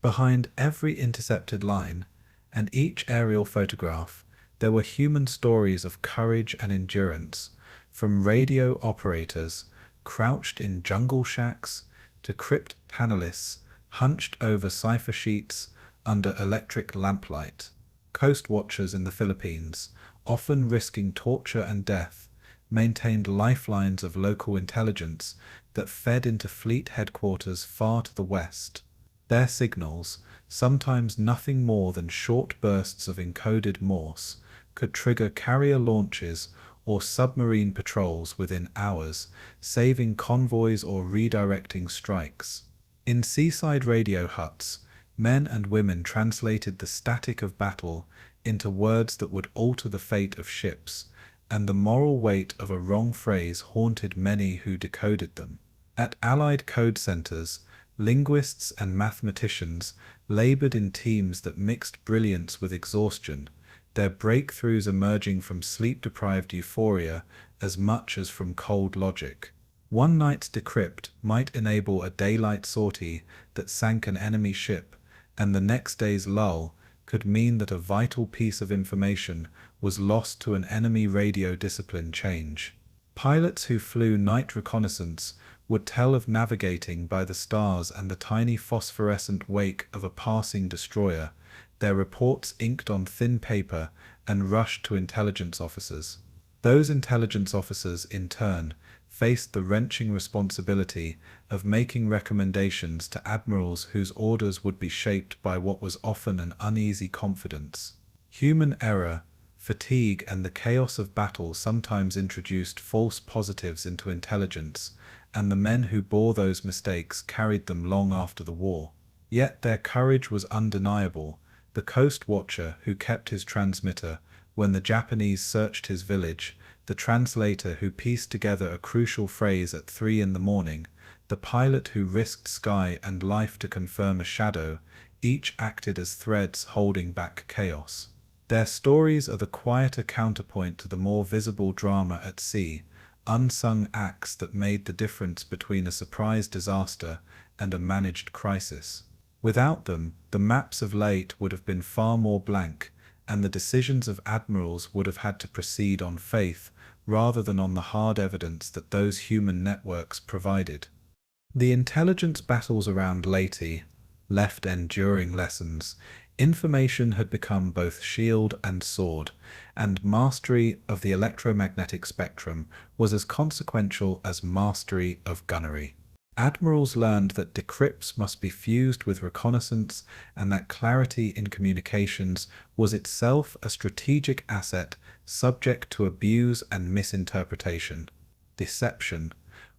Behind every intercepted line and each aerial photograph, there were human stories of courage and endurance, from radio operators crouched in jungle shacks decrypt panelists hunched over cipher sheets under electric lamplight. Coast watchers in the Philippines, often risking torture and death, maintained lifelines of local intelligence that fed into fleet headquarters far to the west. Their signals, sometimes nothing more than short bursts of encoded Morse, could trigger carrier launches or submarine patrols within hours, saving convoys or redirecting strikes. In seaside radio huts, men and women translated the static of battle into words that would alter the fate of ships, and the moral weight of a wrong phrase haunted many who decoded them. At Allied code centers, linguists and mathematicians labored in teams that mixed brilliance with exhaustion, their breakthroughs emerging from sleep-deprived euphoria as much as from cold logic. One night's decrypt might enable a daylight sortie that sank an enemy ship, and the next day's lull could mean that a vital piece of information was lost to an enemy radio discipline change. Pilots who flew night reconnaissance would tell of navigating by the stars and the tiny phosphorescent wake of a passing destroyer, their reports inked on thin paper and rushed to intelligence officers. Those intelligence officers, in turn, faced the wrenching responsibility of making recommendations to admirals whose orders would be shaped by what was often an uneasy confidence. Human error, fatigue, and the chaos of battle sometimes introduced false positives into intelligence, and the men who bore those mistakes carried them long after the war. Yet their courage was undeniable. The coast watcher who kept his transmitter when the Japanese searched his village, the translator who pieced together a crucial phrase at 3 in the morning, the pilot who risked sky and life to confirm a shadow, each acted as threads holding back chaos. Their stories are the quieter counterpoint to the more visible drama at sea, unsung acts that made the difference between a surprise disaster and a managed crisis. Without them, the maps of Leyte would have been far more blank, and the decisions of admirals would have had to proceed on faith rather than on the hard evidence that those human networks provided. The intelligence battles around Leyte left enduring lessons. Information had become both shield and sword, and mastery of the electromagnetic spectrum was as consequential as mastery of gunnery. Admirals learned that decrypts must be fused with reconnaissance, and that clarity in communications was itself a strategic asset subject to abuse and misinterpretation. Deception,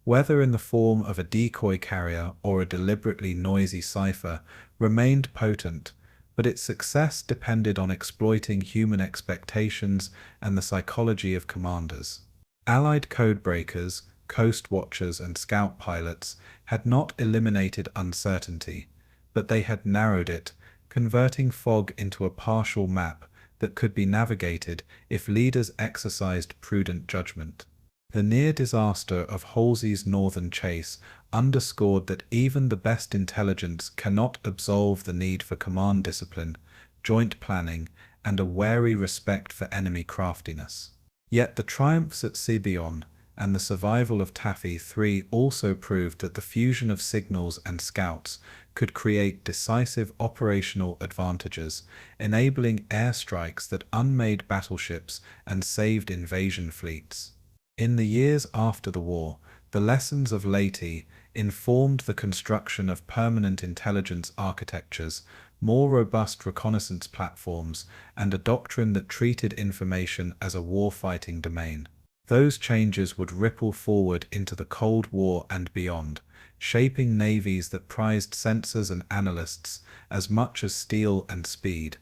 whether in the form of a decoy carrier or a deliberately noisy cipher, remained potent, but its success depended on exploiting human expectations and the psychology of commanders. Allied codebreakers, coast watchers, and scout pilots had not eliminated uncertainty, but they had narrowed it, converting fog into a partial map that could be navigated if leaders exercised prudent judgment. The near disaster of Halsey's northern chase underscored that even the best intelligence cannot absolve the need for command discipline, joint planning, and a wary respect for enemy craftiness. Yet the triumphs at Sibuyan and the survival of Taffy 3 also proved that the fusion of signals and scouts could create decisive operational advantages, enabling airstrikes that unmade battleships and saved invasion fleets. In the years after the war, the lessons of Leyte informed the construction of permanent intelligence architectures, more robust reconnaissance platforms, and a doctrine that treated information as a warfighting domain. Those changes would ripple forward into the Cold War and beyond, shaping navies that prized sensors and analysts as much as steel and speed.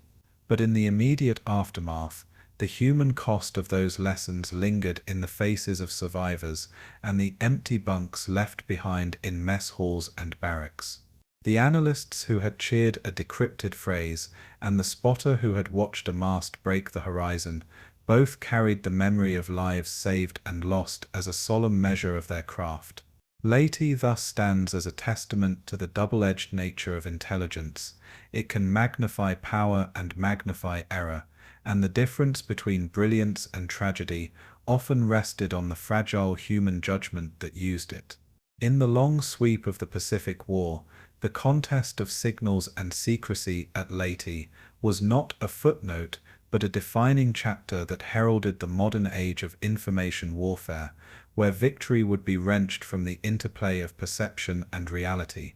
But in the immediate aftermath, the human cost of those lessons lingered in the faces of survivors and the empty bunks left behind in mess halls and barracks. The analysts who had cheered a decrypted phrase and the spotter who had watched a mast break the horizon both carried the memory of lives saved and lost as a solemn measure of their craft. Leyte thus stands as a testament to the double-edged nature of intelligence. It can magnify power and magnify error, and the difference between brilliance and tragedy often rested on the fragile human judgment that used it. In the long sweep of the Pacific War, the contest of signals and secrecy at Leyte was not a footnote but a defining chapter that heralded the modern age of information warfare, where victory would be wrenched from the interplay of perception and reality.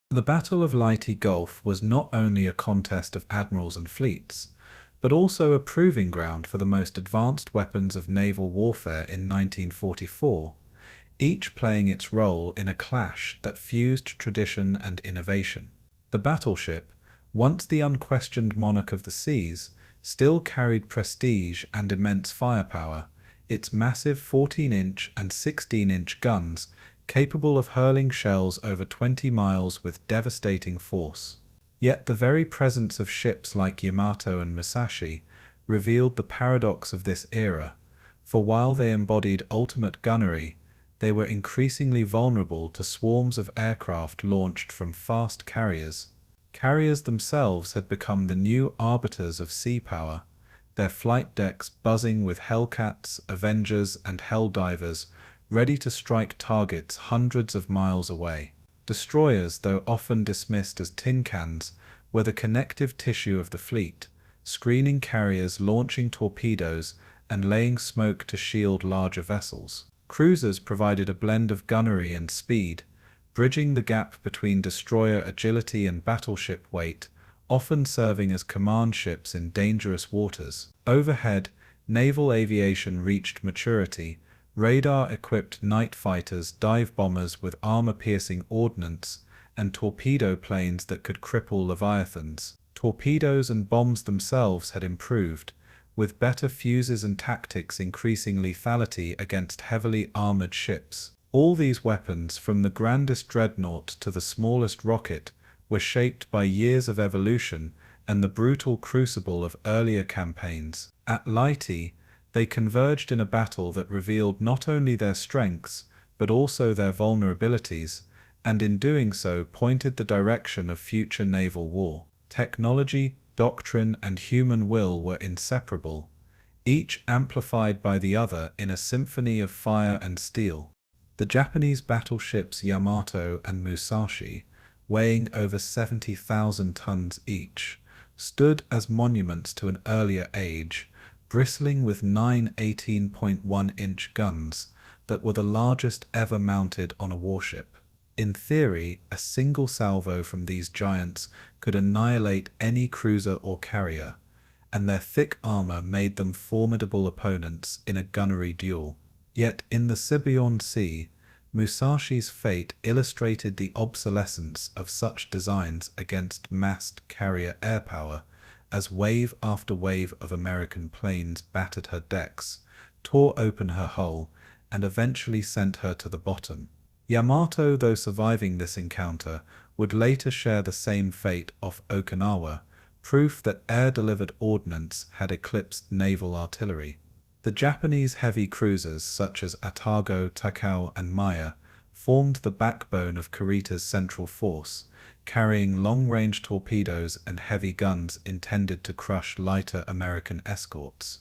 The Battle of Leyte Gulf was not only a contest of admirals and fleets, but also a proving ground for the most advanced weapons of naval warfare in 1944, each playing its role in a clash that fused tradition and innovation. The battleship, once the unquestioned monarch of the seas, still carried prestige and immense firepower, its massive 14-inch and 16-inch guns capable of hurling shells over 20 miles with devastating force. Yet the very presence of ships like Yamato and Musashi revealed the paradox of this era, for while they embodied ultimate gunnery, they were increasingly vulnerable to swarms of aircraft launched from fast carriers. Carriers themselves had become the new arbiters of sea power, their flight decks buzzing with Hellcats, Avengers, and Helldivers, ready to strike targets hundreds of miles away. Destroyers, though often dismissed as tin cans, were the connective tissue of the fleet, screening carriers, launching torpedoes, and laying smoke to shield larger vessels. Cruisers provided a blend of gunnery and speed, bridging the gap between destroyer agility and battleship weight, often serving as command ships in dangerous waters. Overhead, naval aviation reached maturity. Radar-equipped night fighters, dive bombers with armor-piercing ordnance, and torpedo planes that could cripple leviathans. Torpedoes and bombs themselves had improved, with better fuses and tactics increasing lethality against heavily armored ships. All these weapons, from the grandest dreadnought to the smallest rocket, were shaped by years of evolution and the brutal crucible of earlier campaigns. At Leyte, they converged in a battle that revealed not only their strengths, but also their vulnerabilities, and in doing so pointed the direction of future naval war. Technology, doctrine, and human will were inseparable, each amplified by the other in a symphony of fire and steel. The Japanese battleships Yamato and Musashi, weighing over 70,000 tons each, stood as monuments to an earlier age, bristling with 9 18.1-inch guns that were the largest ever mounted on a warship. In theory, a single salvo from these giants could annihilate any cruiser or carrier, and their thick armor made them formidable opponents in a gunnery duel. Yet in the Sibuyan Sea, Musashi's fate illustrated the obsolescence of such designs against massed carrier air power, as wave after wave of American planes battered her decks, tore open her hull, and eventually sent her to the bottom. Yamato, though surviving this encounter, would later share the same fate off Okinawa, proof that air-delivered ordnance had eclipsed naval artillery. The Japanese heavy cruisers such as Atago, Takao, and Maya formed the backbone of Kurita's central force, carrying long-range torpedoes and heavy guns intended to crush lighter American escorts.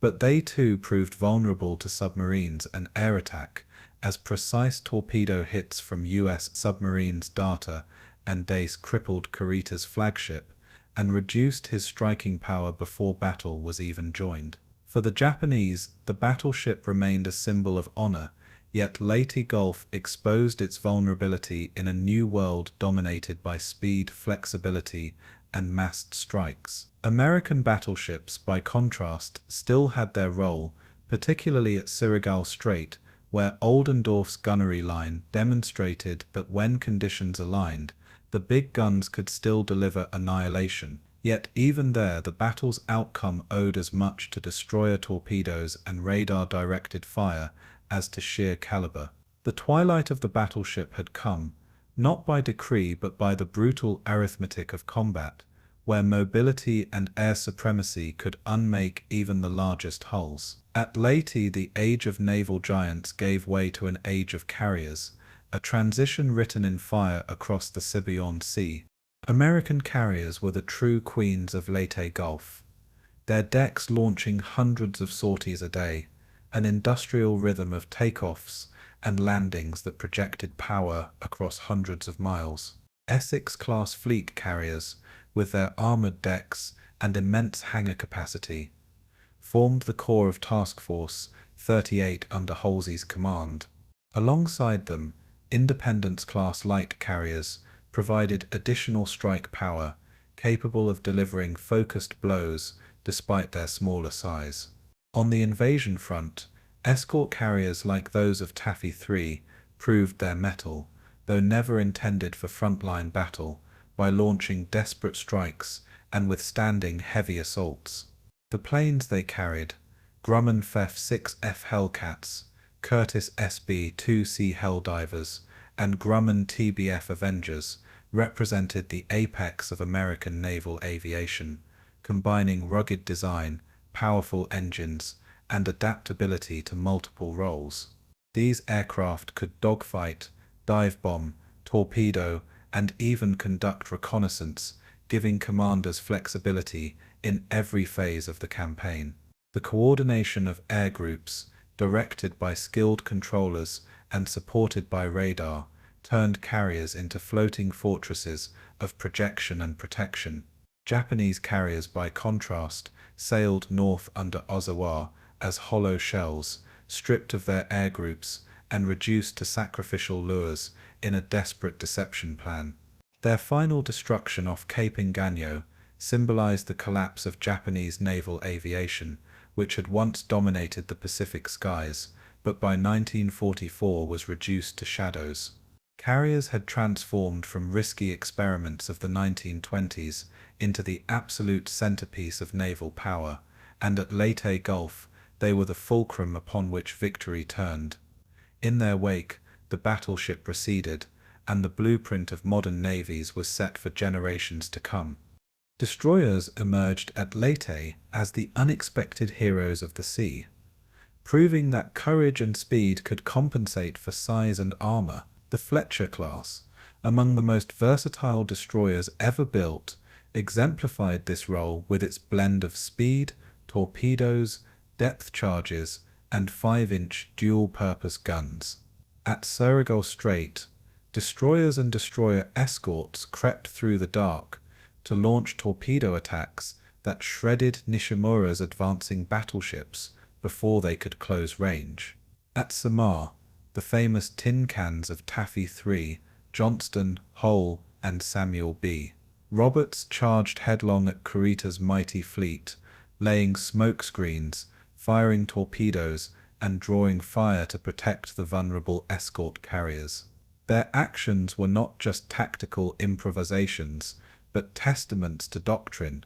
But they too proved vulnerable to submarines and air attack, as precise torpedo hits from U.S. submarines Data and Dace crippled Kurita's flagship and reduced his striking power before battle was even joined. For the Japanese, the battleship remained a symbol of honor, yet Leyte Gulf exposed its vulnerability in a new world dominated by speed, flexibility, and massed strikes. American battleships, by contrast, still had their role, particularly at Surigao Strait, where Oldendorf's gunnery line demonstrated that when conditions aligned, the big guns could still deliver annihilation. Yet even there, the battle's outcome owed as much to destroyer torpedoes and radar-directed fire as to sheer caliber. The twilight of the battleship had come, not by decree but by the brutal arithmetic of combat, where mobility and air supremacy could unmake even the largest hulls. At Leyte, the age of naval giants gave way to an age of carriers, a transition written in fire across the Sibuyan Sea. American carriers were the true queens of Leyte Gulf, their decks launching hundreds of sorties a day, an industrial rhythm of takeoffs, and landings that projected power across hundreds of miles. Essex-class fleet carriers, with their armoured decks and immense hangar capacity, formed the core of Task Force 38 under Halsey's command. Alongside them, Independence-class light carriers provided additional strike power, capable of delivering focused blows despite their smaller size. On the invasion front, escort carriers like those of Taffy 3 proved their mettle, though never intended for frontline battle, by launching desperate strikes and withstanding heavy assaults. The planes they carried, Grumman Fef 6F Hellcats, Curtiss SB-2C Helldivers, and Grumman TBF Avengers, represented the apex of American naval aviation, combining rugged design, powerful engines, and adaptability to multiple roles. These aircraft could dogfight, dive bomb, torpedo, and even conduct reconnaissance, giving commanders flexibility in every phase of the campaign. The coordination of air groups, directed by skilled controllers and supported by radar, turned carriers into floating fortresses of projection and protection. Japanese carriers, by contrast, sailed north under Ozawa as hollow shells, stripped of their air groups and reduced to sacrificial lures in a desperate deception plan. Their final destruction off Cape Engaño symbolized the collapse of Japanese naval aviation, which had once dominated the Pacific skies, but by 1944 was reduced to shadows. Carriers had transformed from risky experiments of the 1920s into the absolute centerpiece of naval power, and at Leyte Gulf they were the fulcrum upon which victory turned. In their wake, the battleship receded, and the blueprint of modern navies was set for generations to come. Destroyers emerged at Leyte as the unexpected heroes of the sea, proving that courage and speed could compensate for size and armor. The Fletcher class, among the most versatile destroyers ever built, exemplified this role with its blend of speed, torpedoes, depth charges, and 5-inch dual-purpose guns. At Surigao Strait, destroyers and destroyer escorts crept through the dark to launch torpedo attacks that shredded Nishimura's advancing battleships before they could close range. At Samar, the famous tin cans of Taffy 3, Johnston, Hull, and Samuel B. Roberts charged headlong at Kurita's mighty fleet, laying smoke screens, firing torpedoes, and drawing fire to protect the vulnerable escort carriers. Their actions were not just tactical improvisations, but testaments to doctrine.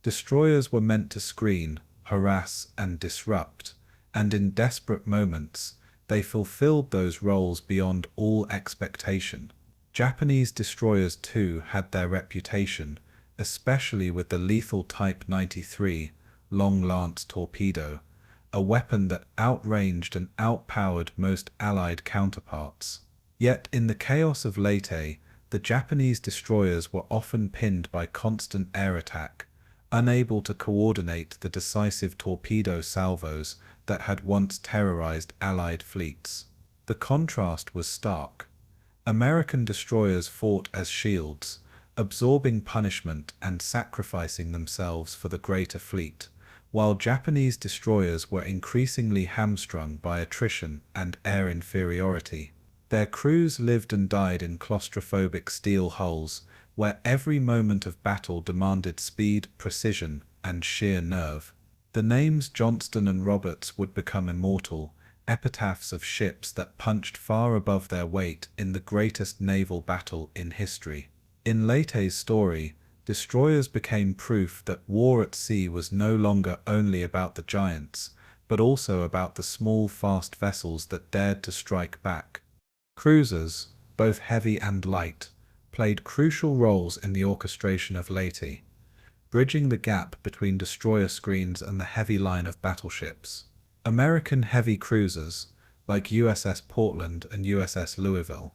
Destroyers were meant to screen, harass, and disrupt, and in desperate moments, they fulfilled those roles beyond all expectation. Japanese destroyers too had their reputation, especially with the lethal Type 93 Long Lance torpedo, a weapon that outranged and outpowered most Allied counterparts. Yet in the chaos of Leyte, the Japanese destroyers were often pinned by constant air attack, unable to coordinate the decisive torpedo salvos that had once terrorized Allied fleets. The contrast was stark. American destroyers fought as shields, absorbing punishment and sacrificing themselves for the greater fleet, while Japanese destroyers were increasingly hamstrung by attrition and air inferiority. Their crews lived and died in claustrophobic steel hulls, where every moment of battle demanded speed, precision, and sheer nerve. The names Johnston and Roberts would become immortal, epitaphs of ships that punched far above their weight in the greatest naval battle in history. In Leyte's story, destroyers became proof that war at sea was no longer only about the giants, but also about the small, fast vessels that dared to strike back. Cruisers, both heavy and light, played crucial roles in the orchestration of Leyte, bridging the gap between destroyer screens and the heavy line of battleships. American heavy cruisers, like USS Portland and USS Louisville,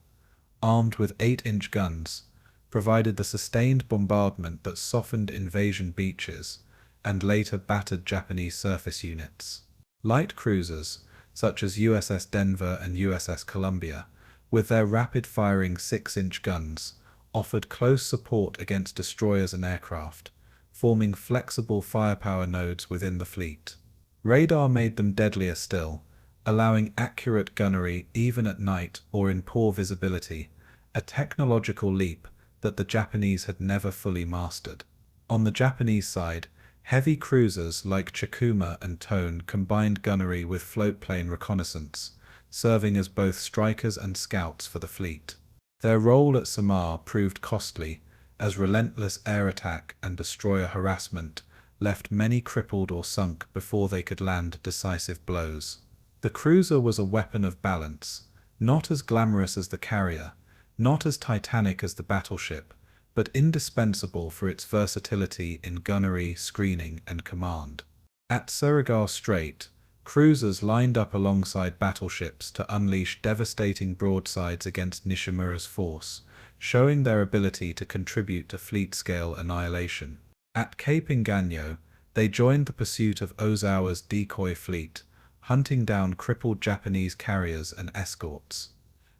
armed with 8-inch guns, provided the sustained bombardment that softened invasion beaches and later battered Japanese surface units. Light cruisers, such as USS Denver and USS Columbia, with their rapid-firing 6-inch guns, offered close support against destroyers and aircraft, forming flexible firepower nodes within the fleet. Radar made them deadlier still, allowing accurate gunnery even at night or in poor visibility, a technological leap that the Japanese had never fully mastered. On the Japanese side, heavy cruisers like Chikuma and Tone combined gunnery with floatplane reconnaissance, serving as both strikers and scouts for the fleet. Their role at Samar proved costly, as relentless air attack and destroyer harassment left many crippled or sunk before they could land decisive blows. The cruiser was a weapon of balance, not as glamorous as the carrier, not as titanic as the battleship, but indispensable for its versatility in gunnery, screening, and command. At Surigao Strait, cruisers lined up alongside battleships to unleash devastating broadsides against Nishimura's force, showing their ability to contribute to fleet-scale annihilation. At Cape Engaño, they joined the pursuit of Ozawa's Decoy fleet, hunting down crippled Japanese carriers and escorts.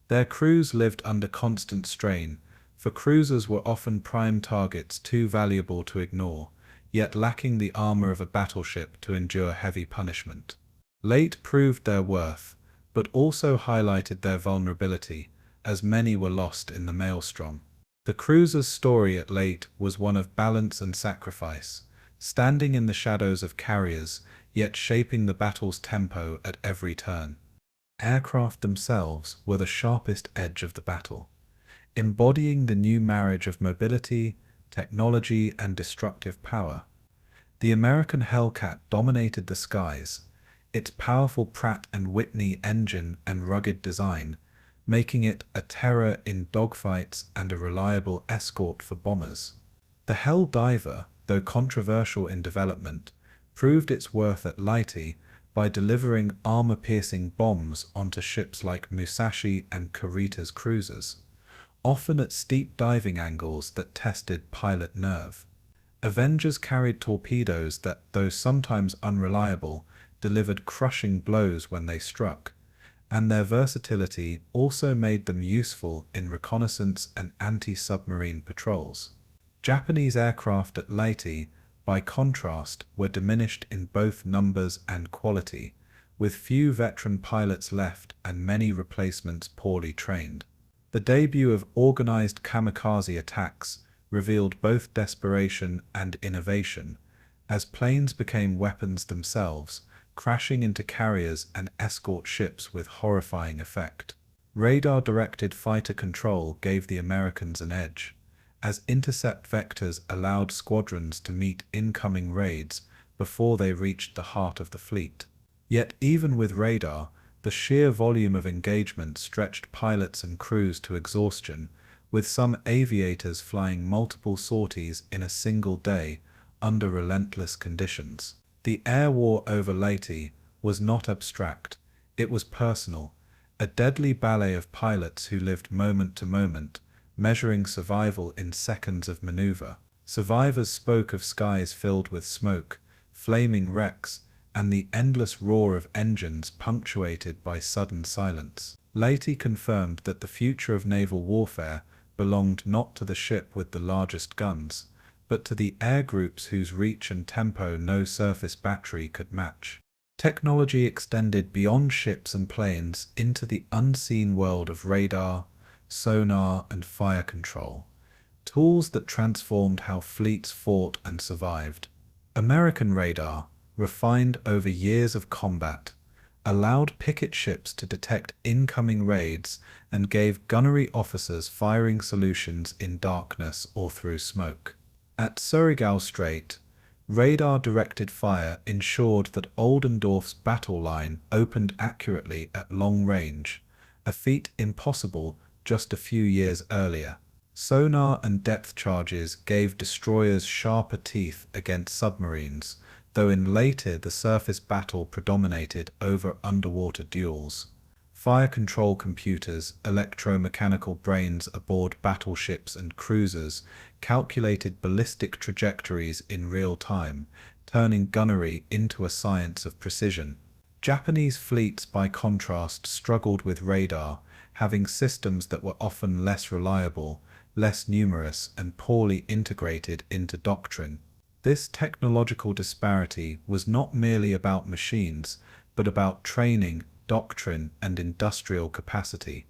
Their crews lived under constant strain, for cruisers were often prime targets too valuable to ignore, yet lacking the armor of a battleship to endure heavy punishment. Leyte proved their worth, but also highlighted their vulnerability, as many were lost in the maelstrom. The cruiser's story at Leyte was one of balance and sacrifice, standing in the shadows of carriers, yet shaping the battle's tempo at every turn. Aircraft themselves were the sharpest edge of the battle, embodying the new marriage of mobility, technology, and destructive power. The American Hellcat dominated the skies, its powerful Pratt & Whitney engine and rugged design, making it a terror in dogfights and a reliable escort for bombers. The Hell Diver, though controversial in development, proved its worth at Leyte by delivering armor-piercing bombs onto ships like Musashi and Kurita's cruisers, often at steep diving angles that tested pilot nerve. Avengers carried torpedoes that, though sometimes unreliable, delivered crushing blows when they struck, and their versatility also made them useful in reconnaissance and anti-submarine patrols. Japanese aircraft at Leyte, by contrast, were diminished in both numbers and quality, with few veteran pilots left and many replacements poorly trained. The debut of organized kamikaze attacks revealed both desperation and innovation, as planes became weapons themselves, crashing into carriers and escort ships with horrifying effect. Radar-directed fighter control gave the Americans an edge, as intercept vectors allowed squadrons to meet incoming raids before they reached the heart of the fleet. Yet even with radar, the sheer volume of engagement stretched pilots and crews to exhaustion, with some aviators flying multiple sorties in a single day under relentless conditions. The air war over Leyte was not abstract, it was personal, a deadly ballet of pilots who lived moment to moment, measuring survival in seconds of maneuver. Survivors spoke of skies filled with smoke, flaming wrecks, and the endless roar of engines punctuated by sudden silence. Leyte confirmed that the future of naval warfare belonged not to the ship with the largest guns, but to the air groups whose reach and tempo no surface battery could match. Technology extended beyond ships and planes into the unseen world of radar, sonar, and fire control, tools that transformed how fleets fought and survived. American radar, refined over years of combat, allowed picket ships to detect incoming raids and gave gunnery officers firing solutions in darkness or through smoke. At Surigao Strait, radar-directed fire ensured that Oldendorf's battle line opened accurately at long range, a feat impossible just a few years earlier. Sonar and depth charges gave destroyers sharper teeth against submarines, though in Leyte the surface battle predominated over underwater duels. Fire control computers, electromechanical brains aboard battleships and cruisers, calculated ballistic trajectories in real time, turning gunnery into a science of precision. Japanese fleets, by contrast, struggled with radar, having systems that were often less reliable, less numerous, and poorly integrated into doctrine. This technological disparity was not merely about machines, but about training, doctrine, and industrial capacity.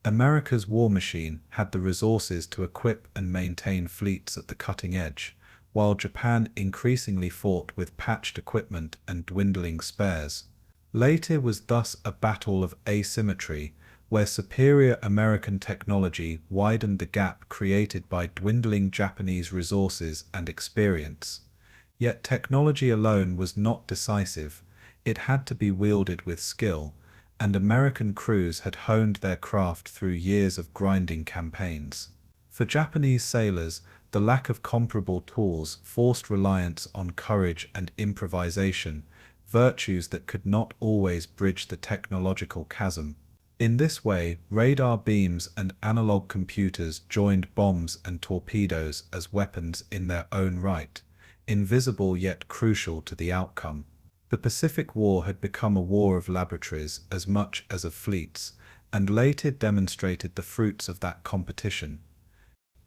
America's war machine had the resources to equip and maintain fleets at the cutting edge, while Japan increasingly fought with patched equipment and dwindling spares. Leyte was thus a battle of asymmetry, where superior American technology widened the gap created by dwindling Japanese resources and experience. Yet technology alone was not decisive. It had to be wielded with skill, and American crews had honed their craft through years of grinding campaigns. For Japanese sailors, the lack of comparable tools forced reliance on courage and improvisation, virtues that could not always bridge the technological chasm. In this way, radar beams and analog computers joined bombs and torpedoes as weapons in their own right, invisible yet crucial to the outcome. The Pacific War had become a war of laboratories as much as of fleets, and Leyte demonstrated the fruits of that competition.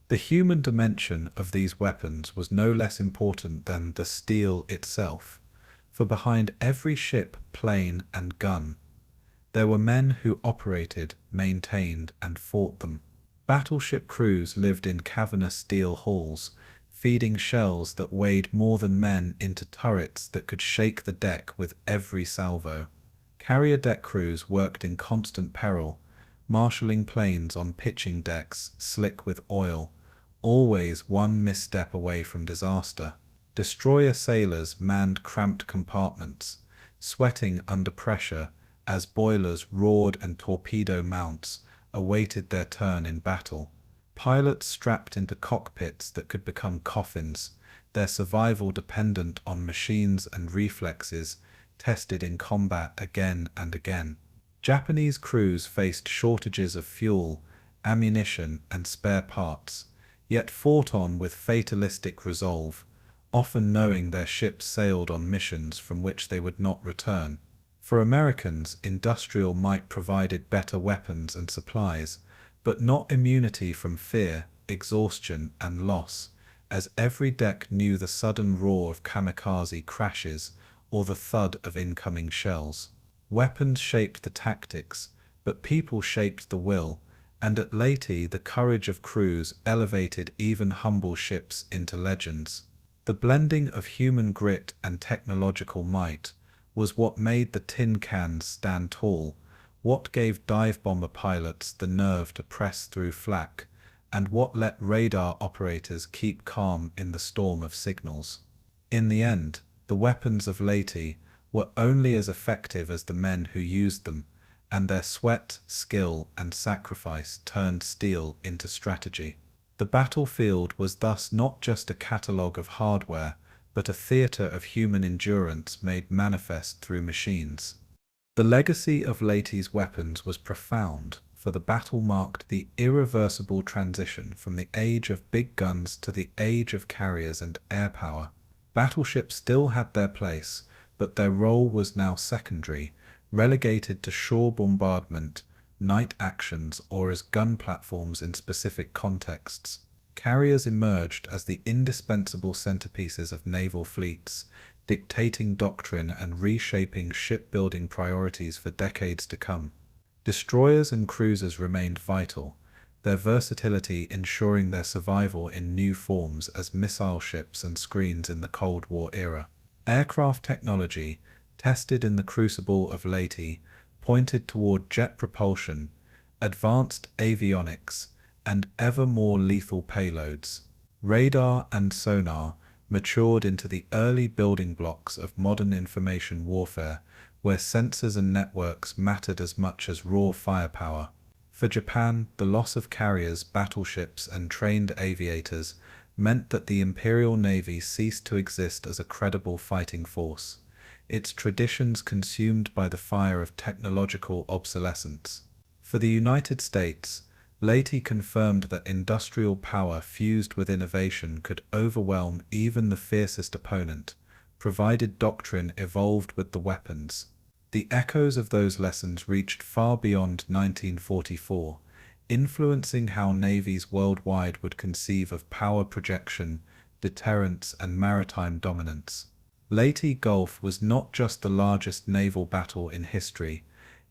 The human dimension of these weapons was no less important than the steel itself, for behind every ship, plane, and gun, there were men who operated, maintained, and fought them. Battleship crews lived in cavernous steel halls, feeding shells that weighed more than men into turrets that could shake the deck with every salvo. Carrier deck crews worked in constant peril, marshalling planes on pitching decks slick with oil, always one misstep away from disaster. Destroyer sailors manned cramped compartments, sweating under pressure as boilers roared and torpedo mounts awaited their turn in battle. Pilots strapped into cockpits that could become coffins, their survival dependent on machines and reflexes tested in combat again and again. Japanese crews faced shortages of fuel, ammunition, and spare parts, yet fought on with fatalistic resolve, often knowing their ships sailed on missions from which they would not return. For Americans, industrial might provided better weapons and supplies, but not immunity from fear, exhaustion, and loss, as every deck knew the sudden roar of kamikaze crashes or the thud of incoming shells. Weapons shaped the tactics, but people shaped the will, and at Leyte the courage of crews elevated even humble ships into legends. The blending of human grit and technological might was what made the tin cans stand tall, what gave dive bomber pilots the nerve to press through flak, and what let radar operators keep calm in the storm of signals. In the end, the weapons of Leyte were only as effective as the men who used them, and their sweat, skill, and sacrifice turned steel into strategy. The battlefield was thus not just a catalogue of hardware, but a theatre of human endurance made manifest through machines. The legacy of Leyte's weapons was profound, for the battle marked the irreversible transition from the age of big guns to the age of carriers and air power. Battleships still had their place, but their role was now secondary, relegated to shore bombardment, night actions, or as gun platforms in specific contexts. Carriers emerged as the indispensable centerpieces of naval fleets, dictating doctrine and reshaping shipbuilding priorities for decades to come. Destroyers and cruisers remained vital, their versatility ensuring their survival in new forms as missile ships and screens in the Cold War era. Aircraft technology, tested in the crucible of Leyte, pointed toward jet propulsion, advanced avionics, and ever more lethal payloads. Radar and sonar matured into the early building blocks of modern information warfare, where sensors and networks mattered as much as raw firepower. For Japan, the loss of carriers, battleships, and trained aviators meant that the Imperial Navy ceased to exist as a credible fighting force, its traditions consumed by the fire of technological obsolescence. For the United States, Leyte confirmed that industrial power fused with innovation could overwhelm even the fiercest opponent, provided doctrine evolved with the weapons. The echoes of those lessons reached far beyond 1944, influencing how navies worldwide would conceive of power projection, deterrence, and maritime dominance. Leyte Gulf was not just the largest naval battle in history,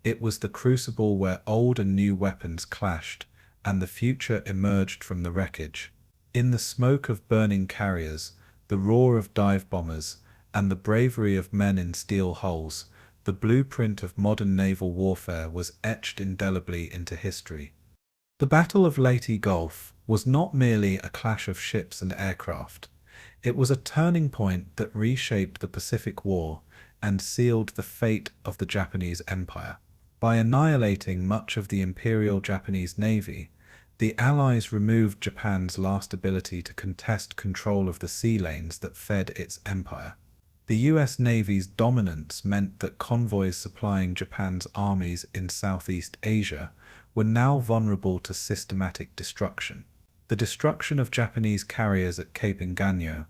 it was the crucible where old and new weapons clashed, and the future emerged from the wreckage. In the smoke of burning carriers, the roar of dive bombers, and the bravery of men in steel hulls, the blueprint of modern naval warfare was etched indelibly into history. The Battle of Leyte Gulf was not merely a clash of ships and aircraft. It was a turning point that reshaped the Pacific War and sealed the fate of the Japanese Empire. By annihilating much of the Imperial Japanese Navy, the Allies removed Japan's last ability to contest control of the sea lanes that fed its empire. The US Navy's dominance meant that convoys supplying Japan's armies in Southeast Asia were now vulnerable to systematic destruction. The destruction of Japanese carriers at Cape Engaño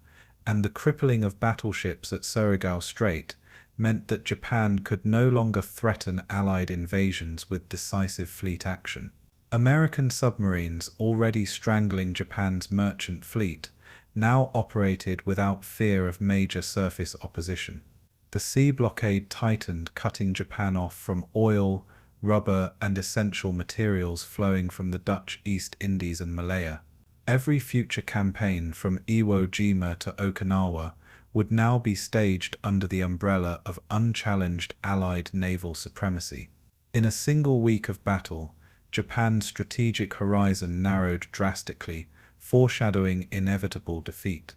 and the crippling of battleships at Surigao Strait meant that Japan could no longer threaten Allied invasions with decisive fleet action. American submarines, already strangling Japan's merchant fleet, now operated without fear of major surface opposition. The sea blockade tightened, cutting Japan off from oil, rubber, and essential materials flowing from the Dutch East Indies and Malaya. Every future campaign from Iwo Jima to Okinawa would now be staged under the umbrella of unchallenged Allied naval supremacy. In a single week of battle, Japan's strategic horizon narrowed drastically, foreshadowing inevitable defeat.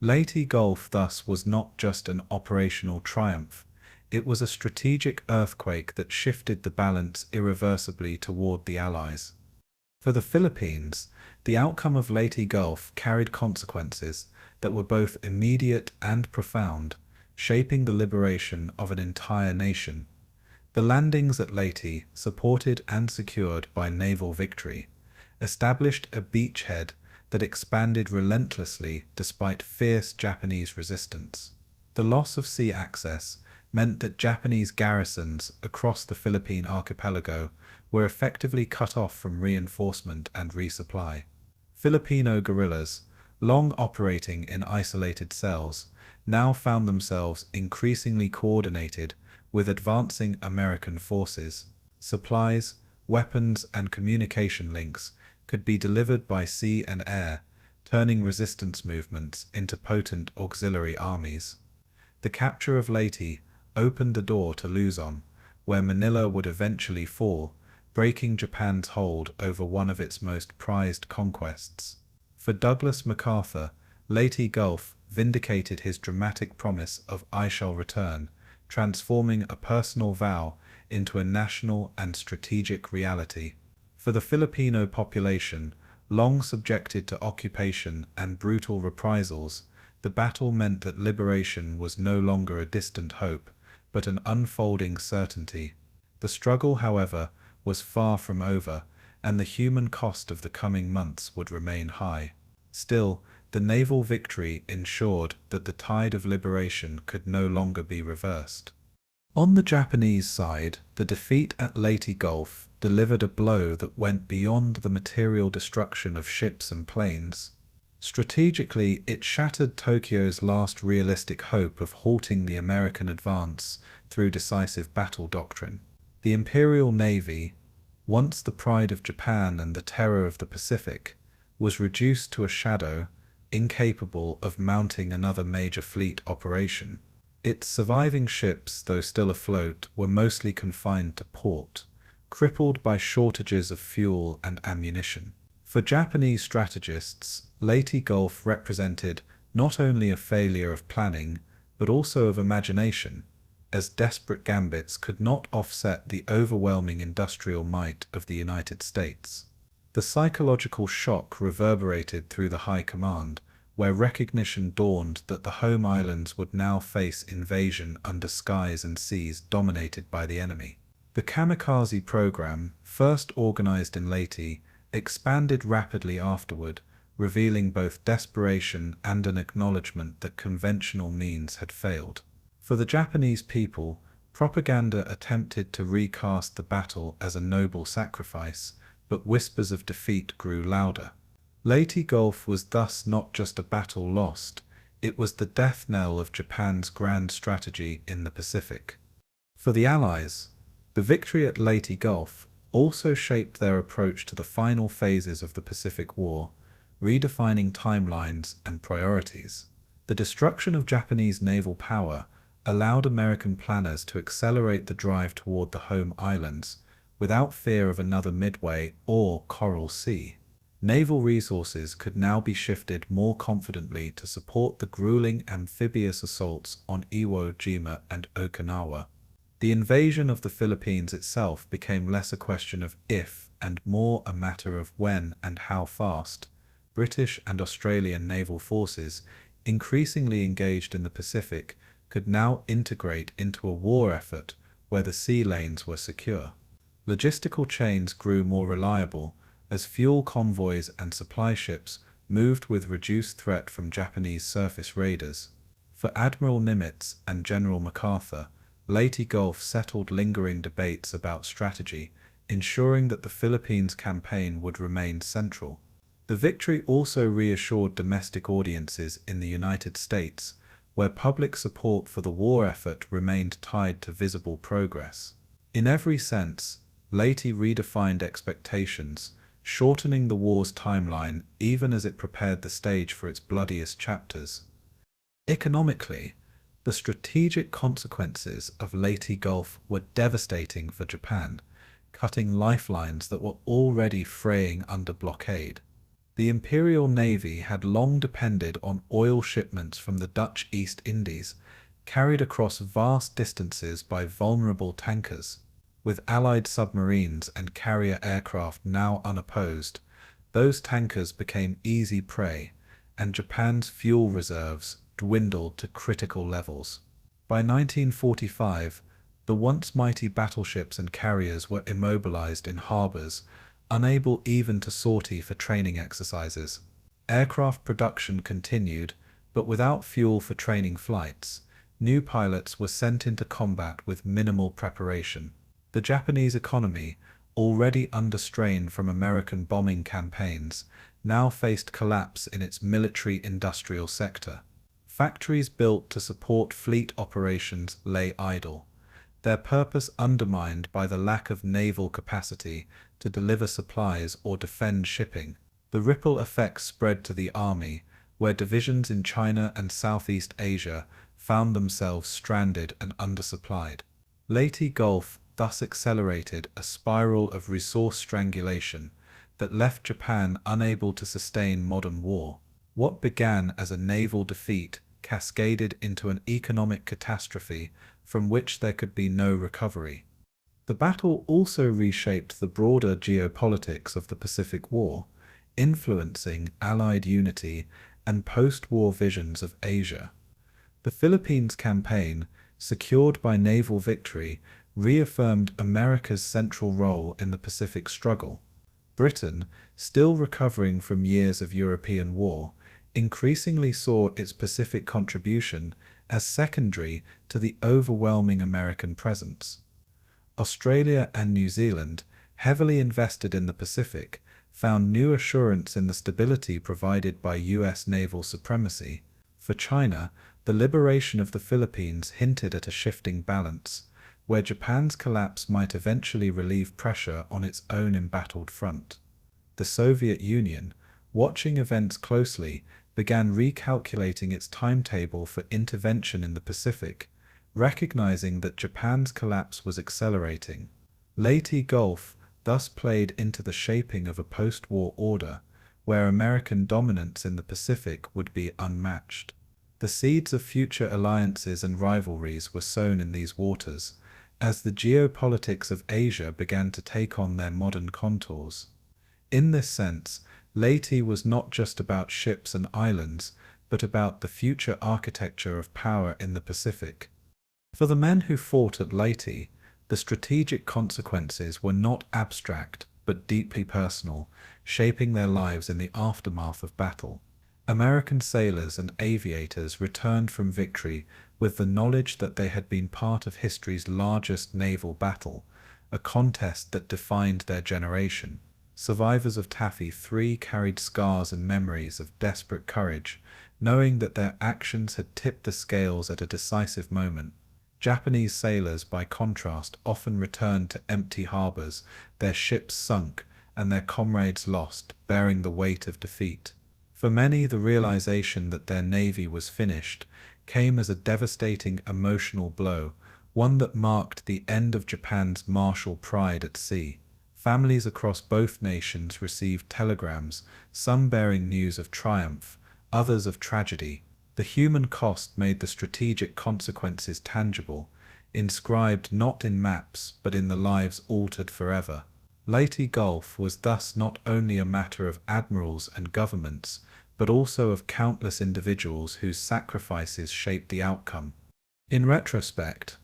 Leyte Gulf thus was not just an operational triumph, it was a strategic earthquake that shifted the balance irreversibly toward the Allies. For the Philippines, the outcome of Leyte Gulf carried consequences that were both immediate and profound, shaping the liberation of an entire nation. The landings at Leyte, supported and secured by naval victory, established a beachhead that expanded relentlessly despite fierce Japanese resistance. The loss of sea access meant that Japanese garrisons across the Philippine archipelago were effectively cut off from reinforcement and resupply. Filipino guerrillas, long operating in isolated cells, now found themselves increasingly coordinated with advancing American forces. Supplies, weapons, and communication links could be delivered by sea and air, turning resistance movements into potent auxiliary armies. The capture of Leyte opened the door to Luzon, where Manila would eventually fall, breaking Japan's hold over one of its most prized conquests. For Douglas MacArthur, Leyte Gulf vindicated his dramatic promise of "I shall return," transforming a personal vow into a national and strategic reality. For the Filipino population, long subjected to occupation and brutal reprisals, the battle meant that liberation was no longer a distant hope, but an unfolding certainty. The struggle, however, was far from over, and the human cost of the coming months would remain high. Still, the naval victory ensured that the tide of liberation could no longer be reversed. On the Japanese side, the defeat at Leyte Gulf delivered a blow that went beyond the material destruction of ships and planes. Strategically, it shattered Tokyo's last realistic hope of halting the American advance through decisive battle doctrine. The Imperial Navy, once the pride of Japan and the terror of the Pacific, was reduced to a shadow, incapable of mounting another major fleet operation. Its surviving ships, though still afloat, were mostly confined to port, crippled by shortages of fuel and ammunition. For Japanese strategists, Leyte Gulf represented not only a failure of planning, but also of imagination, as desperate gambits could not offset the overwhelming industrial might of the United States. The psychological shock reverberated through the high command, where recognition dawned that the home islands would now face invasion under skies and seas dominated by the enemy. The Kamikaze program, first organized in Leyte, expanded rapidly afterward, revealing both desperation and an acknowledgement that conventional means had failed. For the Japanese people, Propaganda attempted to recast the battle as a noble sacrifice, but whispers of defeat grew louder. Leyte Gulf was thus not just a battle lost, it was the death knell of Japan's grand strategy in the Pacific. For the Allies, the victory at Leyte Gulf also shaped their approach to the final phases of the Pacific War, redefining timelines and priorities. The destruction of Japanese naval power allowed American planners to accelerate the drive toward the home islands without fear of another Midway or Coral Sea. Naval resources could now be shifted more confidently to support the grueling amphibious assaults on Iwo Jima and Okinawa. The invasion of the Philippines itself became less a question of if and more a matter of when and how fast. British and Australian naval forces, increasingly engaged in the Pacific, could now integrate into a war effort where the sea lanes were secure. Logistical chains grew more reliable as fuel convoys and supply ships moved with reduced threat from Japanese surface raiders. For Admiral Nimitz and General MacArthur, Leyte Gulf settled lingering debates about strategy, ensuring that the Philippines campaign would remain central. The victory also reassured domestic audiences in the United States, where public support for the war effort remained tied to visible progress. In every sense, Leyte redefined expectations, shortening the war's timeline even as it prepared the stage for its bloodiest chapters. Economically, the strategic consequences of Leyte Gulf were devastating for Japan, cutting lifelines that were already fraying under blockade. The Imperial Navy had long depended on oil shipments from the Dutch East Indies, carried across vast distances by vulnerable tankers. With Allied submarines and carrier aircraft now unopposed, those tankers became easy prey, and Japan's fuel reserves dwindled to critical levels. By 1945, the once mighty battleships and carriers were immobilized in harbors, unable even to sortie for training exercises. Aircraft production continued, but without fuel for training flights, new pilots were sent into combat with minimal preparation. The Japanese economy, already under strain from American bombing campaigns, now faced collapse in its military-industrial sector. Factories built to support fleet operations lay idle, their purpose undermined by the lack of naval capacity to deliver supplies or defend shipping. The ripple effects spread to the army, where divisions in China and Southeast Asia found themselves stranded and undersupplied. Leyte Gulf thus accelerated a spiral of resource strangulation that left Japan unable to sustain modern war. What began as a naval defeat cascaded into an economic catastrophe from which there could be no recovery. The battle also reshaped the broader geopolitics of the Pacific War, influencing Allied unity and post-war visions of Asia. The Philippines campaign, secured by naval victory, reaffirmed America's central role in the Pacific struggle. Britain, still recovering from years of European war, increasingly saw its Pacific contribution as secondary to the overwhelming American presence. Australia and New Zealand, heavily invested in the Pacific, found new assurance in the stability provided by US naval supremacy. For China, the liberation of the Philippines hinted at a shifting balance, where Japan's collapse might eventually relieve pressure on its own embattled front. The Soviet Union, watching events closely, began recalculating its timetable for intervention in the Pacific, recognizing that Japan's collapse was accelerating. Leyte Gulf thus played into the shaping of a post-war order, where American dominance in the Pacific would be unmatched. The seeds of future alliances and rivalries were sown in these waters, as the geopolitics of Asia began to take on their modern contours. In this sense, Leyte was not just about ships and islands, but about the future architecture of power in the Pacific. For the men who fought at Leyte, the strategic consequences were not abstract, but deeply personal, shaping their lives in the aftermath of battle. American sailors and aviators returned from victory, with the knowledge that they had been part of history's largest naval battle, a contest that defined their generation. Survivors of Taffy 3 carried scars and memories of desperate courage, knowing that their actions had tipped the scales at a decisive moment. Japanese sailors, by contrast, often returned to empty harbors, their ships sunk, and their comrades lost, bearing the weight of defeat. For many, the realization that their navy was finished came as a devastating emotional blow, one that marked the end of Japan's martial pride at sea. Families across both nations received telegrams, some bearing news of triumph, others of tragedy. The human cost made the strategic consequences tangible, inscribed not in maps but in the lives altered forever. Leyte Gulf was thus not only a matter of admirals and governments, but also of countless individuals whose sacrifices shaped the outcome. In retrospect,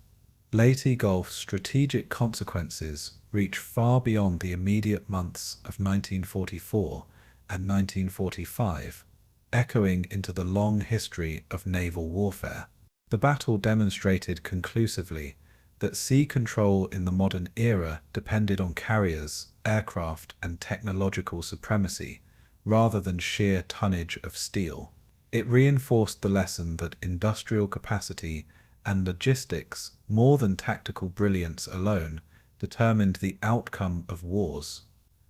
Leyte Gulf's strategic consequences reach far beyond the immediate months of 1944 and 1945, echoing into the long history of naval warfare. The battle demonstrated conclusively that sea control in the modern era depended on carriers, aircraft, and technological supremacy, rather than sheer tonnage of steel. It reinforced the lesson that industrial capacity and logistics, more than tactical brilliance alone, determined the outcome of wars.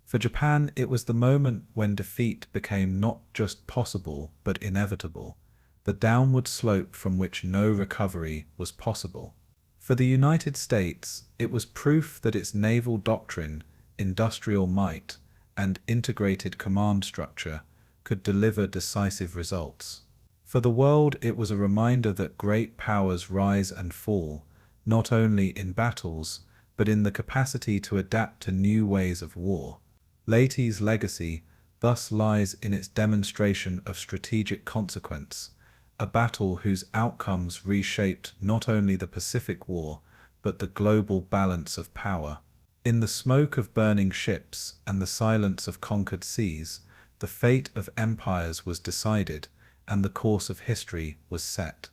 For Japan, it was the moment when defeat became not just possible but inevitable, the downward slope from which no recovery was possible. For the United States, it was proof that its naval doctrine, industrial might, and integrated command structure could deliver decisive results. For the world, it was a reminder that great powers rise and fall, not only in battles, but in the capacity to adapt to new ways of war. Leyte's legacy thus lies in its demonstration of strategic consequence, a battle whose outcomes reshaped not only the Pacific War, but the global balance of power. In the smoke of burning ships and the silence of conquered seas, the fate of empires was decided, and the course of history was set.